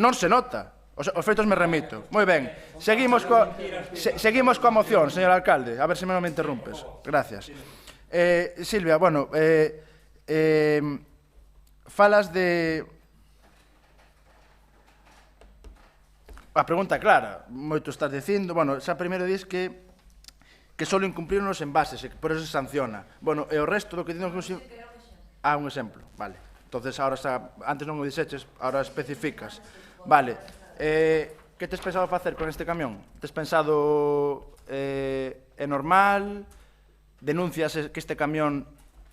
Os feitos me remito. Moi ben. Seguimos coa moción, señor alcalde. A ver se non me interrumpes. Gracias. Silvia, bueno, falas de... A pregunta é clara. Moito estás dicindo. Bueno, xa primeiro dis que solo incumpliron os envases, e que por eso se sanciona. Bueno, e o resto do que dinos... un exemplo. Vale. Entonces, antes non o dixeches, ahora especificas. Vale. Que tes pensado facer con este camión? Tes pensado é normal? Denuncias que este camión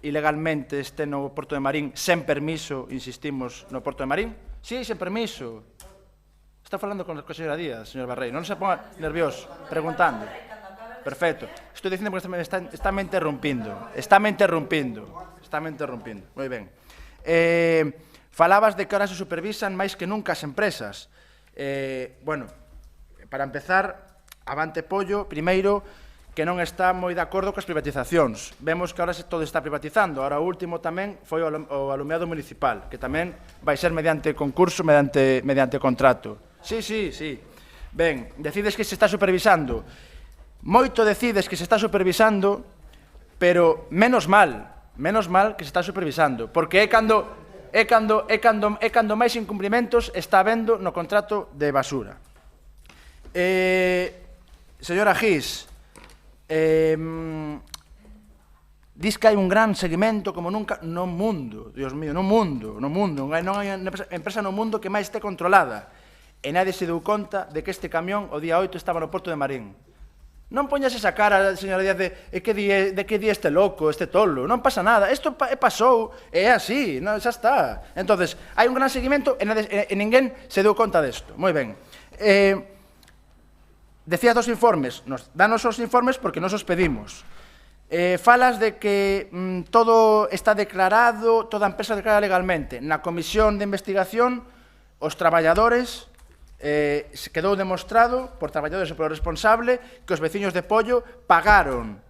ilegalmente este no Porto de Marín sen permiso, insistimos, no Porto de Marín? Sí, sen permiso. Está falando con a señora Díaz, señor Barreiro. Non se ponga nervioso, preguntando. Perfecto. Estou dicindo porque está me interrumpindo. Moi ben. Falabas de que ahora se supervisan máis que nunca as empresas. Bueno, para empezar, Avante Pollo, primeiro, que non está moi de acordo coas privatizacións. Vemos que ahora todo está privatizando. Ahora o último tamén foi o alumeado municipal, que tamén vai ser mediante concurso, mediante contrato. Sí. Ben, decides que se está supervisando. Moito decides que se está supervisando, pero menos mal que se está supervisando, porque é cando máis incumprimentos está habendo no contrato de basura. Señora Gis, dis que hai un gran seguimento como nunca no mundo, Dios mío, no mundo, non hai empresa no mundo que máis este controlada, e nadie se deu conta de que este camión o día 8 estaba no Porto de Marín. Non poñas esa cara, señora Díaz, de que di este loco, este tolo. Non pasa nada. Isto pasou, é así, xa está. Entonces, hai un gran seguimento e ninguén se deu conta desto. Moi ben. Decías dos informes. Danos os informes porque nos os pedimos. Falas de que todo está declarado, toda empresa declarada legalmente. Na comisión de investigación, os traballadores... quedou demostrado por traballadores e polo responsable que os veciños de Pollo pagaron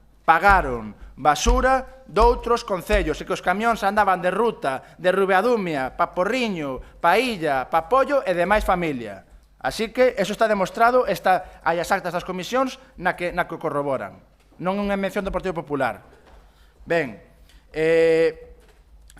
basura doutros concellos e que os camións andaban de ruta de Rubeadumia, pa Porriño, pa Illa, pa Pollo e demais familia. Así que eso está demostrado, hai as actas das comisións na que corroboran. Non unha mención do Partido Popular. Ben,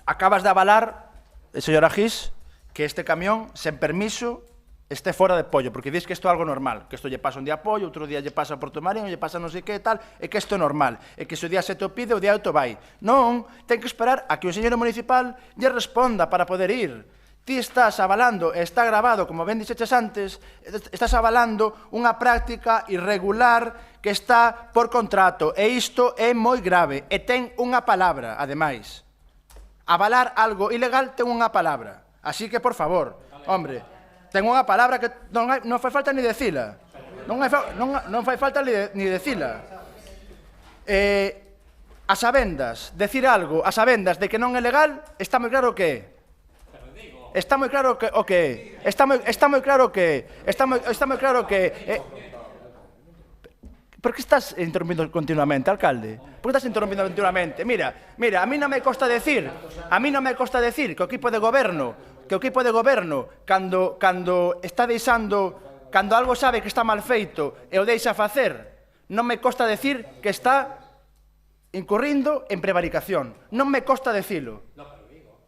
acabas de avalar, señora Gis, que este camión, sen permiso, este fora de Pollo, porque dis que isto é algo normal, que isto lle pasa un día a Pollo, outro día lle pasa a Porto Marín, lle pasa non sei que tal, e que isto é normal, e que se o día 7 o pide, o día 8 vai. Non, ten que esperar a que o señor municipal lle responda para poder ir. Ti estás avalando, e está grabado, como ben dixeches antes, estás avalando unha práctica irregular que está por contrato, e isto é moi grave, e ten unha palabra, ademais. Avalar algo ilegal ten unha palabra. Así que, por favor, hombre, ten unha palabra que non fai falta ni decila. Non fai falta ni decila. A sabendas, decir algo a sabendas de que non é legal, está moi claro que é. Está moi claro que o que é. Está moi claro que é. Por que estás interrompindo continuamente, alcalde? Por que estás interrompindo continuamente? Mira, a mí non me costa decir que o equipo de goberno, cando está deixando, cando algo sabe que está mal feito e o deixa facer, non me costa decir que está incurrindo en prevaricación. Non me costa decilo.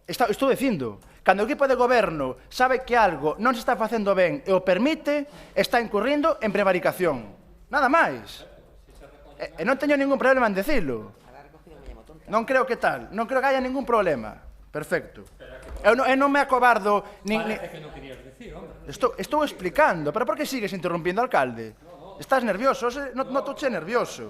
Estou dicindo. Cando o equipo de goberno sabe que algo non se está facendo ben e o permite, está incurrindo en prevaricación. Nada máis. E non teño ningún problema en decilo. Non creo que tal. Non creo que haya ningún problema. Perfecto. Eu non me acobardo... Estou explicando. Pero por que sigues interrompindo, alcalde? Estás nervioso? Notoche nervioso.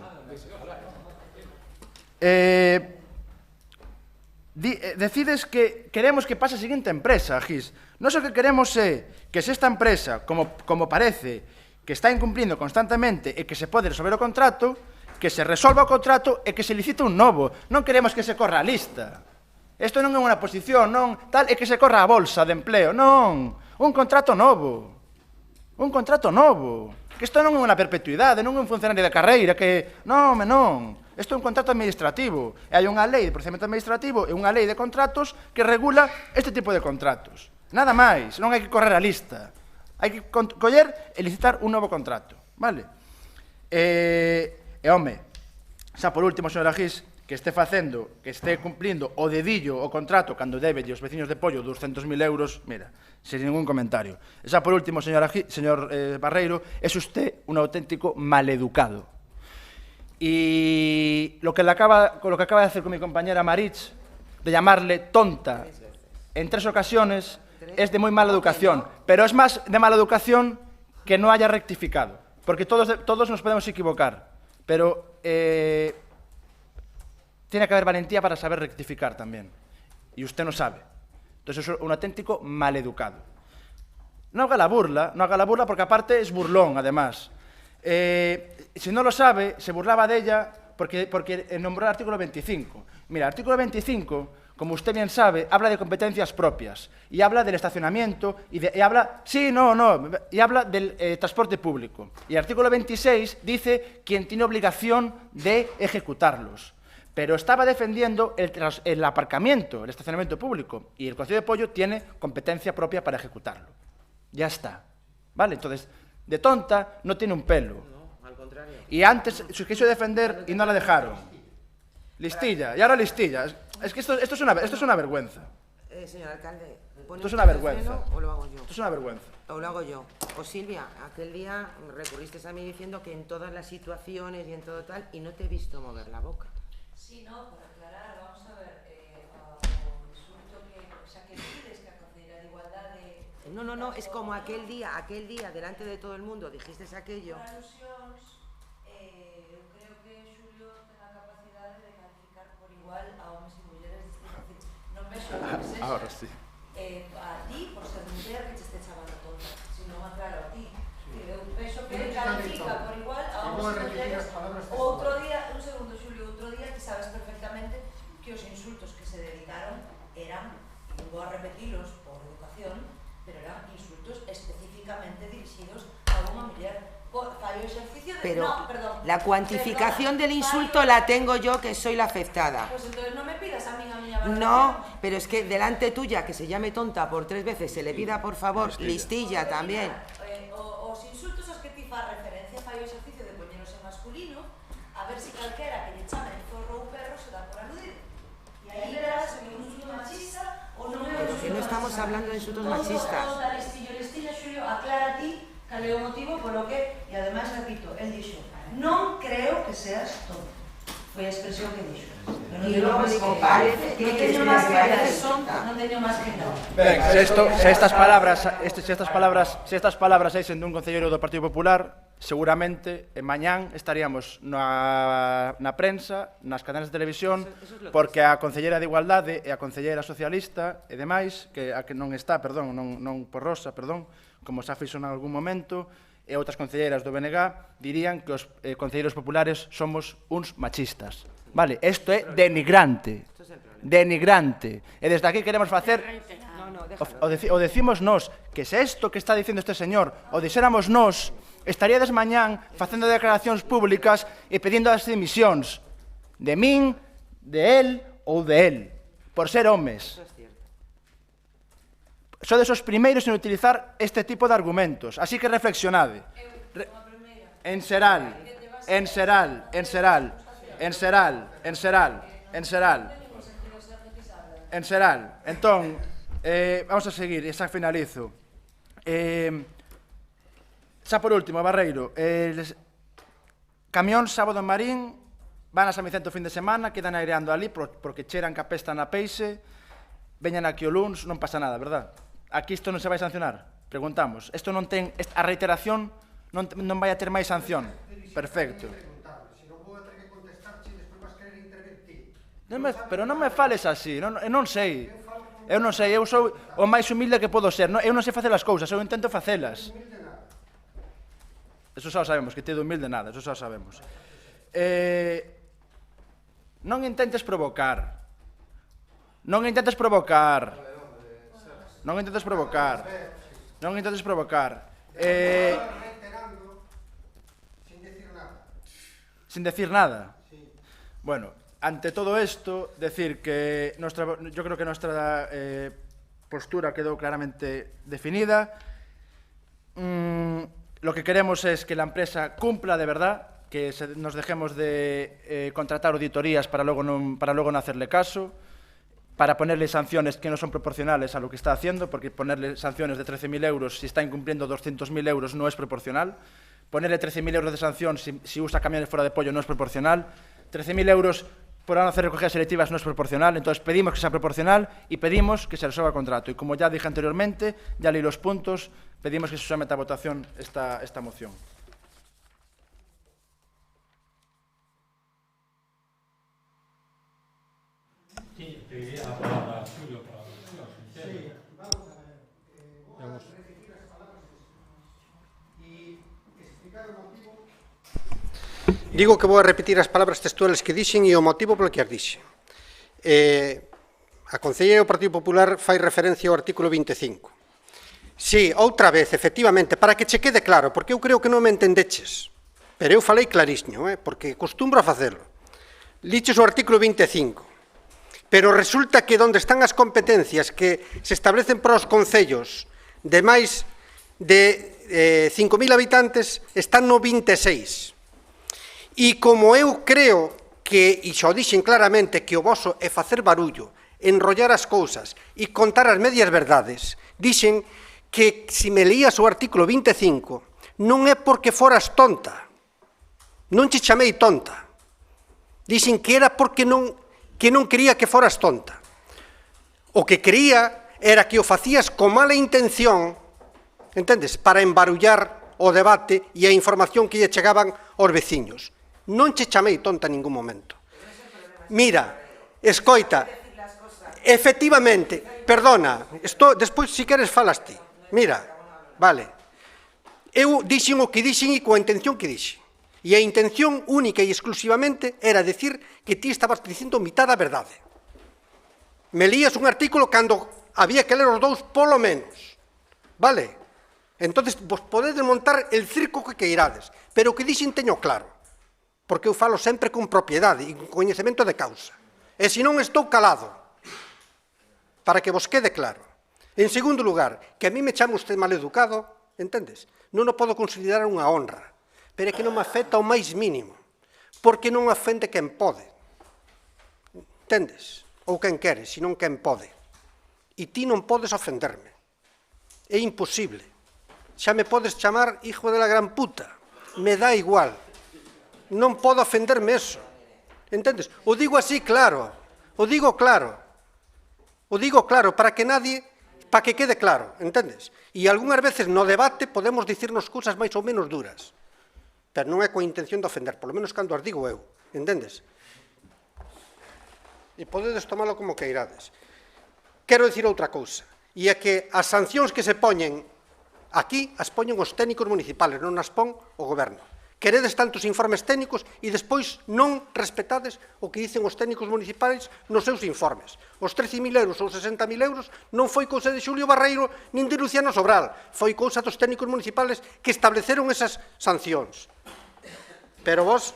Decides que queremos que pase a seguinte empresa, Gis. Nós o que queremos é que se esta empresa, como parece, que está incumplindo constantemente e que se pode resolver o contrato, que se resolva o contrato e que se licite un novo. Non queremos que se corra a lista. Isto non é unha posición, non tal, é que se corra a bolsa de empleo. Non, un contrato novo. Un contrato novo. Que isto non é unha perpetuidade, non é un funcionario de carreira, que... Non. Isto é un contrato administrativo. E hai unha lei de procedimento administrativo e unha lei de contratos que regula este tipo de contratos. Nada máis, non hai que correr a lista. Hai que coller e licitar un novo contrato, vale? Home, xa por último, señora Gis, que esté cumplindo o dedillo o contrato cando debe os veciños de Pollo 200.000 euros, mira, sin ningún comentario. E xa por último, señor Barreiro, es usted un auténtico maleducado. Y lo que acaba de hacer con mi compañera Maritz, de llamarle tonta en 3 ocasiones, es de muy mala educación, pero es más de mala educación que no haya rectificado, porque todos nos podemos equivocar, pero tiene que haber valentía para saber rectificar también. Y usted no sabe. Entonces es un auténtico maleducado. No haga la burla porque aparte es burlón, además. Si no lo sabe, se burlaba de ella porque nombró el artículo 25. Mira, el artículo 25, como usted bien sabe, habla de competencias propias y habla del estacionamiento y habla del transporte público. Y el artículo 26 dice quién tiene obligación de ejecutarlos. Pero estaba defendiendo el aparcamiento, el estacionamiento público, y el Concello de Pollo tiene competencia propia para ejecutarlo. Ya está. ¿Vale? Entonces, de tonta no tiene un pelo. No, al contrario. Y antes se quiso defender y no la dejaron. Listilla, y ahora listilla. Es que esto es una vergüenza. Señor alcalde, esto es una vergüenza. ¿O lo hago yo? Esto es una vergüenza. O lo hago yo. O Silvia, aquel día recurriste a mí diciendo que en todas las situaciones y en todo tal, y no te he visto mover la boca. Sí, no, por aclarar, vamos a ver, o insulto que, o sea, que pides que a Concellería de Igualdade... No, es como aquel día, delante de todo el mundo, dijiste aquello. Por alusións, eu creo que Xulio ten a capacidade de calificar por igual a homes e mulleres distintos. Non vexo que sexa Ahora sí. a ti, por ser muller, que te este chamando tonta, sino aclaro a ti. Eu vexo que califica por igual a homes e mulleres. Outro día, un segundo, Xulio, outro día que sabes perfectamente que os insultos que se dedicaron eran, y vou a repetilos por educación, pero eran insultos específicamente dirigidos a unha muller. Fallo ejercicio de... Pero no, perdón. la cuantificación del insulto la tengo yo, que soy la afectada. Pues entonces no me pidas a mí a miña valoración. No, pero es que delante tuya, que se llame tonta por 3 veces, se le pida, por favor, listilla también. Os insultos aos que ti faz referencia, fallo ejercicio de poñeros en masculino, a ver si calquera que lle chame zorro ou perro se dá por aludir. E aí verás que un insulto machista ou non é un insulto Pero que no estamos hablando de insultos machistas. Tonta, listilla, Xulio, aclara a ti cal é o motivo polo que, e ademais repito, el dixo, non creo que seas tonta. Foi a expresión que dixo. E logo digo, parece que teño máis que eres tonta, non teño máis que non. Ben, se estas palabras saísen dun concelleiro do Partido Popular, seguramente mañán estaríamos na prensa, nas cadenas de televisión, porque a Concelleira de Igualdade e a Concelleira Socialista e demais, que a que non está, perdón, non por Rosa, perdón, como xa fixo en algún momento, e outras concelleiras do BNG dirían que os concelleiros populares somos uns machistas. Vale, isto é denigrante. Denigrante. E desde aquí queremos facer... O decimos nós, que se isto que está dicindo este señor, o dixéramos nós, estaríades mañán facendo declaracións públicas e pedindo as dimisións de min, de él ou de él, por ser homes. Sodes os primeiros en utilizar este tipo de argumentos, así que reflexionade. En Seral. Entón, vamos a seguir, e xa finalizo. Xa por último, Barreiro, camión sábado en Marín, van a San Vicente o fin de semana, quedan aireando ali porque cheran que apestan a peixe, veñan aquí o luns, non pasa nada, verdad? Aquí isto non se vai sancionar? Preguntamos. Isto non ten, a reiteración non vai a ter máis sanción. Perfecto. Pero non me fales así, non sei. Eu non sei, eu sou o máis humilde que podo ser. Eu non sei facer as cousas, eu intento facelas. Eso xa o sabemos, que te de humilde nada, eso xa o sabemos. Non intentes provocar. Non intentes provocar. Non intentes provocar. Non intentes provocar. Sin decir nada. Bueno, ante todo esto, decir que yo creo que nuestra postura quedó claramente definida. Lo que queremos es que la empresa cumpla de verdad, que nos dejemos de contratar auditorías para luego no hacerle caso, para ponerle sanciones que no son proporcionales a lo que está haciendo, porque ponerle sanciones de 13.000 euros si está incumpliendo 200.000 euros no es proporcional. Ponerle 13.000 euros de sanción si usa camiones fuera de Pollo no es proporcional. 13.000 euros por no hacer recogidas selectivas no es proporcional. Entonces pedimos que sea proporcional y pedimos que se resuelva el contrato. Y como ya dije anteriormente, ya leí los puntos, pedimos que se someta a votación esta moción. Digo que vou a repetir as palabras textuales que dixen e o motivo polo que as dixen. A concelleira do Partido Popular fai referencia ao artículo 25. Sí, outra vez, efectivamente, para que che quede claro, porque eu creo que non me entendeches, pero eu falei clariño, porque costumbro a facelo. Liches o artículo 25, pero resulta que onde están as competencias que se establecen para os concellos de máis de 5.000 habitantes están no 26. E como eu creo que, e xa o dixen claramente, que o voso é facer barullo, enrollar as cousas e contar as medias verdades, dixen que se me leías o artículo 25 non é porque foras tonta, non che chamei tonta, dixen que era porque non quería que foras tonta. O que quería era que o facías con mala intención, entendes, para embarullar o debate e a información que lle chegaban aos veciños. Non che chamei tonta en ningún momento. Mira, escoita, efectivamente, perdona, despois si queres falas ti. Mira, vale, eu dixen o que dixen e coa intención que dixen. E a intención única e exclusivamente era decir que ti estabas dicindo mitad da verdade. Me lías un artículo cando había que ler os dous polo menos. Vale? Entonces, vos podedes montar el circo que queirades, pero o que dixen teño claro, porque eu falo sempre con propiedade e con coñecemento de causa. E se non estou calado, para que vos quede claro. En segundo lugar, que a mí me chama usted maleducado, entendes? Non o podo considerar unha honra, pero é que non me afecta o máis mínimo, porque non ofende quen pode. Entendes? Ou quen quere, senón quen pode. E ti non podes ofenderme. É imposible. Xa me podes chamar hijo de la gran puta. Me dá igual. Non podo ofenderme eso. Entendes? O digo así claro. O digo claro. O digo claro para que nadie, para que quede claro, entendes? E algunhas veces no debate podemos dicirnos cousas máis ou menos duras, pero non é coa intención de ofender, polo menos cando as digo eu, entendes? E podedes tomalo como que irades. Quero dicir outra cousa, e é que as sancións que se poñen aquí as poñen os técnicos municipales, non as pon o goberno. Queredes tantos informes técnicos e despois non respetades o que dicen os técnicos municipais nos seus informes. Os 13.000 euros ou 60.000 euros non foi cousa de Xulio Barreiro nin de Luciano Sobral, foi cousa dos técnicos municipales que estableceron esas sancións. Pero vos...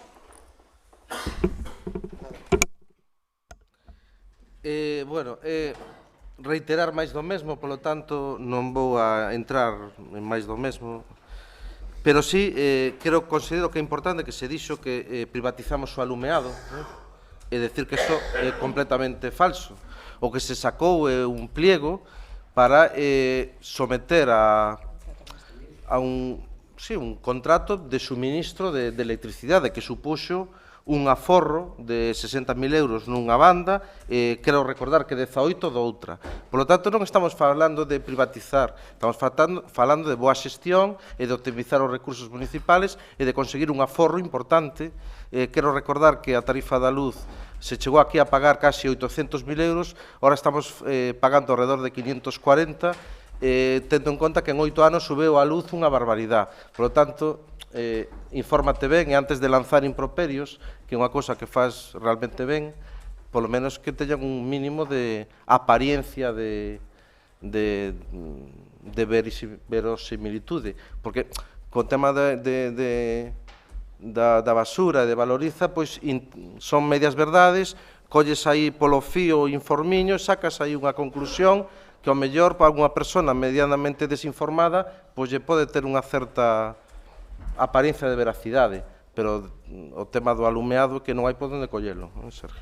reiterar máis do mesmo, polo tanto, non vou a entrar en máis do mesmo. Pero sí, considero que é importante que se dixo que privatizamos o alumeado, e decir que isto é completamente falso. O que se sacou é un pliego para someter a un contrato de suministro de electricidade que supuxo un aforro de 60.000 euros nunha banda, quero recordar que 18 doutra. Por lo tanto, non estamos falando de privatizar, estamos falando de boa xestión e de optimizar os recursos municipales e de conseguir un aforro importante. Quero recordar que a tarifa da luz se chegou aquí a pagar casi 800.000 euros, ahora estamos pagando alrededor de 540, tendo en conta que en 8 anos subeu a luz unha barbaridade. Por lo tanto, infórmate ben e antes de lanzar improperios, que é unha cosa que faz realmente ben, polo menos que teñan un mínimo de apariencia de verosimilitude, porque con o tema da basura e de valoriza, pois son medias verdades, colles aí polo fío o informiño, sacas aí unha conclusión que ao mellor para unha persona medianamente desinformada pois lle pode ter unha certa apariencia de veracidade, pero o tema do alumeado que non hai por onde collelo, non, Sergio?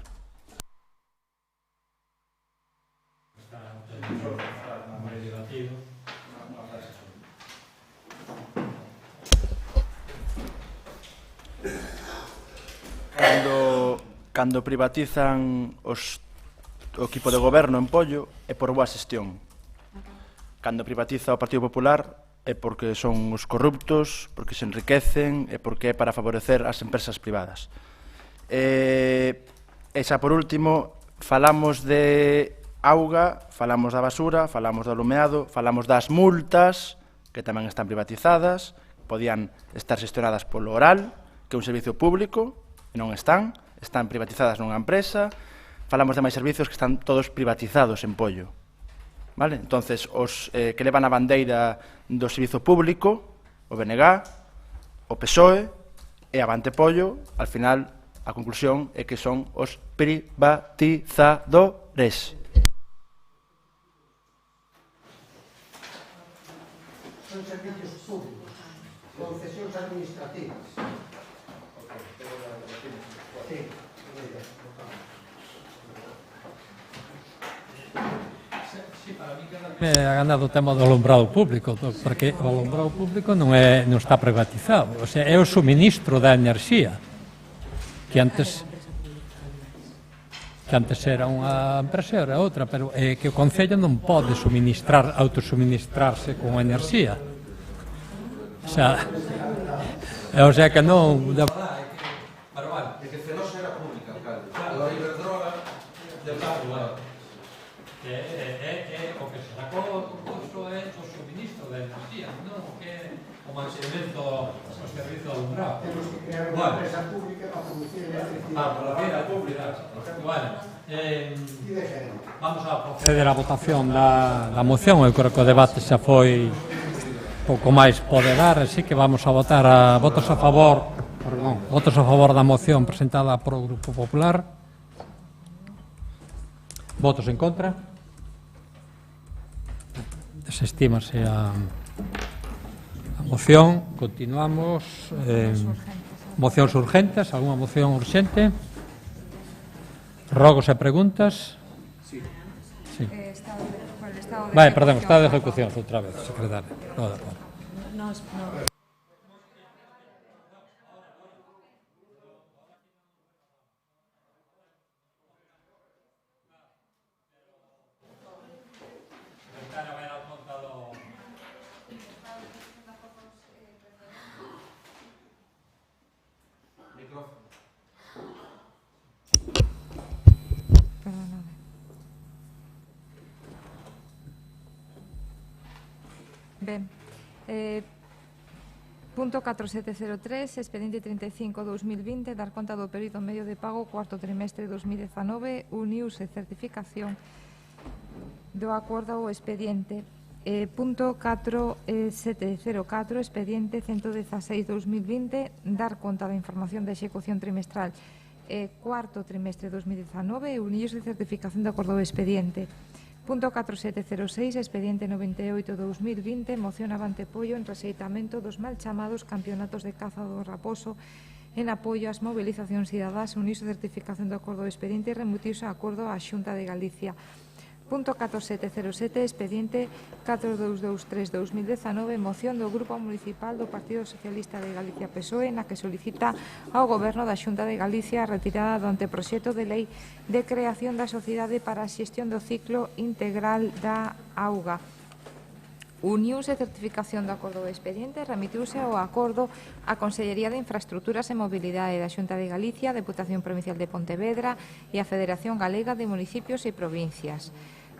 Cando privatizan o equipo de goberno en Pollo é por boa xestión. Cando privatiza o Partido Popular é porque son os corruptos, porque se enriquecen e porque é para favorecer as empresas privadas. E xa por último, falamos de auga, falamos da basura, falamos do alumeado, falamos das multas, que tamén están privatizadas, podían estar xestionadas polo oral, que é un servicio público, e non están privatizadas nunha empresa, falamos de máis servizos que están todos privatizados en Pollo. Vale? Entonces, os que levan a bandeira do servizo público, o BNG, o PSOE e Avante Pollo, al final, a conclusión é que son os privatizadores. Son servicios públicos, concesións administrativas. Ha ganado o tema do alumbrado público, porque o alumbrado público non está privatizado, o sea, é o suministro da enerxía, que antes era unha empresa e era outra, pero é que o Concello non pode autosuministrarse con enerxía. O sea que non... Pero vale, é que Fenosa era pública, alcalde. A Iberdrola de Pablo. O que se sacou o concurso é o suministro de enerxía, non o que é o mantenimento do servizo alumbrado. Temos que crear unha empresa pública para producir electricidade. Para producir a pública. Bueno, vamos a proceder á votación da moción. Eu creo que o debate xa foi pouco máis poderar, así que vamos a votar a votos a favor da moción presentada polo Grupo Popular. Votos en contra. Desestímase a moción. Continuamos. Mocións urgentes. Alguna moción urxente? Rogos e preguntas? Sí. Vale, perdón, estado de ejecución outra vez, secretario. No, de acordo. No. Ben, punto 4703, expediente 35-2020, dar conta do período medio de pago cuarto trimestre de 2019, uniuse certificación do acordo ao expediente. Punto 4704, expediente 116-2020, dar conta da información de execución trimestral cuarto trimestre de 2019, uniuse certificación do acordo ao expediente. Punto 4706, expediente 98-2020, moción Avante Pollo en rexeitamento dos mal chamados campeonatos de caza do raposo en apoio ás movilizacións cidadás, uniuse certificación do acordo do expediente e remitiuse a acordo á Xunta de Galicia. Punto 4707, expediente 4223-2019, moción do Grupo Municipal do Partido Socialista de Galicia PSOE, na que solicita ao Goberno da Xunta de Galicia a retirada do anteproxecto de lei de creación da Sociedade para a Xestión do Ciclo Integral da Auga. Uniuse certificación do acordo do expediente, remitiuse ao acordo a Consellería de Infraestructuras e Mobilidade da Xunta de Galicia, Deputación Provincial de Pontevedra e a Federación Galega de Municipios e Provincias.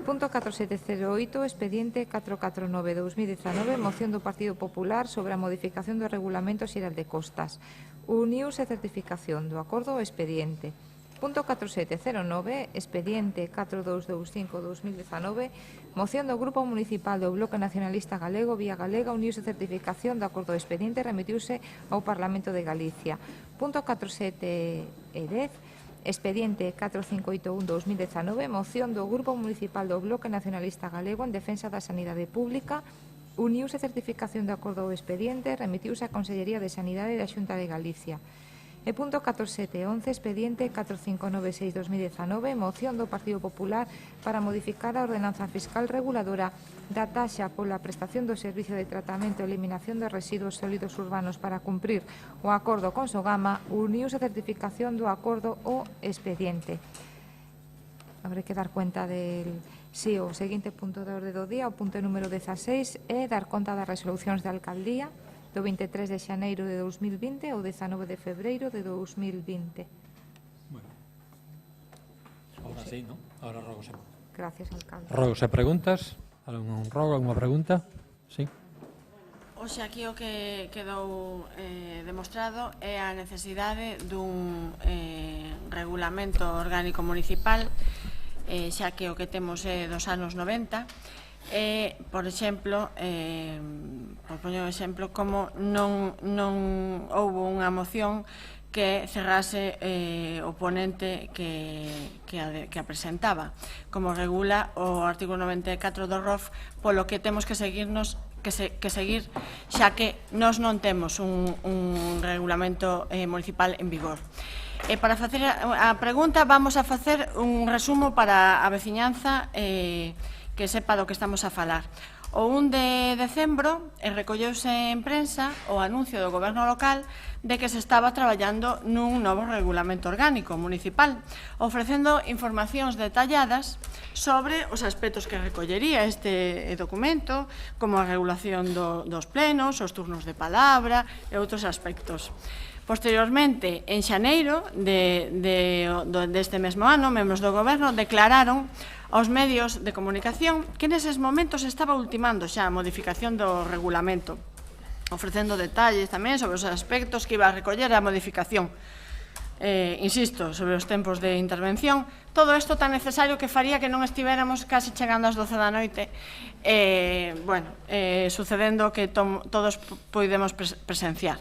Punto 4708, expediente 449-2019, moción do Partido Popular sobre a modificación do Regulamento Xeral de Costas. Uniuse certificación do acordo ao expediente. Punto 4709, expediente 4225-2019, moción do Grupo Municipal do Bloque Nacionalista Galego, Vía Galega, uniuse certificación do acordo do expediente e remitiuse ao Parlamento de Galicia. Punto 4710, expediente 4581-2019, moción do Grupo Municipal do Bloque Nacionalista Galego en defensa da sanidade pública, uniuse certificación do acordo ao expediente e remitiuse á Consellería de Sanidade da Xunta de Galicia. E punto 4711, expediente 4596-2019, moción do Partido Popular para modificar a ordenanza fiscal reguladora da taxa pola prestación do servicio de tratamento e eliminación de residuos sólidos urbanos para cumprir o acordo con Sogama, uniuse certificación do acordo o expediente. Habrá que dar cuenta del... Si, o seguinte punto de orde do día, o punto número 16, é dar conta das resolucións da alcaldía do 23 de xaneiro de 2020 ou 19 de febreiro de 2020. Bueno. Ahora sí, ¿no? Ahora rogos e preguntas. Gracias, alcalde. Rogos e preguntas. Algún rogo, alguna pregunta? Sí. Oxe, aquí o que quedou demostrado é a necesidade dun regulamento orgánico municipal, xa que o que temos é dos anos 90, por exemplo, por poñer un exemplo, como non houbo unha moción que cerrase o ponente que a presentaba, como regula o artigo 94 do ROF, polo que temos que seguir, xa que nós non temos un regulamento municipal en vigor. Para facer a pregunta, vamos a facer un resumo para a veciñanza que sepa do que estamos a falar. O 1 de decembro recolleuse en prensa o anuncio do Goberno local de que se estaba traballando nun novo regulamento orgánico municipal, ofrecendo informacións detalladas sobre os aspectos que recollería este documento, como a regulación dos plenos, os turnos de palabra e outros aspectos. Posteriormente, en xaneiro deste mesmo ano, membros do Goberno declararon aos medios de comunicación que neses momentos estaba ultimando xa a modificación do regulamento, ofrecendo detalles tamén sobre os aspectos que iba a recoller a modificación. Insisto, sobre os tempos de intervención, todo isto tan necesario que faría que non estivéramos casi chegando ás 12 da noite, sucedendo que todos poidemos presenciar.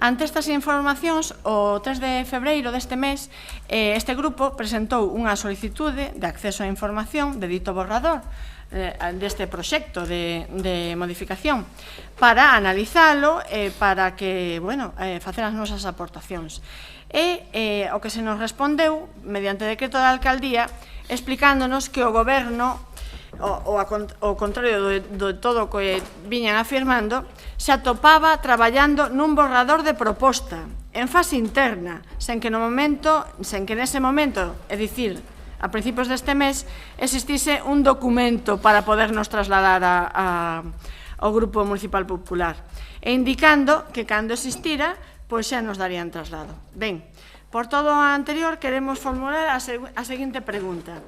Ante estas informacións, o 3 de febreiro deste mes, este grupo presentou unha solicitude de acceso á información de dito borrador deste proxecto de modificación para analizalo e para que, facer as nosas aportacións. E o que se nos respondeu, mediante decreto da alcaldía, explicándonos que o goberno, ao contrario de todo o que viñan afirmando, se atopaba traballando nun borrador de proposta en fase interna, sen que nese momento, é dicir, a principios deste mes, existise un documento para podernos trasladar ao Grupo Municipal Popular, e indicando que cando existira, pois xa nos darían traslado. Ben, por todo o anterior, queremos formular a seguinte pregunta.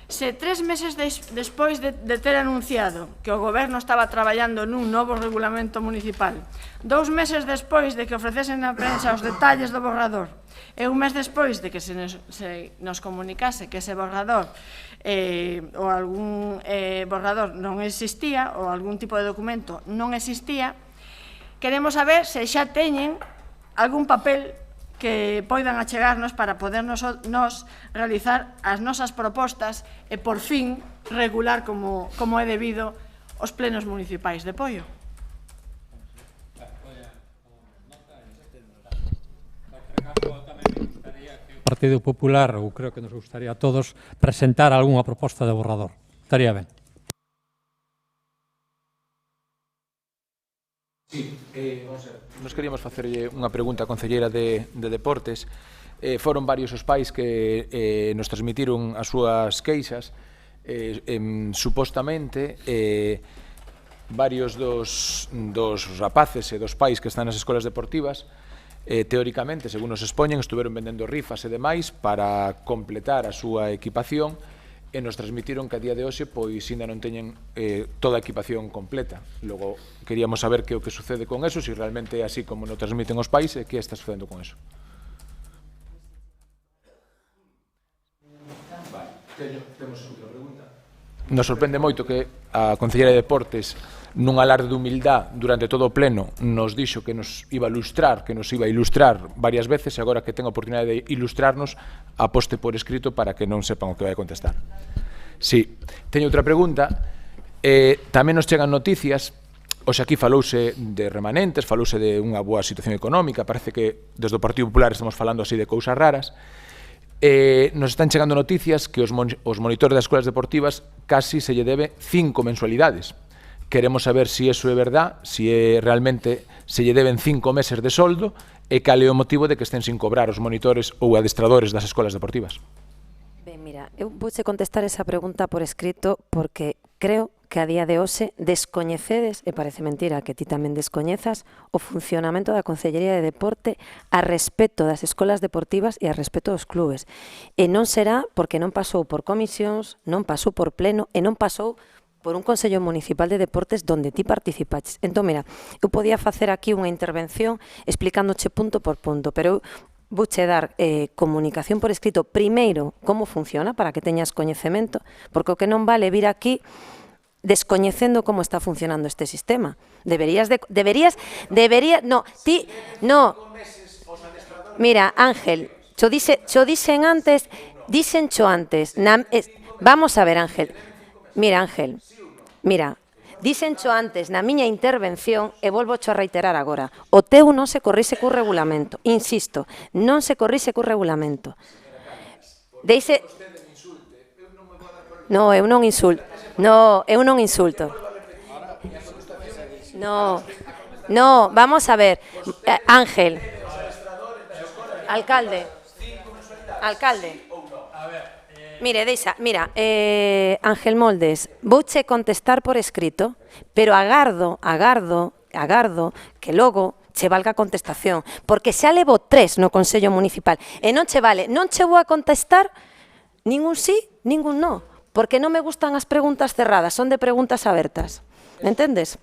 Se 3 meses despois de ter anunciado que o Goberno estaba traballando nun novo regulamento municipal, 2 meses despois de que ofrecesen na prensa os detalles do borrador, e 1 mes despois de que se nos comunicase que ese borrador ou algún borrador non existía, ou algún tipo de documento non existía, queremos saber se xa teñen algún papel que poidan achegarnos para podernos nos realizar as nosas propostas e, por fin, regular como é debido os plenos municipais de Poio. O Partido Popular, ou creo que nos gustaría a todos, presentar algunha proposta de borrador. Estaría ben. Sí, nos queríamos facerlle unha pregunta á concelleira de Deportes. Foron varios os pais que nos transmitiron as súas queixas. Supostamente, varios dos rapaces e dos pais que están nas escolas deportivas, teóricamente, según nos expoñen, estuveron vendendo rifas e demais para completar a súa equipación, e nos transmitiron que a día de hoxe pois ainda non teñen toda a equipación completa. Logo, queríamos saber que o que sucede con eso, se realmente é así como nos transmiten os pais, e que está sucedendo con eso. Temos outra pregunta. Nos sorprende moito que a concelleira de Deportes, nun alarde de humildad durante todo o pleno, nos dixo que nos iba a ilustrar, varias veces, e agora que ten a oportunidade de ilustrarnos, aposte por escrito para que non sepan o que vai a contestar. Si, teño outra pregunta. Tamén nos chegan noticias, hoxe aquí falouse de remanentes, falouse de unha boa situación económica, parece que desde o Partido Popular estamos falando así de cousas raras. Nos están chegando noticias que os monitores das escolas deportivas casi se lle debe 5 mensualidades. Queremos saber se iso é verdad, se realmente se lle deben 5 meses de soldo e cal é o motivo de que estén sin cobrar os monitores ou adestradores das escolas deportivas. Ben, mira, eu vouche contestar esa pregunta por escrito porque creo que a día de hoxe descoñecedes, e parece mentira que ti tamén descoñezas, o funcionamento da Concellería de Deporte a respecto das escolas deportivas e a respecto dos clubes. E non será porque non pasou por comisións, non pasou por pleno e non pasou por un Consello Municipal de Deportes donde ti participaches. Entón, mira, eu podía facer aquí unha intervención explicándoche punto por punto, pero eu vouche dar comunicación por escrito primeiro como funciona para que teñas coñecemento, porque o que non vale vir aquí descoñecendo como está funcionando este sistema. Mira, Ángel, cho dixen antes, vamos a ver, Ángel, mira, díxencho antes na miña intervención e volvocho a reiterar agora, o teu non se corrixe co regulamento, insisto, non se corrixe co regulamento. No, eu non insulto. No, vamos a ver, Ángel, alcalde, mira, Ángel Moldes, vouche contestar por escrito, pero agardo que logo che valga a contestación, porque xa levo 3 no Consello Municipal, e non che vale, non che vou a contestar ningún sí, ningún no, porque non me gustan as preguntas cerradas, son de preguntas abertas. Entendes?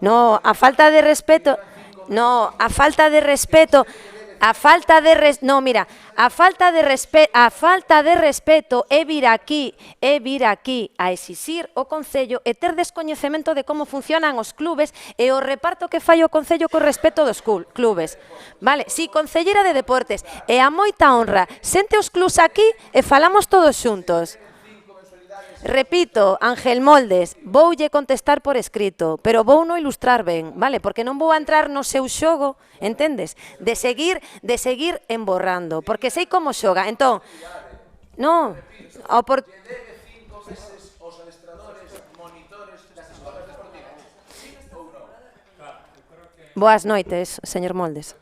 No, a falta de respeto é vir aquí a exixir o Concello e ter descoñecemento de como funcionan os clubes e o reparto que fai o Concello co respeto dos clubes. Vale, si Concelleira de Deportes, e a moita honra, sente os clubs aquí e falamos todos xuntos. Repito, Ángel Moldes, voulle contestar por escrito, pero vou no ilustrar ben, vale? Porque non vou a entrar no seu xogo, entendes? De seguir emborrando, porque sei como xoga. Entón, non, boas noites, señor Moldes.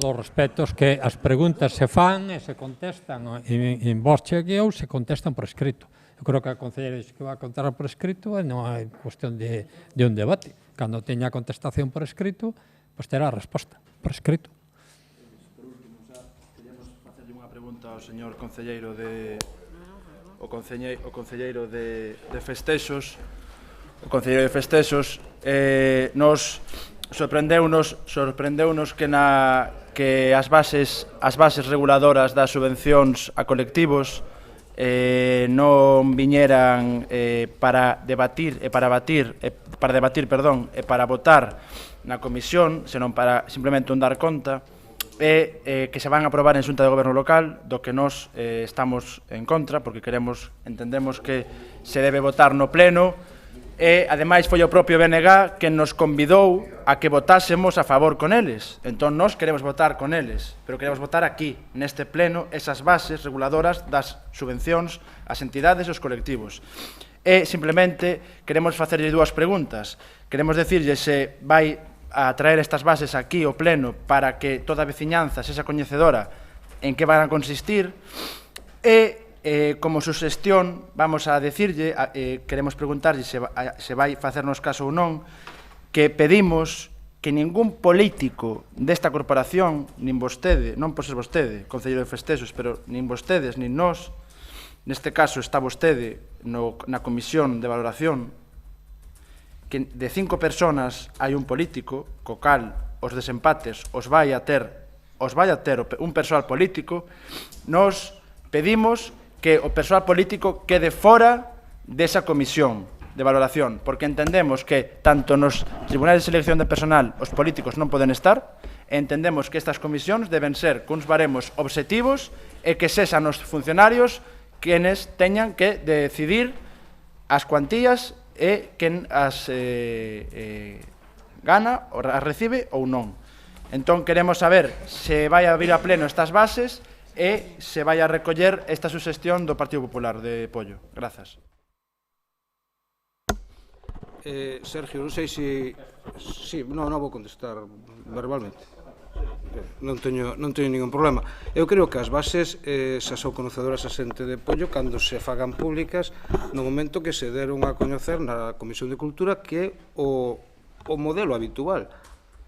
Os respetos que as preguntas se fan e se contestan en voz chegueu, se contestan por escrito. Eu creo que a concelleira dixe que vai a contar por escrito e non hai cuestión de un debate. Cando teña a contestación por escrito, pois terá a resposta por escrito. Por último, queríamos facerlle unha pregunta ao señor concelleiro de Festexos. O concelleiro de Festexos nos sorprendeunos que as bases reguladoras das subvencións a colectivos non viñeran para votar na comisión, senón para simplemente dar conta, e que se van a aprobar en Xunta de Goberno Local, do que nós estamos en contra, porque entendemos que se debe votar no pleno. E, ademais, foi o propio BNG que nos convidou a que votásemos a favor con eles. Entón, nós queremos votar con eles, pero queremos votar aquí, neste pleno, esas bases reguladoras das subvencións ás entidades e aos colectivos. E, simplemente, queremos facerlle dúas preguntas. Queremos decirlle se vai a traer estas bases aquí ao pleno para que toda a veciñanza sexa coñecedora en que van a consistir e como suxestión, vamos a decirlle, queremos preguntarlle se vai facernos caso ou non, que pedimos que ningún político desta corporación, nin vostede, non por ser vostede, concelleiro de Festexos, pero nin vostedes, nin nós, neste caso está vostede na comisión de valoración, que de 5 personas hai un político, co cal os desempates os vai a ter un persoal político, nos pedimos que o persoal político quede fora desa comisión de valoración, porque entendemos que tanto nos tribunais de selección de personal os políticos non poden estar, e entendemos que estas comisións deben ser cuns baremos obxectivos e que sexan os funcionarios quenes teñan que decidir as cuantías e quen as gana, as recibe ou non. Entón, queremos saber se vai a vir a pleno estas bases e se vai a recoller esta suxestión do Partido Popular de Pollo. Grazas. Sergio, non sei se... Sí, non vou contestar verbalmente. Non teño ningún problema. Eu creo que as bases xa son conocedoras a xente de Pollo cando se fagan públicas no momento que se deron a coñecer na Comisión de Cultura, que é o modelo habitual.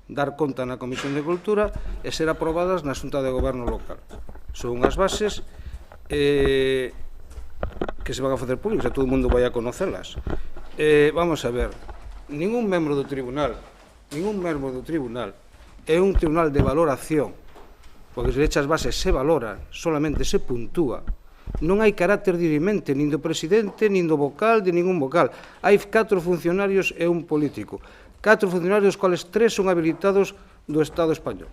dar conta na Comisión de Cultura e ser aprobadas na Xunta de Goberno local. Son unhas bases que se van a facer públicas, todo o mundo vai a conocelas. Vamos a ver, ningún membro do tribunal é un tribunal de valoración, porque se as bases se valoran, solamente se puntúa. Non hai carácter dirimente, nin do presidente, nin do vocal, de ningún vocal. Hai 4 funcionarios e un político. 4 funcionarios, cuales 3 son habilitados do Estado español.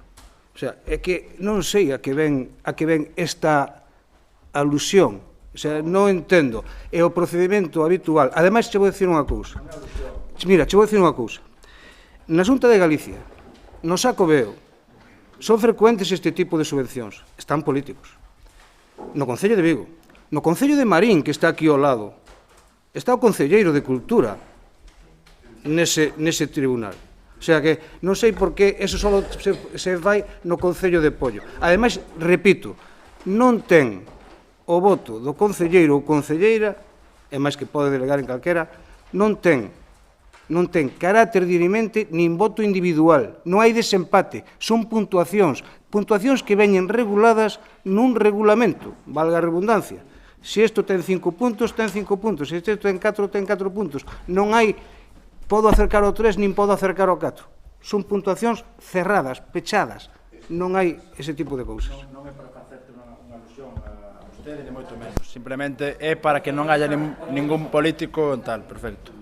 O sea, é que non sei a que ven esta alusión. O sea, non entendo. É o procedimento habitual. Ademais, che vou dicir unha cousa. Mira, che vou dicir unha cousa. Na Xunta de Galicia, no Xacobeo, son frecuentes este tipo de subvencións. Están políticos. No Concello de Vigo, no Concello de Marín, que está aquí ao lado, está o Concelleiro de Cultura nese tribunal. O sea que non sei por que eso só se vai no Concello de Pollo. Ademais, repito, non ten o voto do concelleiro ou concelleira, e máis que pode delegar en calquera, non ten carácter dirimente nin voto individual. Non hai desempate, son puntuacións que veñen reguladas nun regulamento, valga a redundancia. Se isto ten 5 puntos, ten 5 puntos. Se isto ten 4, ten 4 puntos. Non hai, podo acercar ao 3, nin podo acercar ao 4. Son puntuacións cerradas, pechadas. Non hai ese tipo de cousas. Non é para facerte unha alusión a vostede, ni moito menos. Simplemente é para que non haya ningún político en tal. Perfecto.